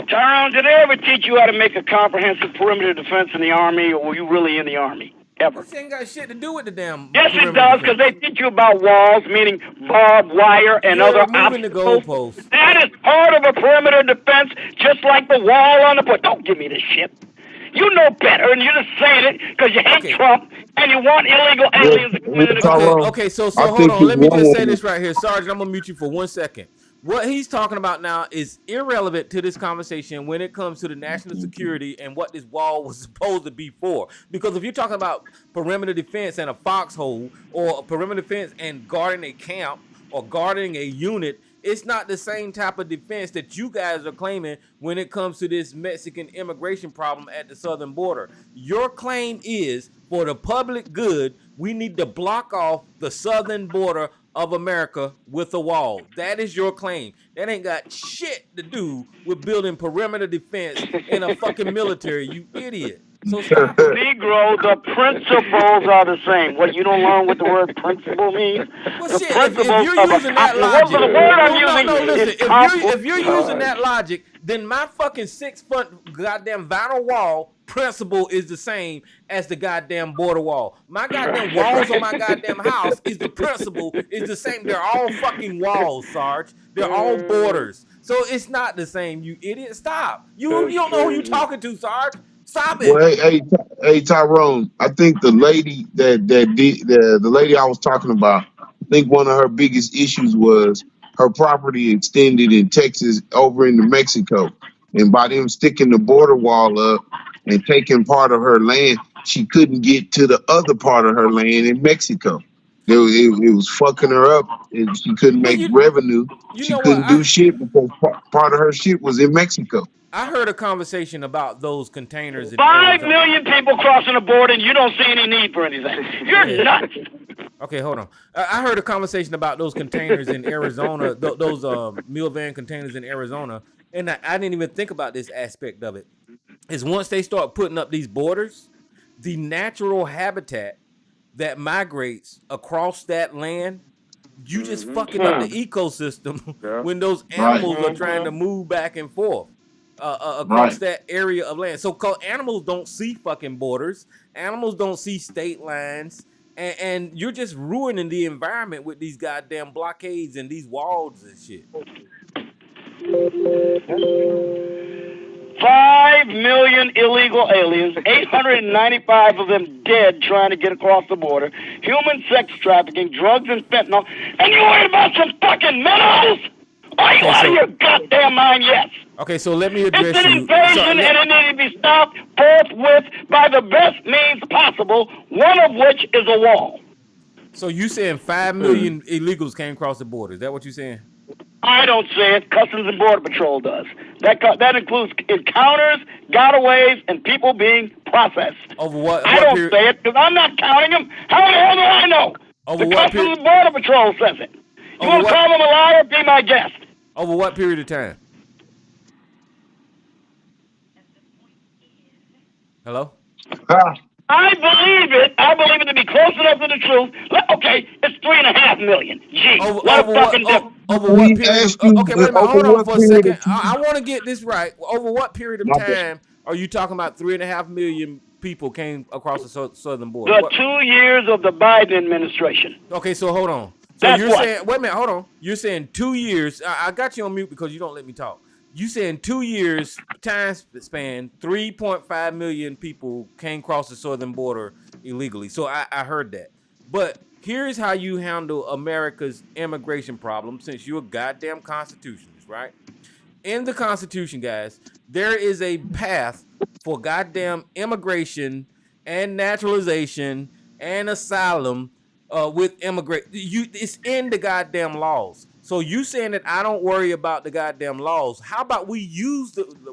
Tyrone, did they ever teach you how to make a comprehensive perimeter defense in the Army, or were you really in the Army? Ever?
This ain't got shit to do with the damn.
Yes, it
perimeter
does, because
defense.
they teach you about walls, meaning barbed wire and
You're
other
moving the
obstacles.
goalposts.
That is part of a perimeter defense, just like the wall on the board. Don't give me this shit. You know better, and you're just saying it because you hate Trump and you want illegal aliens to come into the country.
Okay, so hold on. Let me just say this right here. Sergeant, I'm going to mute you for 1 second. What he's talking about now is irrelevant to this conversation when it comes to the national security and what this wall was supposed to be for. Because if you're talking about perimeter defense and a foxhole or a perimeter defense and guarding a camp or guarding a unit, it's not the same type of defense that you guys are claiming when it comes to this Mexican immigration problem at the southern border. Your claim is for the public good, we need to block off the southern border of America with a wall. That is your claim. That ain't got shit to do with building perimeter defense in a fucking military, you idiot. So stop.
Negro, the principles are the same. What, you don't learn what the word principle means?
Well,
The
shit, if
principles
you're
of
using that
the
logic,
word I'm
no,
using
listen.
is
If you're using that logic, then my fucking 6-foot goddamn vinyl wall principle is the same as the goddamn border wall. My goddamn walls on my goddamn house is the principle is the same. They're all fucking walls, Sarge. They're all borders. So it's not the same, you idiot. Stop. You don't know who you talking to, Sarge. Stop
Well,
it.
hey, Tyrone. I think the lady that did the lady I was talking about. I think one of her biggest issues was her property extended in Texas over into Mexico, and by them sticking the border wall up and taking part of her land, she couldn't get to the other part of her land in Mexico. It was fucking her up, and she couldn't
Well,
make revenue.
you
She
know what?
couldn't do shit because part of her shit was in Mexico.
I heard a conversation about those containers in
5
Arizona.
million people crossing the border, and you don't see any need for anything. You're nuts.
Okay, hold on. I heard a conversation about those containers in Arizona, those meal van containers in Arizona, and I didn't even think about this aspect of it. Is once they start putting up these borders, the natural habitat that migrates across that land, you just fucking up the ecosystem when those animals are trying to move back and forth across that area of land. So animals don't see fucking borders. Animals don't see state lines. And you're just ruining the environment with these goddamn blockades and these walls and shit.
5 million illegal aliens, 895 of them dead trying to get across the border, human sex trafficking, drugs and fentanyl, and you worried about some fucking minnows? Are you out of your goddamn mind? Yes.
Okay, so let me address
It's an
you.
invasion, and it needs to be stopped forthwith by the best means possible, one of which is a wall.
So you saying 5 million illegals came across the border? Is that what you're saying?
I don't say it. Customs and Border Patrol does. That includes encounters, gotaways, and people being processed.
Over what?
I don't say it because I'm not counting them. How the hell do I know?
Over
the
what
Customs and Border Patrol says it. You want to call them a liar? Be my guest.
Over what period of time? Hello?
I believe it. I believe it to be close enough to the truth. Okay, it's 3.5 million. Gee, what a fucking difference.
Over what period? Okay, wait a minute. Hold on for a second. I want to get this right. Over what period of time are you talking about 3.5 million people came across the southern border?
The 2 years of the Biden administration.
Okay, so hold on. So
That's
you're
what?
saying, wait a minute, hold on. You're saying 2 years. I got you on mute because you don't let me talk. You saying 2 years time span, 3.5 million people came across the southern border illegally. So I heard that. But here's how you handle America's immigration problem, since you're a goddamn constitutionalist, right? In the Constitution, guys, there is a path for goddamn immigration and naturalization and asylum with immigrant. It's in the goddamn laws. So you saying that I don't worry about the goddamn laws? How about we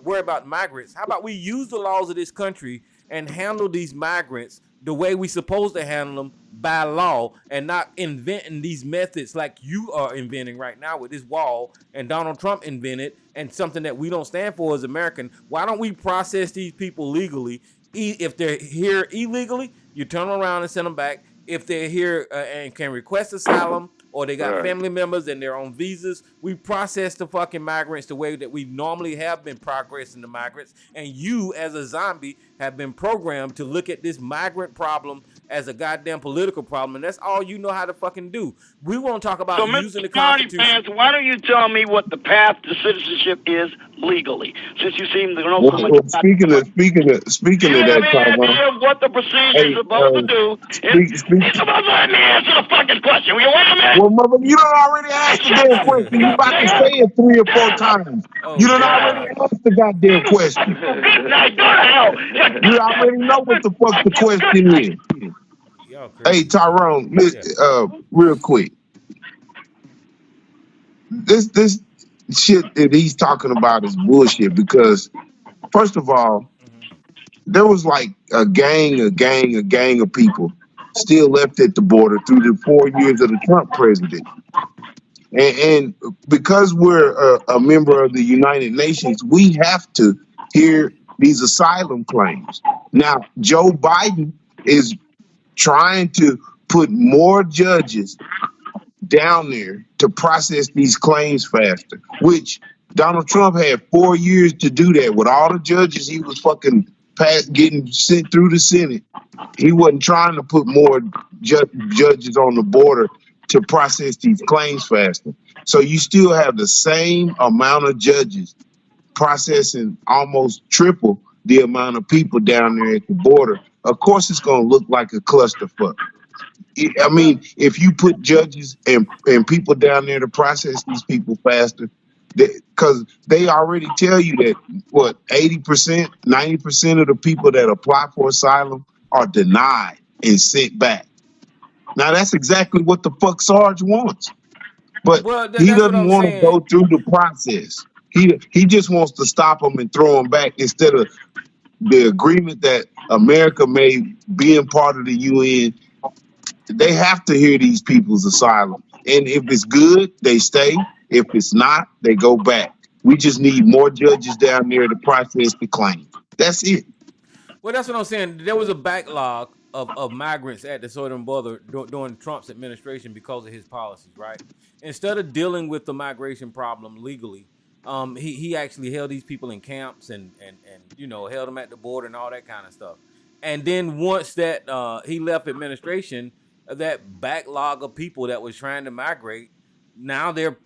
worry about migrants? How about we use the laws of this country and handle these migrants the way we supposed to handle them by law, and not inventing these methods like you are inventing right now with this wall and Donald Trump invented, and something that we don't stand for as American. Why don't we process these people legally? If they're here illegally, you turn around and send them back. If they're here and can request asylum, or they got family members and they're on visas, we process the fucking migrants the way that we normally have been progressing the migrants. And you, as a zombie, have been programmed to look at this migrant problem as a goddamn political problem, and that's all you know how to fucking do. We won't talk about
So,
using the
Mr. Party
Constitution.
Pants, why don't you tell me what the path to citizenship is legally? Since you seem to know so much about
Speaking of that,
Tyrone, what the procedure is supposed to do. You're supposed to let me answer the fucking question. Will you wait a minute?
Well, mother, you done already asked the damn question. You about to say it 3 or 4 times. You done already asked the goddamn question.
Good night, go to hell.
You already know what the fuck the question is. Hey, Tyrone, real quick. This shit that he's talking about is bullshit because, first of all, there was like a gang of people still left at the border through the 4 years of the Trump president. And because we're a member of the United Nations, we have to hear these asylum claims. Now, Joe Biden is trying to put more judges down there to process these claims faster, which Donald Trump had 4 years to do that with all the judges he was fucking getting sent through the Senate. He wasn't trying to put more judges on the border to process these claims faster. So you still have the same amount of judges processing almost triple the amount of people down there at the border, of course it's going to look like a clusterfuck. I
Well,
mean, if you put judges and people down there to process these people faster, because they already tell you that what 80%, 90% of the people that apply for asylum are denied and sent back. Now that's exactly what the fuck Sarge wants, but he
that's what
doesn't
I'm
want to
saying.
go through the process. He just wants to stop them and throw them back instead of the agreement that America made being part of the UN. They have to hear these people's asylum. And if it's good, they stay. If it's not, they go back. We just need more judges down there to process the claim. That's it.
Well, that's what I'm saying. There was a backlog of migrants at the southern border during Trump's administration because of his policies, right? Instead of dealing with the migration problem legally, he actually held these people in camps and held them at the border and all that kind of stuff. And then once that he left administration, that backlog of people that was trying to migrate, now they're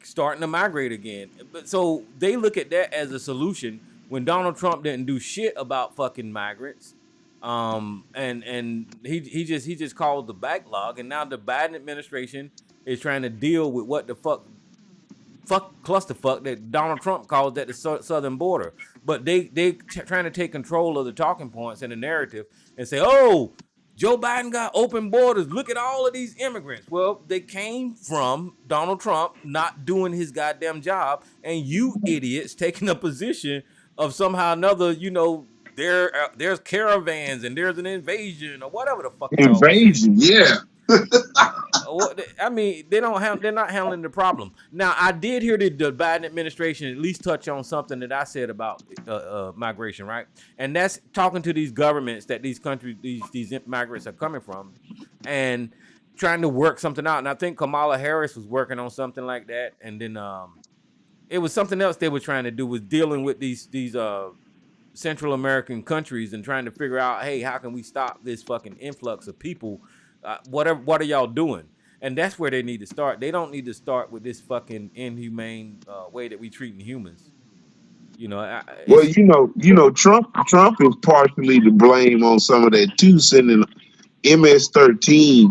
starting to migrate again. But so they look at that as a solution when Donald Trump didn't do shit about fucking migrants. And he just called the backlog, and now the Biden administration is trying to deal with what the fuck clusterfuck that Donald Trump calls at the southern border. But they trying to take control of the talking points and the narrative and say, oh, Joe Biden got open borders. Look at all of these immigrants. Well, they came from Donald Trump not doing his goddamn job, and you idiots taking a position of somehow or another, there's caravans and there's an invasion or whatever the fuck.
Invasion, yeah.
I mean, they're not handling the problem. Now, I did hear the Biden administration at least touch on something that I said about migration, right? And that's talking to these governments that these countries, these migrants are coming from, and trying to work something out. And I think Kamala Harris was working on something like that. And then it was something else they were trying to do, was dealing with these Central American countries and trying to figure out, hey, how can we stop this fucking influx of people? What are y'all doing? And that's where they need to start. They don't need to start with this fucking inhumane way that we treating humans.
Trump is partially to blame on some of that too, sending MS-13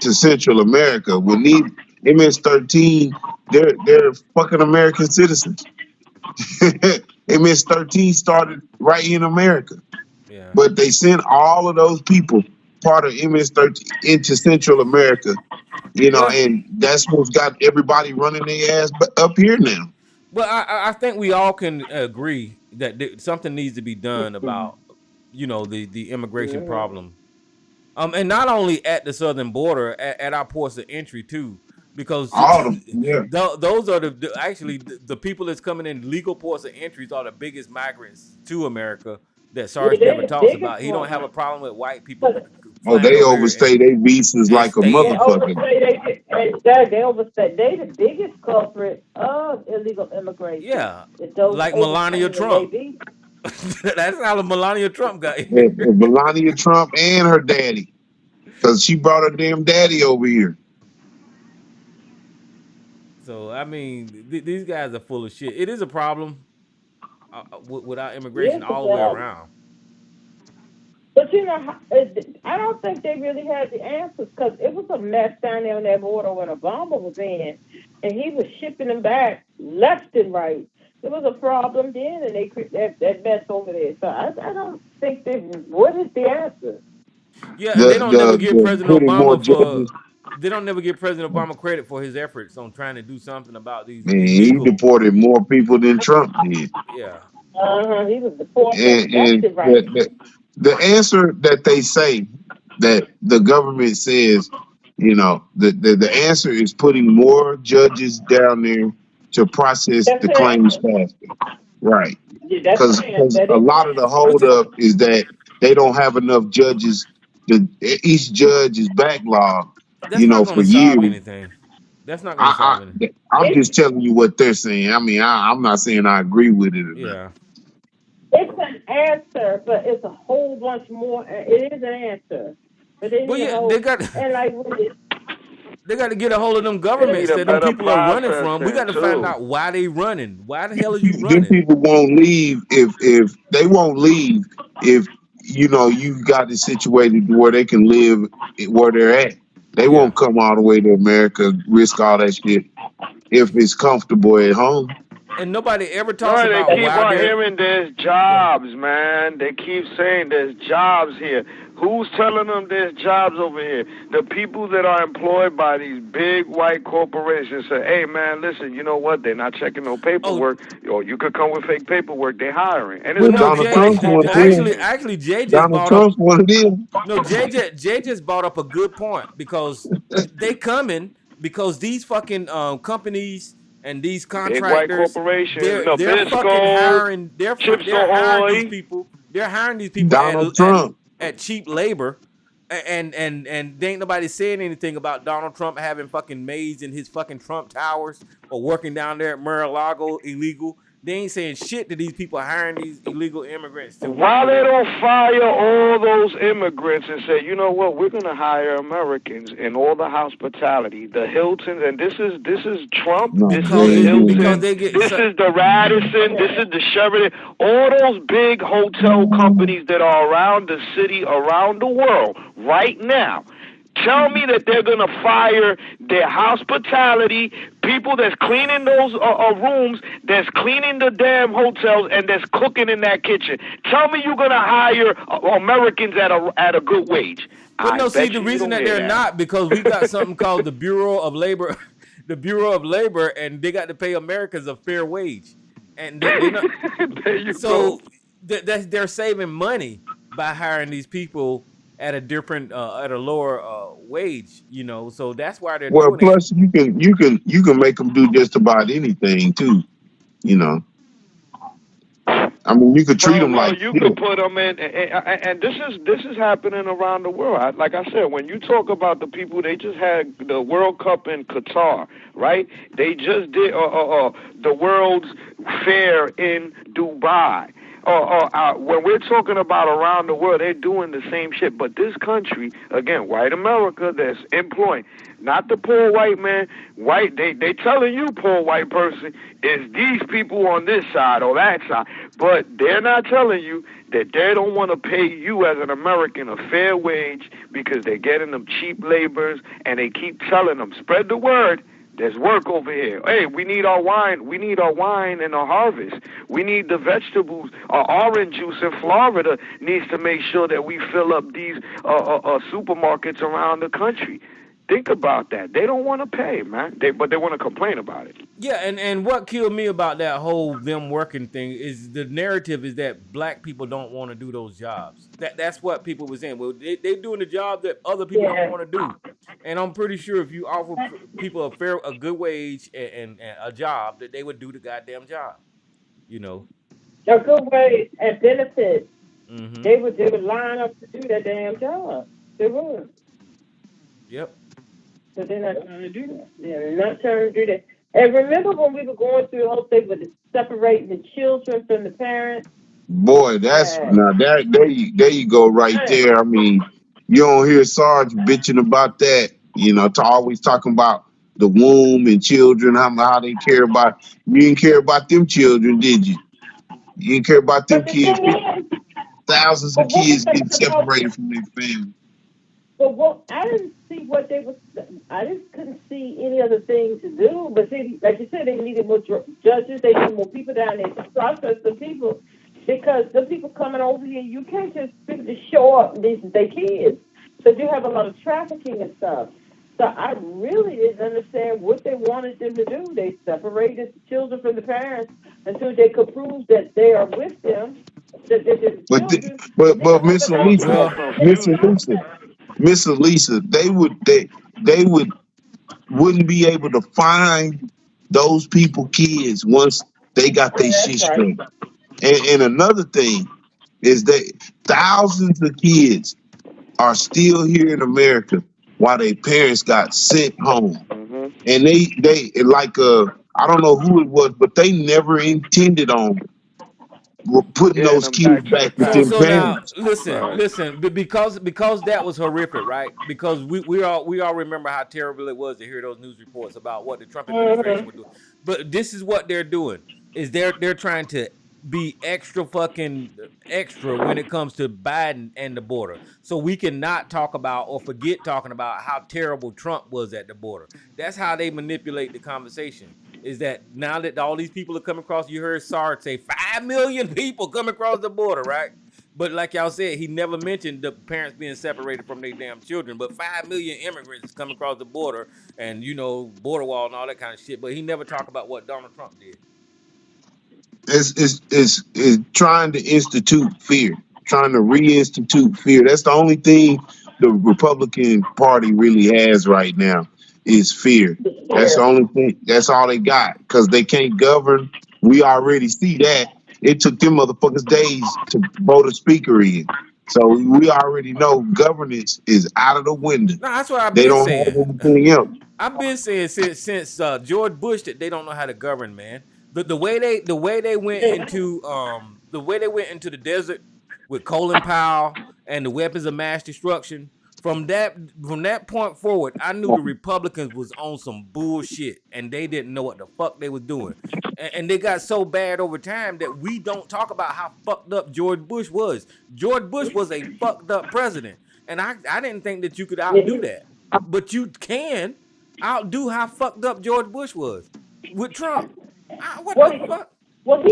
to Central America. When these MS-13, they're fucking American citizens. MS-13 started right in America, but they sent all of those people, part of MS-13, into Central America, and that's what's got everybody running their ass up here now.
Well, I think we all can agree that something needs to be done about, the immigration problem, and not only at the southern border, at our ports of entry too, because those are the people that's coming in legal ports of entries are the biggest migrants to America that Sarge never talks about. He don't have a problem with white people.
Oh, they overstay their visas like a motherfucker.
They overstay. They the biggest culprit of illegal immigration.
Yeah, like Melania Trump. That's how Melania Trump got here.
Melania Trump and her daddy, because she brought her damn daddy over here.
So I mean, these guys are full of shit. It is a problem without immigration all the way around.
But I don't think they really had the answers, because it was a mess down there on that border when Obama was in, and he was shipping them back left and right. There was a problem then, and they created that mess over there. So I don't think what is the answer?
Yeah, they don't never give President Obama they don't never give President Obama credit for his efforts on trying to do something about these.
Man, he deported more people than Trump did.
Yeah.
He was deported. Right.
The answer that they say, that the government says, the answer is putting more judges down there to process the claims faster. Right. Because a lot of the holdup is that they don't have enough judges. Each judge is backlogged, for years.
Anything. That's not going to solve anything.
I'm just telling you what they're saying. I mean, I'm not saying I agree with it.
Yeah.
It's an answer, but it's a whole bunch more. It is an answer, but they got. And like,
They got to get a hold of them
They need
governments
a
that them
better
people are running from. We got
processing
to find
too.
out why they running. Why the hell is you
Them
running?
people won't leave if they won't leave if you got it situated where they can live where they're at. They
Yeah.
won't come all the way to America, risk all that shit if it's comfortable at home.
And nobody ever
All
talks
right, they
about
keep
why
on
they're.
hearing there's jobs, man. They keep saying there's jobs here. Who's telling them there's jobs over here? The people that are employed by these big white corporations say, hey, man, listen, you know what? They're not checking no
Oh,
paperwork. Or you could come with fake paperwork. They're hiring. And
well,
it's
But
no,
nothing
Donald
Jay.
but a
Trump's one of them.
Actually, Jay just
Donald
brought up.
Trump's one of them.
No, Jay just brought up a good point because they coming because these fucking companies and these
big white
contractors
corporations.
they're fucking
Nabisco,
hiring
Chips
they're hiring these
Ahoy.
people. They're hiring these people
Donald Trump.
at cheap labor. And there ain't nobody saying anything about Donald Trump having fucking maids in his fucking Trump Towers or working down there at Mar-a-Lago illegal. They ain't saying shit to these people hiring these illegal immigrants to work
Why
for
they
them.
don't fire all those immigrants and say, you know what, we're gonna hire Americans in all the hospitality, the Hiltons, and this is Trump,
No,
this is
they
the
ain't doing
Because
Hilton,
that.
they get
this is the Radisson, this is the Sheraton, all those big hotel companies that are around the city, around the world right now. Tell me that they're gonna fire their hospitality people that's cleaning those rooms, that's cleaning the damn hotels, and that's cooking in that kitchen. Tell me you're gonna hire Americans at a good wage.
But
I
no, see
bet
the
you
reason
don't
that
hear
they're
that.
not because we got something called the Bureau of Labor, the Bureau of Labor, and they got to pay Americans a fair wage, and they not.
There you go.
So they're saving money by hiring these people at a different at a lower wage, So that's why they're
Well,
doing it.
plus you can make them do just about anything too. You know, I mean, you could treat them
No,
like
you
shit.
could put them in, and this is happening around the world. Like I said, when you talk about the people, they just had the World Cup in Qatar, right? They just did the World's Fair in Dubai. When we're talking about around the world, they're doing the same shit. But this country, again, white America, that's employing, not the poor white man. White, they telling you, poor white person, is these people on this side or that side. But they're not telling you that they don't want to pay you as an American a fair wage because they're getting them cheap laborers, and they keep telling them, spread the word. There's work over here. Hey, we need our wine. We need our wine and our harvest. We need the vegetables. Our orange juice in Florida needs to make sure that we fill up these supermarkets around the country. Think about that. They don't want to pay, man. But they want to complain about it.
Yeah, and what killed me about that whole them working thing is the narrative is that black people don't want to do those jobs. That's what people were saying. Well, they doing the job that other people don't want to do, and I'm pretty sure if you offer people a good wage and a job, that they would do the goddamn job.
A good wage and benefits.
Mm-hmm.
They would line up to do that damn job. They would.
Yep.
But they're not trying to do that. They're not trying to do that. And remember when we were going through the whole thing with separating the children from the parents?
Boy, now that there you go right there. I mean, you don't hear Sarge bitching about that. Always talking about the womb and children, how they care about. You didn't care about them children, did you? You didn't care about them kids. Thousands of kids getting separated from their family.
But I didn't see what they was. I just couldn't see any other thing to do. But see, like you said, they needed more judges. They needed more people down there to process the people, because the people coming over here, you can't just show up. These are their kids, so you have a lot of trafficking and stuff. So I really didn't understand what they wanted them to do. They separated the children from the parents until they could prove that they are with them.
But Miss Elisa, they wouldn't be able to find those people kids once they got their shit straight. And another thing is that thousands of kids are still here in America while their parents got sent home.
Mm-hmm.
And they like I don't know who it was, but they never intended on putting
Yeah,
those
them
kids
back to the
back with
So
them
family.
so now
parents.
listen,
Right.
listen, because that was horrific, right? Because we all remember how terrible it was to hear those news reports about what the Trump administration
Mhm.
would do. But this is what they're doing: is they're trying to be extra fucking extra when it comes to Biden and the border. So we cannot talk about or forget talking about how terrible Trump was at the border. That's how they manipulate the conversation. Is that now that all these people are coming across, you heard Sarge say 5 million people coming across the border, right? But like y'all said, he never mentioned the parents being separated from their damn children. But 5 million immigrants come across the border and, border wall and all that kind of shit. But he never talked about what Donald Trump did.
It's trying to institute fear, trying to reinstitute fear. That's the only thing the Republican Party really has right now is fear. That's the only thing. That's all they got because they can't govern. We already see that. It took them motherfuckers days to vote a speaker in. So we already know governance is out of the window.
No, that's what I've
They
been
don't have
saying.
anything else.
I've been saying since George Bush that they don't know how to govern, man. The way they went into the desert with Colin Powell and the weapons of mass destruction. From that point forward, I knew the Republicans was on some bullshit and they didn't know what the fuck they was doing. And they got so bad over time that we don't talk about how fucked up George Bush was. George Bush was a fucked up president. And I didn't think that you could outdo that. But you can outdo how fucked up George Bush was with Trump. What the fuck?
Well,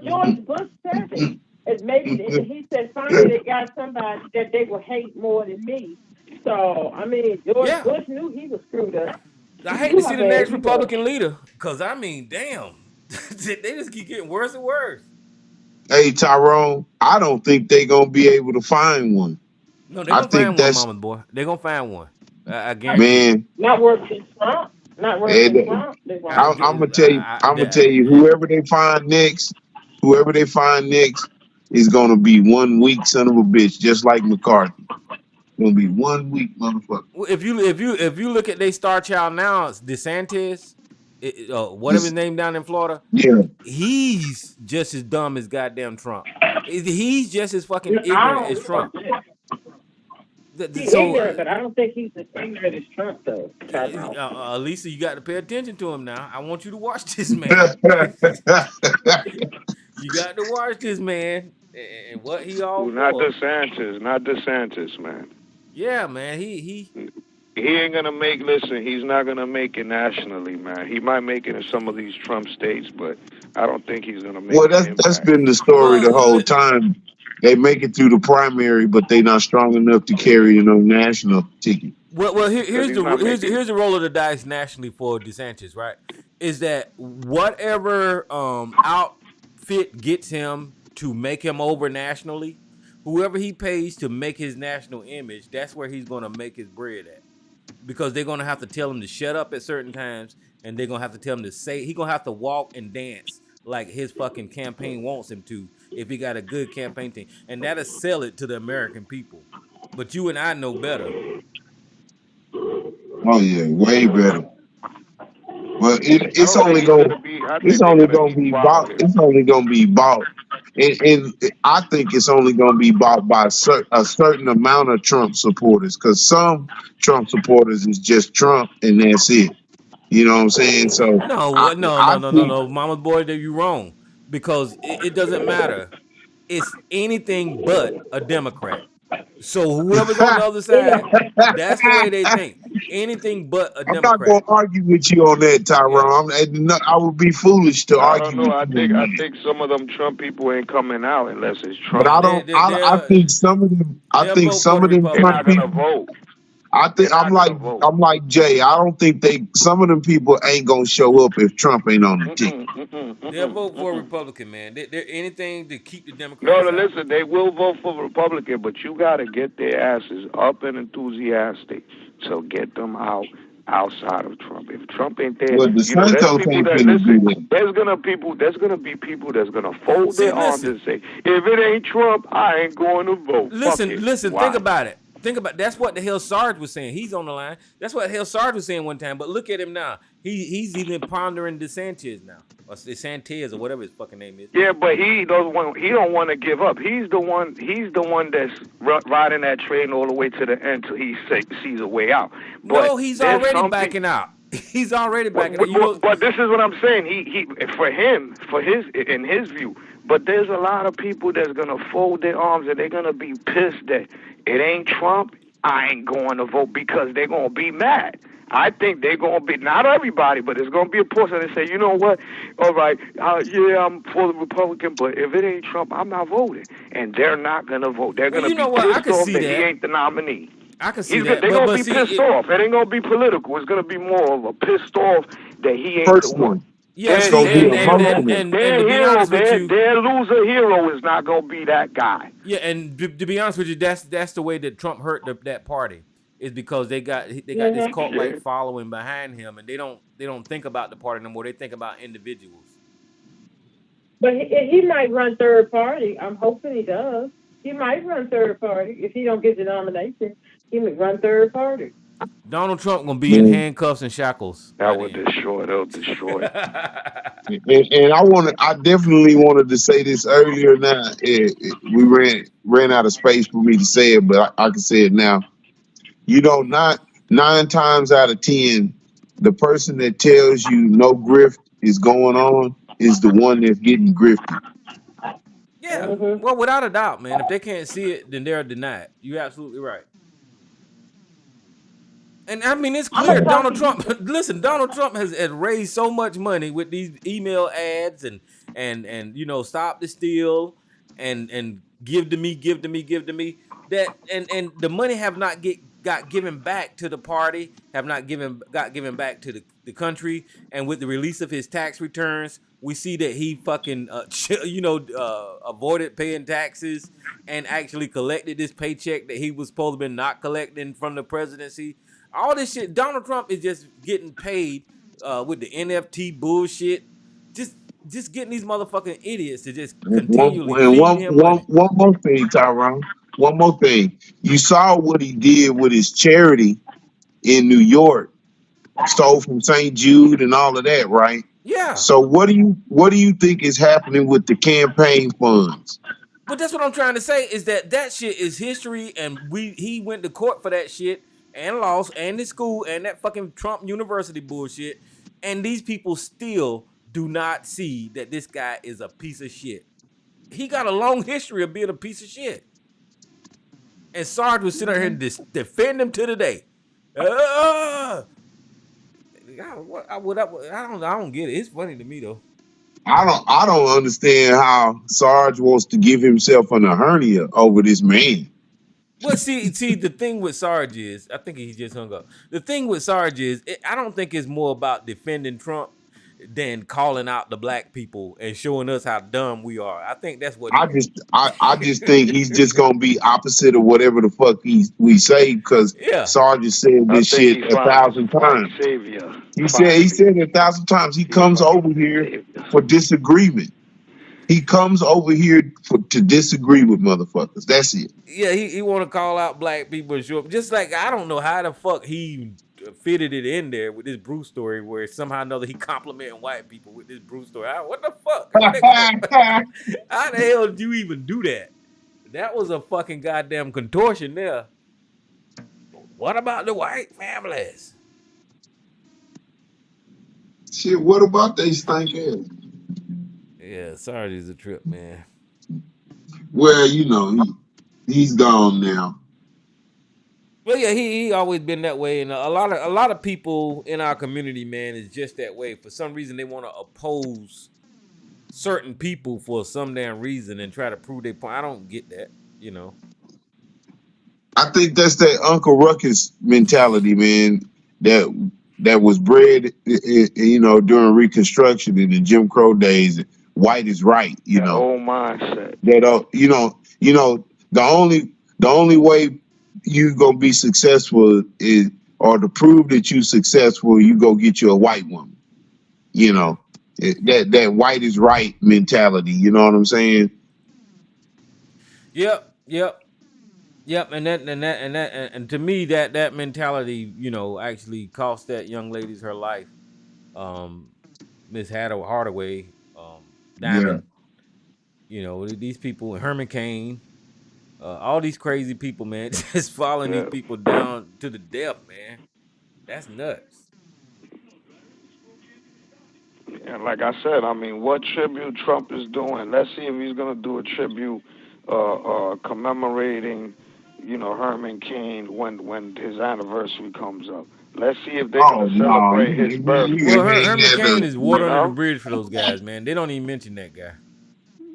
George Bush said it. And maybe he said finally they got somebody that they will hate more than me. So I mean, George
Yeah.
Bush knew he was screwed up.
I hate to see the next Republican leader because I mean, damn, they just keep getting worse and worse.
Hey Tyrone, I don't think they're gonna be able to find one.
No, they're
I
gonna
think
find one,
that's
mama's boy. They're gonna find one. I guarantee.
man.
Not worse than Trump. Not worse
And
than Trump. They won't.
I'm gonna tell you, whoever they find next is gonna be one weak son of a bitch, just like McCarthy. Gonna be one weak motherfucker.
Well, if you look at their star child now, it's DeSantis, whatever his name down in Florida.
Yeah,
he's just as dumb as goddamn Trump. He's just as fucking ignorant as Trump.
He's ignorant, but I don't think he's as ignorant as Trump, though.
Lisa, you got to pay attention to him now. I want you to watch this man. You got to watch this man and what he all for.
Not DeSantis, man.
Yeah, man. He
ain't gonna make. Listen, he's not gonna make it nationally, man. He might make it in some of these Trump states, but I don't think he's gonna make.
Well, that's been the story the whole time. They make it through the primary, but they're not strong enough to carry national ticket.
Well, here's the roll of the dice nationally for DeSantis, right? Is that whatever outfit gets him to make him over nationally, whoever he pays to make his national image, that's where he's gonna make his bread at. Because they're gonna have to tell him to shut up at certain times, and they're gonna have to tell him to say he's gonna have to walk and dance like his fucking campaign wants him to if he got a good campaign team. And that'll sell it to the American people. But you and I know better.
Oh yeah, way better. Well, it's only gonna be bought. It's only gonna be bought, and I think it's only gonna be bought by a certain amount of Trump supporters. Because some Trump supporters is just Trump, and that's it. You know what I'm saying? So
no, Mama boy, you wrong. Because it doesn't matter. It's anything but a Democrat. So whoever's on the other side, that's the way they think. Anything but a Democrat.
I'm not gonna argue with you on that, Tyrone. I would be foolish to argue.
I think some of them Trump people ain't coming out unless it's Trump.
But I think some of them. I think some of them Trump people
vote.
I'm like Jay. I don't think some of them people ain't gonna show up if Trump ain't on the ticket.
They'll vote for a Republican, man. They're anything to keep the Democrats.
No, listen, they will vote for Republican, but you gotta get their asses up and enthusiastic. So get them outside of Trump. If Trump ain't there, there's gonna be people that's gonna fold their arms and say, if it ain't Trump, I ain't going to vote.
Listen, think about it. Think about that's what the hell Sarge was saying. He's on the line. That's what the hell Sarge was saying one time. But look at him now. He's even pondering DeSantis now, or DeSantis or whatever his fucking name is.
Yeah, but he don't want to give up. He's the one that's riding that train all the way to the end till he sees a way out. But
no, he's already backing out. He's already backing out.
But this is what I'm saying. He in his view. But there's a lot of people that's gonna fold their arms and they're gonna be pissed that it ain't Trump. I ain't going to vote because they're gonna be mad. I think they're gonna be, not everybody, but there's gonna be a portion that say, you know what? All right, yeah, I'm for the Republican, but if it ain't Trump, I'm not voting. And they're not gonna vote. They're gonna be pissed off that he ain't the nominee.
I can see that.
They're gonna be pissed off. It ain't gonna be political. It's gonna be more of a pissed off that he ain't the one.
Yeah,
and their loser hero is not gonna be that guy.
Yeah, and to be honest with you, that's the way that Trump hurt that party, is because they got this cult-like following behind him, and they don't think about the party no more. They think about individuals.
But he might run third party. I'm hoping he does. He might run third party if he don't get the nomination. He might run third party.
Donald Trump gonna be in handcuffs and shackles.
That would destroy.
And I definitely wanted to say this earlier. Now we ran out of space for me to say it, but I can say it now. You know, not 9 times out of 10, the person that tells you no grift is going on is the one that's getting grifted.
Yeah, well, without a doubt, man. If they can't see it, then they're denied. You're absolutely right. And I mean, it's clear Donald Trump. Listen, Donald Trump has raised so much money with these email ads and stop the steal and give to me that and the money have not got given back to the party, have not got given back to the country. And with the release of his tax returns, we see that he fucking avoided paying taxes and actually collected this paycheck that he was supposed to be not collecting from the presidency. All this shit, Donald Trump is just getting paid with the NFT bullshit. Just getting these motherfucking idiots to just continually
one more thing, Tyrone. One more thing. You saw what he did with his charity in New York. Stole from St. Jude and all of that, right?
Yeah.
So what do you think is happening with the campaign funds?
But that's what I'm trying to say, is that shit is history, and he went to court for that shit and lost, and the school and that fucking Trump University bullshit, and these people still do not see that this guy is a piece of shit. He got a long history of being a piece of shit. And Sarge was sitting here and defend him to the day. I don't get it. It's funny to me though.
I don't understand how Sarge wants to give himself a hernia over this man.
Well, see, the thing with Sarge is, I think he just hung up. The thing with Sarge is, I don't think it's more about defending Trump than calling out the black people and showing us how dumb we are. I think that's what.
I just think he's just gonna be opposite of whatever the fuck we say, because Sarge has said this shit 1,000 times. He said it 1,000 times. He comes over here for disagreement. He comes over here to disagree with motherfuckers. That's it.
Yeah, he want to call out black people and show up. Just like, I don't know how the fuck he fitted it in there with this Bruce story, where somehow or another he complimenting white people with this Bruce story. What the fuck? How the hell did you even do that? That was a fucking goddamn contortion there. What about the white families?
Shit, what about they stink ass?
Yeah, Sarge is a trip, man.
Well, he's gone now.
Well, yeah, he always been that way, and a lot of people in our community, man, is just that way. For some reason, they want to oppose certain people for some damn reason and try to prove their point. I don't get that,
I think that's that Uncle Ruckus mentality, man. That was bred, during Reconstruction in the Jim Crow days. White is right,
Old mindset.
That the only way you gonna be successful is, or to prove that you successful, you go get you a white woman. That white is right mentality. You know what I'm saying?
Yep. Yep, and to me that mentality, actually cost that young lady's her life. Miss Hardaway,
Yeah.
Diamond, these people, Herman Cain, all these crazy people, man, just following these people down to the depth, man. That's nuts.
And like I said, I mean, what tribute Trump is doing, let's see if he's going to do a tribute commemorating, Herman Cain when his anniversary comes up. Let's see if they're going to celebrate his birthday.
Well, Herman Cain is water under the bridge for those guys, man. They don't even mention that guy.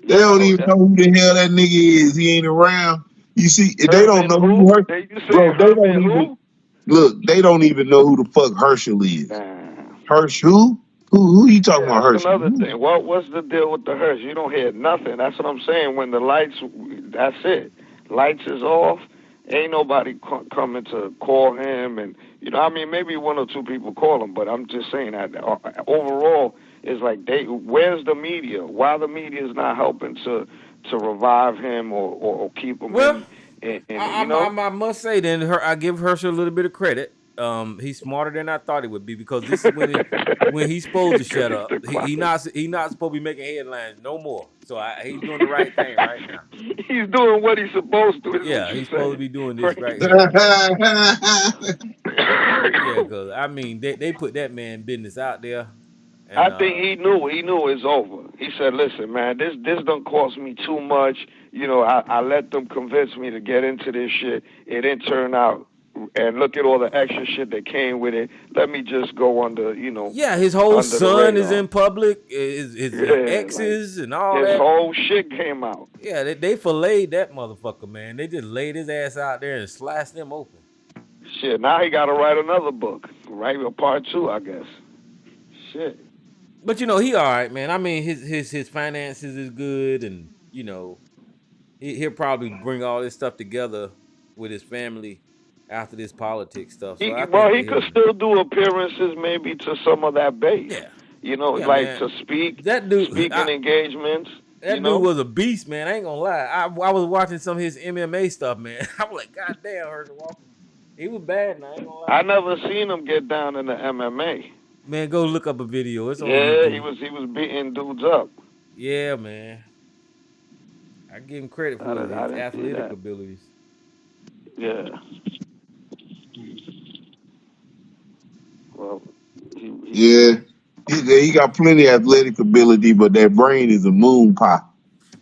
They don't even know who the hell that nigga is. He ain't around. You see, they don't know who Bro, they don't even look. They don't even know who the fuck Herschel is. Herschel? Who you talking about, Herschel?
Another thing. What's the deal with the Herschel? You don't hear nothing. That's what I'm saying. When the lights, that's it. Lights is off. Ain't nobody coming to call him, and I mean, maybe one or two people call him, but I'm just saying that overall, it's like where's the media? Why the media is not helping to revive him or keep him?
Well,
I
must say then, I give Herschel a little bit of credit. He's smarter than I thought he would be, because this is when he's supposed to shut up. He not supposed to be making headlines no more. So he's doing the right thing right now.
He's doing what he's supposed to.
Yeah, he's supposed to be doing this right here. Yeah, because I mean they put that man business out there. And,
I think he knew it's over. He said, "Listen, man, this don't cost me too much. I let them convince me to get into this shit. It didn't turn out." And look at all the extra shit that came with it. Let me just go under,
Yeah, his whole son is in public. His exes and all that.
His whole shit came out.
Yeah, they filleted that motherfucker, man. They just laid his ass out there and sliced him open.
Shit, now he got to write another book. Write a part 2, I guess. Shit.
But, he all right, man. I mean, his finances is good, and, he'll probably bring all this stuff together with his family after this politics stuff. So
he could still do appearances maybe to some of that base.
Yeah.
Man. To speak.
That dude,
speaking engagements.
That dude was a beast, man. I ain't gonna lie. I was watching some of his MMA stuff, man. I was like, God damn, Herschel Walker. He was bad, man. I ain't gonna lie.
I never seen him get down in the MMA.
Man, go look up a video. It's on
he was beating dudes up.
Yeah, man. I give him credit for his athletic abilities.
Yeah. Well,
he got plenty of athletic ability, but that brain is a moon pie.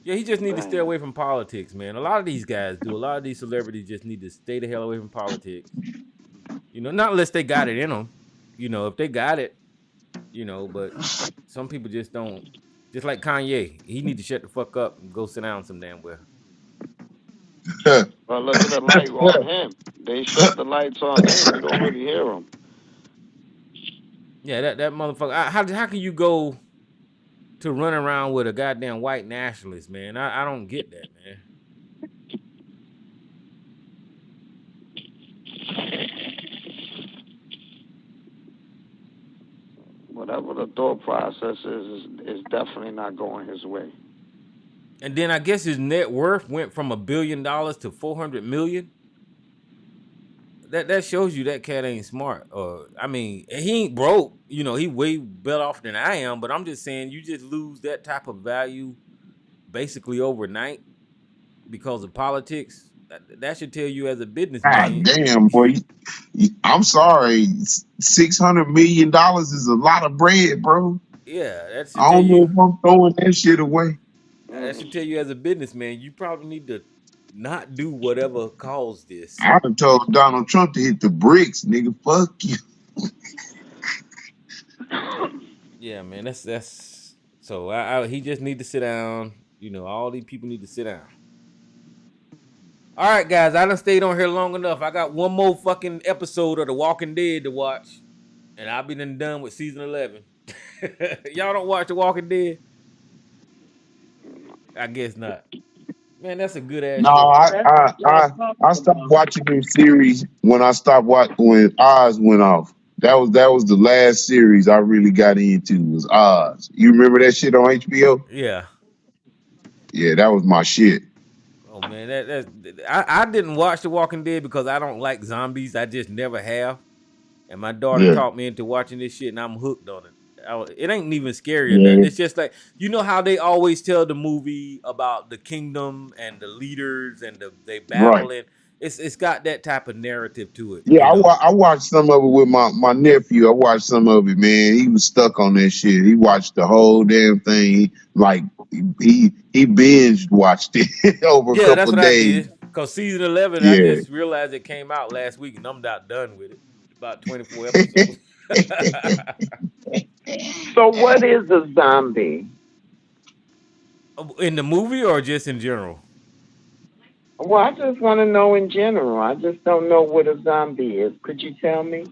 Yeah, he just need to stay away from politics, man. A lot of these guys do. A lot of these celebrities just need to stay the hell away from politics. Not unless they got it in them. If they got it, but some people just don't. Just like Kanye, he need to shut the fuck up and go sit down some damn where.
Well, look at the light on him. They shut the lights on him. You don't really hear him.
Yeah, that motherfucker. How can you go to run around with a goddamn white nationalist, man? I don't get that, man.
Whatever the thought process is definitely not going his way.
And then I guess his net worth went from $1 billion to $400 million. That shows you that cat ain't smart. I mean, he ain't broke. He way better off than I am. But I'm just saying, you just lose that type of value basically overnight because of politics. That should tell you as a businessman.
God damn, boy. I'm sorry. $600 million is a lot of bread, bro.
Yeah,
I don't know if I'm throwing that shit away.
That should tell you as a businessman, you probably need to not do whatever caused this.
I done told Donald Trump to hit the bricks, nigga. Fuck you.
Yeah, man, that's so he just need to sit down. All these people need to sit down. All right, guys, I done stayed on here long enough. I got one more fucking episode of The Walking Dead to watch, and I'll be done with season 11. Y'all don't watch The Walking Dead? I guess not. Man, that's a good ass.
No, I stopped watching the series when when Oz went off. That was the last series I really got into was Oz. You remember that shit on HBO?
Yeah.
Yeah, that was my shit.
Oh man, I didn't watch The Walking Dead because I don't like zombies. I just never have. And my daughter
Yeah,
talked me into watching this shit, and I'm hooked on it. It ain't even scary or nothing.
yeah,
It's just like how they always tell the movie about the kingdom and the leaders and they
right.
battling. It's got that type of narrative to it,
Yeah, I watched some of it with my nephew. I watched some of it, man. He was stuck on that shit. He watched the whole damn thing. Like he binged watched it over a
Yeah,
couple
that's
of
what I
days.
did. Cause season 11, I
Yeah.
just realized it came out last week, and I'm not done with it. About 24 episodes.
So what is a zombie?
In the movie or just in general?
Well, I just want to know in general. I just don't know what a zombie is. Could you tell me?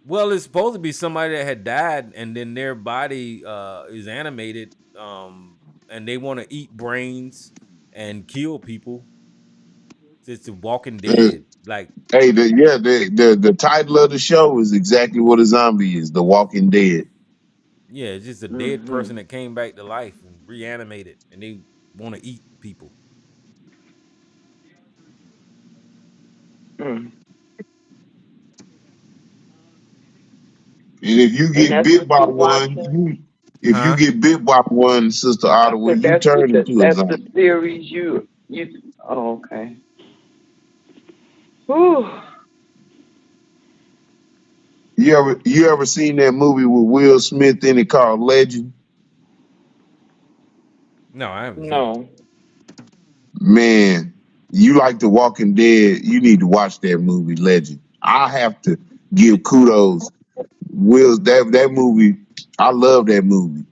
Well, it's supposed to be somebody that had died, and then their body is animated, and they want to eat brains and kill people. It's The Walking
Uh,
Dead. Like,
Hey, the title of the show is exactly what a zombie is: The Walking Dead.
yeah, it's just a dead
Mm-hmm.
person that came back to life and reanimated, and they want to eat people.
Mm.
And if you
And
get
that's
bit
what
by
you're
one,
watching?
if you
Huh?
get bit by one, Sister
I
Ottawa,
said
you turn into a
that's the
zombie.
series you. Oh, okay. Whew.
You ever seen that movie with Will Smith in it called Legend?
No, I haven't seen it.
No.
Man, you like The Walking Dead, you need to watch that movie, Legend. I have to give kudos. That movie, I love that movie.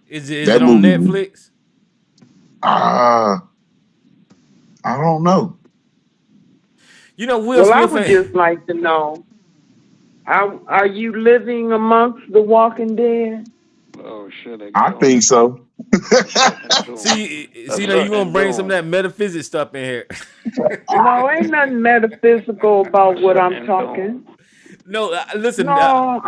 Is it
That
on
movie was
Netflix?
I don't know.
Will
Well, I
Smith
would
ain't.
just like to know, are you living amongst the Walking Dead?
Oh shit, they
I
killing
think so.
See,
a
now you gonna
certain
bring some of
doom.
that metaphysics stuff in here.
No, ain't nothing metaphysical about what I'm
Certain
talking.
No, listen.
No,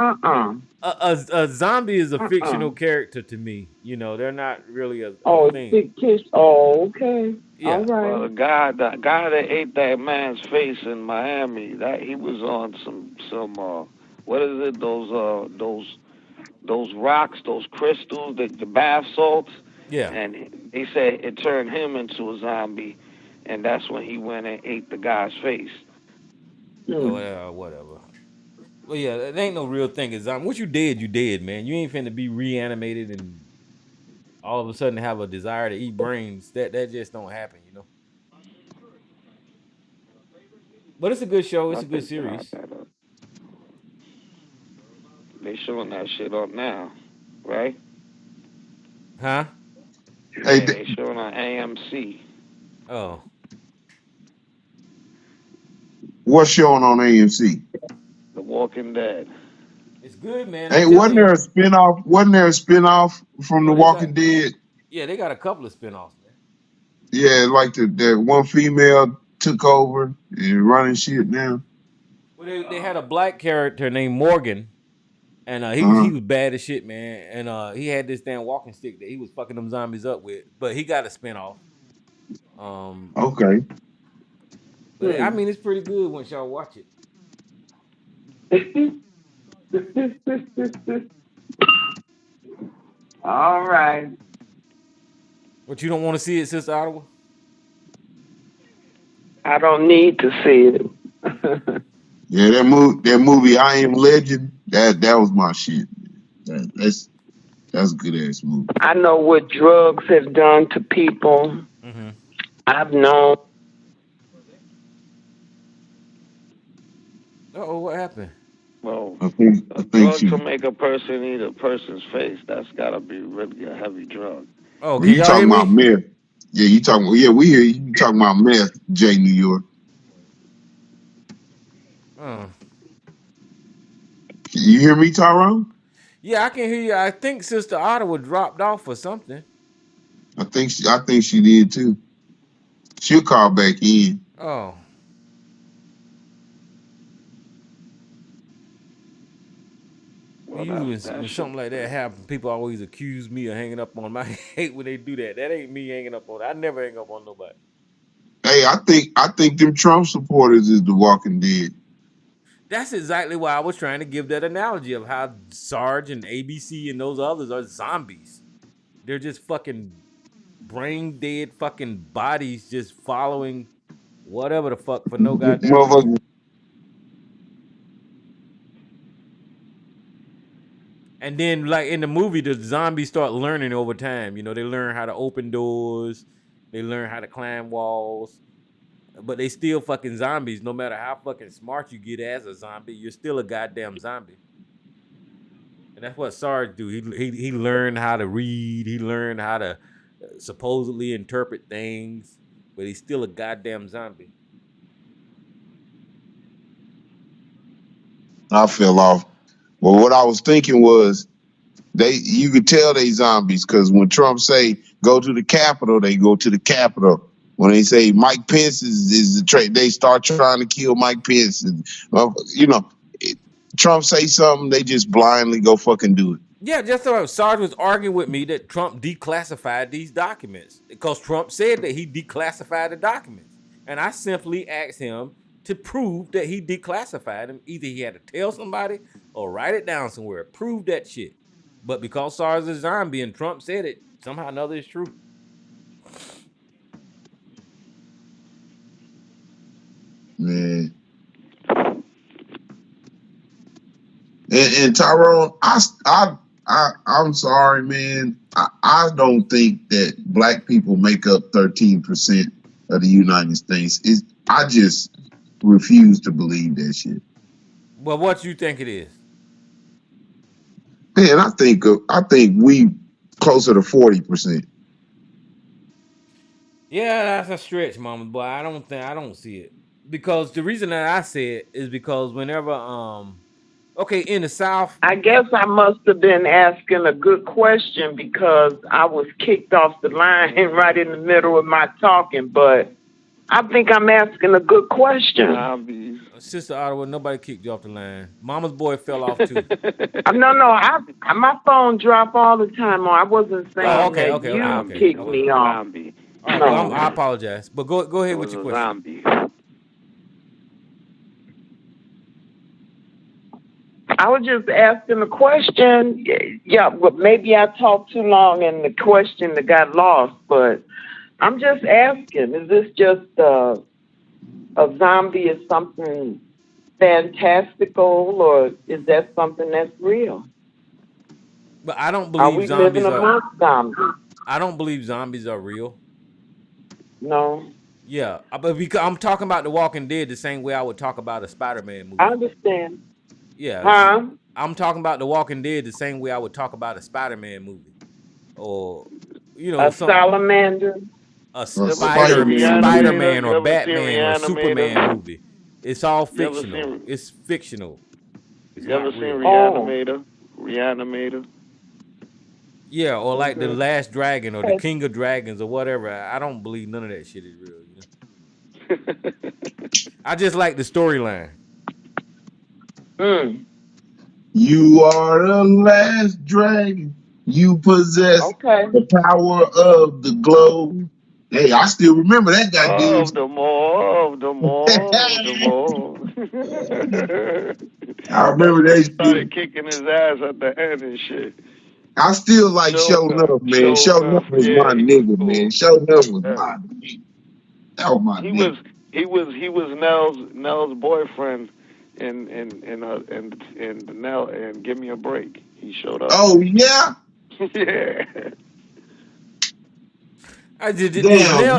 A zombie is a
uh-uh.
fictional character to me. They're not really a
Oh, it's
thing.
fictitious. Oh, okay. All
Yeah.
right.
Well, the guy that ate that man's face in Miami, that he was on some what is it? Those rocks, those crystals, the bath salts,
Yeah.
and they said it turned him into a zombie, and that's when he went and ate the guy's face.
Whatever. Well, yeah, it ain't no real thing. It's once you dead, man. You ain't finna be reanimated and all of a sudden have a desire to eat brains. That just don't happen. But it's a good show. It's
I
a good
think
series.
they showing that shit on now, right?
Huh?
Hey,
Yeah, they showing on AMC.
Oh,
what's showing on AMC?
The Walking Dead.
it's good, man. I'm
Hey,
telling
wasn't
you.
there a spinoff? Wasn't there a spinoff from The
Oh,
Walking Dead?
they got a couple of spinoffs, man.
Yeah, like the one female took over and running shit now.
Well, they had a black character named Morgan, and he was
Uh-huh.
he was bad as shit, man. And he had this damn walking stick that he was fucking them zombies up with. But he got a spinoff.
Okay.
But I mean, it's pretty good once y'all watch it.
All right.
But you don't want to see it, Sister Ottawa?
I don't need to see it.
Yeah, that movie I Am Legend, that was my shit. That's a good ass movie.
I know what drugs have done to people.
Mm-hmm.
I've known.
Oh, what happened?
Well,
I think
a drug
she.
to make a person eat a person's face, that's gotta be really a heavy drug.
Oh, can
You
y'all hear
talking about
me?
meth? Yeah, you talking? Yeah, we hear you. You talking about meth, J. New York? You hear me, Tyrone?
Yeah, I can hear you. I think Sister Ottawa dropped off or something.
I think she did too. She'll call back in.
Oh.
Well,
Usually when something like that happens, people always accuse me of hanging up on them. I hate when they do that. That ain't me hanging up on. I never hang up on nobody.
Hey, I think them Trump supporters is the Walking Dead.
That's exactly why I was trying to give that analogy of how Sarge and ABC and those others are zombies. They're just fucking brain dead fucking bodies just following whatever the fuck for no goddamn reason.
Motherfucker.
And then, like in the movie, the zombies start learning over time. You know, they learn how to open doors, they learn how to climb walls, but they still fucking zombies. No matter how fucking smart you get as a zombie, you're still a goddamn zombie. And that's what Sarge do. He learned how to read. He learned how to supposedly interpret things, but he's still a goddamn zombie.
I fell off. Well, what I was thinking was you could tell they zombies because when Trump say go to the Capitol, they go to the Capitol. When they say Mike Pence is the trade, they start trying to kill Mike Pence. And, Trump say something, they just blindly go fucking do it.
Yeah, just so Sarge was arguing with me that Trump declassified these documents because Trump said that he declassified the documents. And I simply asked him to prove that he declassified them. Either he had to tell somebody or write it down somewhere. Prove that shit. But because Sarge is a zombie and Trump said it, somehow or another it's true.
Man. And Tyrone, I'm sorry, man. I don't think that black people make up 13% of the United States. I just refuse to believe that shit.
Well, what you think it is?
Man, I think we closer to 40%.
Yeah, that's a stretch, mama, but I don't see it. Because the reason that I say it is because whenever okay, in the South,
I guess I must have been asking a good question because I was kicked off the line right in the middle of my talking, but I think I'm asking a good question.
Sister Ottawa, nobody kicked you off the line. Mama's boy fell off too.
No, my phone drop all the time. I wasn't saying you kicked me off.
All right, well, I apologize, but go ahead with your question.
Zombie.
I was just asking a question. Yeah, but maybe I talked too long and the question got lost. But I'm just asking: is this just a zombie? Is something fantastical, or is that something that's real?
But I don't believe zombies
living amongst zombies?
I don't believe zombies are real.
No.
Yeah, but because I'm talking about The Walking Dead the same way I would talk about a Spider-Man movie.
I understand.
Yeah. I'm talking about The Walking Dead the same way I would talk about a Spider-Man movie. Or,
a salamander.
A Spider-Man or Batman or Superman movie. It's all fictional. It's fictional.
You ever seen Reanimator? Reanimator?
Yeah, or like The Last Dragon or The King of Dragons or whatever. I don't believe none of that shit is real. You know? I just like the storyline.
You are the last dragon. You possess the power of the globe. Hey, I still remember that goddamn.
Of the more.
I remember they
started kicking his ass at the end and shit.
I still like Sho'nuff, man. Sho'nuff was my nigga, man. Sho'nuff was my nigga. That was my nigga.
He was Nell's boyfriend in Nell and Give Me a Break. He showed up.
Oh yeah.
Yeah.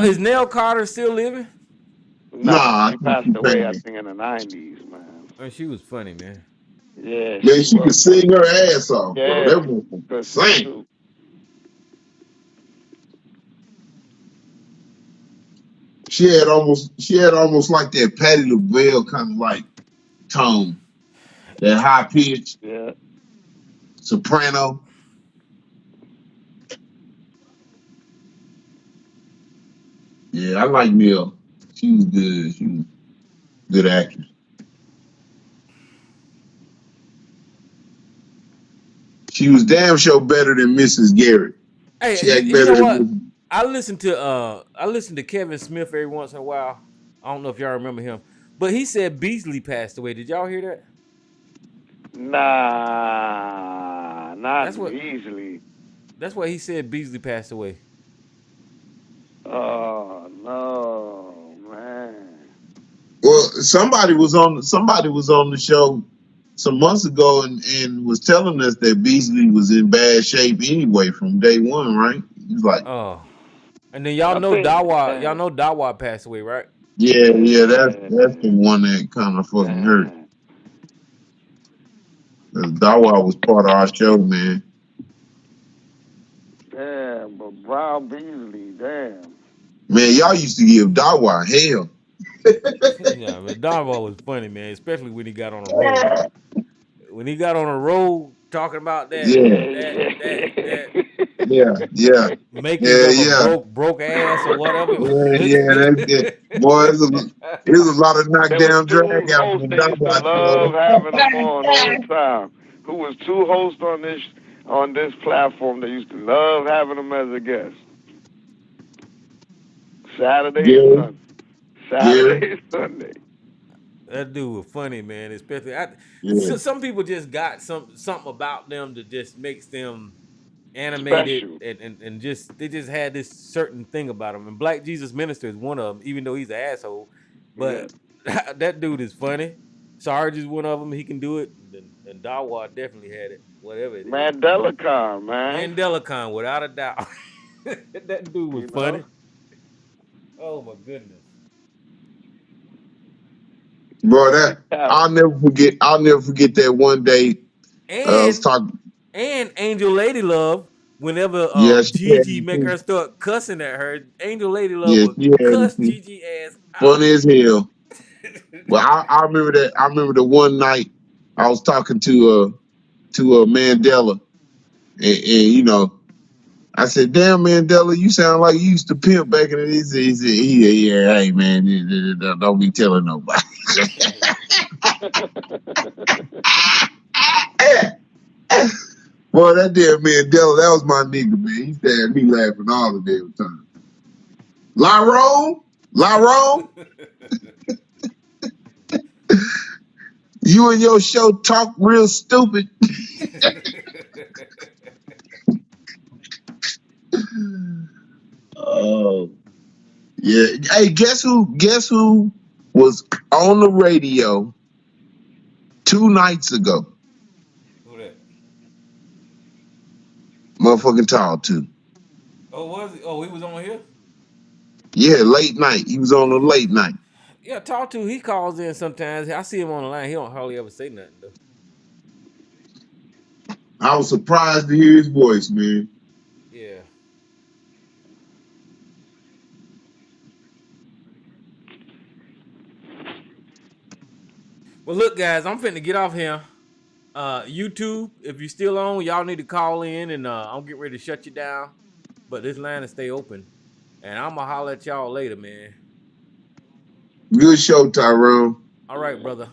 Is Nell Carter still living?
Nah,
she passed away, I think, in the 90s, man.
Oh, she was funny, man.
Yeah,
man, she could sing her ass off.
Yeah,
bro. That was insane. She had almost like that Patti LaBelle kind of like tone, that high pitch, soprano. Yeah, I like Nell. She was good. She was a good actress. She was damn sure better than Mrs. Garrett.
Hey,
she acted
better
than
I listen to Kevin Smith every once in a while. I don't know if y'all remember him, but he said Beasley passed away. Did y'all hear that?
Nah, not easily.
That's what he said. Beasley passed away.
Oh no, man.
Well, somebody was on the show some months ago and was telling us that Beasley was in bad shape anyway from day one, right? He was like,
oh, and then y'all know Dawa. Y'all know Dawa passed away, right?
Yeah, that's the one that kind of fucking hurt. Dawa was part of our show, man.
Damn, but Brown Beasley, damn.
Man, y'all used to give Dawa hell.
Yeah, man, Dawa was funny, man, especially when he got on the road. When he got on the road talking about that,
yeah,
making a broke ass or whatever.
Boy, there's a lot of knockdown drag out from Dawa.
Love having him on all the time. Who was two hosts on this platform that used to love having him as a guest. Saturday and Sunday.
That dude was funny, man. Especially, some people just got something about them that just makes them animated and they just had this certain thing about them. And Black Jesus Minister is one of them, even though he's an asshole. But that dude is funny. Sarge is one of them. He can do it. And Dawa definitely had it. Whatever it is.
Mandelicon, man.
Mandelicon, without a doubt. That dude was funny. Oh my goodness.
Bro, I'll never forget that one day. I was talking.
And Angel Lady Love, whenever Gigi make her start cussing at her, Angel Lady Love would cuss Gigi ass out.
Funny as hell. Well, I remember that. I remember the one night I was talking to Mandela, and you know, I said, "Damn, Mandela, you sound like you used to pimp back in the day." He said, "Yeah, hey man, don't be telling nobody." Boy, that damn Mandela, that was my nigga, man. He had me laughing all the damn time. Lyrone? You and your show talk real stupid. Oh, yeah. Hey, guess who was on the radio 2 nights ago?
Who that?
Motherfucking Tall too.
Oh, was he? Oh, he was on here?
Yeah, late night. He was on the late night.
Yeah, Talk to. He calls in sometimes. I see him on the line. He don't hardly ever say nothing though.
I was surprised to hear his voice, man.
Yeah. Well, look, guys, I'm finna get off here. YouTube, if you're still on, y'all need to call in, and I'm getting ready to shut you down. But this line will stay open, and I'm gonna holler at y'all later, man.
Good show, Tyrone.
All right, brother.